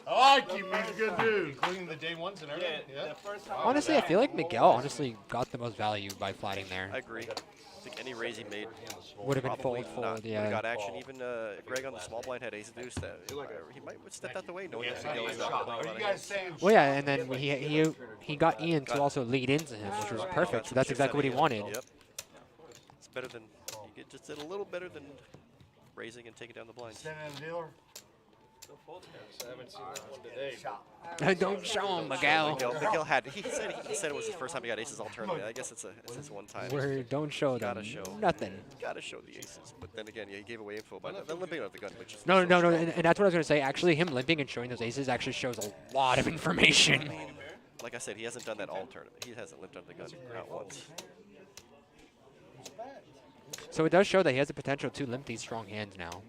I like you, man. Good dude. Including the day ones and everything. Yeah. The first time Honestly, I feel like Miguel honestly got the most value by flatting there. I agree. I think any raise he made Would have been probably fold, not. yeah. Would've got action. Even Greg on the small blind had ace deuce. That he might have stepped out the way knowing that Miguel was not playing a lot of hands. Well, yeah, and then he got Ian to also lead into him, which was perfect. So that's exactly what he wanted. Yep. It's better than you just did a little better than raising and taking down the blinds. Send in the dealer. I haven't seen that one today. Don't show him, Miguel. Miguel had. He said it was his first time he got aces all tournament. I guess it's his one time. Where don't show them. Gotta show Nothing. Gotta show the aces. But then again, yeah, he gave away info by the limping of the gun, which is No, and that's what I was going to say. Actually, him limping and showing those aces actually shows a lot of information. I mean, like I said, he hasn't done that all tournament. He hasn't limped under the gun not once. So it does show that he has the potential to limp these strong hands now.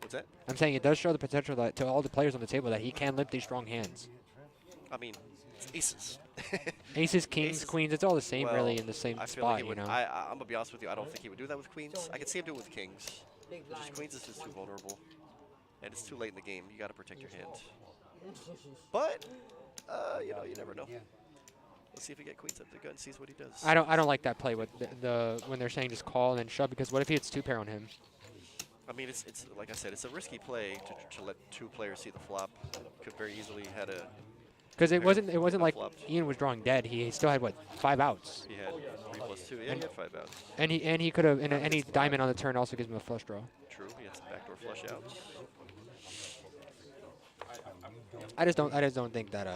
What's that? I'm saying it does show the potential that to all the players on the table that he can limp these strong hands. I mean, it's aces. Aces, kings, queens, it's all the same Well, really in the same I feel spot, like he you would, know. I'm going to be honest with you, I don't think he would do that with queens. I could see him do it with kings. Just queens is just too vulnerable. And it's too late in the game. You got to protect your hand. But, you never know. Let's see if he gets queens up the gun, sees what he does. I don't like that play with the when they're saying just call and then shove, because what if he hits two pair on him? I mean, it's like I said, it's a risky play to let two players see the flop. Could very easily had a. Because it wasn't like flopped. Ian was drawing dead. He still had what, 5 outs. He had 3+2. Yeah, he had 5 outs. And he could have, and any diamond on the turn also gives him a flush draw. True. He had some backdoor flush outs. I just don't think that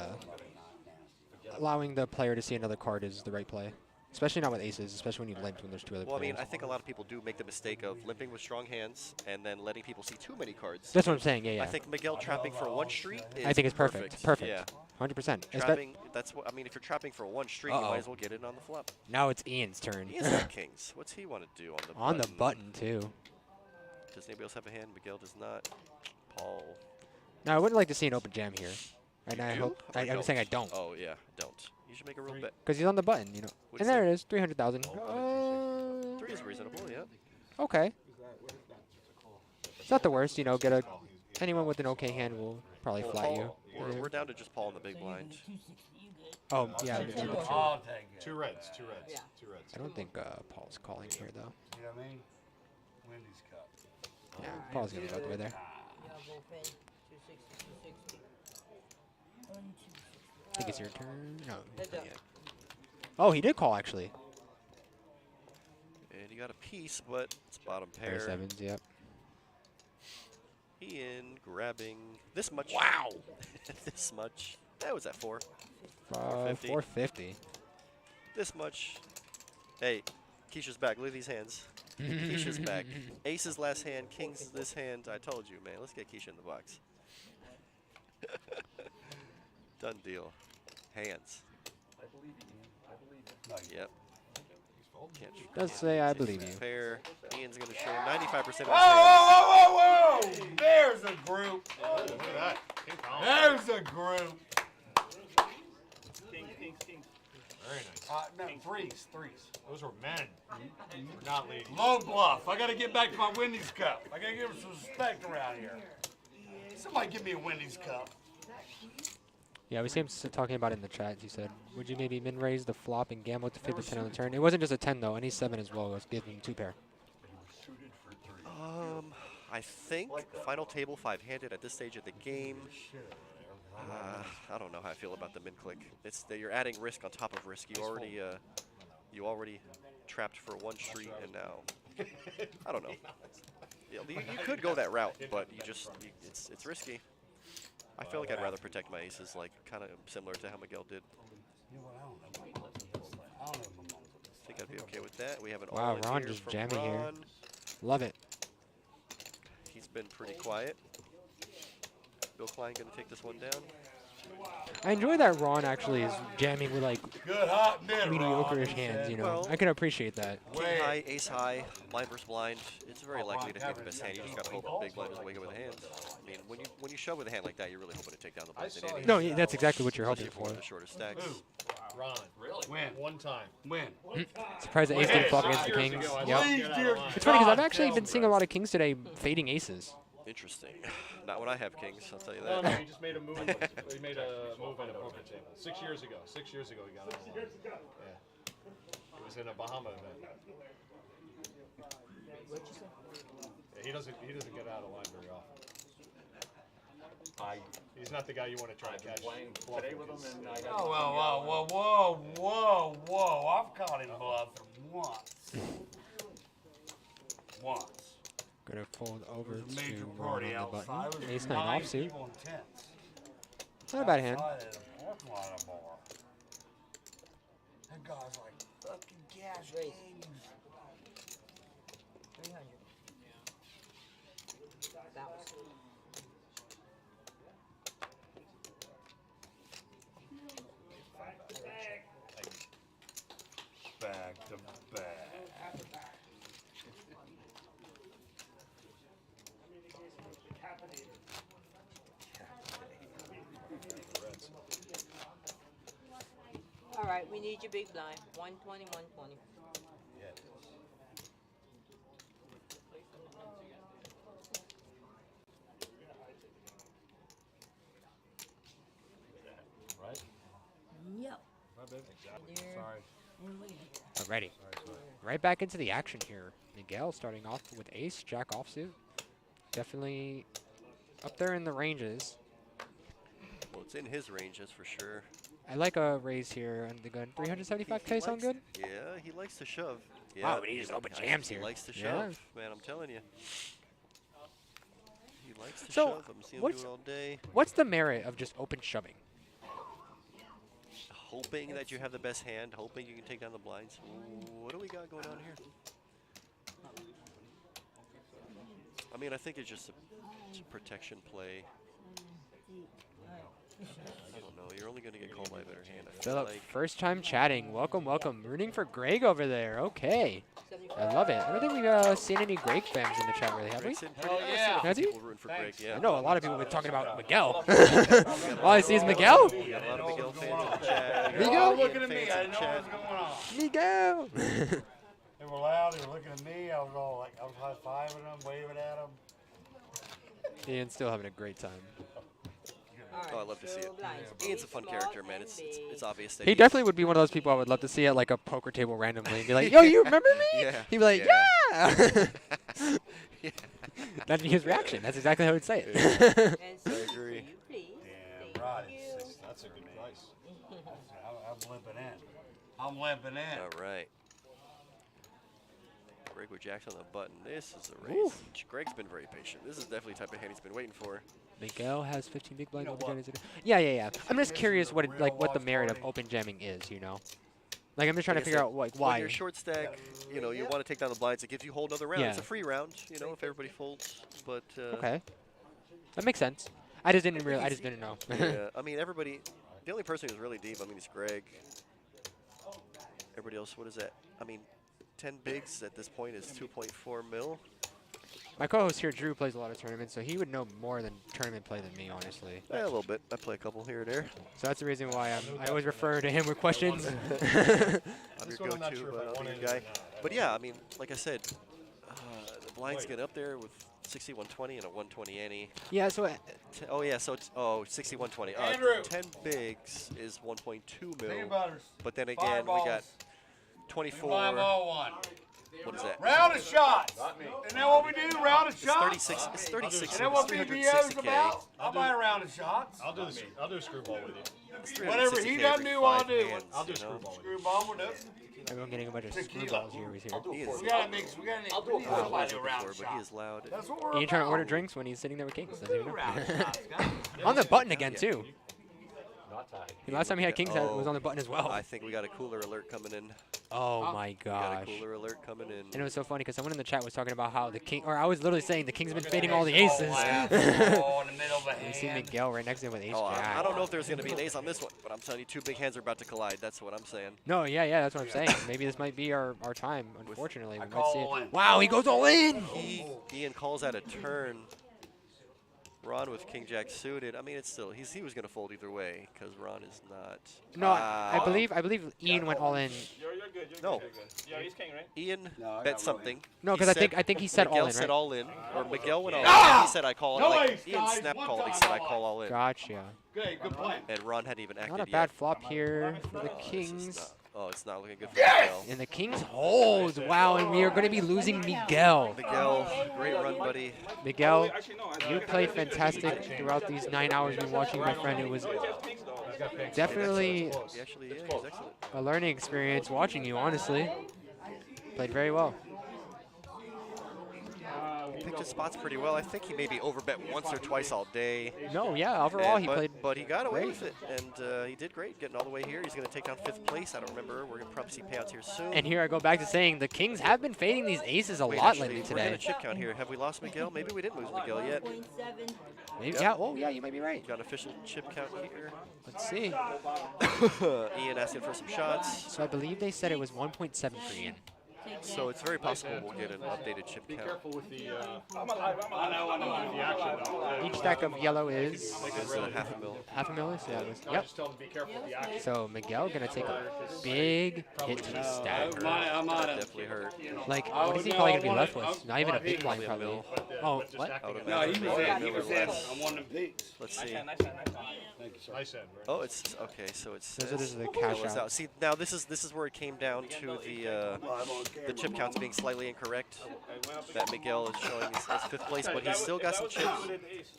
allowing the player to see another card is the right play. Especially not with aces, especially when you've limped when there's two other Well, I players. mean, I think a lot of people do make the mistake of limping with strong hands and then letting people see too many cards. That's what I'm saying, yeah. I think Miguel trapping for one street is I think it's perfect. Perfect. Yeah. 100%. Trapping, that's what, I mean, if you're trapping for one street, you might as well get it on the flop. Now it's Ian's turn. Ian's got kings. What's he want to do on the On button? the button, too. Does anybody else have a hand? Miguel does not. Paul. Now, I wouldn't like to see an open jam here. And I You? hope, Oh, you I'm saying I don't. Oh, yeah, don't. You should make a real bet. Because he's on the button, you know. What'd And you there say? it is, 300,000. 3 is reasonable, yeah. Okay. It's not the worst, you know. Anyone with an okay hand will probably flat you. We're down to just Paul in the big blind. Oh, yeah. I'll take it. 2 reds, 2 reds, 2 reds. I don't think Paul's calling here, though. You know what I mean? Wendy's cup. Yeah, Paul's going to go the way there. I think it's your turn. No. not yet. Oh, he did call, actually. And you got a piece, but it's bottom pair. Pair sevens, yep. Ian grabbing this much. Wow. This much. That was at 4. 450. This much. Hey, Keisha's back. Look at these hands. Keisha's back. Ace's last hand. King's this hand. I told you, man. Let's get Keisha in the box. Done deal. Hands. I believe you. I believe you. Yep. Does say I believe you. Pair. Ian's going to show 95% of his hands. Whoa! There's a group. Look at that. There's a group. King. Very nice. No, threes. Those were men. We're not ladies. Low bluff. I got to get back to my Wendy's cup. I got to give her some respect around here. Somebody give me a Wendy's cup. Yeah, we see him talking about it in the chat. He said, would you maybe min-raise the flop and gamble to 50% on the turn? It wasn't just a 10, though. Any 7 as well. Let's give him 2 pair. I think final table 5-handed at this stage of the game. I don't know how I feel about the min-click. It's that you're adding risk on top of risk. You already trapped for one street, and now I don't know. Yeah, you could go that route, but it's risky. I feel like I'd rather protect my aces, like kind of similar to how Miguel did. I think I'd be okay with that. We have an wow, all-in Ron here just from jamming here. Ron. Love it. He's been pretty quiet. Bill Klein going to take this one down. I enjoy that Ron actually is jamming with like Good hot bid, mediocre-ish hands, you know. Well, I can appreciate that. King high, ace high, blind versus blind. It's very likely to take the best hand. You just got to hope the big blind doesn't wake up with a hand. I mean, when you shove with a hand like that, you're really hoping to take down the blinds in any. No, that's exactly what you're hoping Especially for. One of the shortest stacks. Ron, really? Win. One time. Win. Surprised the ace didn't flop against the kings. Yep. It's funny because I've actually been seeing a lot of kings today fading aces. Interesting. Not when I have kings, I'll tell you No, that. no, he just made a move. He made a move on a poker table. 6 years ago. 6 years ago he got it. Yeah. It was in a Bahama event. Yeah, he doesn't get out of line very often. He's not the guy you want to try to catch. Today with him, and I got whoa. I've caught him bluffing once. Once. Gonna fold over It was a to major Ron party on the outside. button. It was Ace 9 9 offsuit. people in tents. Not a bad hand. Outside at a parking lot of a bar. That guy's like, fucking cash kings. 300. That was Back to back. all right. We need your big blind. 120, 120. Right? Yep. Sorry. Alrighty. Right back into the action here. Miguel starting off with ace, jack offsuit. Definitely up there in the ranges. Well, it's in his range, that's for sure. I like a raise here on the gun. 375k sound good? Yeah, he likes to shove. Yeah, Wow, but he just open jams he here. likes to shove, Yeah. man. I'm telling you. He likes to So, shove. I'm seeing him do it all day. what's the merit of just open shoving? Hoping that you have the best hand, hoping you can take down the blinds. Ooh, what do we got going on here? I mean, I think it's just a protection play. I don't know. You're only going to get called by a better hand. I feel Philip, like. first time chatting. Welcome, welcome. Rooting for Greg over there. Okay. I love it. I don't think we've seen any Greg fans in the chat, really, have we? Has he? People rooting for Greg, yeah. I know a lot of people have been talking about Miguel. All I see is Miguel. We got a lot of Miguel fans in the chat. Miguel? Looking at me, I didn't know what was going on. Miguel. They were loud, they were looking at me, I was all like, I was high-fiving them, waving at them. Ian's still having a great time. Oh, I love to see it. Ian's a fun character, man. It's obvious that He definitely would be one of those people I would love to see at like a poker table randomly and be like, yo, you remember me? Yeah. He'd be like, yeah. Yeah. That'd be his reaction. That's exactly how he'd say it. I agree. Yeah, right. That's a good price. I'm limping in. I'm limping in. All right. Greg with jacks on the button. This is a race. Greg's been very patient. This is definitely the type of hand he's been waiting for. Miguel has 15 big blinds. Yeah. I'm just curious what what the merit of open jamming is, you know? Like, I'm just trying to figure out like why. When you're short stack, you know, you want to take down the blinds. It gives you a whole other round. Yeah. It's a free round, you know, if everybody folds. But Okay. That makes sense. I just didn't realize. I just didn't know. Yeah, I mean, everybody. The only person who's really deep, I mean, is Greg. Everybody else, what is that? I mean, 10 bigs at this point is 2.4 mil. My co-host here, Drew, plays a lot of tournaments, so he would know more than tournament play than me, honestly. Yeah, a little bit. I play a couple here or there. So that's the reason why I always refer to him with questions. I'm your go-to, but I'll be your guy. But yeah, I mean, like I said, the blinds get up there with 60, 120 and a 120 ante. Yeah, so... oh, yeah, so it's 60, 120. Andrew. 10 bigs is 1.2 Peanut mil. butters. But then again, we got Fireballs. 24. 501. What is that? Round of shots. Isn't that what we do? Round of It's shots. 36. It's 36. Isn't that what it's BBO's 360K. about? I'll buy a round of shots. I'll do a screwball with you. Whatever he 360K doesn't every do, I'll 5 do. hands, I'll do you know? screwball with you. Screwball, we'll do it. Everyone getting a bunch of screwballs here. He's here. We gotta mix. We gotta. I'll do a round of but he is loud. That's what we're Ian trying to order drinks when he's sitting there with kings. Doesn't even know. On the button again, too. The last time he had kings it was on the button as well. I think we got a cooler alert coming in. Oh my We got a gosh. cooler alert coming in. And it was so funny because someone in the chat was talking about how the king, or I was literally saying the king's been fading all the aces. You see Miguel right next to him with ace jack. I don't know if there's going to be an ace on this one, but I'm telling you, two big hands are about to collide. That's what I'm saying. No, yeah, that's what I'm saying. Maybe this might be our time, unfortunately. We might see it. Wow, he goes all in! Ian calls out a turn. Ron with king jack suited. I mean, it's still he was going to fold either way because Ron is not. No, I believe Ian went all in. You're good. No. Good. Yeah, he's king, right? Ian bet something. No, because I think he said all in, Miguel right? said all in, or Miguel went all in. He said I call it. Like Ian snap called. He said I call all in. Gotcha. Good plan. And Ron hadn't even acted Not a yet. bad flop here for the kings. It's not looking good for Miguel. And the kings hold. Wow, and we are going to be losing Miguel. Miguel, great run, buddy. Miguel, you played fantastic throughout these 9 hours we've been watching, my friend. It was definitely a learning experience watching you, honestly. Played very well. He picked his spots pretty well. I think he maybe overbet once or twice all day. No, yeah, overall he but, played But he got away great. with it, and he did great, getting all the way here. He's going to take down 5th place. I don't remember. We're going to probably see payouts here soon. And here I go back to saying the kings have been fading these aces a lot lately We're today. going to chip count here. Have we lost Miguel? Maybe we didn't lose Miguel yet. Maybe, yeah, oh yeah, you might be right. Got an official chip count here. Let's see. Ian asking for some shots. So I believe they said it was 1.7 for Ian. So it's very possible we'll get an updated chip count. Careful with the. I know. The action. Each stack of yellow is It's half a mil. half a mil. So yeah, it was, No, yep. just tell them to be careful with the action. So Miguel gonna take a big hit to the stack. That definitely hurt. Like, what is he probably gonna be left with? Not even a big blind, probably. Oh, what? No, he was in. I'm one of them pigs. Let's see. Thank you, sir. Nice end, right? Oh, it's okay. So it's This is the cash out. See, now this is where it came down to the chip counts being slightly incorrect. That Miguel is showing as 5th place, but he's still got some chips.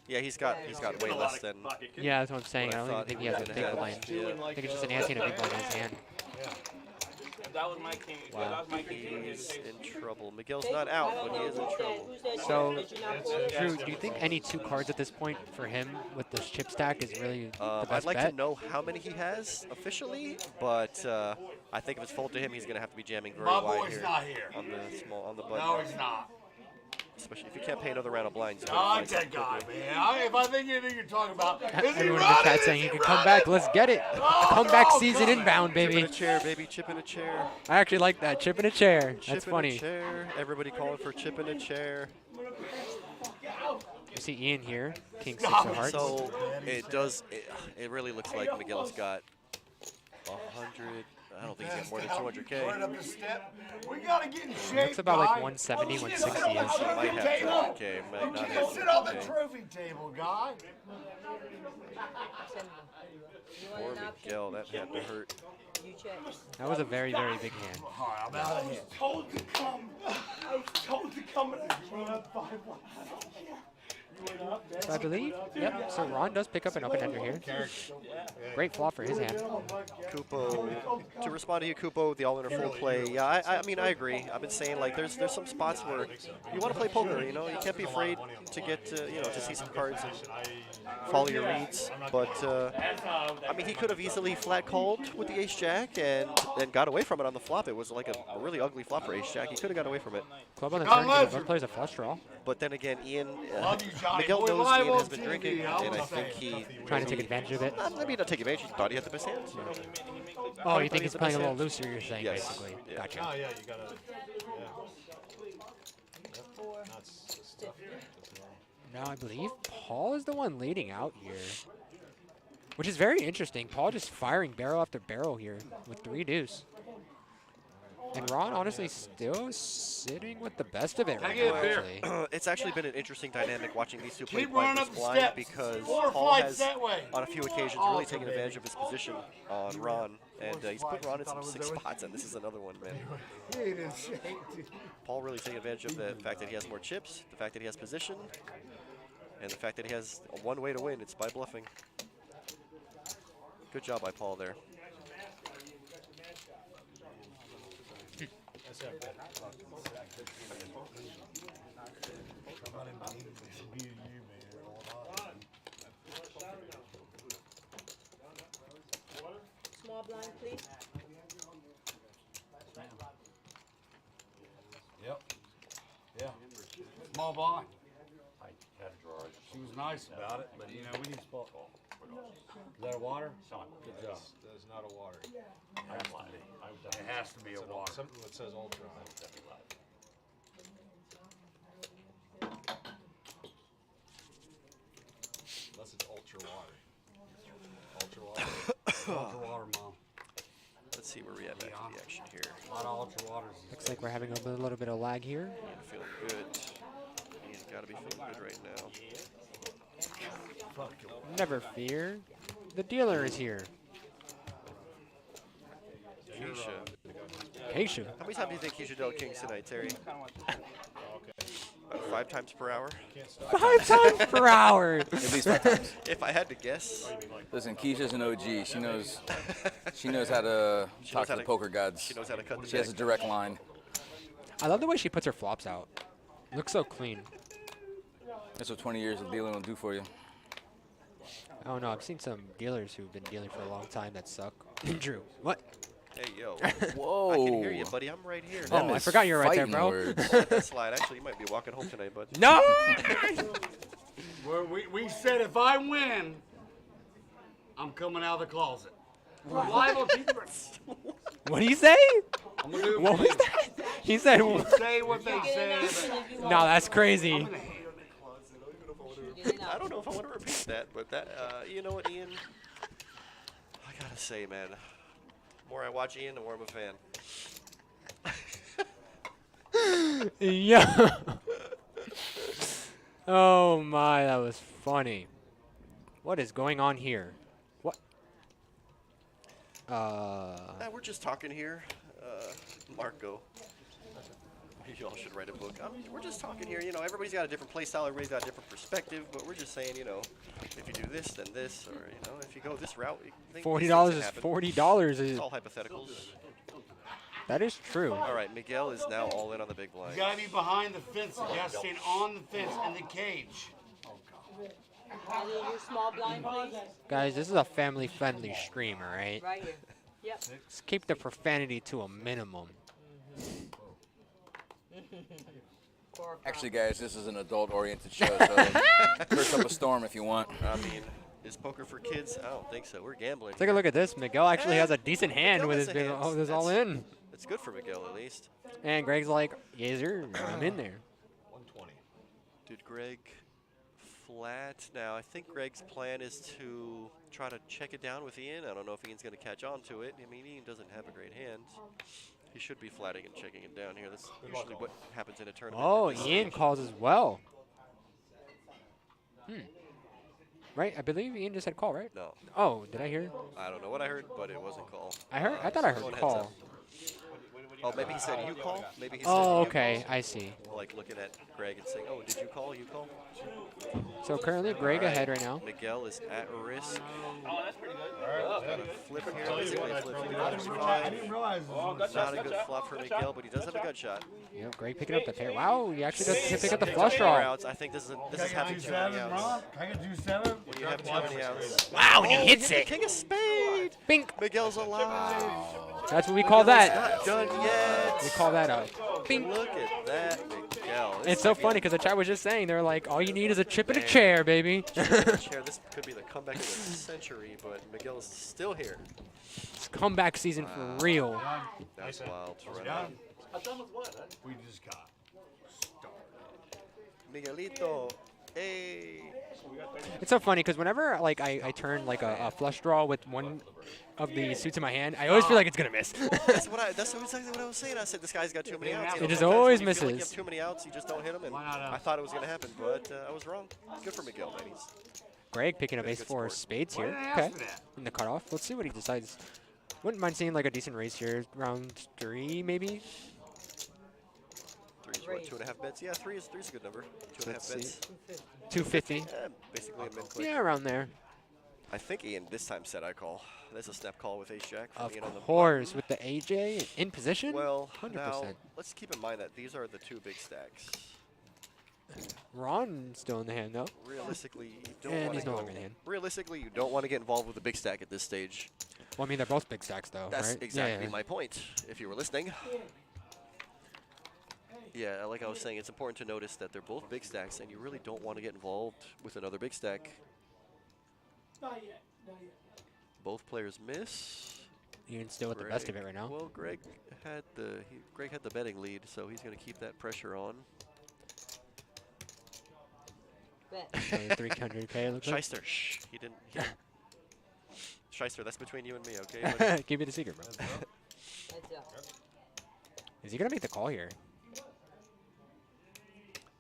Yeah, he's got way less than. Yeah, that's what I'm saying. I don't even thought think he he has was a gonna big have. blind. Yeah. I think it's just an ante and a big blind in his hand. That was my king. Wow. That was my king. He's in trouble. Miguel's not out, but he is in trouble. So, Drew, do you think any 2 cards at this point for him with this chip stack is really the best I'd like bet? to know how many he has officially, but I think if it's fold to him, he's going to have to be jamming very My wide boy's here not here. on the button. No, he's not. Especially if you can't pay another round of blinds. you I gotta like fight that guy, man. If I think anything you're talking about, is he Everyone in the running? chat saying you can come back. Let's get it. Comeback season inbound, Chip in baby. a chair, baby. Chip in a chair. I actually like that. Chip in a chair. Chip That's in funny. a chair. Everybody calling for chip in a chair. You see Ian here, king 6 of hearts. So it really looks like Miguel's got 100. I don't think he's got more than 200K. Right up the step. We gotta get in shape. Looks about like guy. 170, Go 160 sit on the ish. trophy Might have table. 200K, might Don't not you have go sit on the 200K. trophy table, guy. Poor Miguel, that had to hurt. That was a very, very big hand. All right, I'm out of here. Told to come. I was told to come and I went up 5 1. I don't care. So I believe, yep, so Ron does pick up an open-ender here. Great flop for his hand. Kupo, to respond to you, Kupo, the all-in or full play. Yeah, I mean, I agree. I've been saying, like, there's some spots where you want to play poker, you know? You can't be afraid to get, to see some cards and follow your reads. But, I mean, he could have easily flat called with the ace-jack and got away from it on the flop. It was like a really ugly flop for ace-jack. He could have got away from it. Club on the turn, both players a flush draw. But then again, Ian, Love you, Johnny. Miguel Boy, knows live Ian on has been TV, drinking, I'm and I just think saying. he Trying to take advantage of it. Maybe not take advantage. He thought he had the best hand. Oh, you think he's playing a little looser, you're saying, Yes. basically. Yeah. Gotcha. Oh, yeah, you gotta. Now I believe Paul is the one leading out here. Which is very interesting. Paul just firing barrel after barrel here with 3 deuce. And Ron honestly still sitting with the best of it right now, actually. It's actually been an interesting dynamic watching these two play Keep blind running versus up the blind steps. because 4 Paul flights has, that way. on a few occasions, really taken advantage of his position on Ron. And he's put Ron in some 6 spots, and this is another one, man. He ain't in shape, dude. Paul really taking advantage of the fact that he has more chips, the fact that he has position, and the fact that he has one way to win. It's by bluffing. Good job by Paul there. blind, please. Yep. Yeah. Small blind. She was nice about it, but you know, we need spot. Is that a water? Good job. That is not a water. It has to be a water. Something that says ultra. Unless it's ultra water. Ultra water. Ultra water, Mom. Let's see where we at back to the action here. A lot of ultra waters. Looks like we're having a little bit of lag here. Ian feeling good. Ian's got to be feeling good right now. Never fear. The dealer is here. Keisha. How many times do you think you should dealt kings tonight, Terry? About 5 times per hour. 5 times per hour. At least 5 times. If I had to guess. Listen, Keisha's an OG. She knows. She knows how to talk to the poker gods. She knows how to cut the She has a direct line. I love the way she puts her flops out. Looks so clean. That's what 20 years of dealing will do for you. I don't know. I've seen some dealers who've been dealing for a long time that suck. Drew, what? Hey, yo. Whoa. I can hear you, buddy. I'm right here. Oh, I forgot you were right there, bro. Let that slide. Actually, you might be walking home tonight, bud. No! We said if I win, I'm coming out of the closet. Live on TV. What did he say? I'm gonna do it What for was you. that? He said. Say what they said. No, that's crazy. I don't know if I want to repeat that, but that, you know what, Ian? I gotta say, man, the more I watch Ian, the more I'm a fan. Yeah. Oh my, that was funny. What is going on here? What? We're just talking here, Marco. You all should write a book. We're just talking here. You know, everybody's got a different play style. Everybody's got a different perspective. But we're just saying, you know, if you do this, then this, or you know, if you go this route, $40 is $40. It's all hypotheticals. That is true. All right, Miguel is now all in on the big blind. You gotta be behind the fence. You gotta stay on the fence in the cage. I need your small blind, please. Guys, this is a family-friendly stream, all right? Right here. Yep. Let's keep the profanity to a minimum. Actually, guys, this is an adult-oriented show, so curse up a storm if you want. I mean, is poker for kids? I don't think so. We're gambling. Take a look at this. Miguel actually has a decent hand Miguel with has his a big. hand. Oh, this all in. It's good for Miguel, at least. And Greg's like, yeah, sir, I'm in there. 120. Did Greg flat? Now, I think Greg's plan is to try to check it down with Ian. I don't know if Ian's going to catch on to it. I mean, Ian doesn't have a great hand. He should be flatting and checking it down here. That's usually what happens in a tournament. Oh, Ian calls as well. Right? I believe Ian just said call, right? No. Oh, did I hear? I don't know what I heard, but it wasn't call. I thought I heard Someone heads call. up. Oh, maybe he said you call. Maybe he said Oh, you okay, call. I see. Like looking at Greg and saying, "Oh, did you call? You call." So currently Greg ahead right now. Miguel is at risk. Oh, that's pretty good. Got a flip here. Basically a flip. I didn't realize. Not a good flop for Miguel, but he does have a gut shot. Yep, Greg picking up the pair. Wow, he actually does pick up the Two flush more draw. outs. I think this is having too many outs. Can I get you 7? When you have too many outs. Wow, he hits hit it. the king of spade. Bink. Miguel's alive. That's what we call that. Not done yet. We call that a bink. Look at that, Miguel. It's so funny because the chat was just saying, they're like, all you need is a chip and a chair, baby. Chair. This could be the comeback of the century, but Miguel is still here. It's comeback season for real. That's wild to run Done? out. I'm done with what? We just got Miguelito, hey. It's so funny because whenever like I turn like a flush draw with one of the suits in my hand, I always feel like it's gonna miss. That's exactly what I was saying. I said this guy's got too many outs. You know, It just sometimes always when you feel like you misses. have too many outs, you just don't hit them, and I thought it was gonna happen, but I was wrong. Good for Miguel, man. Greg picking up He's ace a good 4 sport. spades Why here. did I ask Okay. for that? In the cutoff. Let's see what he decides. Wouldn't mind seeing like a decent race here. Round 3 maybe. 3 is what, 2.5 bets? Yeah, 3 is a good number. 2.5 Let's bets. 250. Yeah, basically a mid-click. Yeah, around there. I think Ian this time said I call. There's a snap call with ace jack from Of Ian on the course, with the AJ in position. Well, 100%. now let's keep in mind that these are the 2 big stacks. Ron still in the hand though. Realistically, you don't And want he's to no go. longer in the hand. Realistically, you don't want to get involved with the big stack at this stage. Well, I mean, they're both big stacks, though, That's right? exactly my point, if you were listening. Yeah, like I was saying, it's important to notice that they're both big stacks, and you really don't want to get involved with another big stack. Not yet. Both players miss. Ian's still with the best of it right now. Well, Greg had the betting lead, so he's going to keep that pressure on. Bet. 300K. Looks like. Shyster, shh, he didn't. Shyster, that's between you and me, okay? buddy? Keep it a secret, bro. Heads up. Is he gonna make the call here?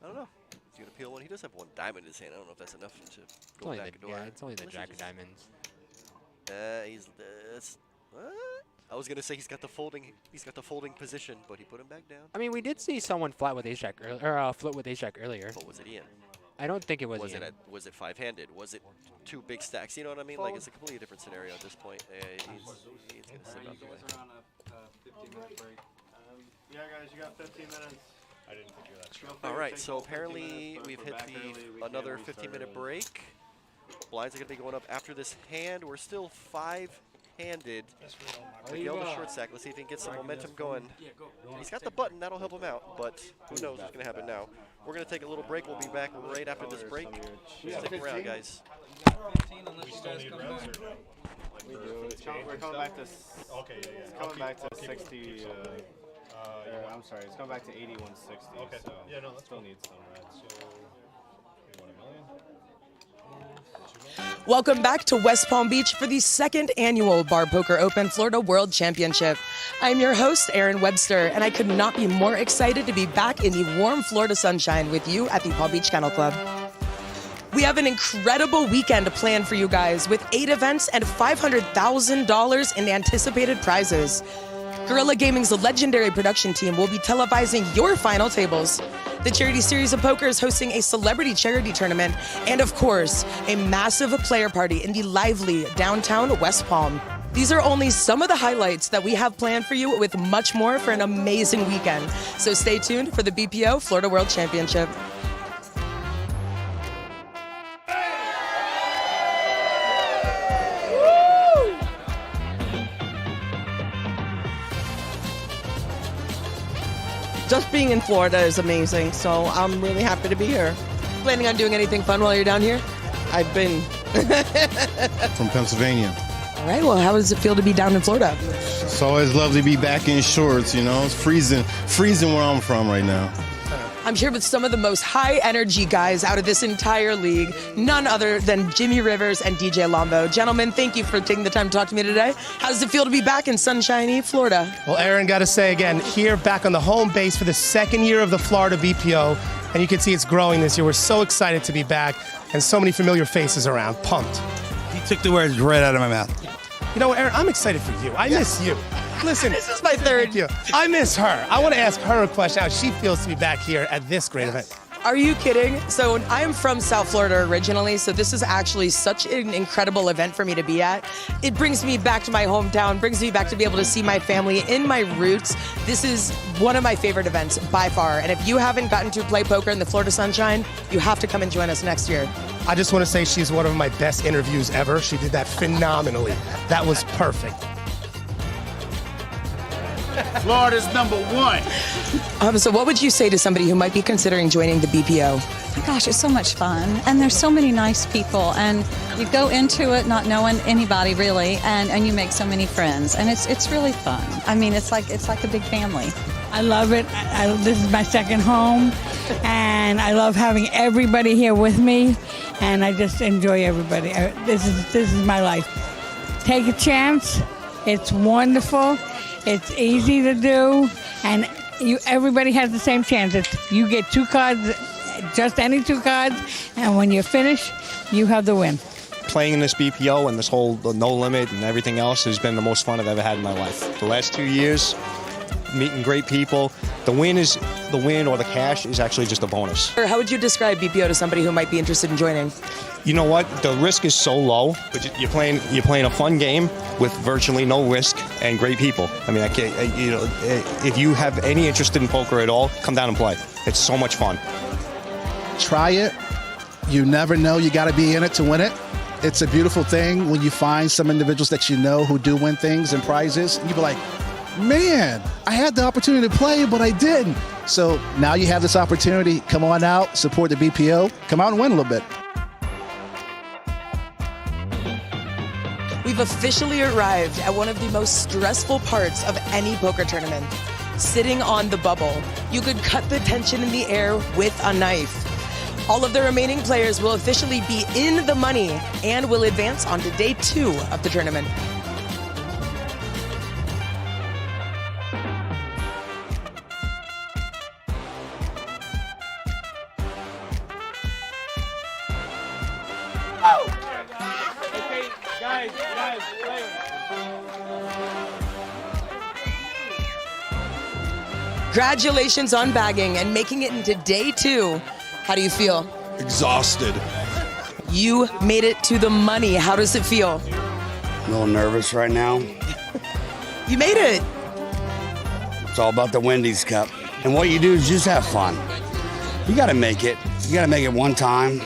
I don't know. He's going to peel one. He does have one diamond in his hand. I don't know if that's enough to go back door. Yeah, it's only the jack of diamonds. What? I was gonna say he's got the folding position, but he put him back down. I mean, we did see someone flat with ace jack or float with ace jack earlier. But was it Ian? I don't think it was. Was Ian. was it five-handed? Was it two big stacks? You know what I mean? Like it's a completely different scenario at this point. He's gonna sit out the way. Around a 15-minute break. Yeah, guys, you got 15 minutes. I didn't think you were that strong. All right, so apparently we've hit another 15-minute break. Blinds are going to be going up after this hand. We're still five-handed. Miguel the short stack. Let's see if he can get some momentum going. He's got the button. That'll help him out, but who knows what's going to happen now. We're going to take a little break. We'll be back right after this break. Stick around, guys. We still need reds or no? Like We for do. 15? We're coming back to. Okay, yeah, yeah. It's I'll coming back I'll to it 60. I'm sorry. It's coming back to 8160. Okay. So Yeah, no, that's still cool. need some reds. So, you want $1 million? Welcome back to West Palm Beach for the second annual Bar Poker Open Florida World Championship. I'm your host, Aaron Webster, and I could not be more excited to be back in the warm Florida sunshine with you at the Palm Beach Kennel Club. We have an incredible weekend planned for you guys with 8 events and $500,000 in anticipated prizes. Guerrilla Gaming's legendary production team will be televising your final tables. The Charity Series of Poker is hosting a celebrity charity tournament and, of course, a massive player party in the lively downtown West Palm. These are only some of the highlights that we have planned for you with much more for an amazing weekend. So stay tuned for the BPO Florida World Championship. Just being in Florida is amazing, so I'm really happy to be here. Planning on doing anything fun while you're down here? I've been. From Pennsylvania. All right, well, how does it feel to be down in Florida? It's always lovely to be back in shorts, you know. It's freezing where I'm from right now. I'm here with some of the most high-energy guys out of this entire league, none other than Jimmy Rivers and DJ Lombo. Gentlemen, thank you for taking the time to talk to me today. How does it feel to be back in sunshiny Florida? Well, Aaron, got to say again, here back on the home base for the second year of the Florida BPO, and you can see it's growing this year. We're so excited to be back, and so many familiar faces around. Pumped. He took the words right out of my mouth. You know, Aaron, I'm excited for you. I miss you. Listen, this is my third. I miss her. I want to ask her a question, how she feels to be back here at this great event. Are you kidding? So I'm from South Florida originally, so this is actually such an incredible event for me to be at. It brings me back to my hometown, brings me back to be able to see my family in my roots. This is one of my favorite events by far, and if you haven't gotten to play poker in the Florida sunshine, you have to come and join us next year. I just want to say she's one of my best interviews ever. She did that phenomenally. That was perfect. Florida's #1. So what would you say to somebody who might be considering joining the BPO? My gosh, it's so much fun. And there's so many nice people. And you go into it not knowing anybody really, and you make so many friends. And it's really fun. I mean, it's like a big family. I love it. This is my second home. And I love having everybody here with me. And I just enjoy everybody. This is my life. Take a chance. It's wonderful. It's easy to do, and everybody has the same chance. You get 2 cards, just any 2 cards, and when you finish, you have the win. Playing in this BPO and this whole no limit and everything else has been the most fun I've ever had in my life. The last 2 years, meeting great people. The win or the cash is actually just a bonus. How would you describe BPO to somebody who might be interested in joining? You know what? The risk is so low, but you're playing a fun game with virtually no risk and great people. I mean, if you have any interest in poker at all, come down and play. It's so much fun. Try it. You never know. You got to be in it to win it. it's a beautiful thing when you find some individuals that you know who do win things and prizes. And you be like, man, I had the opportunity to play, but I didn't. So now you have this opportunity. Come on out, support the BPO, come out and win a little bit. We've officially arrived at one of the most stressful parts of any poker tournament, sitting on the bubble. You could cut the tension in the air with a knife. All of the remaining players will officially be in the money and will advance on to day 2 of the tournament. Okay, guys, play. Congratulations on bagging and making it into day 2. How do you feel? Exhausted. You made it to the money. How does it feel? A little nervous right now. You made it. It's all about the Wendy's Cup. And what you do is just have fun. You got to make it. You got to make it one time.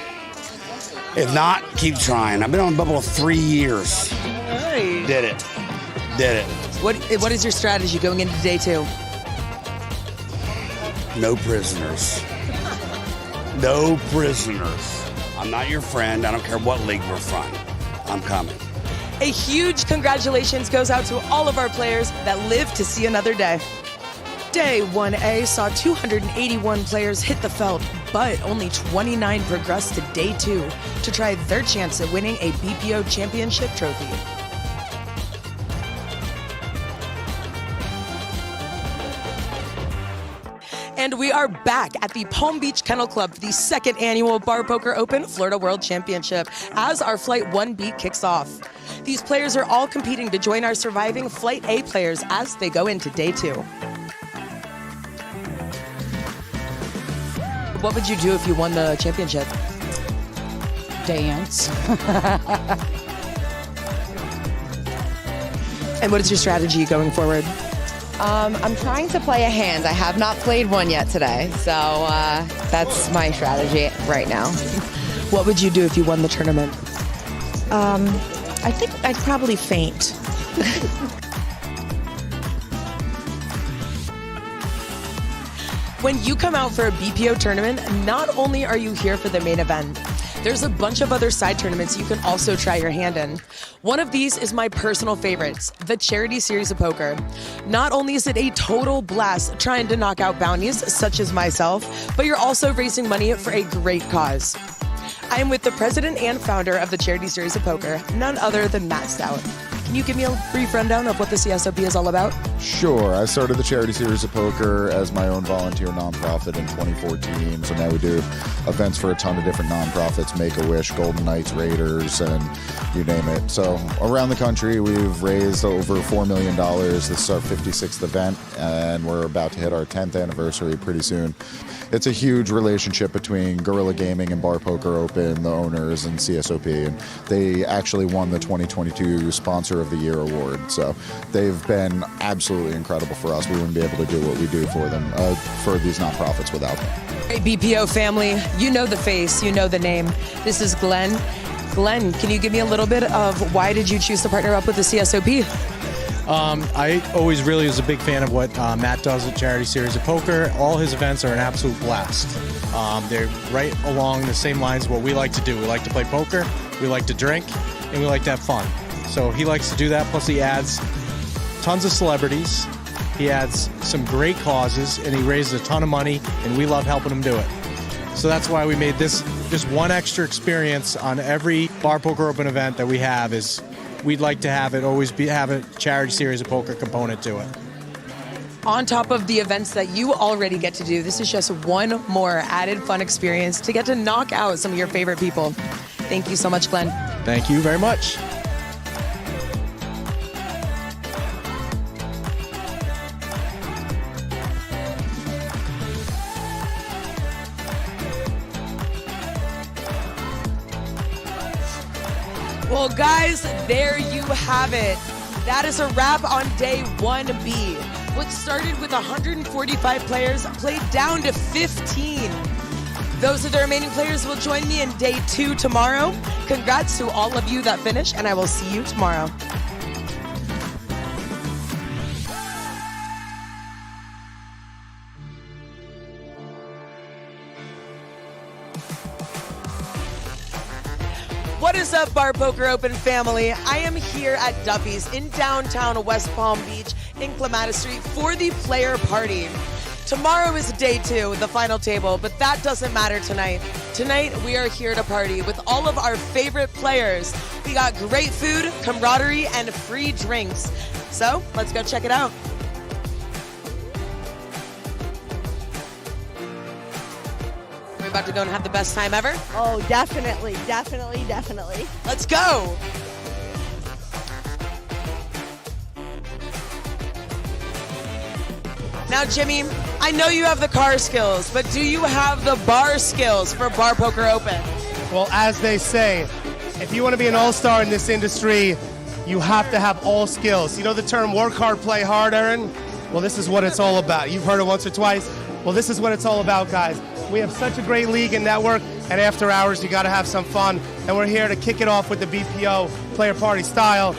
If not, keep trying. I've been on the bubble 3 years. All right. Did it. Did it. What is your strategy going into day 2? No prisoners. No prisoners. I'm not your friend. I don't care what league we're from. I'm coming. A huge congratulations goes out to all of our players that live to see another day. Day 1A saw 281 players hit the felt, but only 29 progressed to day 2 to try their chance at winning a BPO championship trophy. And we are back at the Palm Beach Kennel Club for the 2nd annual Bar Poker Open Florida World Championship as our Flight 1B kicks off. These players are all competing to join our surviving Flight A players as they go into day 2. What would you do if you won the championship? Dance. And what is your strategy going forward? I'm trying to play a hand. I have not played one yet today, so that's my strategy right now. What would you do if you won the tournament? I think I'd probably faint. When you come out for a BPO tournament, not only are you here for the main event, there's a bunch of other side tournaments you can also try your hand in. One of these is my personal favorites, the Charity Series of Poker. Not only is it a total blast trying to knock out bounties, such as myself, but you're also raising money for a great cause. I am with the president and founder of the Charity Series of Poker, none other than Matt Stout. Can you give me a brief rundown of what the CSOP is all about? Sure. I started the Charity Series of Poker as my own volunteer nonprofit in 2014. So now we do events for a ton of different nonprofits, Make-A-Wish, Golden Knights, Raiders, and you name it. So around the country, we've raised over $4 million. This is our 56th event, and we're about to hit our 10th anniversary pretty soon. It's a huge relationship between Guerrilla Gaming and Bar Poker Open, the owners, and CSOP. And they actually won the 2022 Sponsor of the Year award. So they've been absolutely incredible for us. We wouldn't be able to do what we do for them, for these nonprofits without them. Hey, BPO family, you know the face, you know the name. This is Glenn. Glenn, can you give me a little bit of why did you choose to partner up with the CSOP? I always really was a big fan of what Matt does at Charity Series of Poker. All his events are an absolute blast. They're right along the same lines of what we like to do. We like to play poker, we like to drink, and we like to have fun. So he likes to do that, plus he adds tons of celebrities, he adds some great causes, and he raises a ton of money, and we love helping him do it. So that's why we made this just one extra experience on every Bar Poker Open event that we have is we'd like to have it always have a Charity Series of Poker component to it. On top of the events that you already get to do, this is just one more added fun experience to get to knock out some of your favorite people. Thank you so much, Glenn. Thank you very much. Well, guys, there you have it. That is a wrap on day 1B. What started with 145 players played down to 15. Those are the remaining players who will join me in day 2 tomorrow. Congrats to all of you that finish, and I will see you tomorrow. What is up, Bar Poker Open family? I am here at Duffy's in downtown West Palm Beach in Clematis Street for the player party. Tomorrow is day 2, the final table, but that doesn't matter tonight. Tonight, we are here to party with all of our favorite players. We got great food, camaraderie, and free drinks. So, let's go check it out. We're about to go and have the best time ever? Oh, definitely, definitely, definitely. Let's go! Now, Jimmy, I know you have the car skills, but do you have the bar skills for Bar Poker Open? Well, as they say, if you want to be an all-star in this industry, you have to have all skills. You know the term work hard, play hard, Aaron? Well, this is what it's all about. You've heard it once or twice. Well, this is what it's all about, guys. We have such a great league and network, and after hours, you got to have some fun. And we're here to kick it off with the BPO player party style.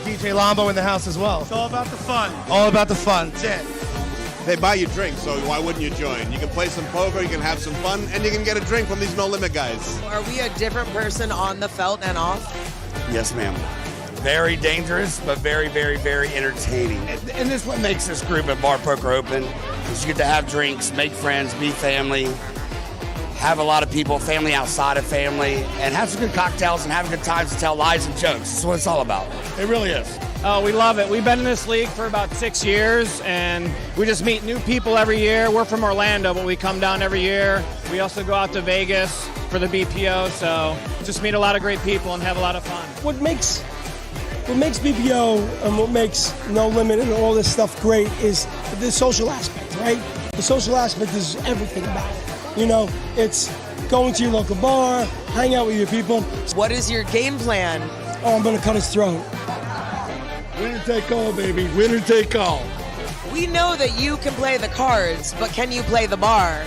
DJ Lombo in the house as well. It's all about the fun. All about the fun. That's it. They buy you drinks, so why wouldn't you join? You can play some poker, you can have some fun, and you can get a drink from these No Limit guys. Are we a different person on the felt and off? Yes, ma'am. Very dangerous, but very, very, very entertaining. And this is what makes this group at Bar Poker Open, is you get to have drinks, make friends, be family, have a lot of people, family outside of family, and have some good cocktails and have good times to tell lies and jokes. That's what it's all about. It really is. Oh, we love it. We've been in this league for about 6 years, and we just meet new people every year. We're from Orlando, but we come down every year. We also go out to Vegas for the BPO, so just meet a lot of great people and have a lot of fun. What makes BPO and what makes No Limit and all this stuff great is the social aspect, right? The social aspect is everything about it. You know, it's going to your local bar, hang out with your people. What is your game plan? Oh, I'm going to cut his throat. Winner take all, baby. Winner take all. We know that you can play the cards, but can you play the bar?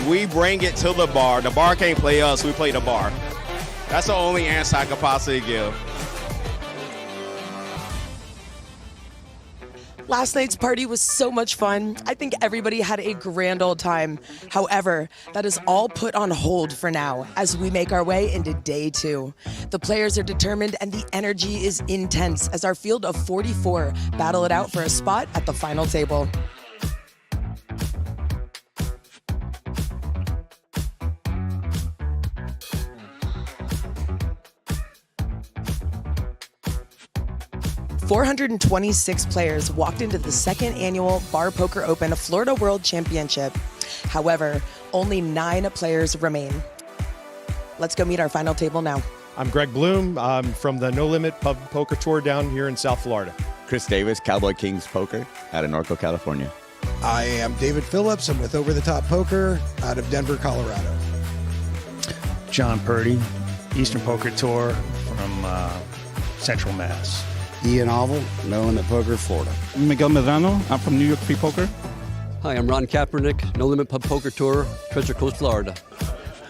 We bring it to the bar. The bar can't play us. We play the bar. That's the only answer I could possibly give. Last night's party was so much fun. I think everybody had a grand old time. However, that is all put on hold for now as we make our way into day 2. The players are determined and the energy is intense as our field of 44 battle it out for a spot at the final table. .426 players walked into the second annual Bar Poker Open Florida World Championship. However, only 9 players remain. Let's go meet our final table now. I'm Greg Bloom. I'm from the No Limit Pub Poker Tour down here in South Florida. Chris Davis, Cowboy Kings Poker out of Norco, California. I am David Phillips. I'm with Over the Top Poker out of Denver, Colorado. John Purdy, Eastern Poker Tour from Central Mass. Ian Oval, No Limit Poker, Florida. Miguel Medrano, I'm from New York Free Poker. Hi, I'm Ron Kaepernick, No Limit Pub Poker Tour, Treasure Coast, Florida.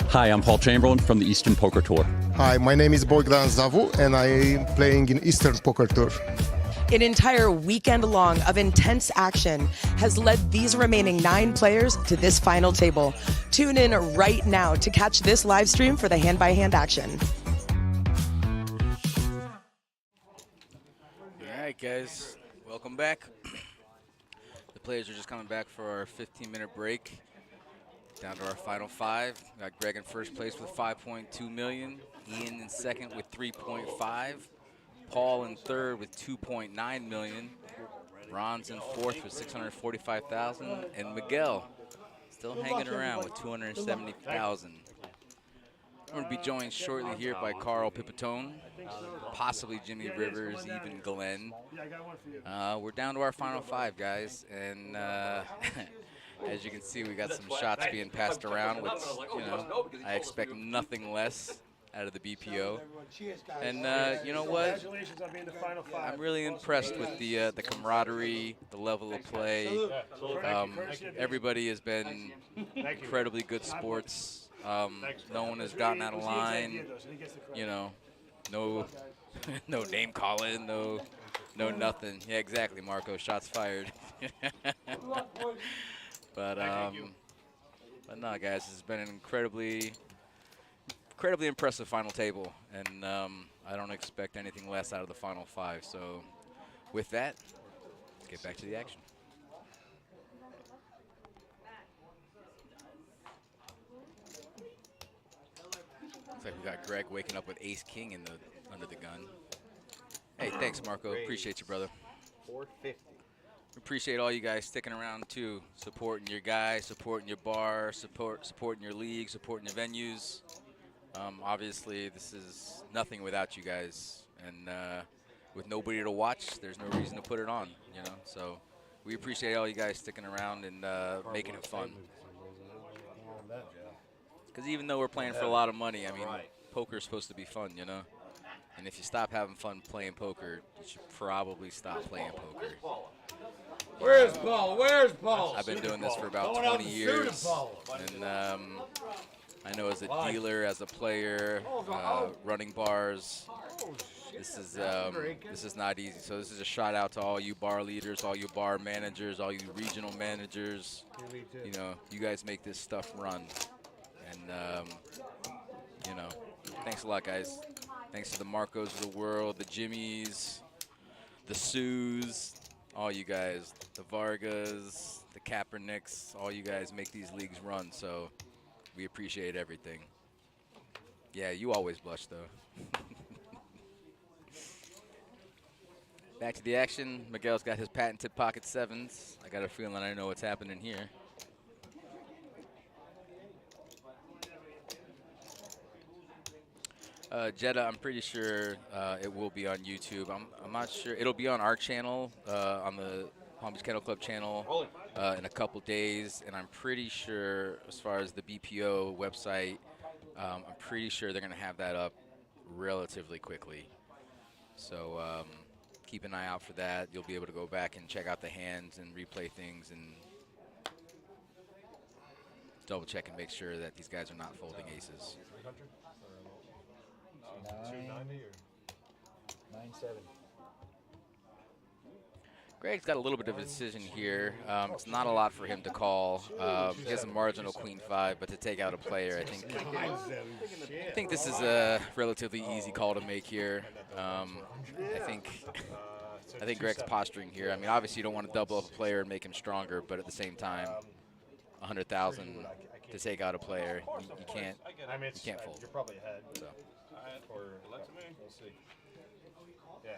Hi, I'm Paul Chamberlain from the Eastern Poker Tour. Hi, my name is Bogdan Zavu, and I am playing in Eastern Poker Tour. An entire weekend long of intense action has led these remaining 9 players to this final table. Tune in right now to catch this live stream for the hand-by-hand action. All right, guys, welcome back. The players are just coming back for our 15-minute break. Down to our final 5. We got Greg in first place with 5.2 million. Ian in second with 3.5. Paul in third with 2.9 million. Ron's in fourth with 645,000. And Miguel still hanging around with 270,000. I'm going to be joined shortly here by Carl Pipitone, possibly Jimmy Rivers, even Glenn. We're down to our final 5, guys, and as you can see, we got some shots being passed around, which, you know, I expect nothing less out of the BPO. And you know what? Congratulations on being the final five. I'm really impressed with the camaraderie, the level of play. Everybody has been incredibly good sports. No one has gotten out of line. You know, no no name calling, no nothing. Yeah, exactly, Marco. Shots fired. But no, guys, it's been an incredibly impressive final table, and I don't expect anything less out of the final five. So, with that, let's get back to the action. Looks like we got Greg waking up with Ace King under the gun. Hey, thanks, Marco. Appreciate you, brother. 450. Appreciate all you guys sticking around too, supporting your guys, supporting your bar, supporting your league, supporting your venues. Obviously, this is nothing without you guys, and with nobody to watch, there's no reason to put it on, you know. So we appreciate all you guys sticking around and making it fun. Because even though we're playing for a lot of money, I mean, poker's supposed to be fun, you know. And if you stop having fun playing poker, you should probably stop playing poker. Where's Paul? Where's Paul? I've been doing this for about 20 years, and I know as a dealer, as a player, running bars, this is not easy. So this is a shout out to all you bar leaders, all you bar managers, all you regional managers. You know, you guys make this stuff run, and you know, thanks a lot, guys. Thanks to the Marcos of the world, the Jimmies, the Sues, all you guys, the Vargas, the Kaepernicks, all you guys make these leagues run, so we appreciate everything. Yeah, you always blush, though. Back to the action. Miguel's got his patented pocket sevens. I got a feeling I know what's happening here. Jeddah, I'm pretty sure it will be on YouTube. I'm not sure. It'll be on our channel, on the Palm Beach Kennel Club channel in a couple days. And I'm pretty sure, as far as the BPO website, I'm pretty sure they're going to have that up relatively quickly. So keep an eye out for that. You'll be able to go back and check out the hands and replay things and double check and make sure that these guys are not folding aces. 290 or 970. Greg's got a little bit of a decision here. It's not a lot for him to call. He has a marginal queen five, but to take out a player, I think this is a relatively easy call to make here. I think Greg's posturing here. I mean, obviously you don't want to double up a player and make him stronger, but at the same time, 100,000 to take out a player, you can't fold. You're probably ahead. So. Or we'll see. Yeah.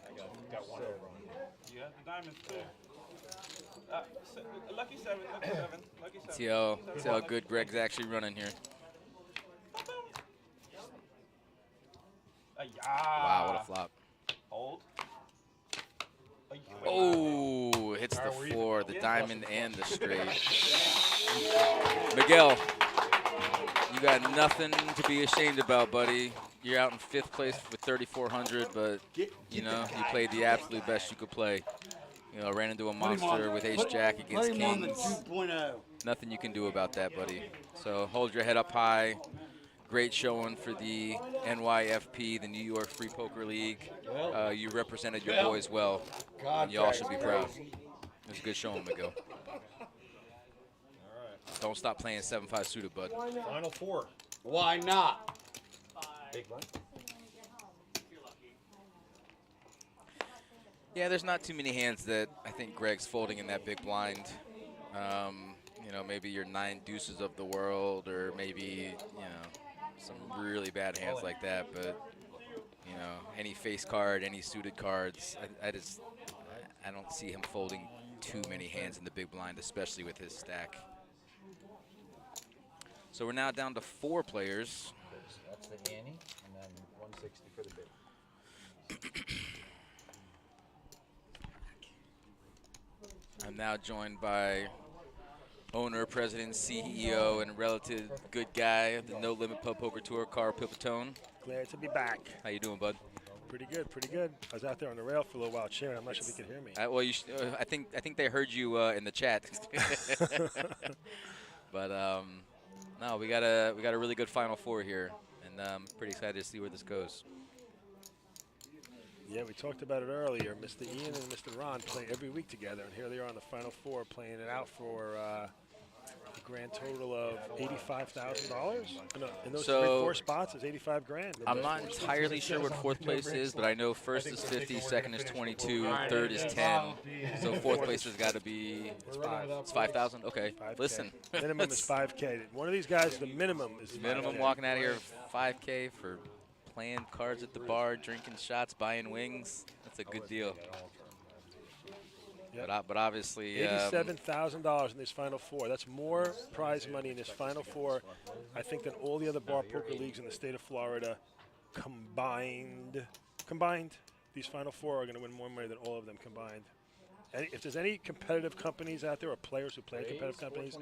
I got one over on you. You got the diamonds too. Lucky seven. See how good Greg's actually running here. Wow, what a flop. Hold. Oh, hits the floor, the diamond and the straight. Miguel, you got nothing to be ashamed about, buddy. You're out in 5th place with 3,400, but, you know, you played the absolute best you could play. You know, ran into a monster with ace-jack against kings. Nothing you can do about that, buddy. So hold your head up high. Great showing for the NYFP, the New York Free Poker League. You represented your boys well, and y'all should be proud. It was a good showing, Miguel. Don't stop playing 7-5 suited, bud. Final four. Why not? Big blind. Yeah, there's not too many hands that I think Greg's folding in that big blind. You know, maybe your 9 deuces of the world, or maybe, you know, some really bad hands like that. But, you know, any face card, any suited cards, I don't see him folding too many hands in the big blind, especially with his stack. So we're now down to 4 players. That's the ante, and then 160 for the big. I'm now joined by owner, president, CEO, and relative good guy of the No Limit Pub Poker Tour, Carl Pipitone. Glad to be back. How you doing, bud? Pretty good, pretty good. I was out there on the rail for a little while cheering. I'm not sure if you can hear me. Well, I think they heard you in the chat. But no, we got a really good Final Four here, and I'm pretty excited to see where this goes. Yeah, we talked about it earlier. Mr. Ian and Mr. Ron play every week together, and here they are on the Final Four playing it out for a grand total of $85,000. In those four spots, it's 85 grand. I'm not entirely sure what fourth place is, but I know first is 50, second is 22, third is 10. So fourth place has got to be it's 5,000. Okay, 5K. listen. Minimum is 5K. One of these guys, the minimum is 5K. Minimum walking out of here 5K for playing cards at the bar, drinking shots, buying wings. That's a good deal. Yep. But obviously, $87,000 in this Final Four. That's more prize money in this Final Four, I think, than all the other bar poker leagues in the state of Florida combined. These Final Four are going to win more money than all of them combined. And if there's any competitive companies out there or players who play competitive companies,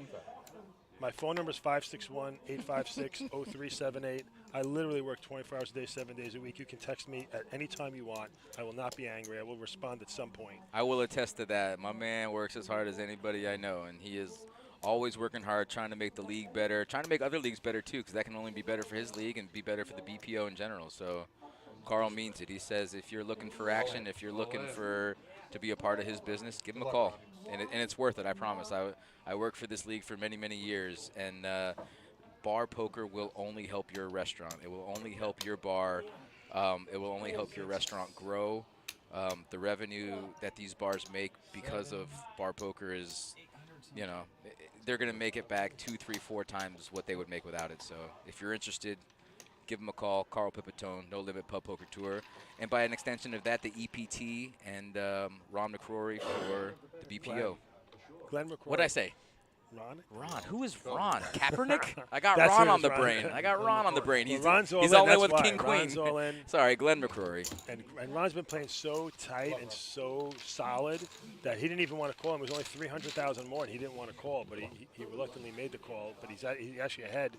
my phone number is 561-856-0378. I literally work 24 hours a day, 7 days a week. You can text me at any time you want. I will not be angry. I will respond at some point. I will attest to that. My man works as hard as anybody I know, and he is always working hard, trying to make the league better, trying to make other leagues better too, because that can only be better for his league and be better for the BPO in general. So Carl means it. He says if you're looking for action, if you're looking to be a part of his business, give him a call. And it's worth it, I promise. I worked for this league for many, many years, and bar poker will only help your restaurant. It will only help your bar. It will only help your restaurant grow. The revenue that these bars make because of bar poker is, they're going to make it back 2, 3, 4 times what they would make without it. So if you're interested, give him a call. Carl Pipitone, No Limit Pub Poker Tour. And by an extension of that, the EPT and Ron McCrory for the BPO. Glenn McCrory. What did I say? Ron? Who is Ron? Kaepernick? I got Ron on the brain. He's all in with King Queen. Ron's all in. Sorry, Glenn McCrory. And Ron's been playing so tight and so solid that he didn't even want to call him. It was only 300,000 more, and he didn't want to call, but he reluctantly made the call. But he's actually ahead.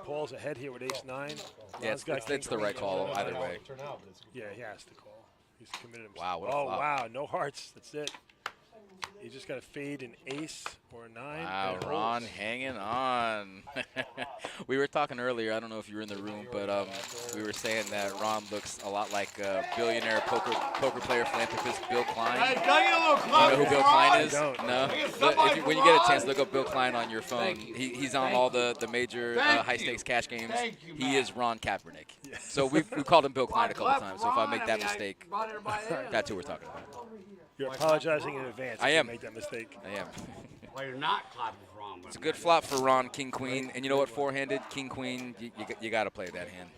Paul's ahead here with ace-9. Yeah, it's the right call either way. Yeah, he has to call. He's committed himself. Wow, what a flop. Wow, no hearts. That's it. You just got to fade an ace or a 9. Wow, Ron hanging on. We were talking earlier, I don't know if you were in the room, but we were saying that Ron looks a lot like billionaire poker player philanthropist Bill Klein. Hey, can I get a little You know who Bill Klein is? Don't. No? When you get a chance, look up Bill Klein on your phone. He's on all the major high-stakes cash games. He is Ron Kaepernick. So we called him Bill Klein a couple times, so if I make that mistake, that's who we're talking about. You're apologizing in advance. I if am. You make that mistake. I am. Well, you're not clapping for Ron. It's a good flop for Ron, King Queen, and you know what? Four-handed King Queen, you got to play that hand.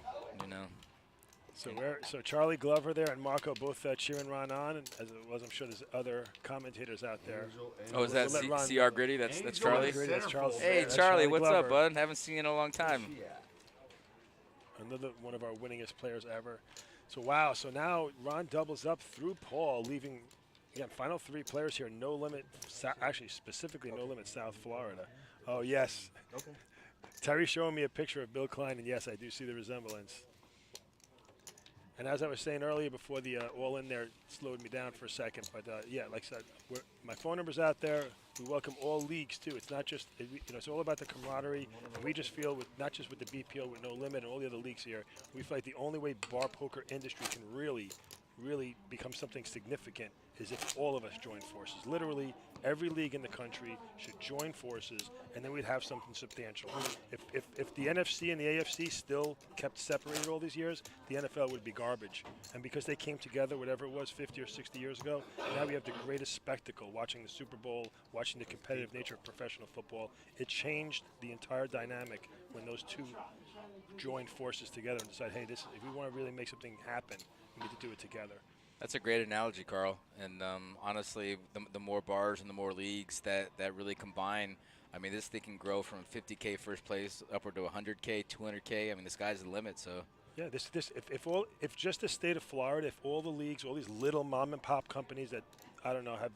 So Charlie Glover there and Marco both cheering Ron on, and as it was, I'm sure there's other commentators out there. Oh, is that CR Gritty? That's Charlie. That's Charles. Hey, That's Charlie, what's Glover. up, bud? Haven't seen you in a long time. Another one of our winningest players ever. So wow. So now Ron doubles up through Paul, leaving. Again, final 3 players here. No Limit, actually specifically No Limit South Florida. Oh yes. Okay. Terry's showing me a picture of Bill Klein, and yes, I do see the resemblance. And as I was saying earlier, before the all-in there slowed me down for a second, but yeah, like I said, my phone number's out there. We welcome all leagues too. It's not just it's all about the camaraderie. And we just feel not just with the BPO, with No Limit and all the other leagues here, we feel like the only way bar poker industry can really become something significant is if all of us join forces. Literally, every league in the country should join forces, and then we'd have something substantial. If the NFC and the AFC still kept separated all these years, the NFL would be garbage. And because they came together, whatever it was, 50 or 60 years ago, now we have the greatest spectacle, watching the Super Bowl, watching the competitive nature of professional football. It changed the entire dynamic when those two joined forces together and decided, hey, if we want to really make something happen, we need to do it together. That's a great analogy, Carl. And honestly, the more bars and the more leagues that really combine, I mean, this thing can grow from 50K first place upward to 100K, 200K. I mean, the sky's the limit. So yeah, if just the state of Florida, if all the leagues, all these little mom and pop companies that I don't know have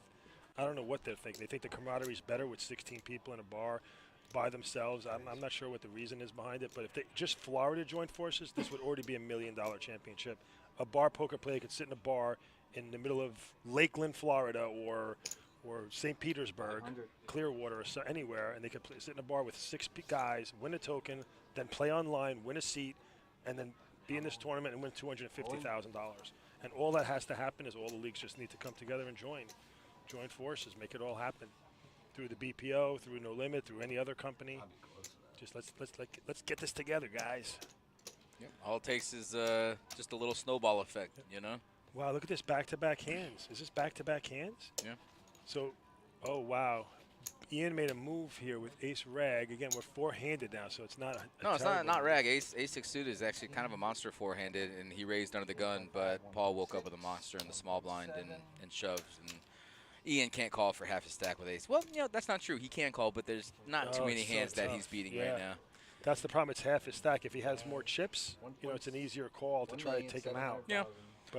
I don't know what they're thinking. They think the camaraderie is better with 16 people in a bar by themselves. I'm not sure what the reason is behind it, but if just Florida joined forces, this would already be $1 million championship. A bar poker player could sit in a bar in the middle of Lakeland, Florida, or St. Petersburg, Clearwater, or anywhere, and they could sit in a bar with 6 guys, win a token, then play online, win a seat, and then be in this tournament and win $250,000. And all that has to happen is all the leagues just need to come together and join forces, make it all happen through the BPO, through No Limit, through any other company. Just let's get this together, guys. Yep. All it takes is just a little snowball effect, you know. Wow, look at this back-to-back hands. Is this back-to-back hands? Yeah. So, oh wow, Ian made a move here with Ace Rag. Again, we're four-handed now, so it's not. No, it's not rag. Ace 6 suited is actually kind of a monster four-handed, and he raised under the gun, but Paul woke up with a monster in the small blind and shoved, and Ian can't call for half his stack with ace. Well, that's not true. He can call, but there's not too many hands that he's beating right now. That's the problem. It's half his stack. If he has more chips, it's an easier call to try to take him out. Yeah.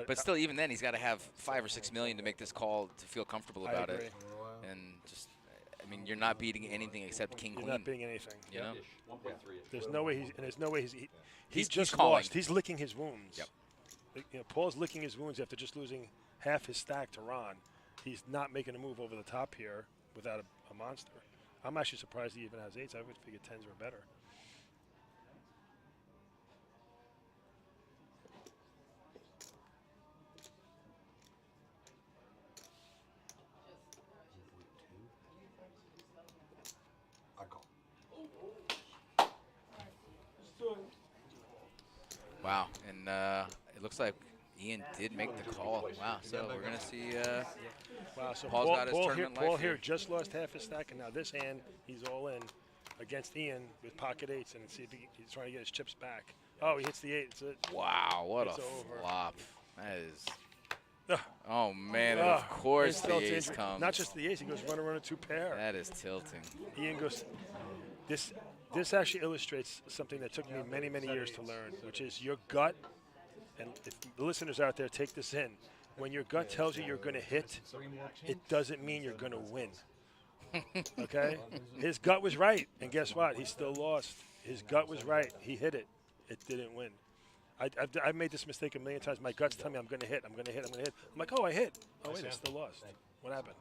But still, even then, he's got to have 5 or 6 million to make this call to feel comfortable about it. And just, I mean, you're not beating anything except king queen. You're not beating anything. You know? There's no way he's just calling. lost. He's licking his wounds. Yep. Paul's licking his wounds after just losing half his stack to Ron. He's not making a move over the top here without a monster. I'm actually surprised he even has 8s. I would figure 10s were better. Wow, and it looks like Ian did make the call. Wow, so we're going to see wow, so Paul's got his tournament life Paul here just lost half his stack, and now this hand, he's all in against Ian with pocket 8s, and see if he's trying to get his chips back. Oh, he hits the 8. Wow, what it's a over. flop. That is... Oh, man, and of course the ace comes. Not just the ace, he goes runner, 2 pair. That is tilting. Ian goes... This actually illustrates something that took me many, many years to learn, which is your gut, and if the listeners out there take this in, when your gut tells you you're going to hit, it doesn't mean you're going to win. Okay? His gut was right, and guess what? He still lost. His gut was right. He hit it. It didn't win. I've made this mistake a million times. My gut's telling me I'm going to hit, I'm going to hit, I'm going to hit. I'm like, oh, I hit. Oh, wait, I still lost. What happened?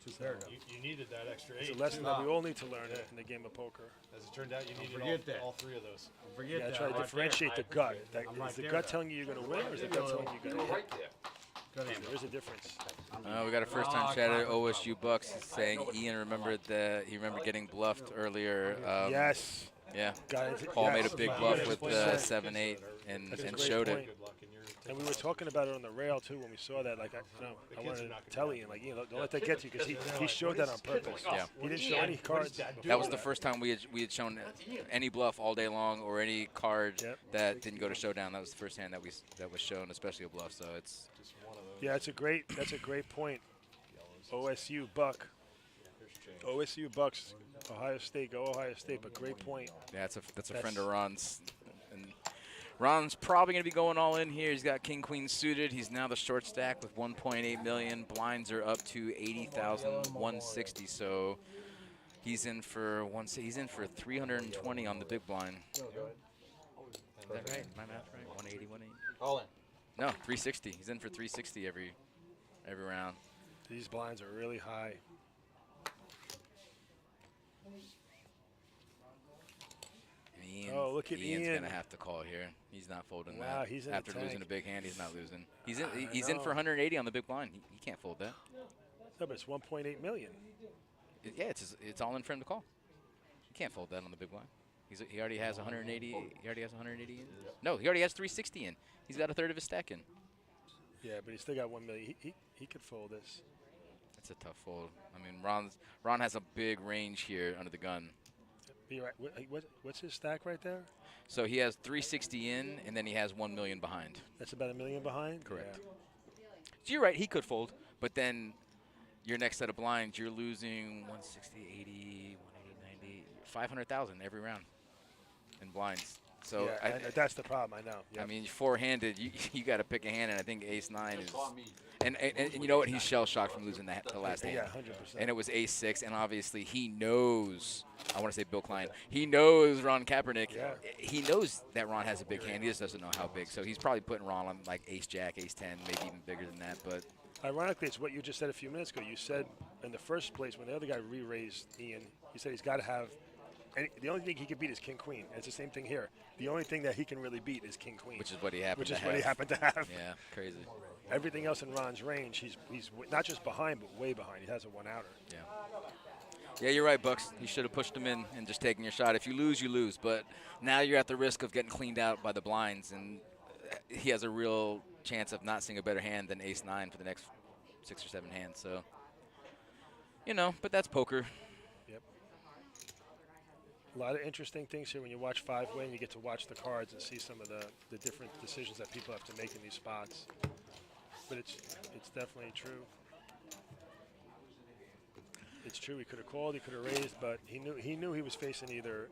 You needed that extra 8. It's a lesson that we all need to learn in the game of poker. As it turned out, you needed all 3 of those. Try to differentiate the gut. Is the gut telling you you're going to win, or is the gut telling you you're going to hit? There is a difference. We got a first-time chatter. OSU Bucks is saying Ian remembered that he remembered getting bluffed earlier. Yes. Yeah. Paul made a big bluff with 7-8 and showed it. And we were talking about it on the rail too when we saw that. Like, I wanted to tell Ian, like, don't let that get to you, because he showed that on purpose. Yeah. He didn't show any cards. That was the first time we had shown any bluff all day long or any card that didn't go to showdown. That was the first hand that was shown, especially a bluff. So it's yeah, that's a great point. OSU Buck. OSU Bucks. Ohio State, go Ohio State, but great point. Yeah, that's a friend of Ron's. And Ron's probably going to be going all in here. He's got king queen suited. He's now the short stack with 1.8 million. Blinds are up to 80,160. So he's in for 320 on the big blind. Is that right? My math right? 180, 180. All in. No, 360. He's in for 360 every round. These blinds are really high. Look at Ian's Ian. gonna have to call here. He's not folding Wow, that. he's in After the losing tank. a big hand, he's not losing. He's in for 180 on the big blind. He can't fold that. No, but it's 1.8 million. It's all in for him to call. He can't fold that on the big blind. He already has 180. He already has 180 in. No, he already has 360 in. He's got a third of his stack in. Yeah, but he's still got 1 million. He could fold this. It's a tough fold. I mean, Ron has a big range here under the gun. Be right. What's his stack right there? So he has 360 in, and then he has 1 million behind. That's about $1 million behind? Correct. Yeah. So you're right, he could fold, but then your next set of blinds, you're losing 160, 80, 180, 90, 500,000 every round in blinds. So yeah, that's the problem. I know. Yep. I mean, four-handed, you got to pick a hand, and I think ace-9 is. And you know what? He's shell-shocked from losing the last hand. Yeah, 100%. And it was ace-6, and obviously he knows. I want to say Bill Klein. He knows Ron Kaepernick. Yeah. He knows that Ron has a big hand. He just doesn't know how big. So he's probably putting Ron on like ace-jack, ace-10, maybe even bigger than that. But ironically, it's what you just said a few minutes ago. You said in the first place when the other guy re-raised Ian, you said he's got to have. And the only thing he can beat is king queen. It's the same thing here. The only thing that he can really beat is king queen, which is what he happened to have. Yeah, crazy. Everything else in Ron's range, he's not just behind, but way behind. He has a one-outer. Yeah. Yeah, you're right, Bucks. You should have pushed him in and just taken your shot. If you lose, you lose. But now you're at the risk of getting cleaned out by the blinds, and he has a real chance of not seeing a better hand than ace-9 for the next 6 or 7 hands. So, you know, but that's poker. Yep. A lot of interesting things here when you watch five-way and you get to watch the cards and see some of the different decisions that people have to make in these spots. But it's definitely true. It's true. He could have called, he could have raised, but he knew he was facing either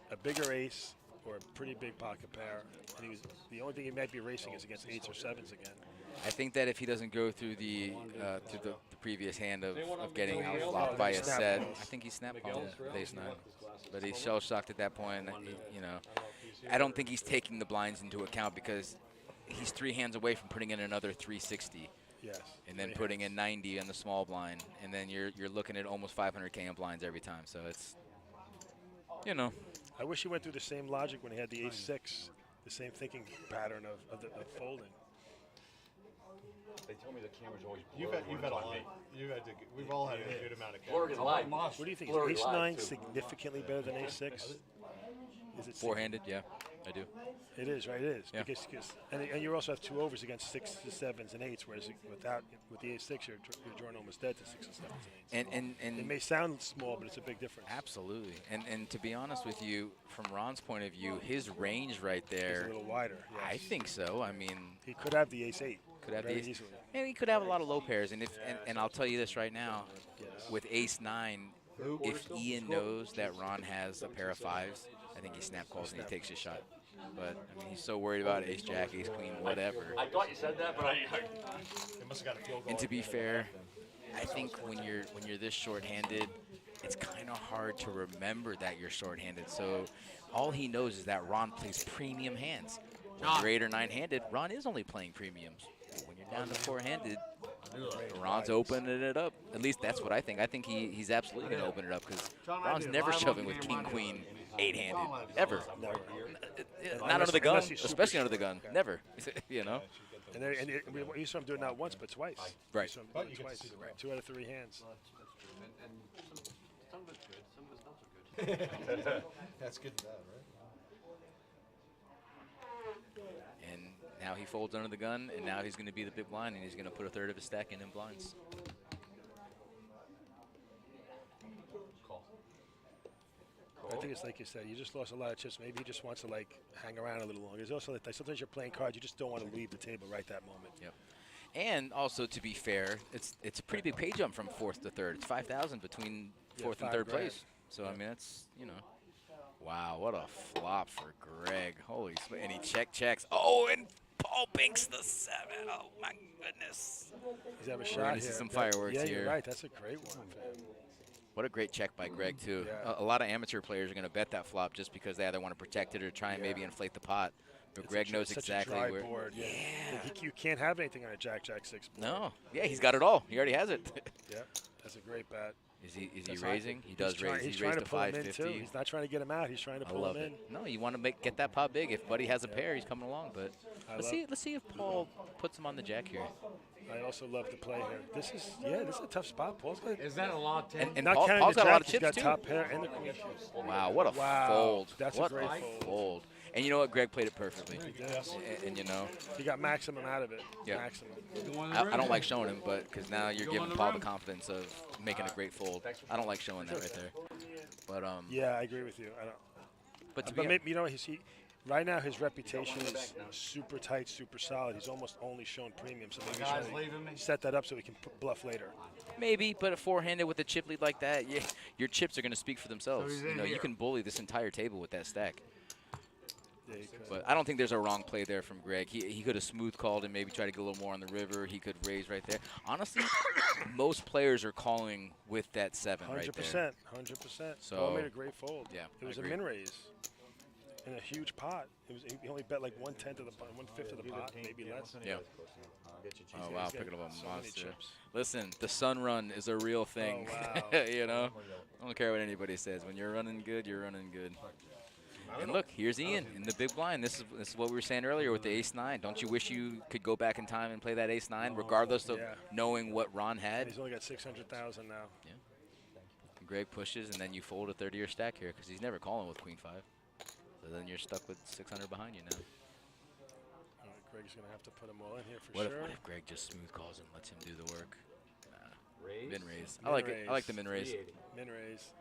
a bigger ace or a pretty big pocket pair. And the only thing he might be racing is against 8s or 7s again. I think that if he doesn't go through the previous hand of getting flopped by a set, I think he snap called ace-9. But he's shell shocked at that point. You know, I don't think he's taking the blinds into account because he's 3 hands away from putting in another 360. Yes. And then putting in 90 on the small blind, and then you're looking at almost 500K in blinds every time. So it's, you know. I wish he went through the same logic when he had the ace-6, the same thinking pattern of folding. They tell me the camera's always You've had a lot. We've all had a good amount of Florida cameras. Live. What do you think? Is ace-9 significantly better than ace-6? Is it four-handed? Yeah, I do. It is, right? It is. Yeah. Because and you also have 2 overs against 6s, 7s, and 8s, whereas with the ace-6, you're drawing almost dead to 6s, 7s, and 8s. And it may sound small, but it's a big difference. Absolutely. And to be honest with you, from Ron's point of view, his range right there. It's a little wider. Yes. I think so. I mean, he could have the ace-8. Could have very the ace. easily. And he could have a lot of low pairs. And I'll tell you this right now, with ace-9, if Ian knows that Ron has a pair of 5s, I think he snap calls and he takes his shot. But I mean, he's so worried about ace-jack, ace-queen, whatever. I thought you said that, but I must have got a field goal. And to be fair, I think when you're this short-handed, it's kind of hard to remember that you're short-handed. So all he knows is that Ron plays premium hands. When you're 8 or 9-handed, Ron is only playing premiums. When you're down to 4-handed, Ron's opening it up. At least that's what I think. I think he's absolutely going to open it up because Ron's never shoving with king-queen 8-handed, ever. Not under the gun, especially under the gun. Never, you know. And you saw him do it not once, but twice. Right. You saw him do it twice. 2 out of 3 hands. some of it's good, some of it's not so good. That's good to know, right? And now he folds under the gun, and now he's going to be the big blind, and he's going to put a third of his stack in blinds. I think it's like you said, you just lost a lot of chips. Maybe he just wants to like hang around a little longer. There's also like sometimes you're playing cards, you just don't want to leave the table right that moment. Yep. And also, to be fair, it's a pretty big pay jump from 4th to 3rd. It's 5,000 between 4th and 3rd place. So I mean, that's, you know, wow, what a flop for Greg. Holy, and he checks. Oh, and Paul binks the 7. Oh my goodness. He's have a We're shot gonna here. see some fireworks yeah, here. You're right. That's a great one. What a great check by Greg, too. Yeah. A lot of amateur players are going to bet that flop just because they either want to protect it or try and maybe inflate the pot. But Greg knows exactly such a dry where. board. Yeah. You can't have anything on a Jack-Jack 6 board. No. Yeah, he's got it all. He already has it. Yeah, that's a great bet. Is he raising? He does raise. He's He trying raised to to pull him in, 550. too. He's not trying to get him out. He's trying to I pull love him in. it. No, you want to get that pot big. If Buddy has a pair, he's coming along. But let's see if Paul puts him on the jack here. I also love the play here. This is a tough spot. Paul's got. Is that a long 10? And not Paul's counting the got a lot of jack, chips, he's too. got top pair and the queen. Wow, what a fold. That's what a great fold. And you know what? Greg played it perfectly. And you know. He got maximum out of it. Yeah. Maximum. I don't like showing him, but because now you're giving Paul the confidence of making a great fold. I don't like showing that right there. But yeah, I agree with you. I don't. But maybe, you know, right now his reputation is super tight, super solid. He's almost only shown premium, so maybe he's trying to set that up so he can bluff later. Maybe, but a 4-handed with a chip lead like that, your chips are going to speak for themselves. You know, you can bully this entire table with that stack. Yeah, he could. But I don't think there's a wrong play there from Greg. He could have smooth called and maybe try to get a little more on the river. He could raise right there. Honestly, most players are calling with that 7 right there. 100%. So Paul made a great fold. Yeah, it was a min raise in a huge pot. He only bet like 1/10 of the pot, 1/5 of the pot, maybe less. Yeah. Oh wow, picking up a so monster. many chips. Listen, the sun run is a real thing. Oh, wow. You know, I don't care what anybody says. When you're running good, you're running good. And look, here's Ian in the big blind. This is what we were saying earlier with the ace-9. Don't you wish you could go back in time and play that ace-9, regardless of knowing what Ron had? He's only got 600,000 now. Yeah. And Greg pushes, and then you fold a 30-year stack here because he's never calling with queen 5. So then you're stuck with 600 behind you now. Greg's going to have to put them all in here for What sure. if Greg just smooth calls and lets him do the work? Raise? Min raise. I like it. I like the min raise. Min raise.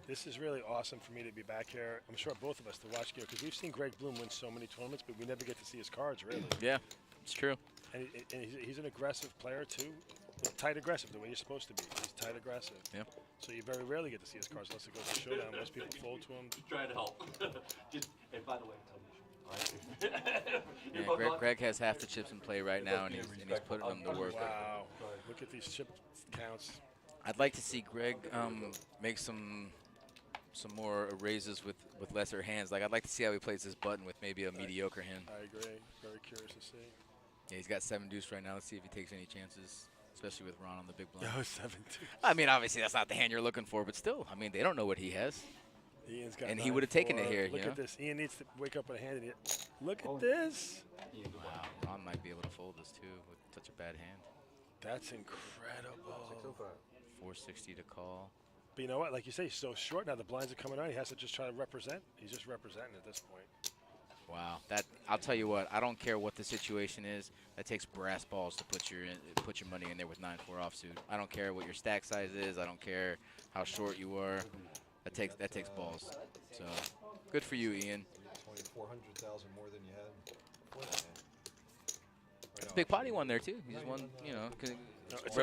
This is really awesome for me to be back here. I'm sure both of us to watch because we've seen Greg Bloom win so many tournaments, but we never get to see his cards really. Yeah, it's true. And he's an aggressive player too. Tight aggressive, the way you're supposed to be. He's tight aggressive. Yeah. So you very rarely get to see his cards unless it goes to showdown. Most people fold to him. Just trying to help. And by the way, tell me. All right. Greg has half the chips in play right now, and he's putting them to work. Wow. Look at these chip counts. I'd like to see Greg make some more raises with lesser hands. Like I'd like to see how he plays this button with maybe a mediocre hand. I agree. Very curious to see. Yeah, he's got 7 deuce right now. Let's see if he takes any chances, especially with Ron on the big blind. Oh, 7 deuce. I mean, obviously that's not the hand you're looking for, but still, I mean, they don't know what he has. Ian's got and he would have taken it here. Look at this. Ian needs to wake up with a hand in it. Look at this. Wow, Ron might be able to fold this too with such a bad hand. That's incredible. 460 to call. But you know what? Like you say, he's so short now. The blinds are coming on. He has to just try to represent. He's just representing at this point. Wow, that I'll tell you what. I don't care what the situation is. That takes brass balls to put your money in there with 9-4 offsuit. I don't care what your stack size is. I don't care how short you are. That takes balls. So good for you, Ian. 400,000 more than you had before that. That's a big pot he won there too. He just won, you know,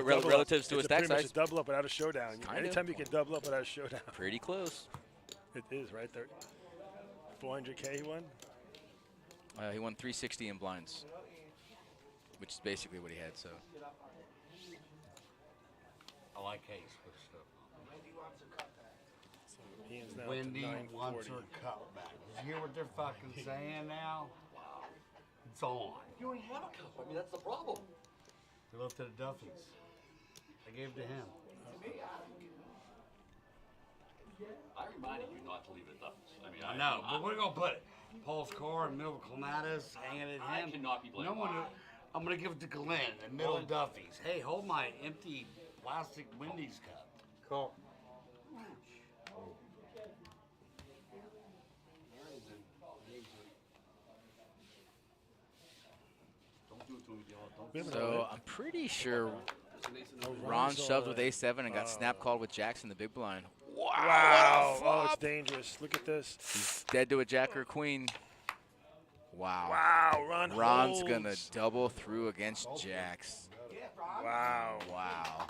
relatives to his stack size. It's a double up without a showdown. Anytime you can double up without a showdown. Pretty close. It is right there. 400K he won. He won 360 in blinds, which is basically what he had. So. I like Hayes. Wendy wants her cup back. Did you hear what they're fucking saying now? It's on. You already have a cup. I mean, that's the problem. They left it at Duffy's. I gave it to him. I reminded you not to leave it at Duffy's. I mean, I know, but we're gonna put it. Paul's car in the middle of Clematis, hanging at him. I cannot be blamed. No one. I'm gonna give it to Glenn in the middle of Duffy's. Hey, hold my empty plastic Wendy's cup. Call. So I'm pretty sure Ron shoved with A7 and got snap called with jacks in the big blind. Wow. Oh, it's dangerous. Look at this. He's dead to a jack or queen. Wow. Wow, Ron's going to double through against jacks. Wow. Wow.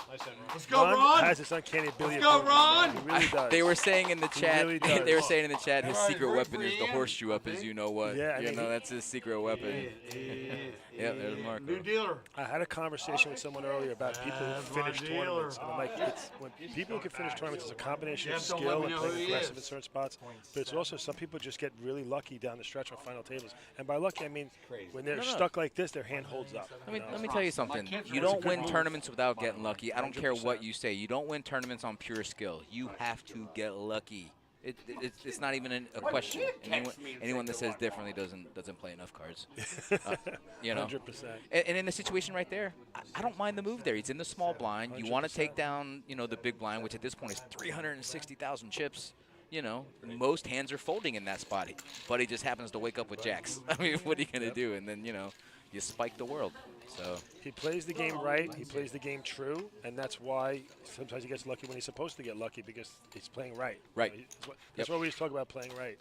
Let's go, Ron. Has this uncanny ability. Let's go, Ron. He really does. They were saying in the chat. Really does. They were saying in the chat his All right, secret great weapon for is the Ian, horseshoe up his you know what. Yeah, I you mean, know that's his secret weapon. Yeah, there's Marco. New dealer. I had a conversation with someone earlier about people who finish tournaments, and I'm like, when people who can finish tournaments, it's a combination of Jeff, don't skill let me and know playing who he aggressive is. in certain spots, but it's also some people just get really lucky down the stretch on final tables. And by lucky, I mean when they're stuck like this, their hand holds up. Let me tell you something. You don't win tournaments without getting lucky. I don't care what you say. You don't win tournaments on pure skill. You have to get lucky. It's not even a question. Anyone that says differently doesn't play enough cards. You know. 100%. And in the situation right there, I don't mind the move there. He's in the small blind. You want to take down, the big blind, which at this point is 360,000 chips. Most hands are folding in that spot, but he just happens to wake up with jacks. I mean, what are you gonna do? And then you spike the world. So he plays the game right. He plays the game true, and that's why sometimes he gets lucky when he's supposed to get lucky because he's playing right. Right. That's why we just talk about playing right.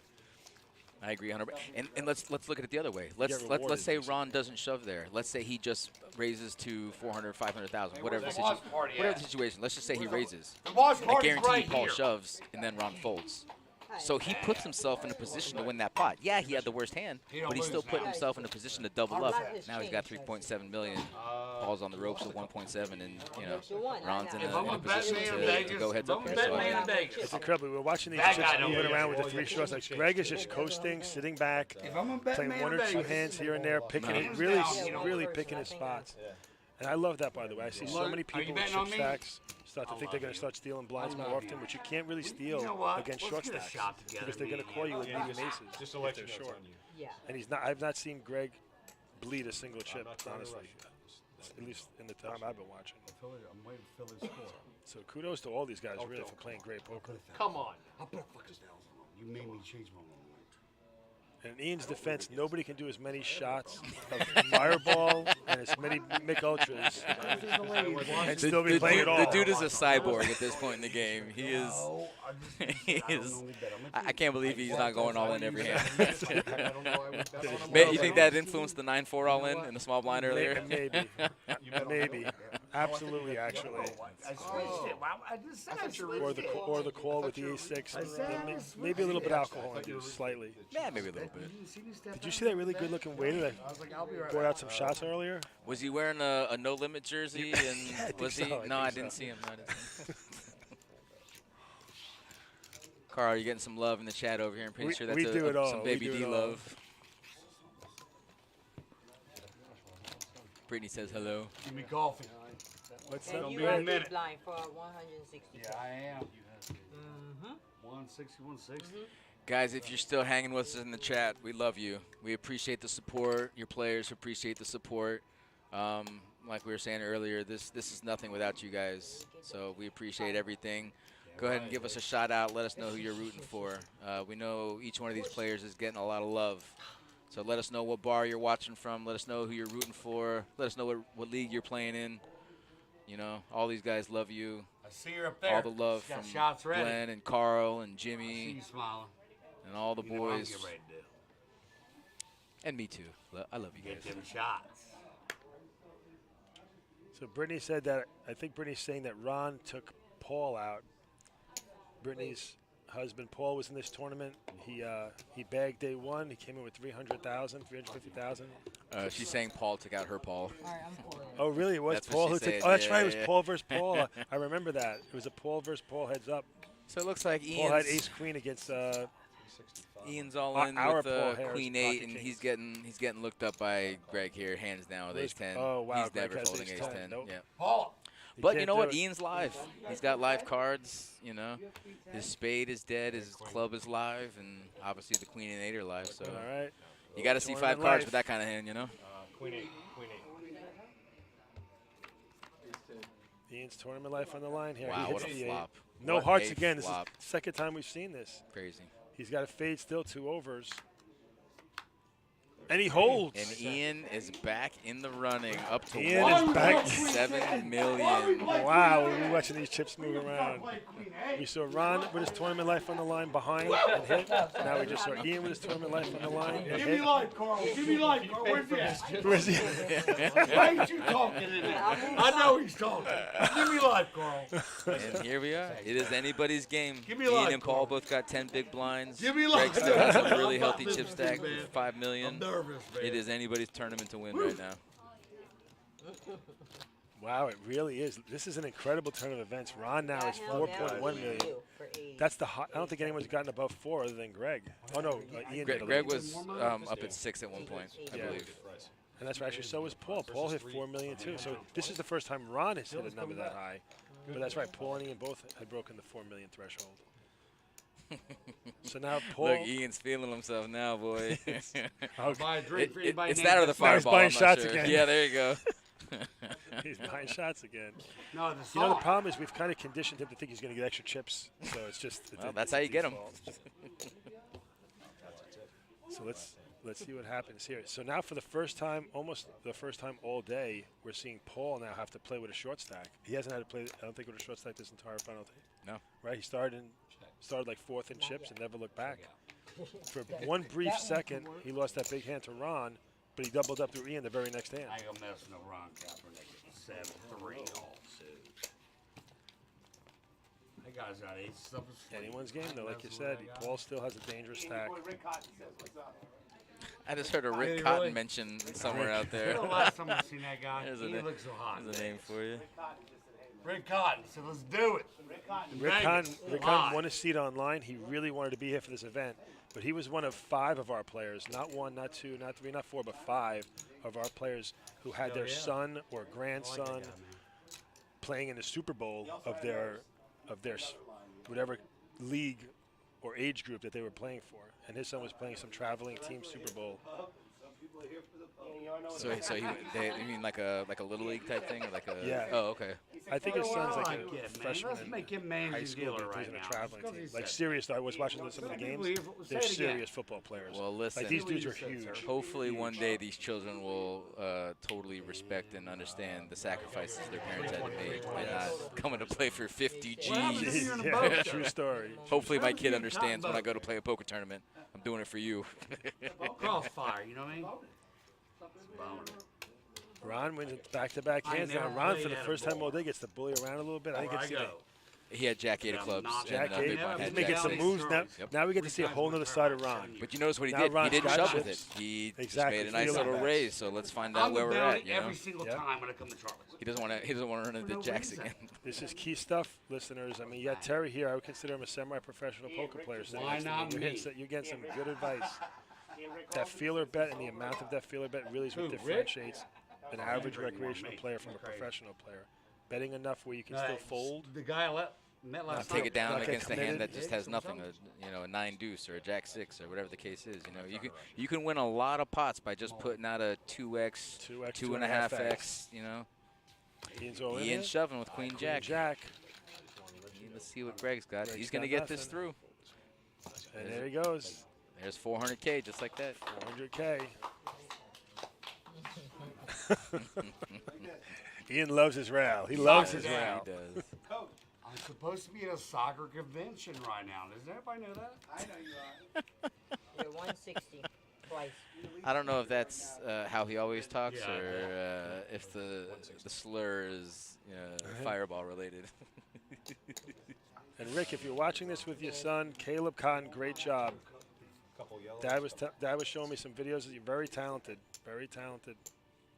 I agree 100%. And let's look at it the other way. Let's say Ron doesn't shove there. Let's say he just raises to 400, 500,000, whatever the situation. Let's just say he raises. I guarantee Paul shoves and then Ron folds. So he puts himself in a position to win that pot. Yeah, he had the worst hand, but he still put himself in a position to double up. Now he's got 3.7 million. Paul's on the ropes with 1.7, and Ron's in a position to go heads up here. So it's incredible. We're watching these chips moving around with the 3 shots. Like Greg is just coasting, sitting back, playing 1 or 2 hands here and there, picking it, really picking his spots. And I love that, by the way. I see so many people with chip stacks start to think they're going to start stealing blinds more often, which you can't really steal against short stacks because they're going to call you with medium aces if they're short. And I've not seen Greg bleed a single chip, honestly, at least in the time I've been watching. So kudos to all these guys, really, for playing great poker. Come on. You made me change my mind. In Ian's defense, nobody can do as many shots of Fireball and as many Mick Ultras and still be playing it all. The dude is a cyborg at this point in the game. He is. I can't believe he's not going all in every hand. You think that influenced the 9-4 all in the small blind earlier? Maybe. Absolutely, actually. Or the call with the A6. Maybe a little bit of alcohol induced, slightly. Yeah, maybe a little bit. Did you see that really good-looking waiter that brought out some shots earlier? Was he wearing a no-limit jersey? And was he? No, I didn't see him. Carl, you're getting some love in the chat over here. I'm pretty sure that's some baby D love. Brittany says hello. Give me coffee. What's up, man? You are big blind for 160. Yeah, I am. 160, 160. Guys, if you're still hanging with us in the chat, we love you. We appreciate the support. Your players appreciate the support. Like we were saying earlier, this is nothing without you guys. So we appreciate everything. Go ahead and give us a shout out. Let us know who you're rooting for. We know each one of these players is getting a lot of love. So let us know what bar you're watching from. Let us know who you're rooting for. Let us know what league you're playing in. You know, all these guys love you. I see her up there. All the love from Glenn and Carl and Jimmy. I see you smiling. And all the boys. Get ready to do. And me too. I love you guys. Get them shots. So Brittany said that, I think Brittany's saying that Ron took Paul out. Brittany's husband Paul was in this tournament. He bagged day 1. He came in with 350,000. She's saying Paul took out her Paul. Oh, really? It was That's Paul who took. Oh, that's right. It was Paul versus Paul. I remember that. It was a Paul versus Paul heads up. So it looks like Paul had ace queen against. Ian's all in with queen 8, and he's getting looked up by Greg here, hands down with ace 10. Oh wow, he's never folding ace 10. Nope. Yeah. Paul. But you know what? Ian's live. He's got live cards. You know, his spade is dead. His club is live, and obviously the queen and 8 are live. So all right, you got to see 5 cards with that kind of hand. You know. Queen 8. Ian's tournament life on the line here. Wow, what a flop. No hearts again. This is the second time we've seen this. Crazy. He's got a fade still, 2 overs. And he holds. And Ian is back in the running, up to Ian is back. 7 million. Wow, we're watching these chips move around. We saw Ron with his tournament life on the line behind and hit. Now we just saw Ian with his tournament life on the line and Give hit. me life, Carl. Give me life, Carl. Where's he at? Where's he? Why ain't you talking in it? I know he's talking. Give me life, Carl. And here we are. It is anybody's game. Give me Ian life, and Paul both got 10 big blinds. Give me Greg life. still has a really I'm healthy not chip listening, stack man. with 5 million. I'm nervous, man. It is anybody's tournament to win right now. Wow, it really is. This is an incredible turn of events. Ron now is 4.1 million. That's the hot. I don't think anyone's gotten above 4 other than Greg. Oh no, Ian. Greg was up at 6 at one point, I believe. And that's right. Actually, so was Paul. Paul hit 4 million too. So this is the first time Ron has hit a number that high. But that's right. Paul and Ian both had broken the 4 million threshold. So now Paul. Look, Ian's feeling himself now, boy. I'll buy a drink for anybody. It's that or the Fireball. Now I'm he's buying not shots sure. again. Yeah, there you go. He's buying shots again. No, the problem is we've kind of conditioned him to think he's going to get extra chips. So it's just. Well, that's how you get him. So let's see what happens here. So now for the first time, almost the first time all day, we're seeing Paul now have to play with a short stack. He hasn't had to play, I don't think, with a short stack this entire final day. No. Right? He started like 4th in chips and never looked back. For one brief second, he lost that big hand to Ron, but he doubled up through Ian the very next hand. I ain't gonna mess no Ron Kaepernick at 7-3 all suit. That guy's got 8 stuff. Anyone's game, though. Like you said, Paul still has a dangerous stack. I just heard a Rick Cotton mention somewhere out there. The last time I've seen that guy, There's he a looks so hot. There's a name for you. Rick Cotton said, let's do it. Rick Cotton won a seat online. He really wanted to be here for this event, but he was one of 5 of our players, not 1, not 2, not 3, not 4, but 5 of our players who had their son or grandson playing in the Super Bowl of their whatever league or age group that they were playing for, and his son was playing some traveling team Super Bowl. So you mean like a little league type thing, like a yeah. Oh, okay. I think his son's like a freshman Let's make him in high school. He's in a traveling team. Like serious, though. I was watching some of the games. They're serious football players. Well, listen. Like these dudes are huge. Hopefully, one day these children will totally respect and understand the sacrifices their parents had to make by not coming to play for 50 G's. Yeah, true story. Hopefully, my kid understands when I go to play a poker tournament, I'm doing it for you. Crossfire, you know what I mean? Ron wins back-to-back hands. Now Ron, for the first time all day, gets to bully around a little bit. I think it's He had Jack 8 of clubs. Jack and, 8. had He's making some moves now. Yep. Now we get to see a whole other side of Ron. But you notice what he Now did? Ron's He didn't got shove with it. chips. He Exactly. just made a nice little raise. So let's find out I'm where we're at. every single time when I come to Charlie's. He doesn't want to. He doesn't want to run into Jacks again. This is key stuff, listeners. I mean, you got Terry here. I would consider him a semi-professional poker player. Why not me? You're getting some good advice. That feeler bet and the amount of that feeler bet really is what differentiates an average recreational player from a professional player. Betting enough where you can still fold. The guy met last Take it down Not against a committed. hand that just has nothing, a 9 deuce or a Jack 6 or whatever the case is. You can win a lot of pots by just putting out a 2x, 2.5x. Ian's shoving with Queen Jack. Let's see what Greg's got. He's going to get this through. And there he goes. There's 400K just like that. 400K. Ian loves his row. He loves his row. He does. I'm supposed to be at a soccer convention right now. Does everybody know that? I know you are. You're 160 twice. I don't know if that's how he always talks or if the slur is fireball related. And Rick, if you're watching this with your son, Caleb Cotton, great job. Dad was showing me some videos. You're very talented. Very talented.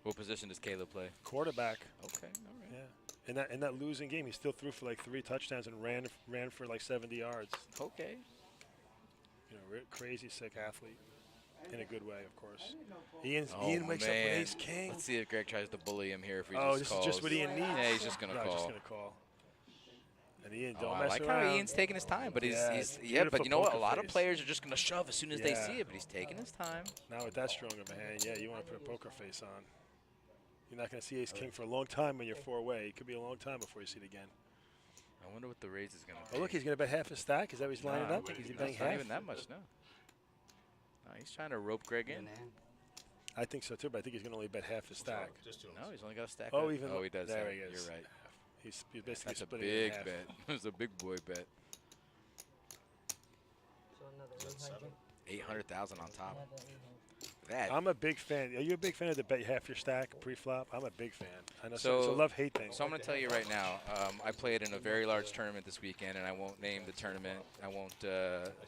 What position does Caleb play? Quarterback. Okay, all right. Yeah. In that losing game, he still threw for like 3 touchdowns and ran for like 70 yards. Okay. Crazy sick athlete. In a good way, of course. Ian wakes up with ace king. Let's see if Greg tries to bully him here. If he this is just what Ian needs. Yeah, he's just gonna call. Just gonna call. And Ian, don't I mess like around. how Ian's taking his time, but he's but you know what? A lot of players are just gonna shove as soon as they see it, but he's taking his time. Now with that strong of a hand, you want to put a poker face on. You're not going to see ace king for a long time when you're 4 away. It could be a long time before you see it again. I wonder what the raise is going to be. Oh, look, he's going to bet half his stack. Is that what he's lining up? He's betting half? Not even that much, no. He's trying to rope Greg in. I think so, too, but I think he's going to only bet half his stack. No, he's only got a stack. Oh, he does. There he is. You're right. He's basically That's a splitting big it in half. bet. It's a big boy bet. So another 800. 800,000 on top. I'm a big fan. Are you a big fan of the bet half your stack pre-flop? I'm a big fan. I know it's a love-hate thing. So I'm going to tell you right now, I played in a very large tournament this weekend, and I won't name the tournament. I won't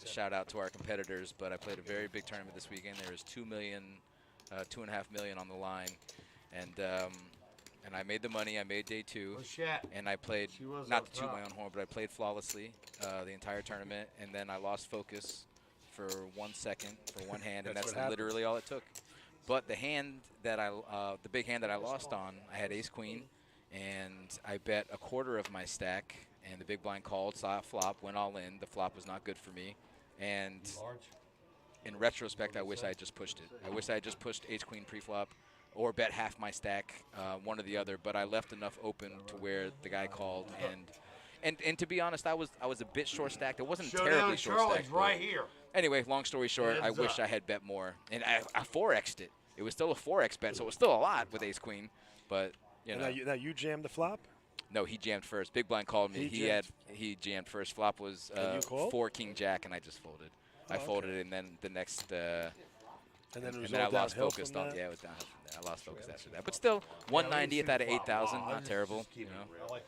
shout out to our competitors, but I played a very big tournament this weekend. There was $2.5 million on the line, and I made the money. I made day 2, and I played not to toot my own horn, but I played flawlessly the entire tournament, and then I lost focus for 1 second for one hand, and that's literally all it took. But the hand that the big hand that I lost on, I had ace queen, and I bet a quarter of my stack, and the big blind called, saw it flop, went all in. The flop was not good for me, and in retrospect, I wish I had just pushed it. I wish I had just pushed ace queen pre-flop, or bet half my stack, one or the other. But I left enough open to where the guy called, and to be honest, I was a bit short stacked. It wasn't terribly short stacked. Right here. Anyway, long story short, I wish I had bet more, and I 4x'd it. It was still a 4x bet, so it was still a lot with ace queen. But Now you jammed the flop. No, he jammed first. Big blind called me. He jammed first. Flop was 4 king jack, and I just folded. I folded it, and then the next. And then, I lost focus on. Yeah, it was downhill from there. I lost focus after that. But still, 190th out of 8,000, not terrible. You know.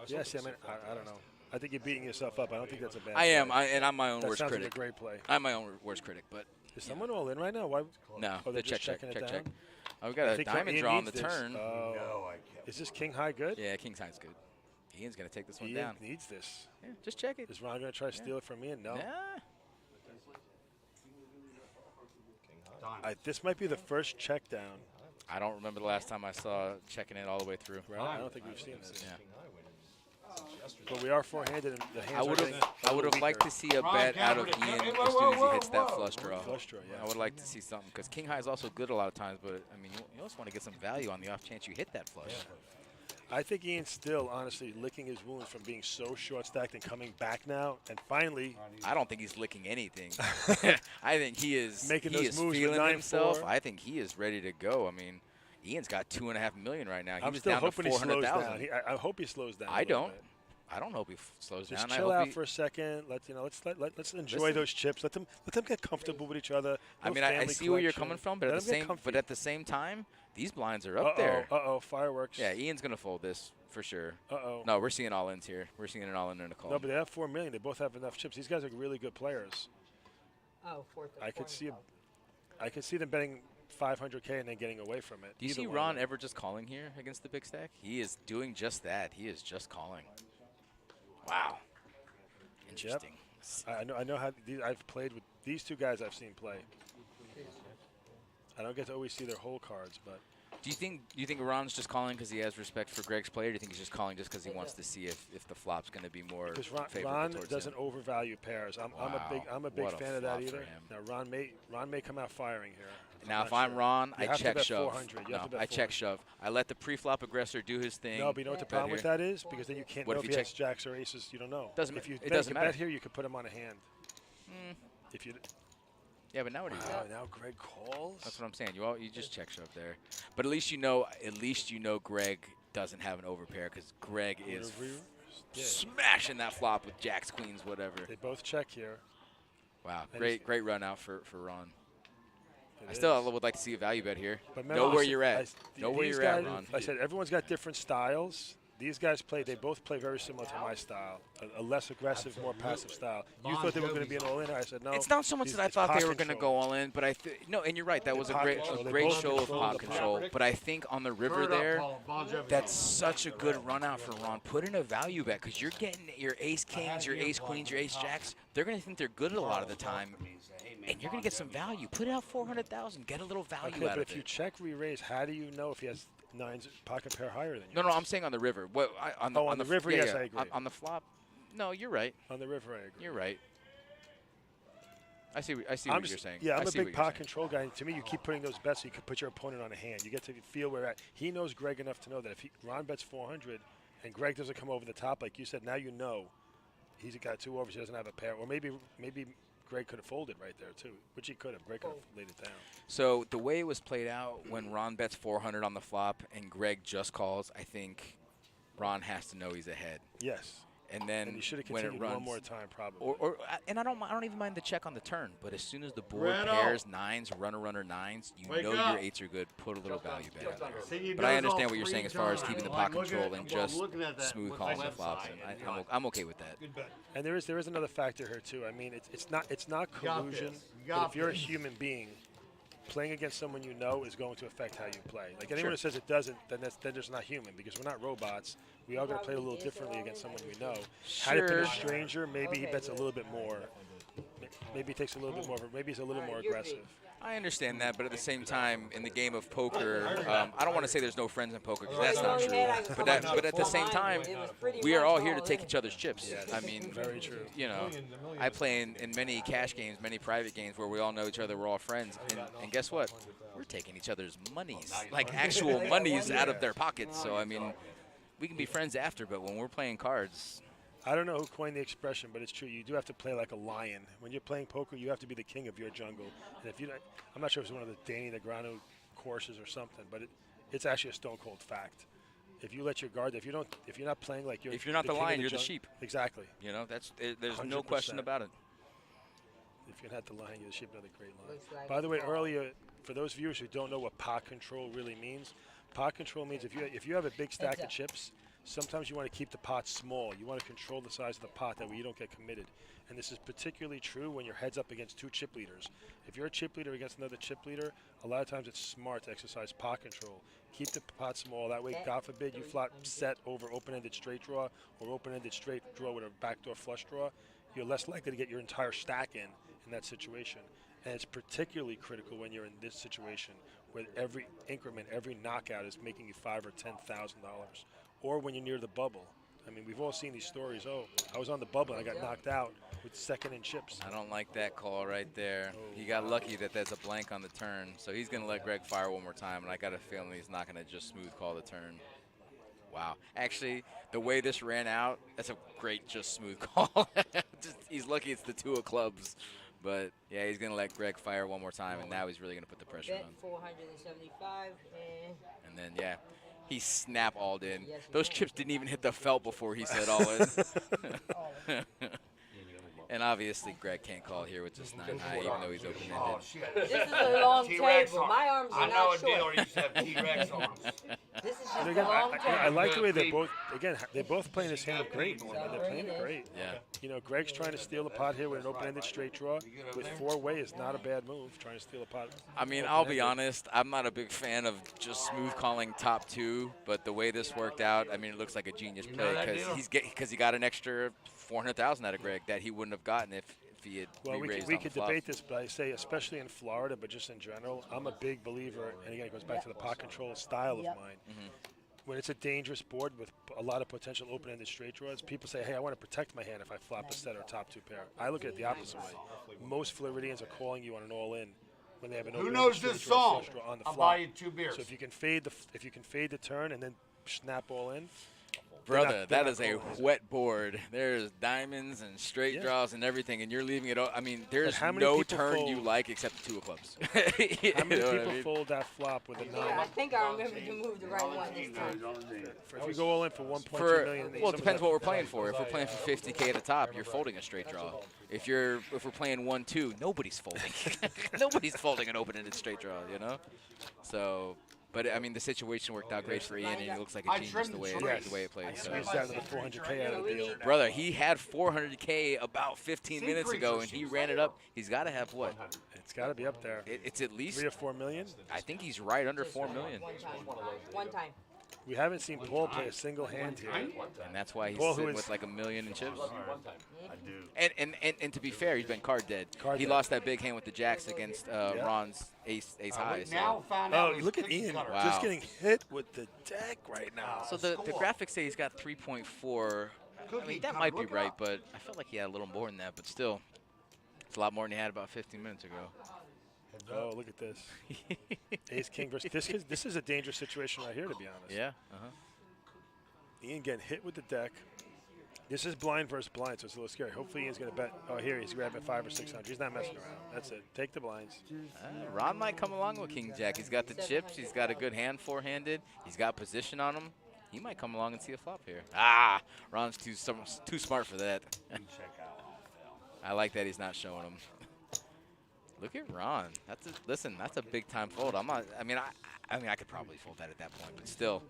Yeah, see, I mean, I don't know. I think you're beating yourself up. I don't think that's a bad. I am, play. and I'm my own that worst sounds critic. Like a great play. I'm my own worst critic, but. Is someone all in right now? Why? No, oh, the just check. Down? Oh, we got a diamond draw on the turn. Oh. No, I can't. Is this king high good? Yeah, king's high's good. Ian's gonna take this one Ian down. Needs this. Yeah, just check it. Is Ron gonna try to steal it from Ian? No. Yeah. This might be the first check down. I don't remember the last time I saw checking it all the way through. Right? I don't think we've seen this. Yeah. But we are four-handed. And the hands I would have liked to see a bet out of Ian as soon as he hits that flush draw. Flush draw, yeah. I would like to see something because king high is also good a lot of times, but I mean, you also want to get some value on the off chance you hit that flush. Yeah. I think Ian's still, honestly, licking his wounds from being so short-stacked and coming back now. And finally, I don't think he's licking anything. I think he is making those moves feeling himself. 9-4. I think he is ready to go. I mean, Ian's got $2.5 million right now. I'm was still down hoping to he slows 400,000. down. I hope he slows down. I don't. I don't hope he slows Just down. chill I hope out for a second. Let's enjoy Listen. those chips. Let them get comfortable with each other. I mean, I see where you're coming from, but at the same time, these blinds are up there. Fireworks. Yeah, Ian's gonna fold this for sure. Uh-oh. No, we're seeing all ins here. We're seeing an all in a call. No, but they have $4 million. They both have enough chips. These guys are really good players. Oh, I could see them betting 500K and then getting away from it. Do you see Ron ever just calling here against the big stack? He is doing just that. He is just calling. Wow. Interesting. Yep. I know how I've played with these two guys. I've seen play. I don't get to always see their whole cards, but. Do you think Ron's just calling because he has respect for Greg's play, or do you think he's just calling just because he wants to see if the flop's going to be more favorable Because Ron towards doesn't him? overvalue pairs. I'm a big fan of that either. Now Ron may come out firing here. Now if I'm Ron, I check shove. No, I check shove. I let the pre-flop aggressor do his thing. No, but you know what the problem with that is? Because then you can't know if he has jacks or aces. You don't know. If you bet here, you could put him on a hand. If you. Yeah, but now what do you do? Now Greg calls. That's what I'm saying. You just check shove there, but at least you know Greg doesn't have an overpair because Greg is smashing that flop with jacks, queens, whatever. They both check here. Wow, great run out for Ron. I still would like to see a value bet here. But know where you're at. Know where you're at, Ron. I said everyone's got different styles. These guys they both play very similar to my style, a less aggressive, more passive style. You thought they were going to be an all-in. I said no. It's not so much that I thought they were going to go all in, but no, and you're right. That was a great show of pot control. But I think on the river there, that's such a good run out for Ron. Put in a value bet because you're getting your ace kings, your ace queens, your ace jacks. They're going to think they're good a lot of the time, and you're going to get some value. Put out 400,000. Get a little value out of it. But if you check re-raise, how do you know if he has nines pocket pair higher than you? No, I'm saying on the river. On the river, yes, I agree. On the flop, no, you're right. On the river, I agree. You're right. I see what you're saying. Yeah, I'm a big pot control guy. And to me, you keep putting those bets so you can put your opponent on a hand. You get to feel where at. He knows Greg enough to know that if Ron bets 400 and Greg doesn't come over the top, like you said, now you know he's got two overs. He doesn't have a pair. Or maybe Greg could have folded right there, too, which he could have. Greg could have laid it down. So the way it was played out when Ron bets 400 on the flop and Greg just calls, I think Ron has to know he's ahead. Yes. And then he should have when continued it runs, one more time, probably. And I don't even mind the check on the turn. But as soon as the board pairs nines, runner nines, you know your eights are good. Put a little value bet out there. But I understand what you're saying as far as keeping the pot control and just smooth calls and flops. And I'm okay with that. And there is another factor here too. I mean, it's not collusion. But if you're a human being, playing against someone you know is going to affect how you play. Like anyone who says it doesn't, then they're just not human because we're not robots. We all got to play a little differently against someone we know. Had it been a stranger, maybe he bets a little bit more. Maybe he takes a little bit more. Maybe he's a little more aggressive. I understand that, but at the same time, in the game of poker, I don't want to say there's no friends in poker because that's not true. But at the same time, we are all here to take each other's chips. Yes, I mean, very true. You know, I play in many cash games, many private games where we all know each other. We're all friends, and guess what? We're taking each other's monies, like actual monies, out of their pockets. So I mean, we can be friends after, but when we're playing cards. I don't know who coined the expression, but it's true. You do have to play like a lion. When you're playing poker, you have to be the king of your jungle. And if you don't, I'm not sure if it's one of the Danny Negreanu courses or something, but it's actually a stone cold fact. If you let your guard, if you're not playing like if you're not the lion, you're the sheep. Exactly. You know, there's 100%. No question about it. If you're not the line, you'll ship another great line. Looks like By the way, it's earlier, for those viewers who don't know what pot control really means, pot control means if you have a big stack of chips, sometimes you want to keep the pot small. You want to control the size of the pot, that way you don't get committed. And this is particularly true when you're heads up against two chip leaders. If you're a chip leader against another chip leader, a lot of times it's smart to exercise pot control. Keep the pot small. That way, God forbid, you flop set over open-ended straight draw or open-ended straight draw with a backdoor flush draw, you're less likely to get your entire stack in that situation. And it's particularly critical when you're in this situation where every increment, every knockout is making you $5,000 or $10,000, or when you're near the bubble. I mean, we've all seen these stories. Oh, I was on the bubble and I got knocked out with second in chips. I don't like that call right there. He got lucky that there's a blank on the turn, so he's going to let Greg fire one more time, and I got a feeling he's not going to just smooth call the turn. Wow. Actually, the way this ran out, that's a great just smooth call. He's lucky it's the 2 of clubs. But, yeah, he's going to let Greg fire one more time, and now he's really going to put the pressure Bet on. 475 And then, yeah, he snap-alled in. Those chips didn't even hit the felt before he said all in. And obviously, Greg can't call here with just 9 high, even though he's open-ended. This is a long table. My arms are not short. I know a dealer used to have T-Rex arms. This is just And a again, long table. I like the way they're both playing this hand great. I mean, they're playing it great. Yeah. You know, Greg's trying to steal a pot here with an open-ended straight draw. With 4-way is not a bad move, trying to steal a pot. I mean, I'll be honest, I'm not a big fan of just smooth calling top 2, but the way this worked out, I mean, it looks like a genius play because he got an extra $400,000 out of Greg that he wouldn't have gotten if he had re-raised we on the could flop. debate this, but I say, especially in Florida, but just in general, I'm a big believer, and again, it goes back to the pot control style of mine. When it's a dangerous board with a lot of potential open-ended straight draws, people say, hey, I want to protect my hand if I flop a set or top 2 pair. I look at it the opposite way. Most Floridians are calling you on an all-in when they have an open-ended straight draw, flush draw on the flop. I'll buy you 2 beers. So if you can fade the turn and then snap all in. Brother, that is a wet board. There's diamonds and straight draws and everything, and you're leaving it. I mean, there's no turn you like except the 2 of clubs. How many people fold that flop with a 9? I think I remember to move the right one this time. If we go all in for 1.2 million, well, it depends what we're playing for. If we're playing for 50K at the top, you're folding a straight draw. If we're playing 1-2, nobody's folding. Nobody's folding an open-ended straight draw, you know. So. But, I mean, the situation worked out great for Ian, and it looks like a genius the way it played. So he's down to the 400K out of the deal. Brother, he had 400K about 15 minutes ago, and he ran it up. He's got to have what? It's got to be up there. It's at least 3 or 4 million. I think he's right under 4 million. One time. We haven't seen Paul play a single hand here. And that's why he's sitting with like $1 million in chips. I do. And to be fair, he's been card dead. He lost that big hand with the jacks against Ron's ace high. Now found out look at Ian just getting hit with the deck right now. So the graphics say he's got 3.4. I mean, that might be right, but I felt like he had a little more than that. But still, it's a lot more than he had about 15 minutes ago. Oh, look at this. Ace King versus this is a dangerous situation right here, to be honest. Yeah. Ian getting hit with the deck. This is blind versus blind, so it's a little scary. Hopefully Ian's going to bet. Oh, here he's grabbing 500 or 600. He's not messing around. That's it. Take the blinds. Ron might come along with King Jack. He's got the chips. He's got a good hand four-handed. He's got position on him. He might come along and see a flop here. Ron's too smart for that. I like that he's not showing him. Look at Ron. Listen, that's a big time fold. I mean, I could probably fold that at that point, but still,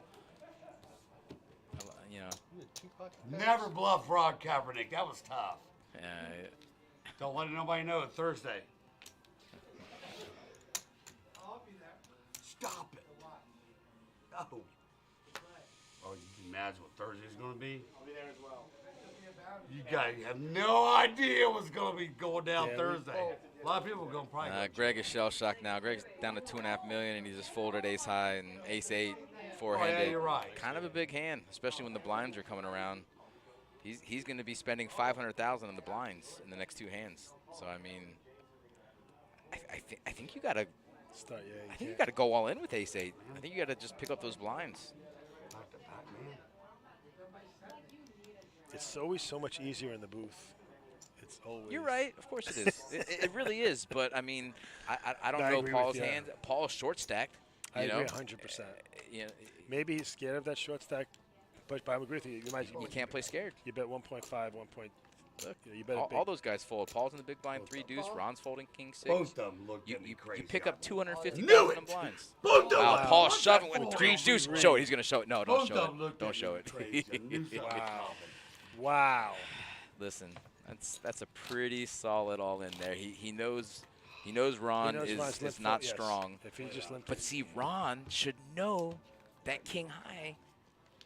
you know. Never bluff Rod Kaepernick. That was tough. Yeah. Don't let nobody know it's Thursday. Stop it. No. Oh, you can imagine what Thursday's going to be? I'll be there as well. You guys have no idea what's going to be going down Thursday. A lot of people are going to probably Greg is shell-shocked now. Greg's down to $2.5 million, and he just folded ace high and ace 8 four-handed. Oh, yeah, you're right. Kind of a big hand, especially when the blinds are coming around. He's going to be spending $500,000 on the blinds in the next 2 hands. So I mean, I think you got to start. Yeah, I think you got to go all in with ace 8. I think you got to just pick up those blinds. It's always so much easier in the booth. It's always. You're right. Of course it is. it really is. But I mean, I don't know Paul's hand. Paul's short stacked. I agree 100%. You know, maybe he's scared of that short stack, but I agree with you. You can't play scared. You bet 1.5, 1.3 Look, you better all those guys fold. Paul's in the big blind, 3 deuce. Ron's folding king 6. Both of them looked you, at me you, crazy. you pick up 250,000 Knew in it! blinds. Both of them. Wow, Paul's What's shoving that with for? 3 deuce. Show it. He's gonna show it. No, don't Both show of them it. looked Don't at show me it. crazy. I knew something was Wow. coming. Wow. Listen, that's a pretty solid all in there. He knows Ron is not strong. If he just limped but see, Ron should know that king high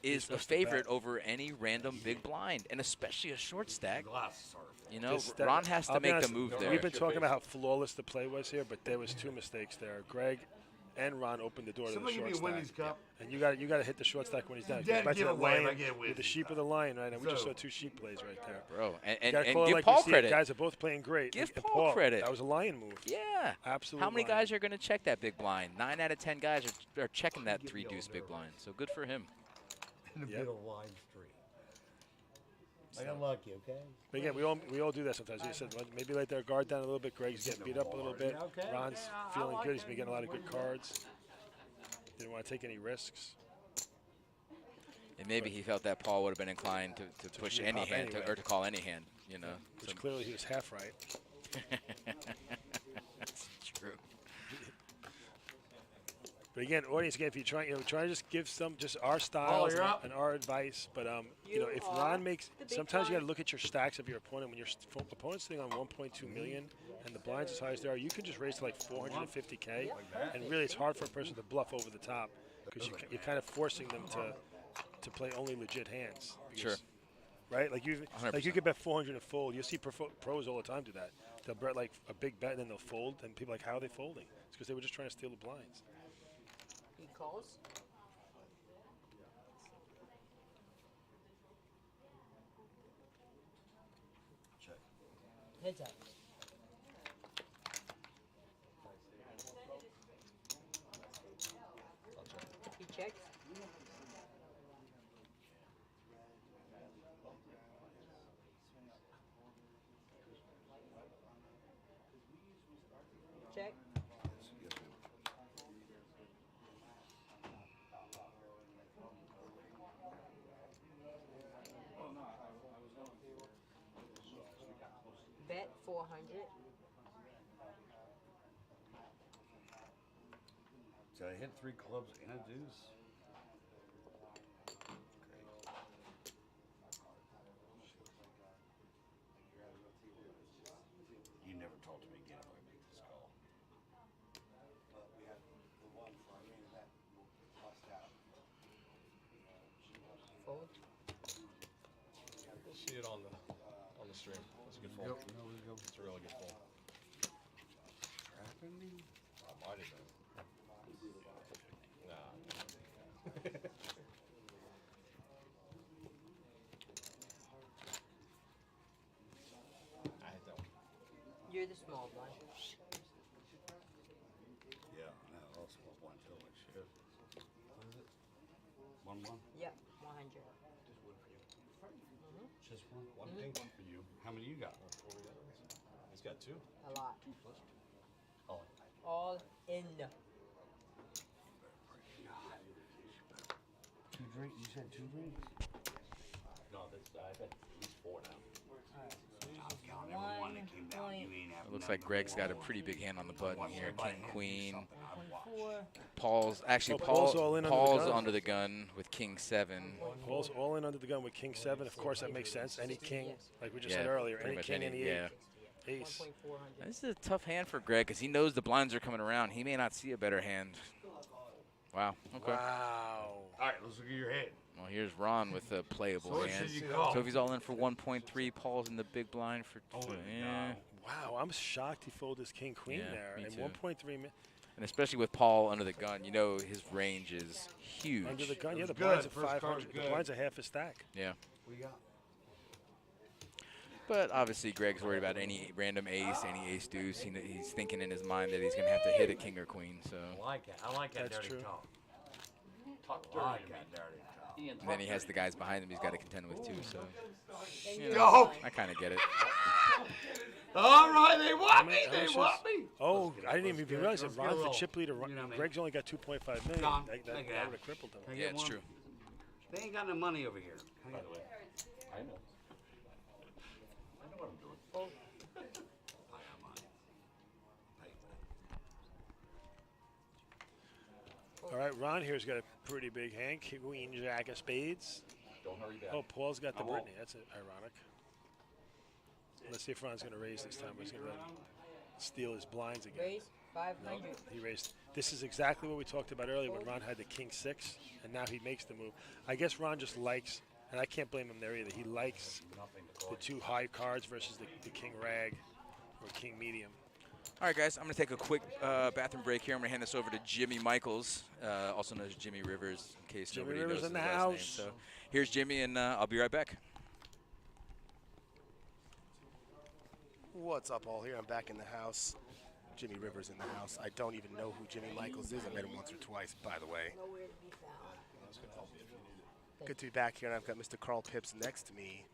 is a supposed to favorite bet. over any random big blind, and especially a short stack. You know, This- Ron has to I'll be make honest, the move there. We've been talking about how flawless the play was here, but there was 2 mistakes there. Greg and Ron opened the door Somebody to give the me short a Wendy's stack. cup. And you got to hit the short stack when he's down. You gotta Back to give the away if I lion, get a with the Wendy's sheep cup. of the lion, right? And we just So- saw 2 sheep plays right there. Bro, and You gotta and call it give like Paul you see it. credit. Guys are both playing great. Give And Paul credit. That was a lion move. Yeah. Absolutely. How many guys are going to check that big blind? 9 out of 10 guys are checking that 3 deuce big blind. So good for him. In the middle of Line Street. I got lucky, okay? But again, we all do that sometimes. You said well, maybe let their guard down a little bit. Greg's getting beat up a little bit. Okay. Ron's feeling good. He's been getting a lot of good cards. Didn't want to take any risks. And maybe he felt that Paul would have been inclined to push any pop hand anyway. or to call any hand, you know. Which clearly he was half right. That's true. But again, audience, again, if you try to just give just our styles you're up. and our advice. But if Ron makes, sometimes you got to look at your stacks of your opponent. When your opponent's sitting on 1.2 million and the blinds as high as they are, you can just raise to like 450K, and really it's hard for a person to bluff over the top because you're kind of forcing them to play only legit hands. Sure. Right? Like you could bet 400 and fold. You'll see pros all the time do that. They'll bet like a big bet and then they'll fold, and people are like, how are they folding? It's because they were just trying to steal the blinds. He calls. Check. Heads up. He checks. Check. Bet 400. So I hit 3 clubs and a deuce. You never talked to me again if I make this call. Fold. We'll see it on the stream. That's a good fold. It's a really good fold. Trapping me? I might have been. Nah. I hit that one. You're the small blind. Yeah, no, also one till like shit. What is it? 1-1? Yep, 100. Just one pink one for you. How many you got? He's got 2. A lot. Oh. All in. 2 drinks? You said 2 drinks? No, that's I've had at least 4 now. I'm counting every one that came down. You ain't having It looks none like of Greg's them. got a pretty big hand on the button here. Everybody King, hands me queen. something, I watch. Paul's actually Paul's all in under the Paul's gun. under the gun with king 7. Paul's all in under the gun with king 7. Of course, that makes sense. Any king, like we just said Yeah, earlier, pretty any much king, any- any yeah. ace. This is a tough hand for Greg because he knows the blinds are coming around. He may not see a better hand. Wow. Okay. Wow. All right, let's look at your head. Well, here's Ron with a playable So what hand. should you call? So if he's all in for 1.3, Paul's in the big blind for yeah. Wow, I'm shocked he folded his king queen Yeah, there. me And too. 1.3 And especially with Paul under the gun, you know his range is huge. under the gun. Yeah, the Good. blinds are First card's 500. The good. blinds are half a stack. Yeah. What you got? But obviously Greg's worried about any random ace, any ace deuce. He's thinking in his mind that he's going to have to hit a king or queen. So. I like it. I like that That's dirty true. talk. Talk I dirty like to me. that dirty talk. Ian, And then he has the guys behind him he's got to contend with too. So. Go. I kind of get it. All right, they want me. How They much want is- me. Oh, I didn't even realize that Let's get a Ron's the little- chip leader. you know what I mean? Greg's only got 2.5 million. Don, That take would it have out. crippled him. Can I Yeah, get it's one? true. They ain't got no money over here. Can I By get the way, I know. All right, Ron here's got a pretty big hand. Queen Jack of spades. Don't hurry back. Oh, Paul's got the I won't. Brittany. That's ironic. Let's see if Ron's going to raise this time. He's going to steal his blinds again. Raise 500. He raised. This is exactly what we talked about earlier when Ron had the king 6, and now he makes the move. I guess Ron just likes, and I can't blame him there either. He likes the 2 high cards versus the king rag or king medium. All right, guys, I'm going to take a quick bathroom break here. I'm going to hand this over to Jimmy Michaels, also known as Jimmy Rivers, in case Jimmy nobody Rivers knows in his the last house. name. So here's Jimmy, and I'll be right back. What's up, all here? I'm back in the house. Jimmy Rivers in the house. I don't even know who Jimmy Michaels is. I met him once or twice, by the way. Good to be back here, and I've got Mr. Carl Pips next to me.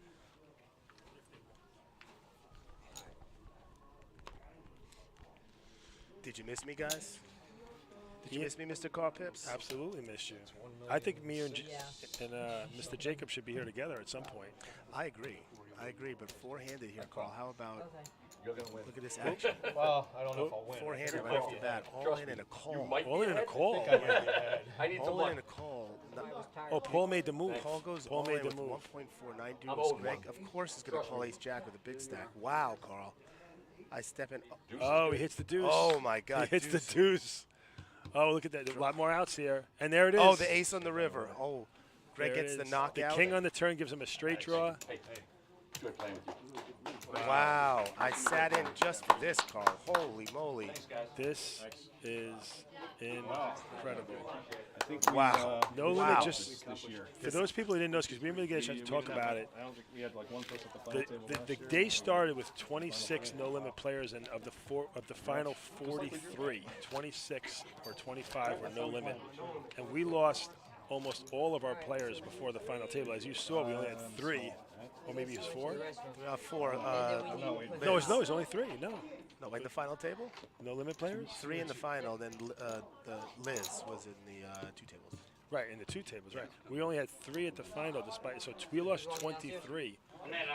Did you miss me, guys? Did you miss me, Mr. Carl Pips? Absolutely missed you. I think me and Mr. Jacob should be here together at some point. I agree. I agree, but four-handed here, Carl. How about look at this action? Well, I don't know if I'll win. Four-handed right off the bat. All in and a call. All in and a call. I need some All luck. in and a call. Oh, Paul made the move. Paul goes Paul all made in the with move. 1.49 I'm duels. 0-1. Greg, of course, is going to call ace-jack with a big stack. Wow, Carl. I step in. Oh, he hits the deuce. Oh, my God. He hits the deuce. Oh, look at that. There's a lot more outs here. And there it is. Oh, the ace on the river. Oh, Greg There gets it the is. knockout. The king on the turn gives him a straight draw. Hey, good playing with you. Wow. I sat in just for this, Carl. Holy moly. This is incredible. I think Wow. No limit, Wow. just this year. for those people who didn't know, because we didn't really get a chance to talk about it. I don't think we had like one person at the final table last The year. day started with 26 no limit players, and of the final 43, 26 or 25 were no limit, and we lost almost all of our players before the final table. As you saw, we only had 3, or maybe it was 4. 4. No, it's only 3. No, like the final table? no limit players. 3 in the final, then the Liz was in the 2 tables. Right, in the 2 tables, right. We only had 3 at the final, so we lost 23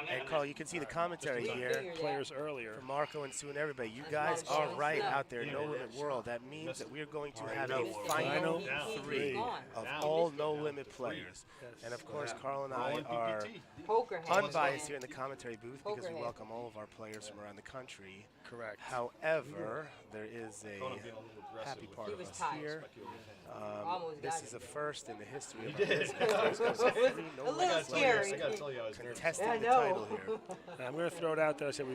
And Carl, you can see the commentary here players earlier. from Marco and Sue and everybody. You guys are right out there, no limit world. That means that we are going to have a final 3 of all no limit players. And of course, Carl and I are unbiased here in the commentary booth because we welcome all of our players from around the country. Correct. However, there is a happy part of us here. This is a first in the history of our business. There's a free no limit players contesting the title here. And I'm going to throw it out there. I said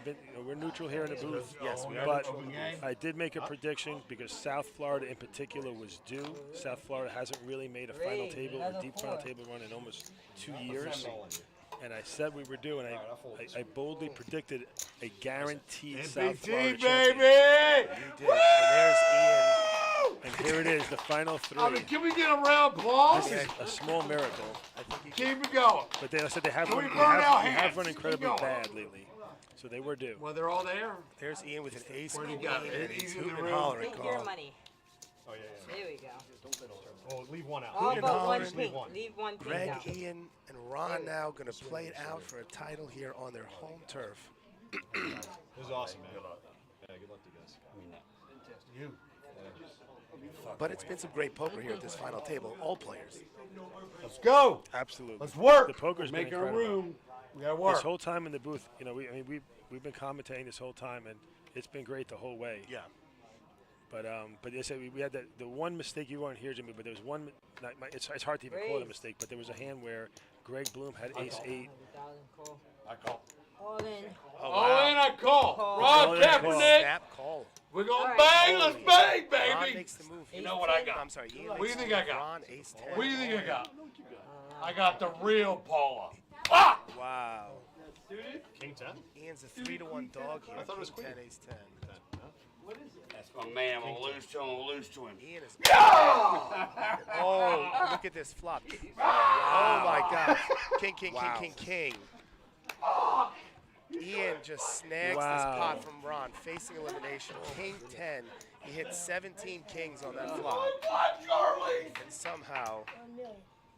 we're neutral here in the booth. Yes, we are But neutral. I did make a prediction because South Florida in particular was due. South Florida hasn't really made a final table or deep final table run in almost 2 years. And I said we were due, and I boldly predicted a guaranteed South Florida champion. You did. And there's Ian. And here it is, the final 3. I mean, can we get a round of applause? This is a small miracle. Keep it going. But they said they have Can run, we they burn our have, they hands? have run Keep incredibly going. bad lately. So they were due. Well, they're all there. There's Ian with an ace Where do you queen, got it? and he's Easy in the hooting and room. hollering, Take your Carl. money. Oh, yeah. There we go. Oh, leave one out. All Hooting and but one hollering. pink. Leave one pink Greg, out. Ian, and Ron now going to play it out for a title here on their home turf. This is awesome, man. Yeah, good luck to you guys. You. But it's been some great poker here at this final table, all players. Let's go. Absolutely. Let's work. The poker's been Make our incredible. room. We gotta work. This whole time in the booth, we've been commentating this whole time, and it's been great the whole way. Yeah. But they said we had the one mistake. You weren't here, Jimmy, but there was one. It's hard to even call it a mistake, but there was a hand where Greg Bloom had ace-8. I call. All in. All in, I call. Call. Ron All in, I call. Kaepernick. Snap call. We're going All to right. bang. Let's bang, Ron baby. makes the move. You know what I got? I'm sorry. Ian What do you makes think the I Uh, move. got? Ron, ace 10. What do you think I got? I got the real Paula. Ah! Wow. King 10? Ian's a 3-1 dog here. I thought it was King queen. 10, ace 10. That's my man. I'm going to lose to him. I'm going to lose to him. Ian is. Oh, look at this flop. Oh my God. King, king, Wow. king, king, king. Ian just snags this Wow. pot from Ron, facing elimination. King 10. He hit 17 kings on that flop. And somehow,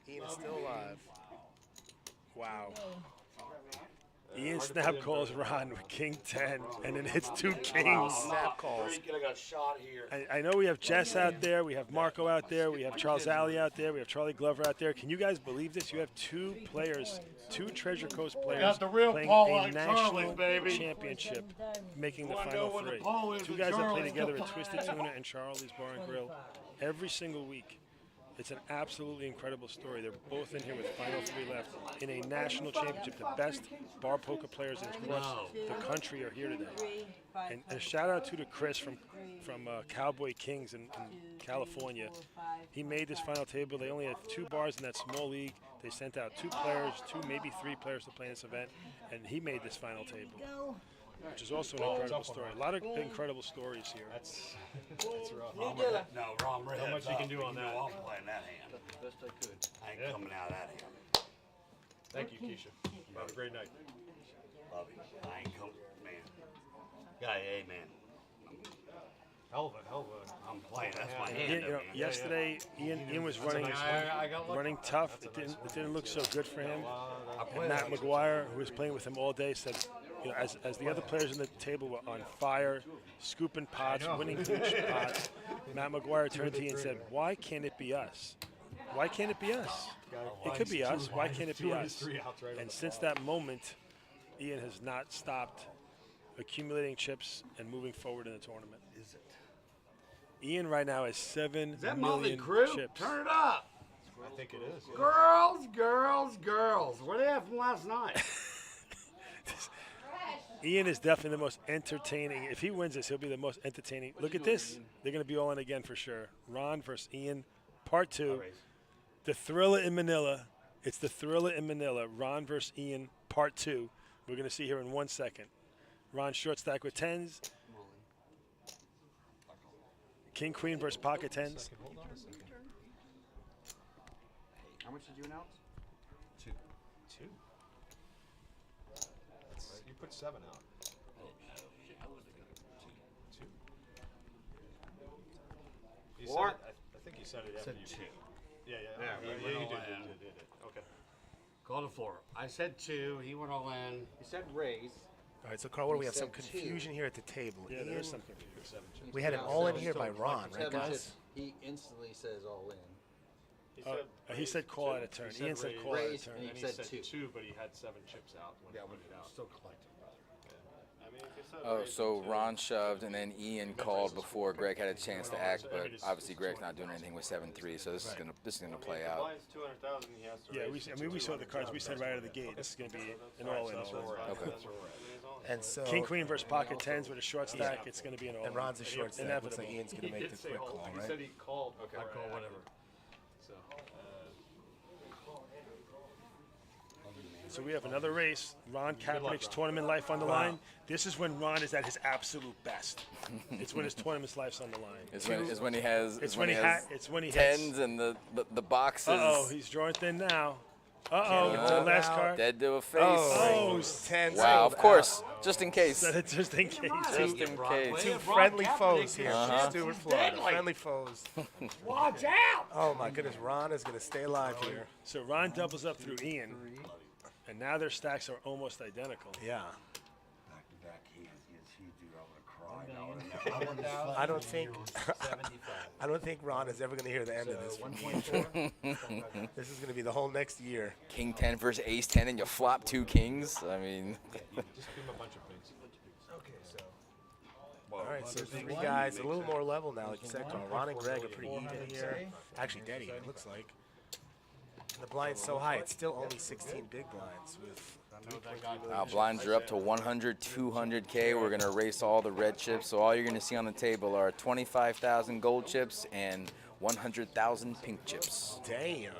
Ian is still alive. Wow. Ian snap calls Ron with King 10, and then hits 2 kings. Snap calls. I got a shot here. I know we have Jess out there, we have Marco out there, we have Charles Alley out there, we have Charlie Glover out there. Can you guys believe this? You have 2 players, 2 Treasure Coast players Got the real playing Paul a like national Charlie, baby. championship, making the Wanna final know what the 3. Paul is 2 with guys that play Charlie? together at Twisted Tuna and Charlie's Bar and Grill every single week. It's an absolutely incredible story. They're both in here with final 3 left in a national championship. The best bar poker players across the country are here today. And a shout out to Chris from Cowboy Kings in California. He made this final table. They only had 2 bars in that small league. They sent out 2 players, 2 maybe 3 players to play in this event, and he made this final table, which is also an incredible story. A lot of incredible stories here. That's rough. No, wrong. Not much you can do on that. I'm playing that hand. The best I could. I ain't coming out of that hand. Thank you, Keisha. Have a great night. Love you. I ain't coming, man. Guy, hey, man. Hell of a. I'm playing. That's my hand. Ian, yesterday, Ian was running tough. It didn't look so good for him. And Matt McGuire, who was playing with him all day, said, as the other players on the table were on fire, scooping pots, winning huge pots, Matt McGuire turned to Ian and said, "Why can't it be us? Why can't it be us? It could be us. Why can't it be us?" And since that moment, Ian has not stopped accumulating chips and moving forward in the tournament. Is it? Ian right now has 7 that million crew? chips. Turn it up. I think it is. Girls, girls, girls. Where they at from last night? Ian is definitely the most entertaining. If he wins this, he'll be the most entertaining. Look at this. They're going to be all in again for sure. Ron versus Ian, part 2. The Thriller in Manila. It's the Thriller in Manila. Ron versus Ian, part 2. We're going to see here in 1 second. Ron short stack with 10s. King Queen versus pocket 10s. Hold on a second. How much did you announce? 2. You put 7 out. 2. You said it, I think you said it after you. 2. Yeah. Yeah, You did. Okay. Call the floor. I said 2. He went all in. You said raise. All right, so Carl, we have some said confusion 2. here at the table. Yeah, Ian, there is some confusion. we had an all-in here by Ron, right, 7 guys? chips. He instantly says all in. He said call out a turn. Ian said call out a turn. And And he he said said 2. 2, but he had 7 chips out when he put it out. Still collecting, brother. I mean, if you said Oh, raise so it to- Ron shoved, and then Ian called before Greg had a chance to act, but obviously Greg's not doing anything with 7-3, so this is gonna play out. Mine's 200,000. He has to Yeah, raise we saw the cards. We said right out of the gate, this is going to be an all-in. Okay. And so King Queen versus pocket 10s with a short stack. It's going to be an all-in. and Ron's a short stack. Looks like Inevitable. Ian's going to make the quick call, He right? said he called. Okay. I call whatever. So, So we have another race. Ron Kaepernick's tournament life on the line. This is when Ron is at his absolute best. It's when his tournament's life's on the line. It's when he has. It's when he hits. tens and the boxes. Uh-oh, he's drawing thin now. Uh-oh, the last card. Dead to a face. Oh, 10. Wow, of course, just in case. Just in case. Just in case. 2 friendly foes here. Uh-huh. Stuart, Florida. Friendly foes. Watch out! Oh my goodness, Ron is going to stay alive here. So Ron doubles up through Ian, and now their stacks are almost identical. Yeah. Back to back, he is huge, dude. I would have cried. I don't think Ron is ever going to hear the end of this. 1.4. This is going to be the whole next year. King 10 versus Ace 10, and you flop 2 kings. I mean, just give him a bunch of things. Okay, so. All right, so 3 guys, a little more level now, like you said, Carl. Ron and Greg are pretty even here. Actually, dead even, it looks like. And the blind's so high, it's still only 16 big blinds with 3.3 million. blinds are up to 100, 200K. We're going to erase all the red chips. So all you're going to see on the table are 25,000 gold chips and 100,000 pink chips. Damn.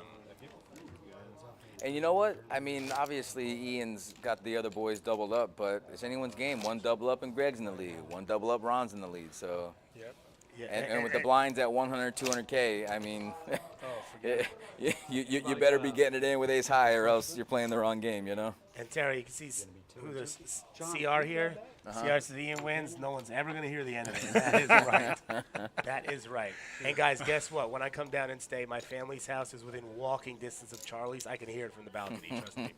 And you know what? I mean, obviously, Ian's got the other boys doubled up, but it's anyone's game. One double up and Greg's in the lead. One double up, Ron's in the lead. So. Yep. Yeah, And with the blinds at 100, 200K, I mean, forget you better be getting it in with ace high, or else you're playing the wrong game, you know? And Terry, you can see who there's CR here. CR says Ian wins. No one's ever going to hear the end of it. That is right. That is right. And guys, guess what? When I come down and stay, my family's house is within walking distance of Charlie's. I can hear it from the balcony, trust me.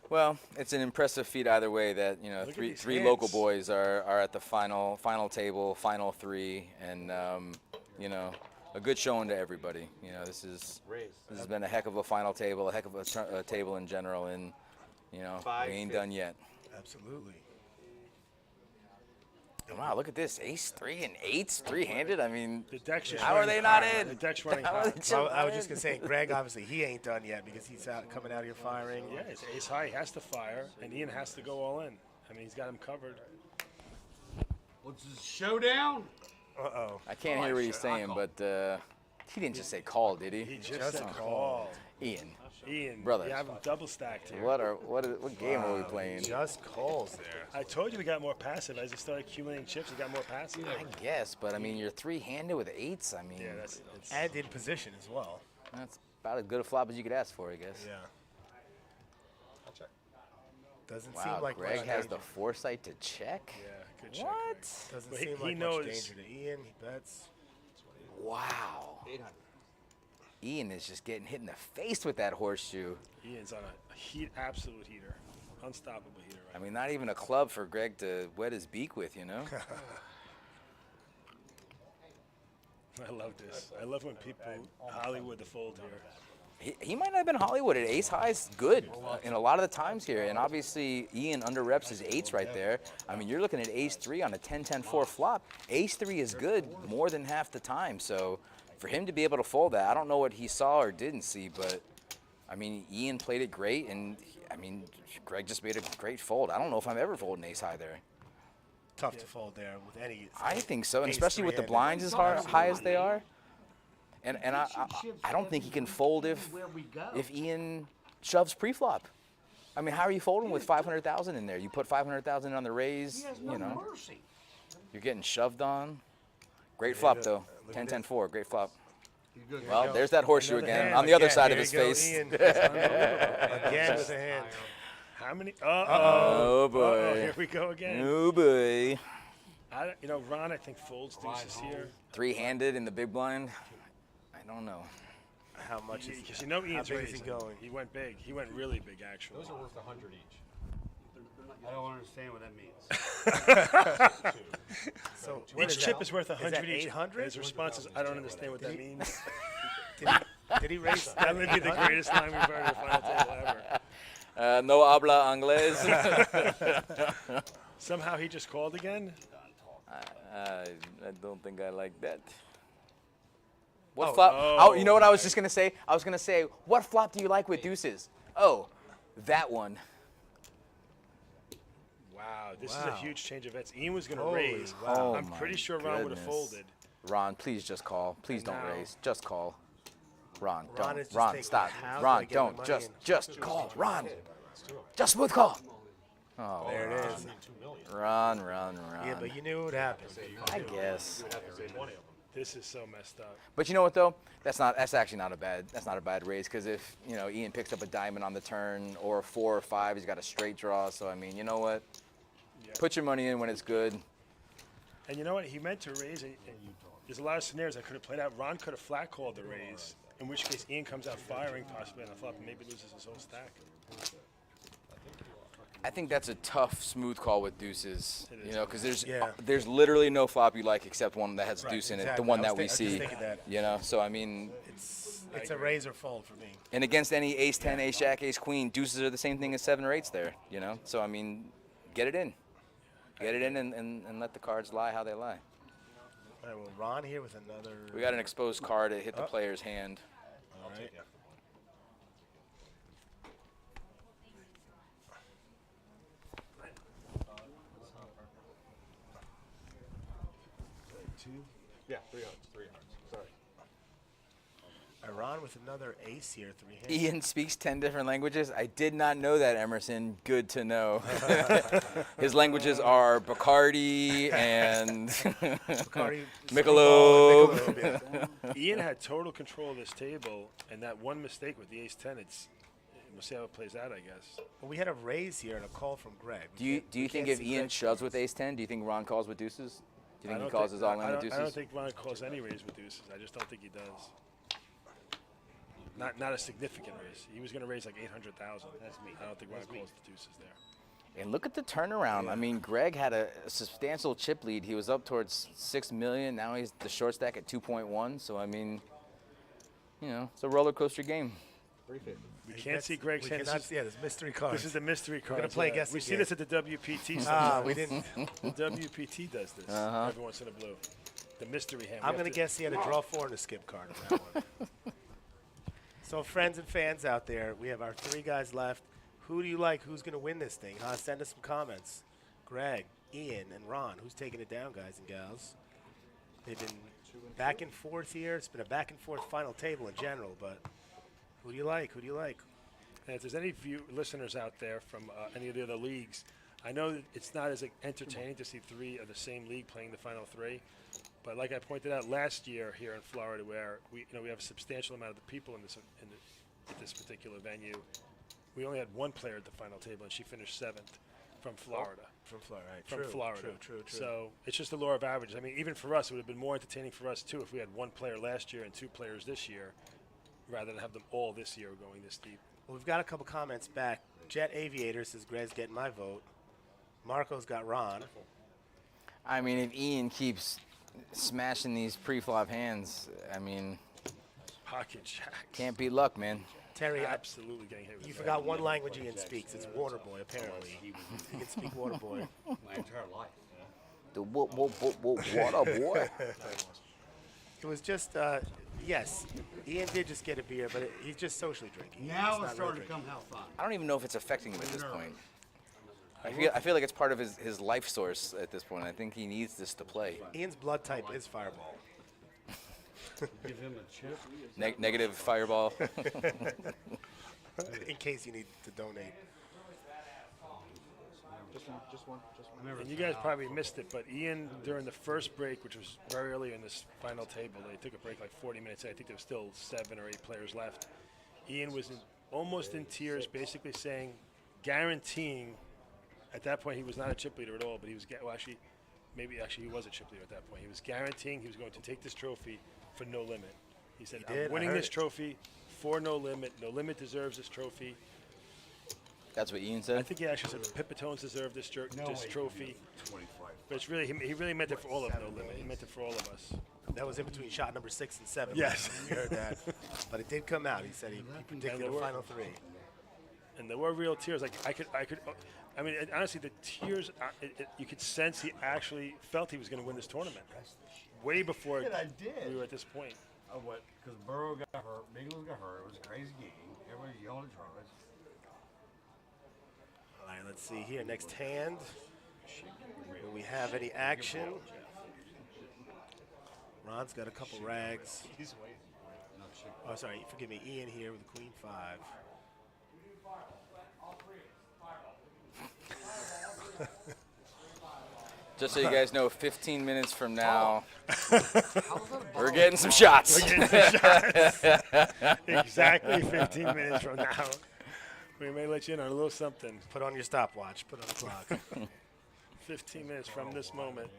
Well, it's an impressive feat either way that, you know, Look at three these local hands. boys are at the final table, final three, and, you know, a good showing to everybody. You know, this has been a heck of a final table, a heck of a table in general, and, you know, we ain't done yet. Absolutely. Wow, look at this. Ace 3 and 8s, three-handed. I mean, The deck's just how are running they not hot. in? The deck's running How are hot. they just I was not just in? gonna say, Greg, obviously he ain't done yet because he's coming out here firing. Yeah, it's ace high. He has to fire, and Ian has to go all in. I mean, he's got him covered. What's this, showdown? Uh-oh. I can't hear what he's saying, but he didn't just say call, did he? He just said call. Ian, brother. you have him double stacked here. What game are we playing? Just calls there. I told you we got more passive. As he started accumulating chips, he got more passive. I guess, but I mean, you're three-handed with 8s. I mean, Yeah, that's And in position as well. that's about as good a flop as you could ask for, I guess. Yeah. Doesn't Wow, seem like Greg much has danger. the foresight to check. Yeah, good check. What? Doesn't But seem he like knows. much danger to Ian. He bets. Wow. Ian is just getting hit in the face with that horseshoe. Ian's on a absolute heater, unstoppable heater. I mean, not even a club for Greg to wet his beak with, you know? I love this. I love when people Hollywood the fold here. He might not have been Hollywood. Ace high is good in a lot of the times here, and obviously Ian under-reps his 8s right there. I mean, you're looking at ace 3 on a 10-10-4 flop. Ace 3 is good more than half the time, so for him to be able to fold that, I don't know what he saw or didn't see, but I mean, Ian played it great, and I mean, Greg just made a great fold. I don't know if I'm ever folding ace high there. Tough to fold there with any. I think so, and ace especially with the three-handed. blinds as high as they are. And I don't think he can fold if Ian shoves pre-flop. I mean, how are you folding with 500,000 in there? You put 500,000 on the raise, you know. You're getting shoved on. Great flop though. 10-10-4, great flop. Well, there's that horseshoe again on the other side of his face. Again with a hand. How many? Oh boy. Uh-oh, here we go again. Oh boy. You know, Ron, I think folds deuces here. Three-handed in the big blind. I don't know. How much is Because you know Ian's how big is raising. he going? He went big. He went really big, actually. Those are worth 100 each. I don't understand what that means. So Each chip is worth 100 each. 800? His response is, I don't understand what that means. Did he raise? That would be the greatest line we've heard at a final table ever. No habla inglés. Somehow he just called again? I don't think I like that. What flop? Oh, you know what I was just going to say? I was going to say, what flop do you like with deuces? Oh, that one. Wow, this is a huge change of bets. Ian was going to Holy raise. wow. I'm pretty sure Ron would have folded. Ron, please just call. Please don't now- raise. Just call. Ron, Ron don't. is just Ron, thinking, stop. how do I Ron, get don't. my money in? Just call. Ron. Just smooth call. Oh, There it is. Ron. Yeah, but you knew what happened. I guess. This is so messed up. But you know what though? That's actually not a bad raise, because if, you know, Ian picks up a diamond on the turn or a 4 or 5, he's got a straight draw. So I mean, you know what? Yeah. Put your money in when it's good. And you know what? He meant to raise it. And there's a lot of scenarios that could have played out. Ron could have flat called the raise, in which case Ian comes out firing possibly on the flop and maybe loses his whole stack. I think that's a tough smooth call with deuces, It you is. know, because Yeah. there's literally no flop you like except one that has Right, deuce in it, exactly. the one I was that we I was just see, thinking that. you know. So I mean, It's a raise or fold for me. and against any ace 10, ace jack, ace queen, deuces are the same thing as 7 or 8s there, you know. So I mean, get it in and let the cards lie how they lie. All right, well, Ron here with another. We got an exposed card to hit the player's hand. All right. Yeah, 3 hearts. Sorry. Ron with another ace here, 3-handed. Ian speaks 10 different languages. I did not know that, Emerson. Good to know. His languages are Bacardi and Michelob. Ian had total control of this table, and that one mistake with the ace-10, we'll see how it plays out, I guess. Well, we had a raise here and a call from Greg. Do you think if Ian shoves with ace-10, do you think Ron calls with deuces? Do you think he calls his all-in with deuces? I don't think Ron calls any raise with deuces. I just don't think he does. Not a significant raise. He was going to raise like 800,000. That's me. I don't think we're going to close the deuces there. And look at the turnaround. Yeah. I mean, Greg had a substantial chip lead. He was up towards $6 million. Now he's the short stack at 2.1. So I mean, you know, it's a roller coaster game. We can't see Greg's hand. Yeah, there's mystery cards. This is the mystery card. We're going to play guessing We see this at the WPT. We didn't. The WPT does this every once in a blue. The mystery hand. I'm going to guess he had a draw 4 and a skip card on that one. So friends and fans out there, we have our 3 guys left. Who do you like? Who's going to win this thing? Send us some comments. Greg, Ian, and Ron. Who's taking it down, guys and gals? They've been back and forth here. It's been a back and forth final table in general, but who do you like? Who do you like? And if there's any listeners out there from any of the other leagues, I know that it's not as entertaining to see 3 of the same league playing the final 3. But like I pointed out last year here in Florida, where we have a substantial amount of the people at this particular venue, we only had 1 player at the final table, and she finished 7th from Florida. From Florida, right? From True, Florida. True. So it's just the law of averages. I mean, even for us, it would have been more entertaining for us too if we had 1 player last year and 2 players this year, rather than have them all this year going this deep. Well, we've got a couple comments back. Jet Aviator says Greg's getting my vote. Marco's got Ron. I mean, if Ian keeps smashing these pre-flop hands, I mean, pocket jack. Can't beat luck, man. Terry, absolutely getting hit with you forgot one language Ian speaks. It's water boy, apparently. He can speak water boy. My entire life. The water boy. It was just, yes, Ian did just get a beer, but he's just socially drinking. Now it's starting to come have fun. I don't even know if it's affecting him at this point. I feel like it's part of his life source at this point. I think he needs this to play. Ian's blood type is Fireball. Give him a chip. Negative Fireball. In case you need to donate. Just one. And you guys probably missed it, but Ian, during the first break, which was very early in this final table, they took a break like 40 minutes. I think there was still 7 or 8 players left. Ian was almost in tears, basically saying, guaranteeing. At that point, he was not a chip leader at all, but he was maybe he was a chip leader at that point. He was guaranteeing he was going to take this trophy for No Limit. He said, I'm winning this trophy for No Limit. No Limit deserves this trophy. That's what Ian said? I think he actually said Pipitones deserve this trophy. 25. But it's really, he really meant it for all of No Limit. He meant it for all of us. That was in between shot number 6 and 7. Yes. We heard that. But it did come out. He said he predicted the final 3. And there were real tears. Like I mean, honestly, the tears, you could sense he actually felt he was going to win this tournament. Way before we were at this point. Oh, what? Because Burrow got hurt, Bigelow got hurt. It was a crazy game. Everybody yelled at Charles. All right, let's see here. Next hand. Do we have any action? Ron's got a couple rags. Oh, sorry. Forgive me. Ian here with the Queen 5. Just so you guys know, 15 minutes from now, we're getting some shots. We're getting some shots. Exactly 15 minutes from now. We may let you in on a little something. Put on your stopwatch. Put on the clock. 15 minutes from this moment.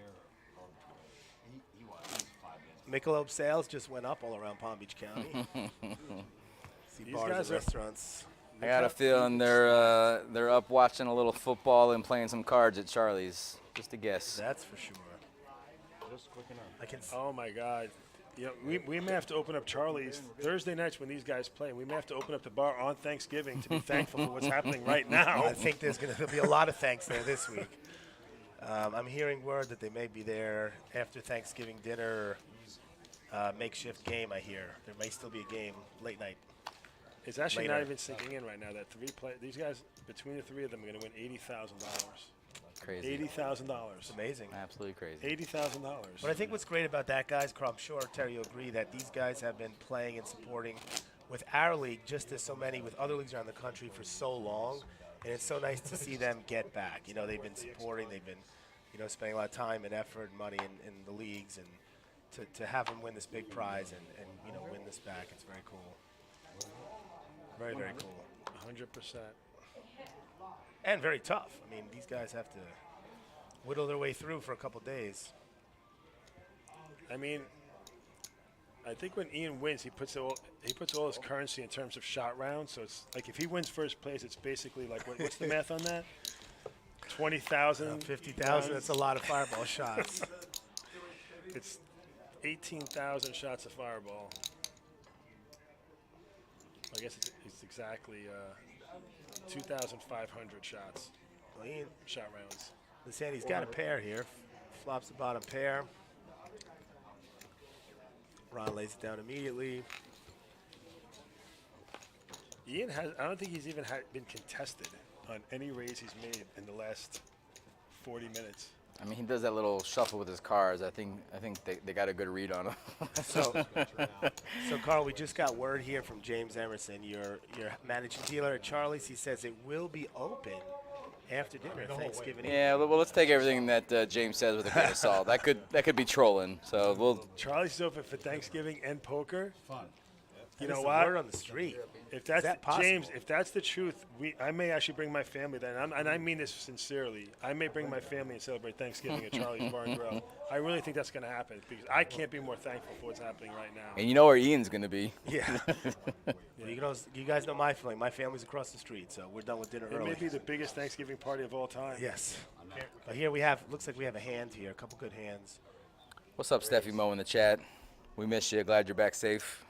Michelob sales just went up all around Palm Beach County. See bars and restaurants. I got a feeling they're up watching a little football and playing some cards at Charlie's. Just a guess. That's for sure. Just quick enough. I can. Oh my God. You know, we may have to open up Charlie's Thursday nights when these guys play. We may have to open up the bar on Thanksgiving to be thankful for what's happening right now. I think there'll be a lot of thanks there this week. I'm hearing word that they may be there after Thanksgiving dinner, makeshift game. I hear there may still be a game late night. It's actually not even sinking in right now that these guys, between the 3 of them, are going to win $80,000. Crazy. $80,000. It's amazing. Absolutely crazy. $80,000. But I think what's great about that, guys, I'm sure Terry will agree that these guys have been playing and supporting with our league just as so many with other leagues around the country for so long, and it's so nice to see them get back. You know, they've been supporting, they've been, you know, spending a lot of time and effort and money in the leagues, and to have them win this big prize and you know, win this back, it's very cool. Very, very cool. 100%. And very tough. I mean, these guys have to whittle their way through for a couple days. I mean, I think when Ian wins, he puts all his currency in terms of shot rounds. So it's like if he wins first place, it's basically like what's the math on that? 20,000, 50,000. That's a lot of fireball shots. It's 18,000 shots of fireball. I guess it's exactly 2,500 shots. Well, Ian, shot rounds. Listen, he's got a pair here. Flops the bottom pair. Ron lays it down immediately. Ian has. I don't think he's even been contested on any raise he's made in the last 40 minutes. I mean, he does that little shuffle with his cards. I think they got a good read on him. So Carl, we just got word here from James Emerson, your managing dealer at Charlie's. He says it will be open after dinner, Thanksgiving Eve. Yeah, well, let's take everything that James says with a grain of salt. That could be trolling. So we'll. Charlie's is open for Thanksgiving and poker. Fun. You That know is the what? word on the street. If that's Is that possible? James, if that's the truth, I may actually bring my family then, and I mean this sincerely. I may bring my family and celebrate Thanksgiving at Charlie's Bar and Grill. I really think that's going to happen because I can't be more thankful for what's happening right now. And you know where Ian's going to be. Yeah. Well, you guys know my feeling. My family's across the street, so we're done with dinner It early. may be the biggest Thanksgiving party of all time. Yes. But here we have, looks like we have a hand here, a couple good hands. What's up, Steffi Mo in the chat? We missed you. Glad you're back safe.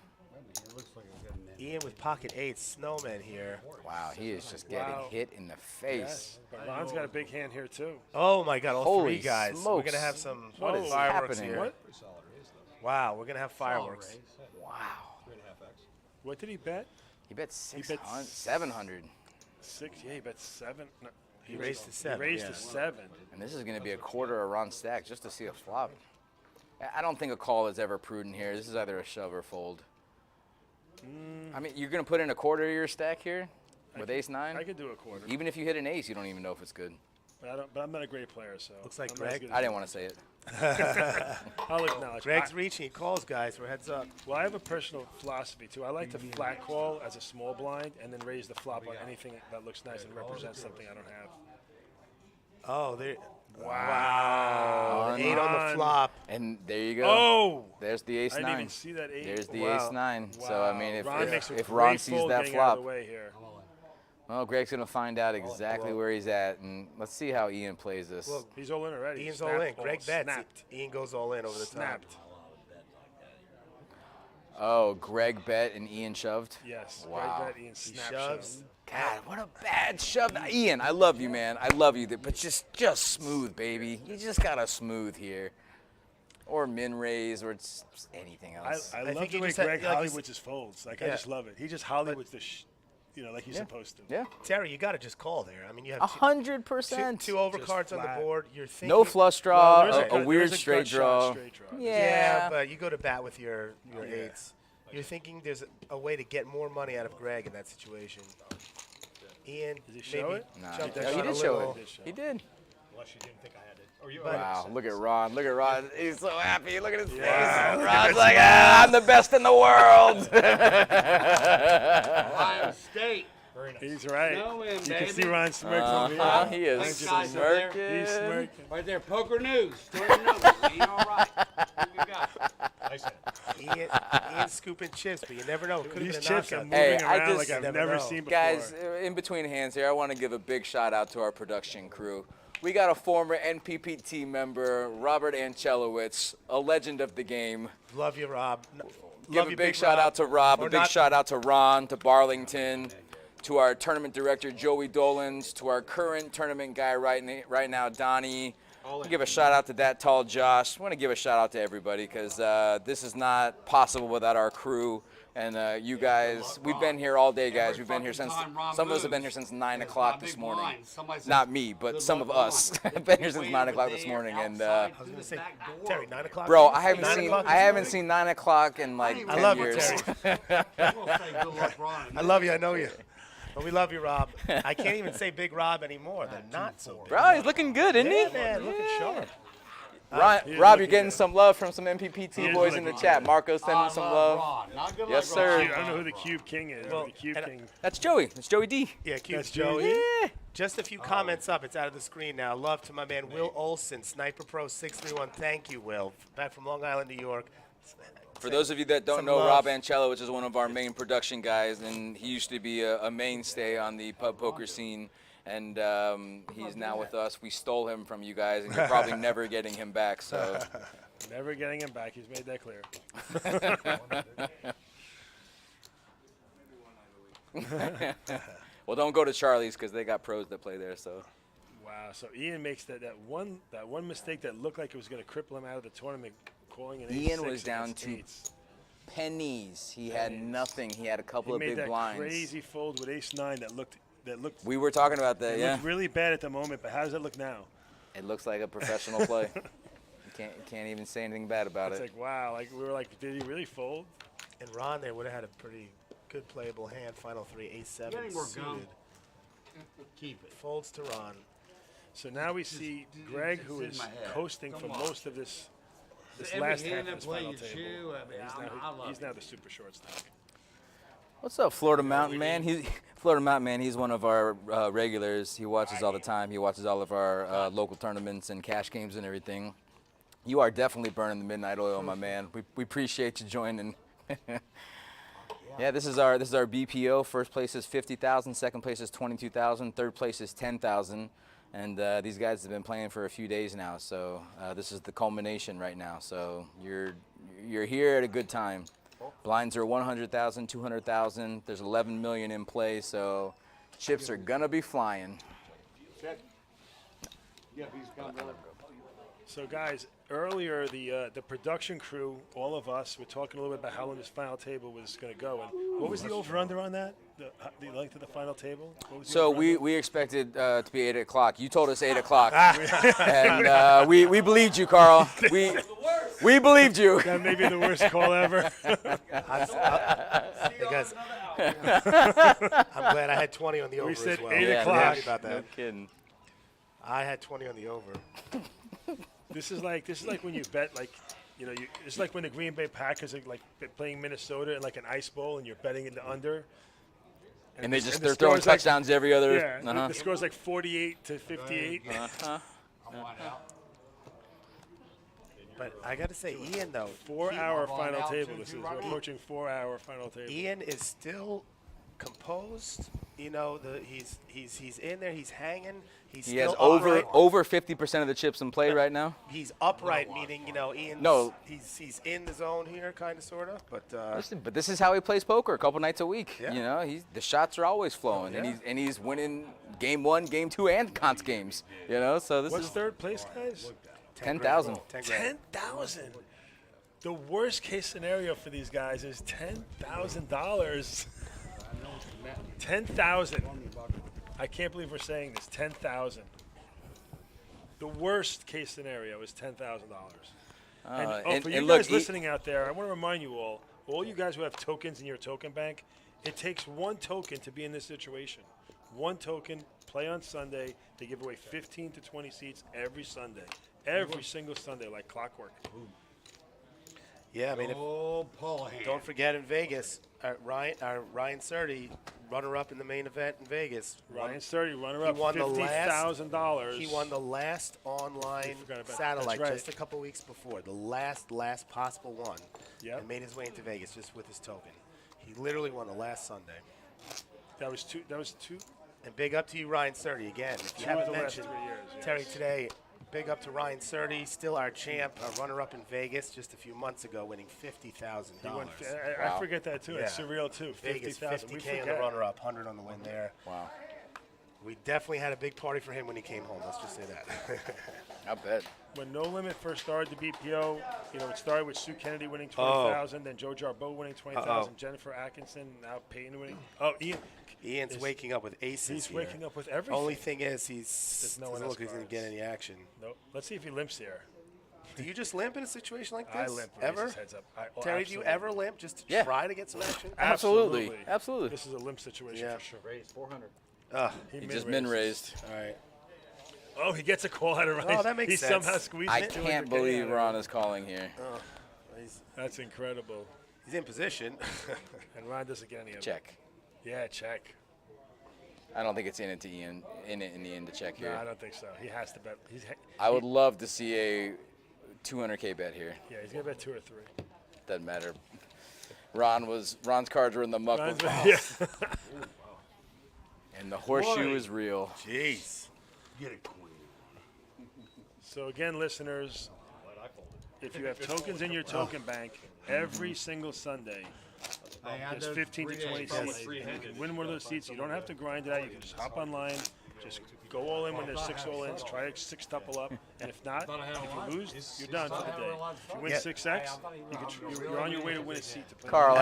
Ian with pocket eights, snowman here. Wow, he is just getting hit in the face. Yes. But Ron's got a big hand here too. Oh my God! All Holy three guys. We're smokes. gonna have some What is fireworks happening? here. What? Wow, we're gonna have fireworks. Wow. What did he bet? He bet 600, 700. Yeah, he bet 7. No, He raised to 7. He raised yeah. to 7. And this is going to be a quarter of Ron stack just to see a flop. I don't think a call is ever prudent here. This is either a shove or fold. I mean, you're going to put in a quarter of your stack here with ace-9? I could do a quarter. Even if you hit an ace, you don't even know if it's good. But I'm not a great player, so. Looks like I'm not as Greg. good as I you. didn't want to say it. I'll acknowledge. Greg's reaching. He calls, guys. We're heads up. Well, I have a personal philosophy too. I like to flat call as a small blind and then raise the flop on anything that looks nice and represents something I don't have. Oh, there. Wow. 8 on the flop. And there you go. Oh! There's the ace-9. I didn't even see that 8. There's the Wow. ace-9. So, Wow. I mean, Ron makes a if great Ron sees fold that getting out of flop, the way here. well, Greg's going to find out exactly where he's at. And let's see how Ian plays this. Well, He's all in already. Ian's Snapped all in. ball. Greg bets. Snapped. Ian goes all in over the top. Snapped. Oh, Greg bet and Ian shoved? Yes. Wow. Greg bet, Ian He snap shoves. shoved. God, what a bad shove. Ian, I love you, man. I love you. But just smooth, baby. You just got to smooth here. Or min raise or just anything else. I I love think the he way just had- Greg like Hollywoods his folds. Like, I Yeah. just love it. He just Hollywoods like he's Yeah. supposed to. Yeah. Terry, you got to just call there. I mean, you have 100%. two overcards on the flat. board. You're thinking. No flush draw, there's a weird there's straight gut shot, draw. straight draw. Yeah, but you go to bat with your eights. You're thinking there's a way to get more money out of Greg in that situation. Ian, Does he show maybe it? Nah, jump he the gun a did show little. it. He did. Unless you didn't think I had it. Or you, Wow, look at Ron. Look at Ron. He's so happy. Look at his Yeah, face. look at Ron's this like, smile. I'm the best in the world. Ohio State. Very nice. He's right. Know him, You can baby. see Ron smirk from here. He is Thanks, guys, over there. smirking. He's smirking. Right there, Poker News. Story notes. See, all right. What you got? Nice hand. Ian scooping chips, but you never know. Could have These been a chips are knockout. moving Hey, I around just like I've never never know. seen before. Guys, in between hands here, I want to give a big shout out to our production crew. We got a former NPPT member, Robert Anchelowitz, a legend of the game. Love you, Rob. Give Love a you, big shout out to Rob, Or a big not- shout out to Ron, to Barlington, to our tournament director, Joey Dolans, to our current tournament guy right now, Donnie. Give a shout out to that tall Josh. I want to give a shout out to everybody because this is not possible without our crew. And you guys, we've been here all day, guys. We've been here since, some of us have been here since 9 o'clock this morning. Not me, but some of us have been here since 9 o'clock this morning. And I was gonna say, Terry, 9 o'clock. bro, maybe? I haven't 9 seen o'clock this I haven't morning? seen 9 o'clock in like 10 I love you, years. Terry. I love you. I know you. But we love you, Rob. I can't even say Big Rob anymore. They're not so big. Bro, he's looking good, isn't Yeah, he? man, looking sharp. Rob, He is you're looking getting good. some love from some He NPPT is boys in the looking chat. good. Marco's sending some love. Yes, sir. I don't know who the Cube King is. Well, the Cube and- King. That's Joey. That's Joey D. Yeah, cute That's Joey. Yeah. Just a few comments up. It's out of the screen now. Love to my man Will Olson, Sniper Pro 631. Thank you, Will. Back from Long Island, New York. For those of you that don't know, Rob Ancello, which is one of our main production guys, and he used to be a mainstay on the pub poker scene, and he's now with us. We stole him from you guys, and you're probably never getting him back. So, never getting him back. He's made that clear. Well, don't go to Charlie's because they got pros that play there. So. Wow. So Ian makes that one mistake that looked like it was going to cripple him out of the tournament. Calling an Ian was down to pennies. He had nothing. He had a couple of big blinds. He made that crazy fold with ace-9 that looked. We were talking about that. It yeah. looked really bad at the moment, but how does it look now? It looks like a professional play. You can't even say anything bad about It's it. like, wow. Like we were like, did he really fold? And Ron there would have had a pretty good playable hand. Final 3, ace-7 Get any more suited. gum? Keep it. Folds to Ron. So now we see Greg, who is coasting for most of this Every last hand half that of this final plays table. you, I mean, He's now the super short stack. What's up, Florida Mountain Man? Florida Mountain Man. He's one of our regulars. He watches all the time. He watches all of our local tournaments and cash games and everything. You are definitely burning the midnight oil, my man. We appreciate you joining. Yeah, this is our BPO. First place is 50,000. Second place is 22,000. Third place is 10,000. And these guys have been playing for a few days now, so this is the culmination right now. So you're here at a good time. Blinds are 100,000, 200,000. There's 11 million in play, so chips are gonna be flying. So guys, earlier the production crew, all of us, were talking a little bit about how long this final table was going to go. And what was the over/under on that? The length of the final table? What was the So over-under? we expected to be 8 o'clock. You told us 8 o'clock, and we believed you, Carl. We believed you. That may be the worst call ever. Because I'm glad I had 20 on the over We said as well. 8 o'clock. Happy about that. No kidding. I had 20 on the over. This is like when you bet it's like when the Green Bay Packers are like playing Minnesota in like an ice bowl and you're betting in the under. And they're throwing touchdowns every other. Yeah, the score's like 48-58. But I got to say, Ian, though. 4-hour final table. We're approaching 4-hour final table. Ian is still composed. You know, he's in there. He's hanging. He has over 50% of the chips in play right now. He's upright, meaning Ian's. No. He's in the zone here, kind of, sort of. But listen, but this is how he plays poker a couple nights a week. Yeah. You know, the shots are always flowing, and he's winning game 1, game 2, and cons games. You know, so this What's is third place, guys? 10,000. 10,000. The worst case scenario for these guys is $10,000. 10,000. I can't believe we're saying this. 10,000. The worst case scenario is $10,000. For you guys listening out there, I want to remind you all you guys who have tokens in your token bank, it takes one token to be in this situation. One token, play on Sunday. They give away 15 to 20 seats every Sunday. Every single Sunday, like clockwork. yeah, I mean, don't forget in Vegas, Ryan Surtee, runner-up in the main event in Vegas. Ryan Surtee, runner-up, $50,000. He won the last online satellite just a couple weeks before, the last possible one, and made his way into Vegas just with his token. He literally won the last Sunday. That was two. And big up to you, Ryan Surtee, again. If you haven't mentioned Terry today, big up to Ryan Surtee, still our champ, a runner-up in Vegas just a few months ago, winning $50,000. I forget that too. It's surreal too. Vegas, 50,000. $50K on the runner-up, 100 on the win there. Wow. We definitely had a big party for him when he came home. Let's just say that. I bet. When No Limit first started the BPO, it started with Sue Kennedy winning 20,000, then Joe Jarboe winning 20,000, Jennifer Atkinson, now Peyton winning. Oh, Ian's waking up with aces. He's waking up with everything. Only thing is, he no doesn't look like he's going to get any action. Nope. Let's see if he limps here. Do you just limp in a situation like this? I limp. Ever? Heads up. Terry, do you ever limp just to try to get some action? Absolutely. This is a limp situation for sure. Raised 400. He just min-raised. All right. Oh, he gets a call out of Ryan. Oh, that makes sense. He somehow squeezed I it. can't believe Ron is calling here. Oh, that's incredible. He's in position. And Ron doesn't get any of it. Check. Yeah, check. I don't think it's in the end to check here. No, I don't think so. He has to bet. I would love to see a $200K bet here. Yeah, he's gonna bet 2 or 3. Doesn't matter. Ron's cards were in the muck with yeah. And the horseshoe is real. Jeez. Get it, queen. So again, listeners, if you have tokens in your token bank, every single Sunday, there's 15 to 20 seats. You can win one of those seats. You don't have to grind it out. You can just hop online, just go all in when there's 6 all-ins, try a 6-tuple up, and if not, if you lose, you're done for the day. If you win 6X, you're on your way to win a seat to play. Carl,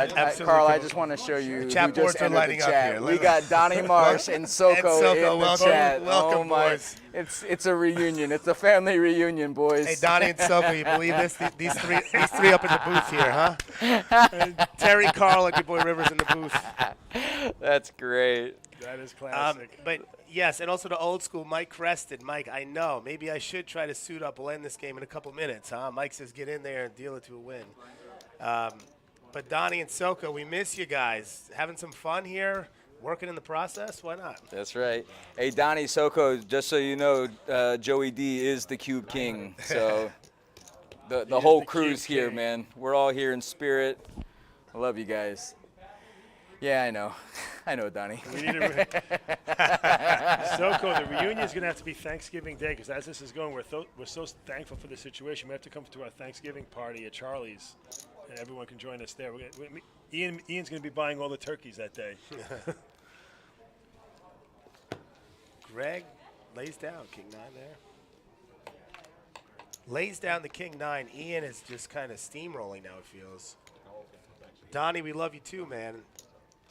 I just want to show you who chat boards just are entered lighting the up chat. here. We got Donnie Marsh and Soko in the chat. Welcome, oh my. boys. It's a reunion. It's a family reunion, boys. Hey, Donnie and Soko, you believe this? These three up in the booth here, huh? And Terry, Carl, and your boy Rivers in the booth. That's great. That is classic. But yes, and also the old school Mike Creston. Mike, I know. Maybe I should try to suit up. We'll end this game in a couple minutes, huh? Mike says get in there and deal it to a win. But Donnie and Soko, we miss you guys. Having some fun here, working in the process. Why not? That's right. Hey, Donnie, Soko, just so you know, Joey D is the Cube King. So the whole crew's here, man. We're all here in spirit. I love you guys. Yeah, I know. I know, Donnie. We need Soko, the reunion is going to have to be Thanksgiving Day because as this is going, we're so thankful for the situation. We have to come to our Thanksgiving party at Charlie's, and everyone can join us there. Ian's going to be buying all the turkeys that day. Greg lays down King 9 there. Lays down the King 9. Ian is just kind of steamrolling now, it feels. Donnie, we love you too, man.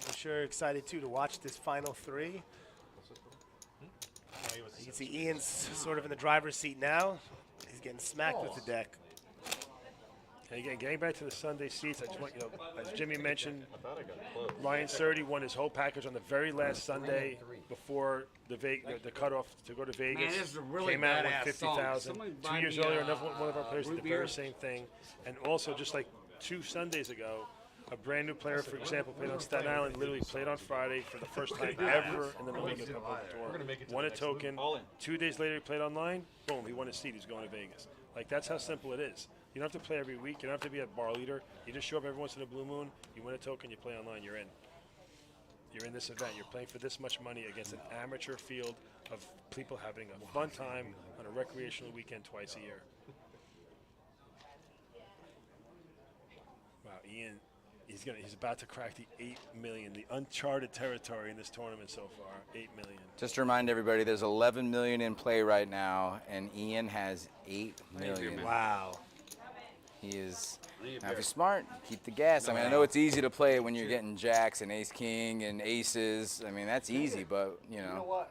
I'm sure excited too to watch this final 3. You can see Ian's sort of in the driver's seat now. He's getting smacked with the deck. And again, getting back to the Sunday seats, I just want as Jimmy mentioned, Ryan Surdy won his whole package on the very last Sunday before the cutoff to go to Vegas. Man, this is a really came out with badass 50,000. song. 2 years earlier, one of our players did the very same thing. And also, just like 2 Sundays ago, a brand new player, for example, played on Staten Island, literally played on Friday for the first time ever in the No Limit Public Tour. Won a token. 2 days later, he played online. Boom, he won a seat. He's going to Vegas. Like, that's how simple it is. You don't have to play every week. You don't have to be a bar leader. You just show up every once in a blue moon. You win a token. You play online. You're in. You're in this event. You're playing for this much money against an amateur field of people having a fun time on a recreational weekend twice a year. Wow, Ian. He's about to crack the 8 million, the uncharted territory in this tournament so far. 8 million. Just to remind everybody, there's 11 million in play right now, and Ian has 8 million. Wow. He is. Now, if you're smart, keep the gas. I mean, I know it's easy to play when you're getting jacks and ace king and aces. I mean, that's easy, but you know,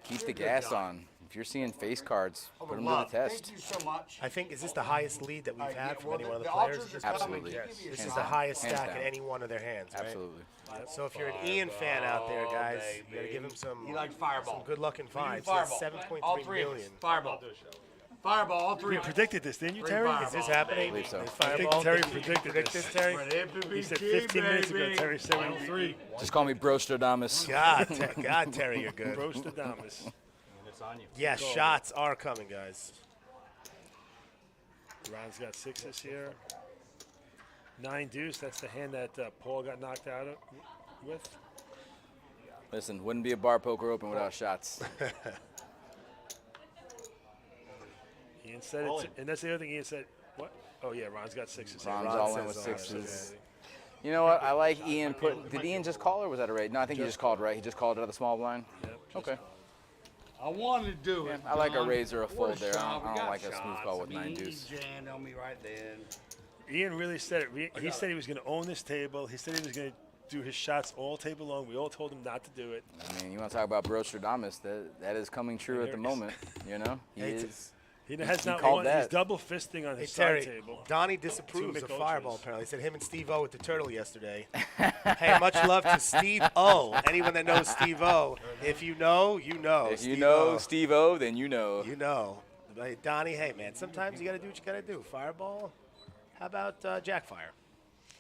keep the gas on. If you're seeing face cards, put them to the test. Thank you so much. I think, is this the highest lead that we've had from any one of the players? Absolutely. This is the highest stack in any one of their hands, right? Absolutely. So if you're an Ian fan out there, guys, you got to give him some, He likes Fireball. some good luck in fives. Fireball. That's All 7.3 three of us. million. Fireball. Fireball, all 3 You of us. predicted this, didn't you, Bring Terry? Fireball. Is this happening? I believe so. I think Terry predicted this. Terry? He said 15 minutes ago, Terry said we 3. Just call me Brostradamus. God, Terry, you're good. Brostradamus. Yes, shots are coming, guys. Ron's got 6s here. 9 deuce, that's the hand that Paul got knocked out with. Listen, wouldn't be a bar poker open without shots. Ian said it, and that's the other thing Ian said. What? Oh, yeah, Ron's got 6s. Ron's all in with 6s. You know what? I like Ian did Ian just call or was that a raid? No, I think he just called, right? He just called it out of the small blind? Yep, okay. I wanted to do it. I like a John. raise or a fold What there. shot. I We don't got like a smooth call with shots. 9 He deuce. jammed on me right then. Ian really said it. He said he was going to own this table. He said he was going to do his shots all table long. We all told him not to do it. I mean, you want to talk about Brostradamus, that is coming true at the moment, you know? He has not called won. that. He's double fisting on his Terry, side table. Donnie disapproves of Mick Fireball, Ultras. apparently. He said him and Steve-O with the turtle yesterday. Hey, much love to Steve-O. Anyone that knows Steve-O, if you know, you know. If you know Steve-O, then you know. You know. But Donnie, hey, man, sometimes you got to do what you got to do. Fireball, how about Jackfire?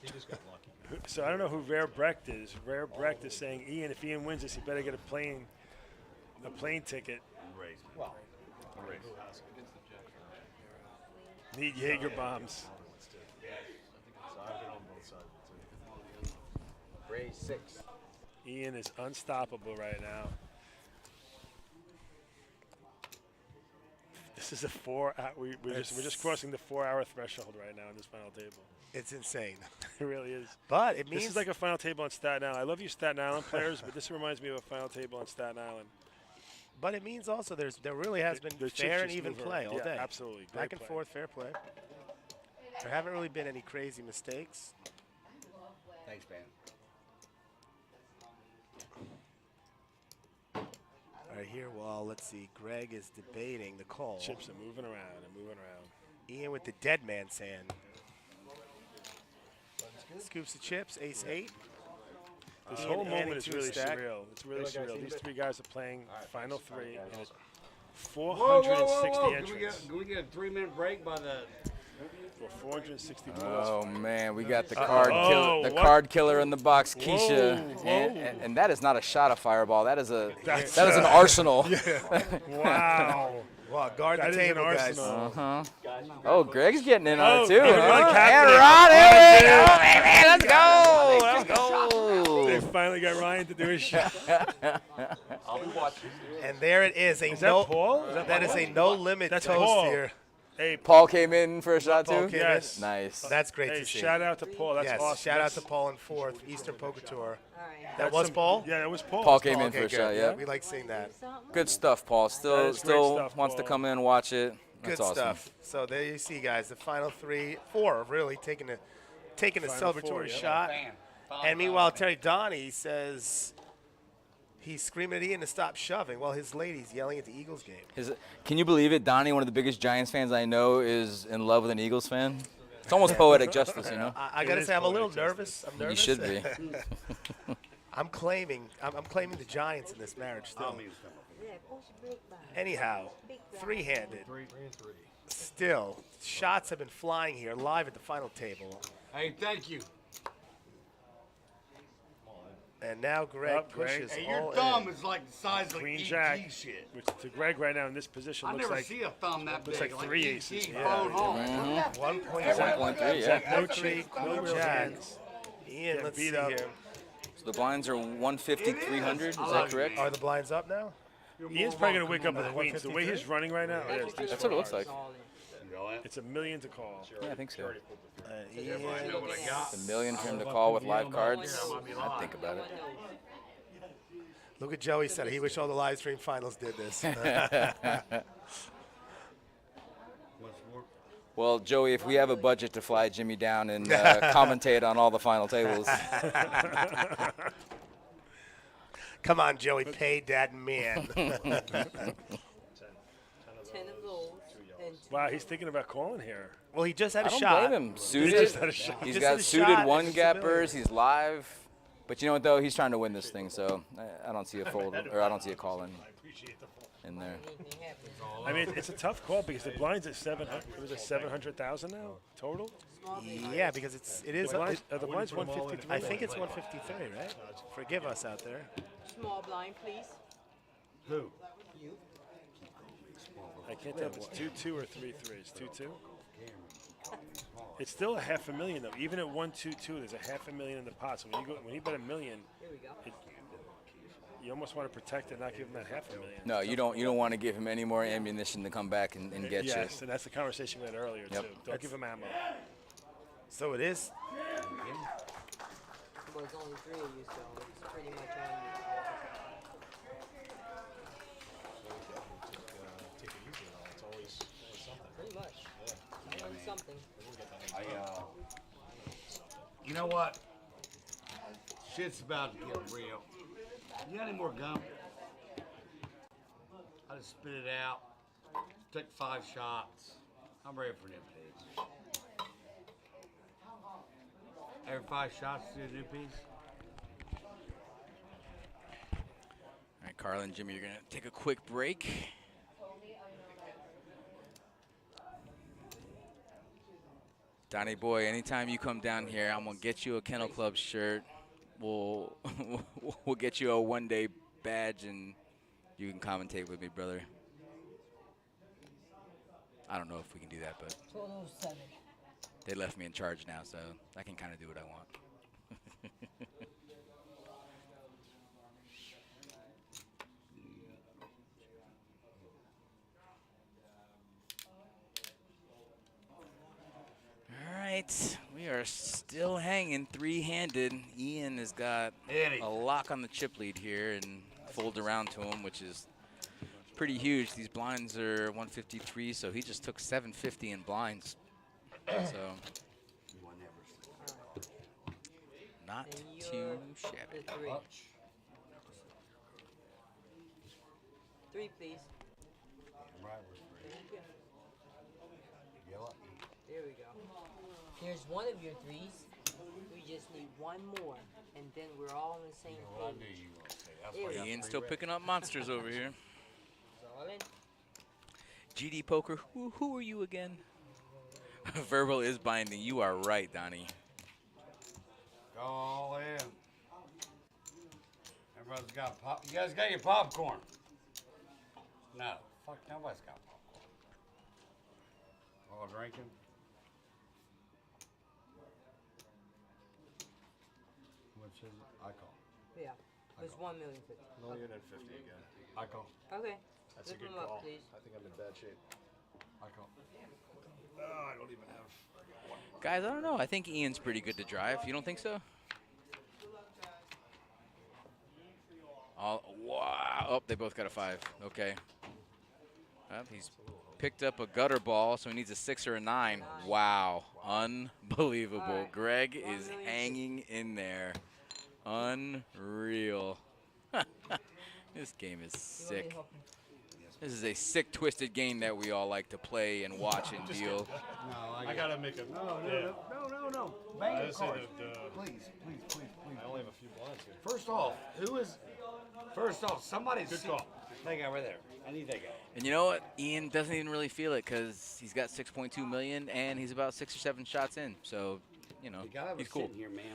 He just got lucky. So I don't know who Rare Brecht is. Rare Brecht is saying, Ian, if Ian wins this, he better get a plane ticket. Well, Need Jaeger bombs. Raise 6. Ian is unstoppable right now. This is a 4 hour. We're just crossing the 4-hour threshold right now in this final table. It's insane. It really is. But it means this is like a final table on Staten Island. I love you Staten Island players, but this reminds me of a final table on Staten Island. But it means also there really has been fair and even play all day. Absolutely. Back and forth, fair play. There haven't really been any crazy mistakes. Thanks, man. All right, here, well, let's see. Greg is debating the call. Chips are moving around and moving around. Ian with the dead man's hand. Scoops the chips, ace 8. This whole moment is really surreal. It's really surreal. These three guys are playing final 3 and it's 460 entrants. Can we get a 3-minute break by the... Well, 460 Oh man, we got the card killer in the box, Keisha, and that is not a shot of Fireball. That is an arsenal. Wow. Wow, guard the table, guys. Oh, Greg's getting in on it too. And Ron, let's go. Let's go. They finally got Ryan to do his shot. I'll be watching. And there it is. Is that Paul? That is a no-limit toast Paul. here. Hey, Paul came in for a shot too? Yes. Nice. That's great to see. Shout out to Paul. That's awesome. Shout out to Paul in 4th, Eastern Poker Tour. That was Paul? Yeah, that was Paul. Paul came in for a shot, yeah. We like seeing that. Good stuff, Paul. Still stuff, wants Paul. to come in and watch it. That's Good awesome. stuff. So there you see, guys, the final 4 really taking a celebratory shot. And meanwhile, Terry Donnie says he's screaming at Ian to stop shoving while his lady's yelling at the Eagles game. Can you believe it? Donnie, one of the biggest Giants fans I know, is in love with an Eagles fan. It's almost poetic justice, you know? I got to say, I'm a little nervous. I'm nervous. You should be. I'm claiming the Giants in this marriage still. Anyhow, 3-handed. 3 and 3. Still, shots have been flying here live at the final table. Hey, thank you. And now Greg pushes Hey, your all thumb in. is like the size of Queen ET Jack, shit. which to Greg right now in this position I looks never like see a thumb that looks big. like 3 ET aces. phone home. 1.3, yeah. No trick, no jacks. Ian, let's see here. So the blinds are 150, 300. Is that correct? Are the blinds up now? Ian's probably going to wake up with queens. The way he's running right now, That's what it looks like. It's $1 million to call. Yeah, I think so. Ian, It's $1 million for him to call with live cards. I'd think about it. Look at Joey said he wish all the live stream finals did this. Well, Joey, if we have a budget to fly Jimmy down and commentate on all the final tables. Come on, Joey, pay that man. 10 of those. Wow, he's thinking about calling here. Well, he just had a I don't shot. blame him. He Suited. just had a shot. He's just got had a suited shot, one and it's a million. gappers. He's live. But you know what, though? He's trying to win this thing, so I don't see a fold, or I don't see a call in there. I mean, it's a tough call because the blinds at 700. It was at 700,000 now total. Yeah, because it is. The blinds 153. I think it's 153, right? Forgive us out there. Small blind, please. Who? You. I can't tell if it's 2-2 or 3-3. It's 2-2. It's still $500,000 though. Even at 1-2-2, there's $500,000 in the pot. So when you bet $1 million, Here we go. you almost want to protect it, not give him that $500,000. No, you don't want to give him any more ammunition to come back and get you. Yes, and that's the conversation we had earlier too. Don't give him ammo. So it is. Well, it's only 3 of you, so it's pretty much on you. Take it easy though. It's always something. Pretty much. Always something. You know what? Shit's about to get real. You got any more gum? I just spit it out. Took 5 shots. I'm ready for a new piece. Every 5 shots to a new piece. All right, Carl and Jimmy, you're going to take a quick break. Donnie boy, anytime you come down here, I'm gonna get you a Kennel Club shirt. We'll get you a one-day badge, and you can commentate with me, brother. I don't know if we can do that, but 1207. they left me in charge now, so I can kind of do what I want. in three-handed. Ian has got a lock on the chip lead here and folds around to him, which is pretty huge. These blinds are 153, so he just took 750 in blinds. So not too shabby. Three, please. There we go. Here's one of your threes. We just need one more, and then we're all on the same page. Ian's still picking up monsters over here. All in. GD Poker, who are you again? Verbal is binding. You are right, Donnie. Go all in. Everybody's got pop. You guys got your popcorn? No. Fuck, nobody's got popcorn. All drinking? Which is it? I call. Yeah. It's 1,050,000. $1,050,000 again. I call. Okay. That's Lift a good them up, call. please. I think I'm in bad shape. I call. Oh, I don't even have. Guys, I don't know. I think Ian's pretty good to drive. You don't think so? Wow. Oh, they both got a 5. Okay. He's picked up a gutter ball, so he needs a 6 or a 9. Wow. Unbelievable. Right. Greg is hanging in there. Unreal. This game is sick. This is a sick, twisted game that we all like to play and watch and deal. I gotta make a. No. I Bang say cards. Please. I only have a few blinds here. First off, somebody's. Good call. That guy right there. I need that guy. And you know what? Ian doesn't even really feel it because he's got 6.2 million and he's about 6 or 7 shots in. So, you know, he's cool. Here, man.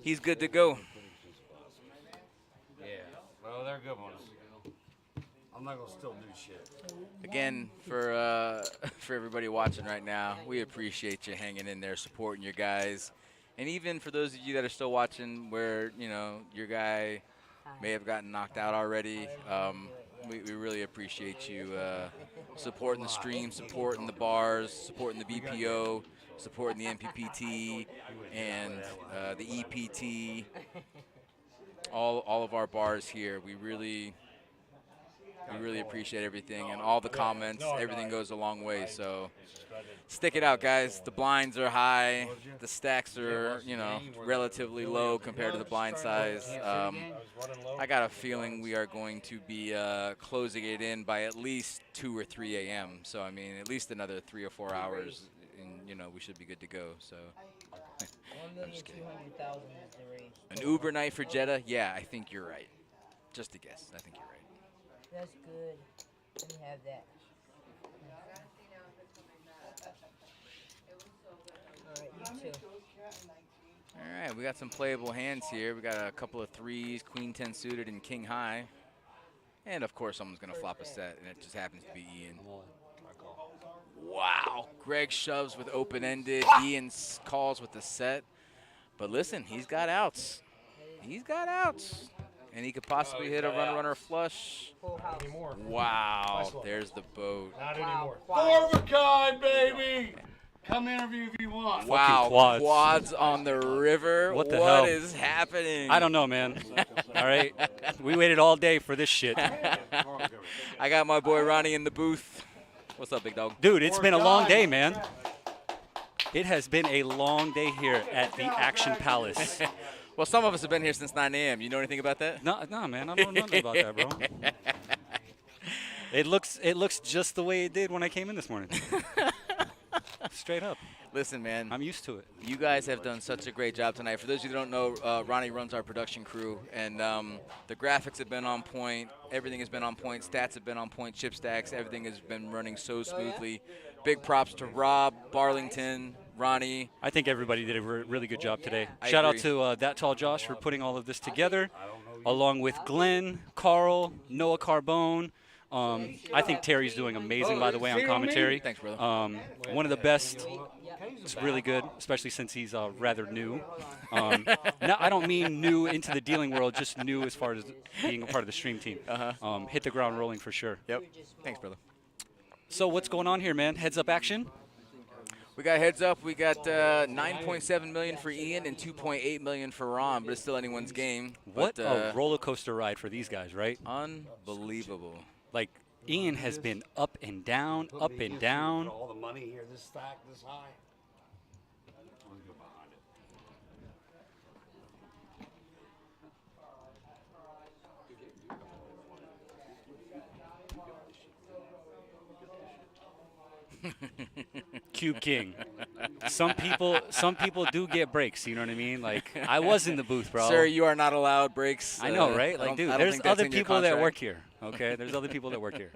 He's good to go. Yeah. Well, they're good ones. I'm not gonna still do shit. Again, for everybody watching right now, we appreciate you hanging in there, supporting your guys, and even for those of you that are still watching, where your guy may have gotten knocked out already. We really appreciate you supporting the stream, supporting the bars, supporting the BPO, supporting the MPPT, and the EPT. All of our bars here. We really appreciate everything, and all the comments. Everything goes a long way. So stick it out, guys. The blinds are high. The stacks are, relatively low compared to the blind size. I got a feeling we are going to be closing it in by at least 2 or 3 a.m. So I mean, at least another 3 or 4 hours, and we should be good to go. So. I'm just kidding. 1,200,000 is the range. An Uber night for Jeddah? Yeah, I think you're right. Just a guess. I think you're right. That's good. Let me have that. All right, you too. All right, we got some playable hands here. We got a couple of 3s, Queen 10 suited and King high. And, of course, someone's going to flop a set, and it just happens to be Ian. Wow. Greg shoves with open-ended. Ian calls with the set. But listen, he's got outs. He's got outs. And he could possibly hit a runner flush. Wow, there's the boat. Not anymore. 4 of a kind, baby. Come interview if you want. Wow, quads on the river. What the hell? What is happening? I don't know, man. All right, we waited all day for this shit. I got my boy Ronnie in the booth. What's up, big dog? Dude, it's been a long day, man. It has been a long day here at the Action Palace. Well, some of us have been here since 9 a.m. You know anything about that? No, man. I don't know nothing about that, bro. It looks just the way it did when I came in this morning. Straight up. Listen, man. I'm used to it. You guys have done such a great job tonight. For those of you who don't know, Ronnie runs our production crew, and the graphics have been on point. Everything has been on point. Stats have been on point. Chip stacks. Everything has been running so smoothly. Big props to Rob, Barlington, Ronnie. I think everybody did a really good job today. Shout out to That Tall Josh for putting all of this together, along with Glenn, Carl, Noah Carbone. I think Terry's doing amazing, by the way, on commentary. Thanks, brother. One of the best. It's really good, especially since he's rather new. Now, I don't mean new into the dealing world, just new as far as being a part of the stream team. Hit the ground rolling for sure. Yep. Thanks, brother. So what's going on here, man? Heads up action? We got heads up. We got 9.7 million for Ian and 2.8 million for Ron, but it's still anyone's game. What But, a roller coaster ride for these guys, right? Unbelievable. Like, Ian has been up and down, up and down. All the money here, this stack, this high. Let's go behind it. Cube King. Some people do get breaks. You know what I mean? Like, I was in the booth, bro. Sir, you are not allowed breaks. I know, right? Like, dude, there's other people that work here. here. Okay, there's other people that work here.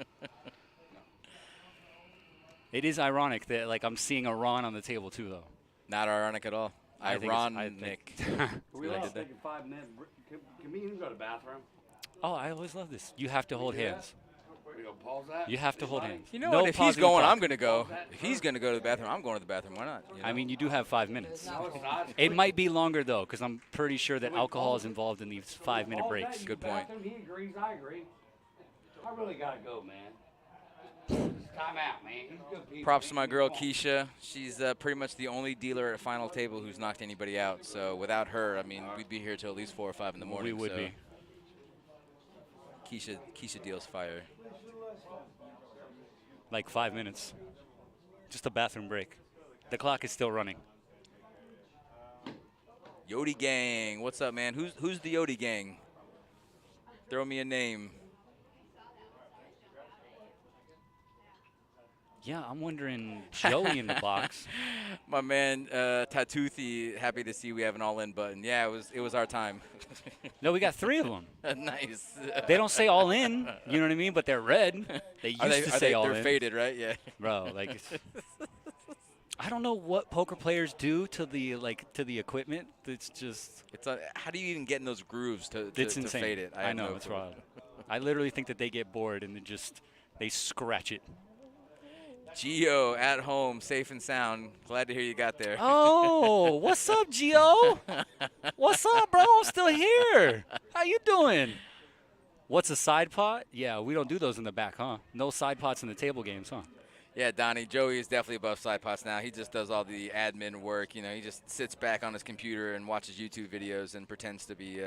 It is ironic that like I'm seeing a Ron on the table too, though. Not ironic at all. Ironic. We lost taking 5 minutes. Can me and you go to the bathroom? Oh, I always love this. You have to hold hands. We gonna pause that? You have to hold hands. You know No what? If he's pausing going, clock. I'm going to go. If he's going to go to the bathroom, I'm going to the bathroom. Why not? You know? I mean, you do have 5 minutes. No, it's not. It might be longer though, because I'm pretty sure that alcohol is involved in these 5-minute breaks. Good point. He agrees, I agree. I really gotta go, man. It's time out, man. He's good people. Props to my girl Keisha. She's pretty much the only dealer at final table who's knocked anybody out. So without her, I mean, we'd be here till at least 4 or 5 in the morning. We would so be. Keisha deals fire. Like 5 minutes. Just a bathroom break. The clock is still running. Yodi Gang, what's up, man? Who's the Yodi Gang? Throw me a name. Yeah, I'm wondering Joey in the box. My man Tatuthi, happy to see we have an all-in button. Yeah, it was our time. No, we got 3 of them. Nice. They don't say all in, you know what I mean? But they're red. They used to say all in. They're faded, right? Yeah. Bro, like, I don't know what poker players do to the equipment. It's just. How do you even get in those grooves to It's insane. fade it? I know, it's wild. I literally think that they get bored and they scratch it. Gio at home, safe and sound. Glad to hear you got there. Oh, what's up, Gio? What's up, bro? I'm still here. How you doing? What's a side pot? Yeah, we don't do those in the back, huh? No side pots in the table games, huh? Yeah, Donnie, Joey is definitely above side pots now. He just does all the admin work. You know, he just sits back on his computer and watches YouTube videos and pretends to be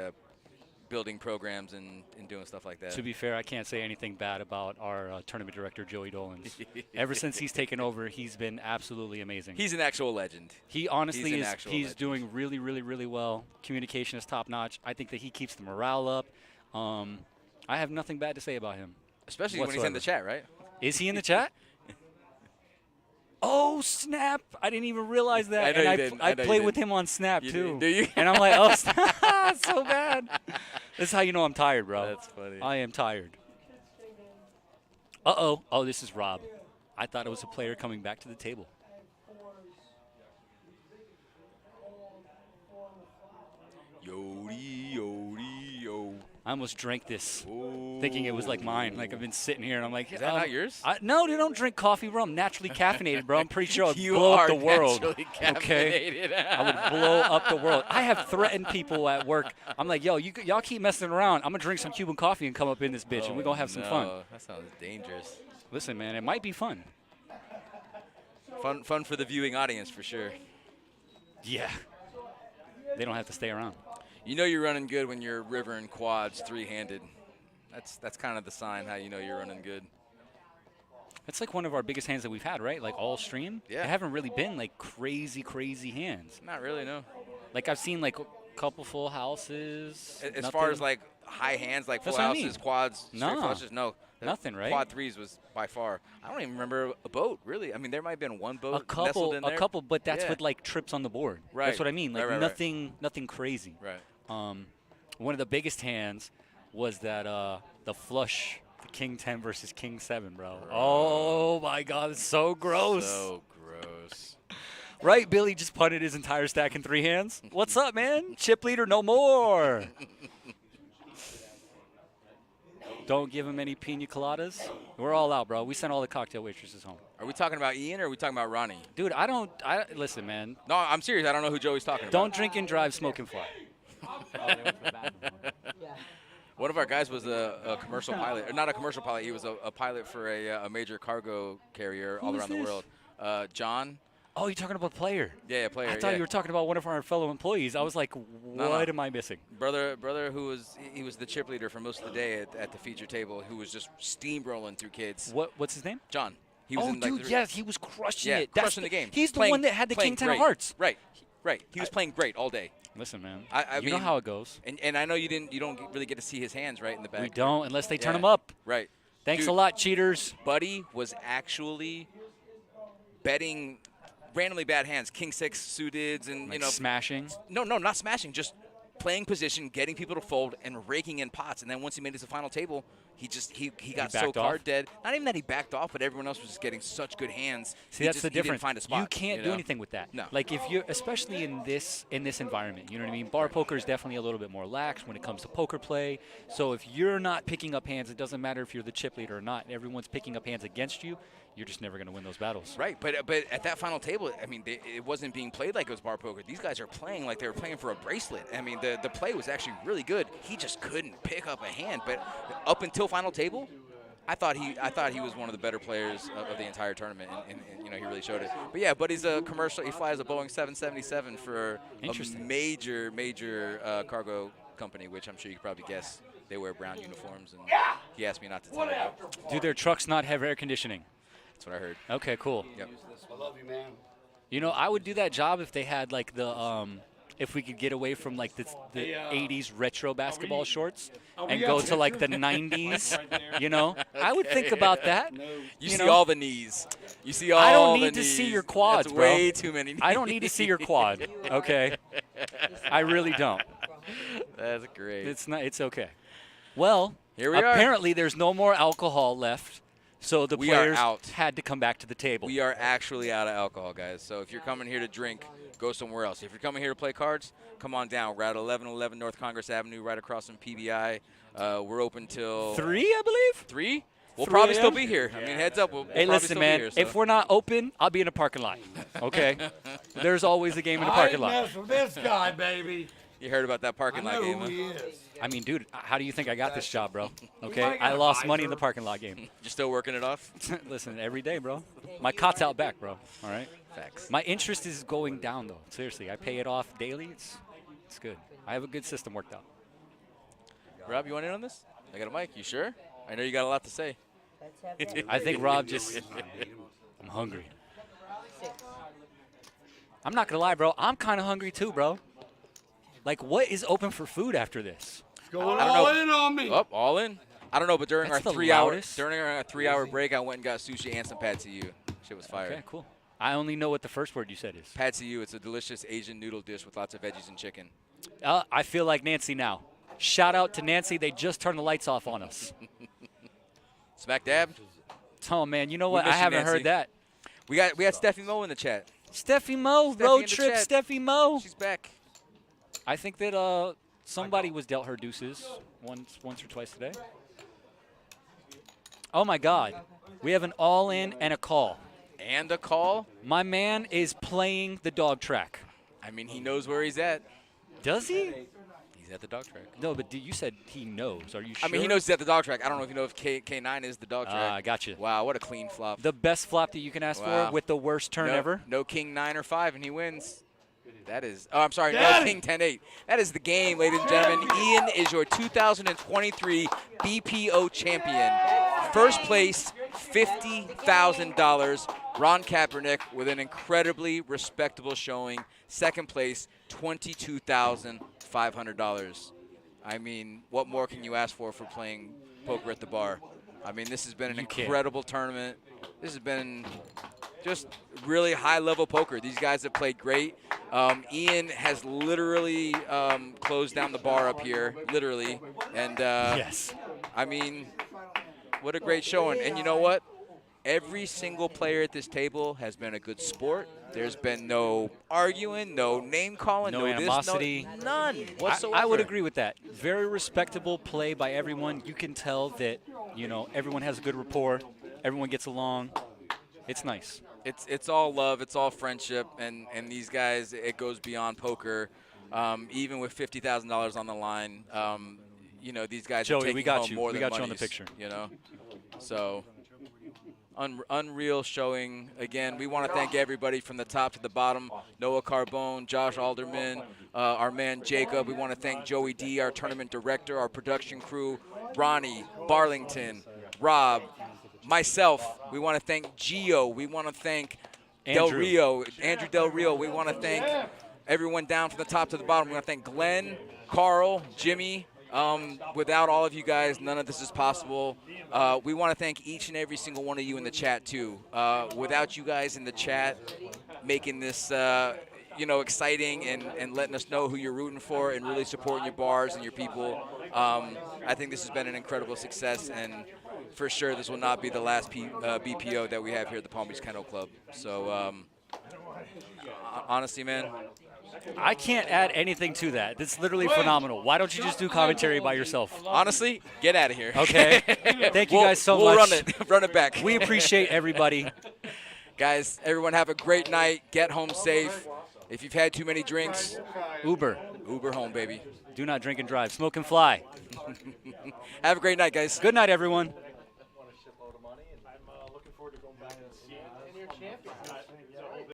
building programs and doing stuff like that. To be fair, I can't say anything bad about our tournament director, Joey Dolans. Ever since he's taken over, he's been absolutely amazing. He's an actual legend. He honestly he's doing really, really, really well. Communication is top-notch. I think that he keeps the morale up. I have nothing bad to say about him. Especially when he's in the chat, right? Is he in the chat? Oh, snap. I didn't even realize that. I know you didn't. I played with him on Snap, too. Do you? And I'm like, oh, snap. So bad. This is how you know I'm tired, bro. That's funny. I am tired. Uh-oh. Oh, this is Rob. I thought it was a player coming back to the table. Yodi, yodi, yo. I almost drank this, thinking it was like mine. Like I've been sitting here and I'm like, is that not yours? No, they don't drink coffee, bro. I'm naturally caffeinated, bro. I'm pretty sure I'd You blow up are the world. naturally Okay, caffeinated. I would blow up the world. I have threatened people at work. I'm like, yo, y'all keep messing around. I'm gonna drink some Cuban coffee and come up in this bitch, and we're gonna have some fun. That sounds dangerous. Listen, man, it might be fun. Fun for the viewing audience for sure. Yeah. They don't have to stay around. You know you're running good when you're river and quads 3-handed. That's kind of the sign how you know you're running good. That's like one of our biggest hands that we've had, right? Like all stream. Yeah. They haven't really been like crazy hands. Not really, no. Like I've seen like a couple full houses. As far as like high hands, like full That's what I houses, mean. quads, straight No. flushes, no. Nothing, right? Quad threes was by far. I don't even remember a boat, really. I mean, there might have been one boat a nestled in there. couple, but that's Yeah. with like trips on the board. Right. That's what I mean. Like Right. nothing crazy. Right. One of the biggest hands was that the flush, the King 10 versus King 7, bro. Oh my God, it's so gross. So gross. Right, Billy just punted his entire stack in 3 hands. What's up, man? Chip leader, no more. Don't give him any pina coladas. We're all out, bro. We sent all the cocktail waitresses home. Are we talking about Ian or are we talking about Ronnie? Dude, listen, man. No, I'm serious. I don't know who Joey's talking about. Don't drink and drive, smoke and fly. One of our guys was a commercial pilot, or not a commercial pilot. He was a pilot for a major cargo carrier all Who is around the this? world. John, Oh, you're talking about player. Yeah, player. I thought you were talking about one of our fellow employees. I was like, what am I missing? Brother who was the chip leader for most of the day at the feature table, who was just steamrolling through kids. What's his name? John. He was oh, in, like, dude, yes, he was crushing it. Crushing the game. He's the one that had the King 10 of Hearts. Right. He was playing great all day. Listen, man. I you know how it goes. And I know you don't really get to see his hands right in the back. We don't unless they turn them up. Right. Thanks Dude, a lot, cheaters. Buddy was actually betting randomly bad hands, king 6 suited, and like smashing. No, not smashing. Just playing position, getting people to fold, and raking in pots. And then once he made it to the final table, he got so card dead. Not even that he backed off, but everyone else was just getting such good hands. See, that's the difference. He didn't find a spot. You can't do anything with that. No. Like if you're, especially in this environment, you know what I mean. Bar poker is definitely a little bit more lax when it comes to poker play. So if you're not picking up hands, it doesn't matter if you're the chip leader or not. Everyone's picking up hands against you. You're just never going to win those battles. Right, but at that final table, I mean, it wasn't being played like it was bar poker. These guys are playing like they were playing for a bracelet. I mean, the play was actually really good. He just couldn't pick up a hand. But up until final table, I thought he was one of the better players of the entire tournament, and you know, he really showed it. But yeah, Buddy's a commercial. He flies a Boeing 777 for a major cargo company, which I'm sure you could probably guess. They wear brown uniforms, and he asked me not to tell you. Do their trucks not have air conditioning? That's what I heard. Okay, cool. Yep. I love you, man. You know, I would do that job if they had like the if we could get away from like the 80s retro basketball shorts and go to like the 90s, you know? I would think about that. You see all the knees. You see all the knees. I don't need to see your quads, That's bro. way too many knees. I don't need to see your quad, okay? I really don't. That's great. It's okay. Well, here we are. Apparently there's no more alcohol left. So the players out. had to come back to the table. We are actually out of alcohol, guys. So if you're coming here to drink, go somewhere else. If you're coming here to play cards, come on down. We're at 1111 North Congress Avenue, right across from PBI. We're open till 3, I believe. 3? We'll 3 probably a.m.? still be here. I mean, heads up. We'll Hey, probably listen, still man. be here, so. If we're not open, I'll be in a parking lot. Okay. There's always a game in the parking lot. I ain't mess with this guy, baby. You heard about that parking lot game, who he is. I mean, dude, how do you think I got this job, bro? Okay, I lost money in the parking lot game. You're still working it off? Listen, every day, bro. My cot's out back, bro. All right? Facts. My interest is going down, though. Seriously, I pay it off daily. It's good. I have a good system worked out. Rob, you want in on this? I got a mic. You sure? I know you got a lot to say. I think Rob just – I'm hungry. I'm not going to lie, bro. I'm kind of hungry, too, bro. Like, what is open for food after this? Going all in on me. Oh, all in? I don't know, but during That's our the 3-hour loudest. during our 3-hour break, I went and got sushi and some pad see ew. Shit was fire. Okay, cool. I only know what the first word you said is. Pad see ew. It's a delicious Asian noodle dish with lots of veggies and chicken. I feel like Nancy now. Shout out to Nancy. They just turned the lights off on us. Smack dab. Oh, man. You know We what? I miss you, haven't Nancy. heard that. We got Steffi Mo in the chat. Steffi Mo, Steffi road in the trip, chat. Steffi Mo. She's back. I think that somebody was dealt her deuces once or twice today. Oh, my God. We have an all-in and a call. And a call? My man is playing the dog track. I mean, he knows where he's at. Does he? He's at the dog track. No, but you said he knows. Are you sure? I mean, he knows he's at the dog track. I don't know if you know if K9 is the dog track. I got you. Wow, what a clean flop. The best flop that you can ask Wow. for with the worst turn ever. No king 9 or 5, and he wins. That is, oh, I'm sorry, no king 10-8. That is the game, ladies and gentlemen. Ian is your 2023 BPO champion. First place, $50,000. Ron Kaepernick with an incredibly respectable showing. Second place, $22,500. I mean, what more can you ask for playing poker at the bar? I mean, this has been an incredible tournament. This has been just really high-level poker. These guys have played great. Ian has literally closed down the bar up here, literally. And, yes. I mean, what a great showing. And you know what? Every single player at this table has been a good sport. There's been no arguing, no name-calling, No no animosity. This, none whatsoever. I would agree with that. Very respectable play by everyone. You can tell that, you know, everyone has a good rapport. Everyone gets along. It's nice. It's all love. It's all friendship. And these guys, it goes beyond poker. Even with $50,000 on the line, you know, these guys Joey, are taking we got home you. more We than got you on the monies, picture. You know? So unreal showing. Again, we want to thank everybody from the top to the bottom. Noah Carbone, Josh Alderman, our man Jacob. We want to thank Joey D, our tournament director, our production crew, Ronnie, Barlington, Rob, myself. We want to thank Gio. We want to thank Del Rio, Andrew Del Rio. We want to thank everyone down from the top to the bottom. We want to thank Glenn, Carl, Jimmy. Without all of you guys, none of this is possible. We want to thank each and every single one of you in the chat, too. Without you guys in the chat making this, exciting and letting us know who you're rooting for and really supporting your bars and your people, I think this has been an incredible success. And for sure, this will not be the last BPO that we have here at the Palm Beach Kennel Club. So, honestly, man, I can't add anything to that. It's literally phenomenal. Why don't you just do commentary by yourself? Honestly, get out of here. Okay. Thank you guys so much. We'll run it back. We appreciate everybody. Guys, everyone have a great night. Get home safe. If you've had too many drinks, Uber home, baby. Do not drink and drive. Smoke and fly. Have a great night, guys. Good night, everyone.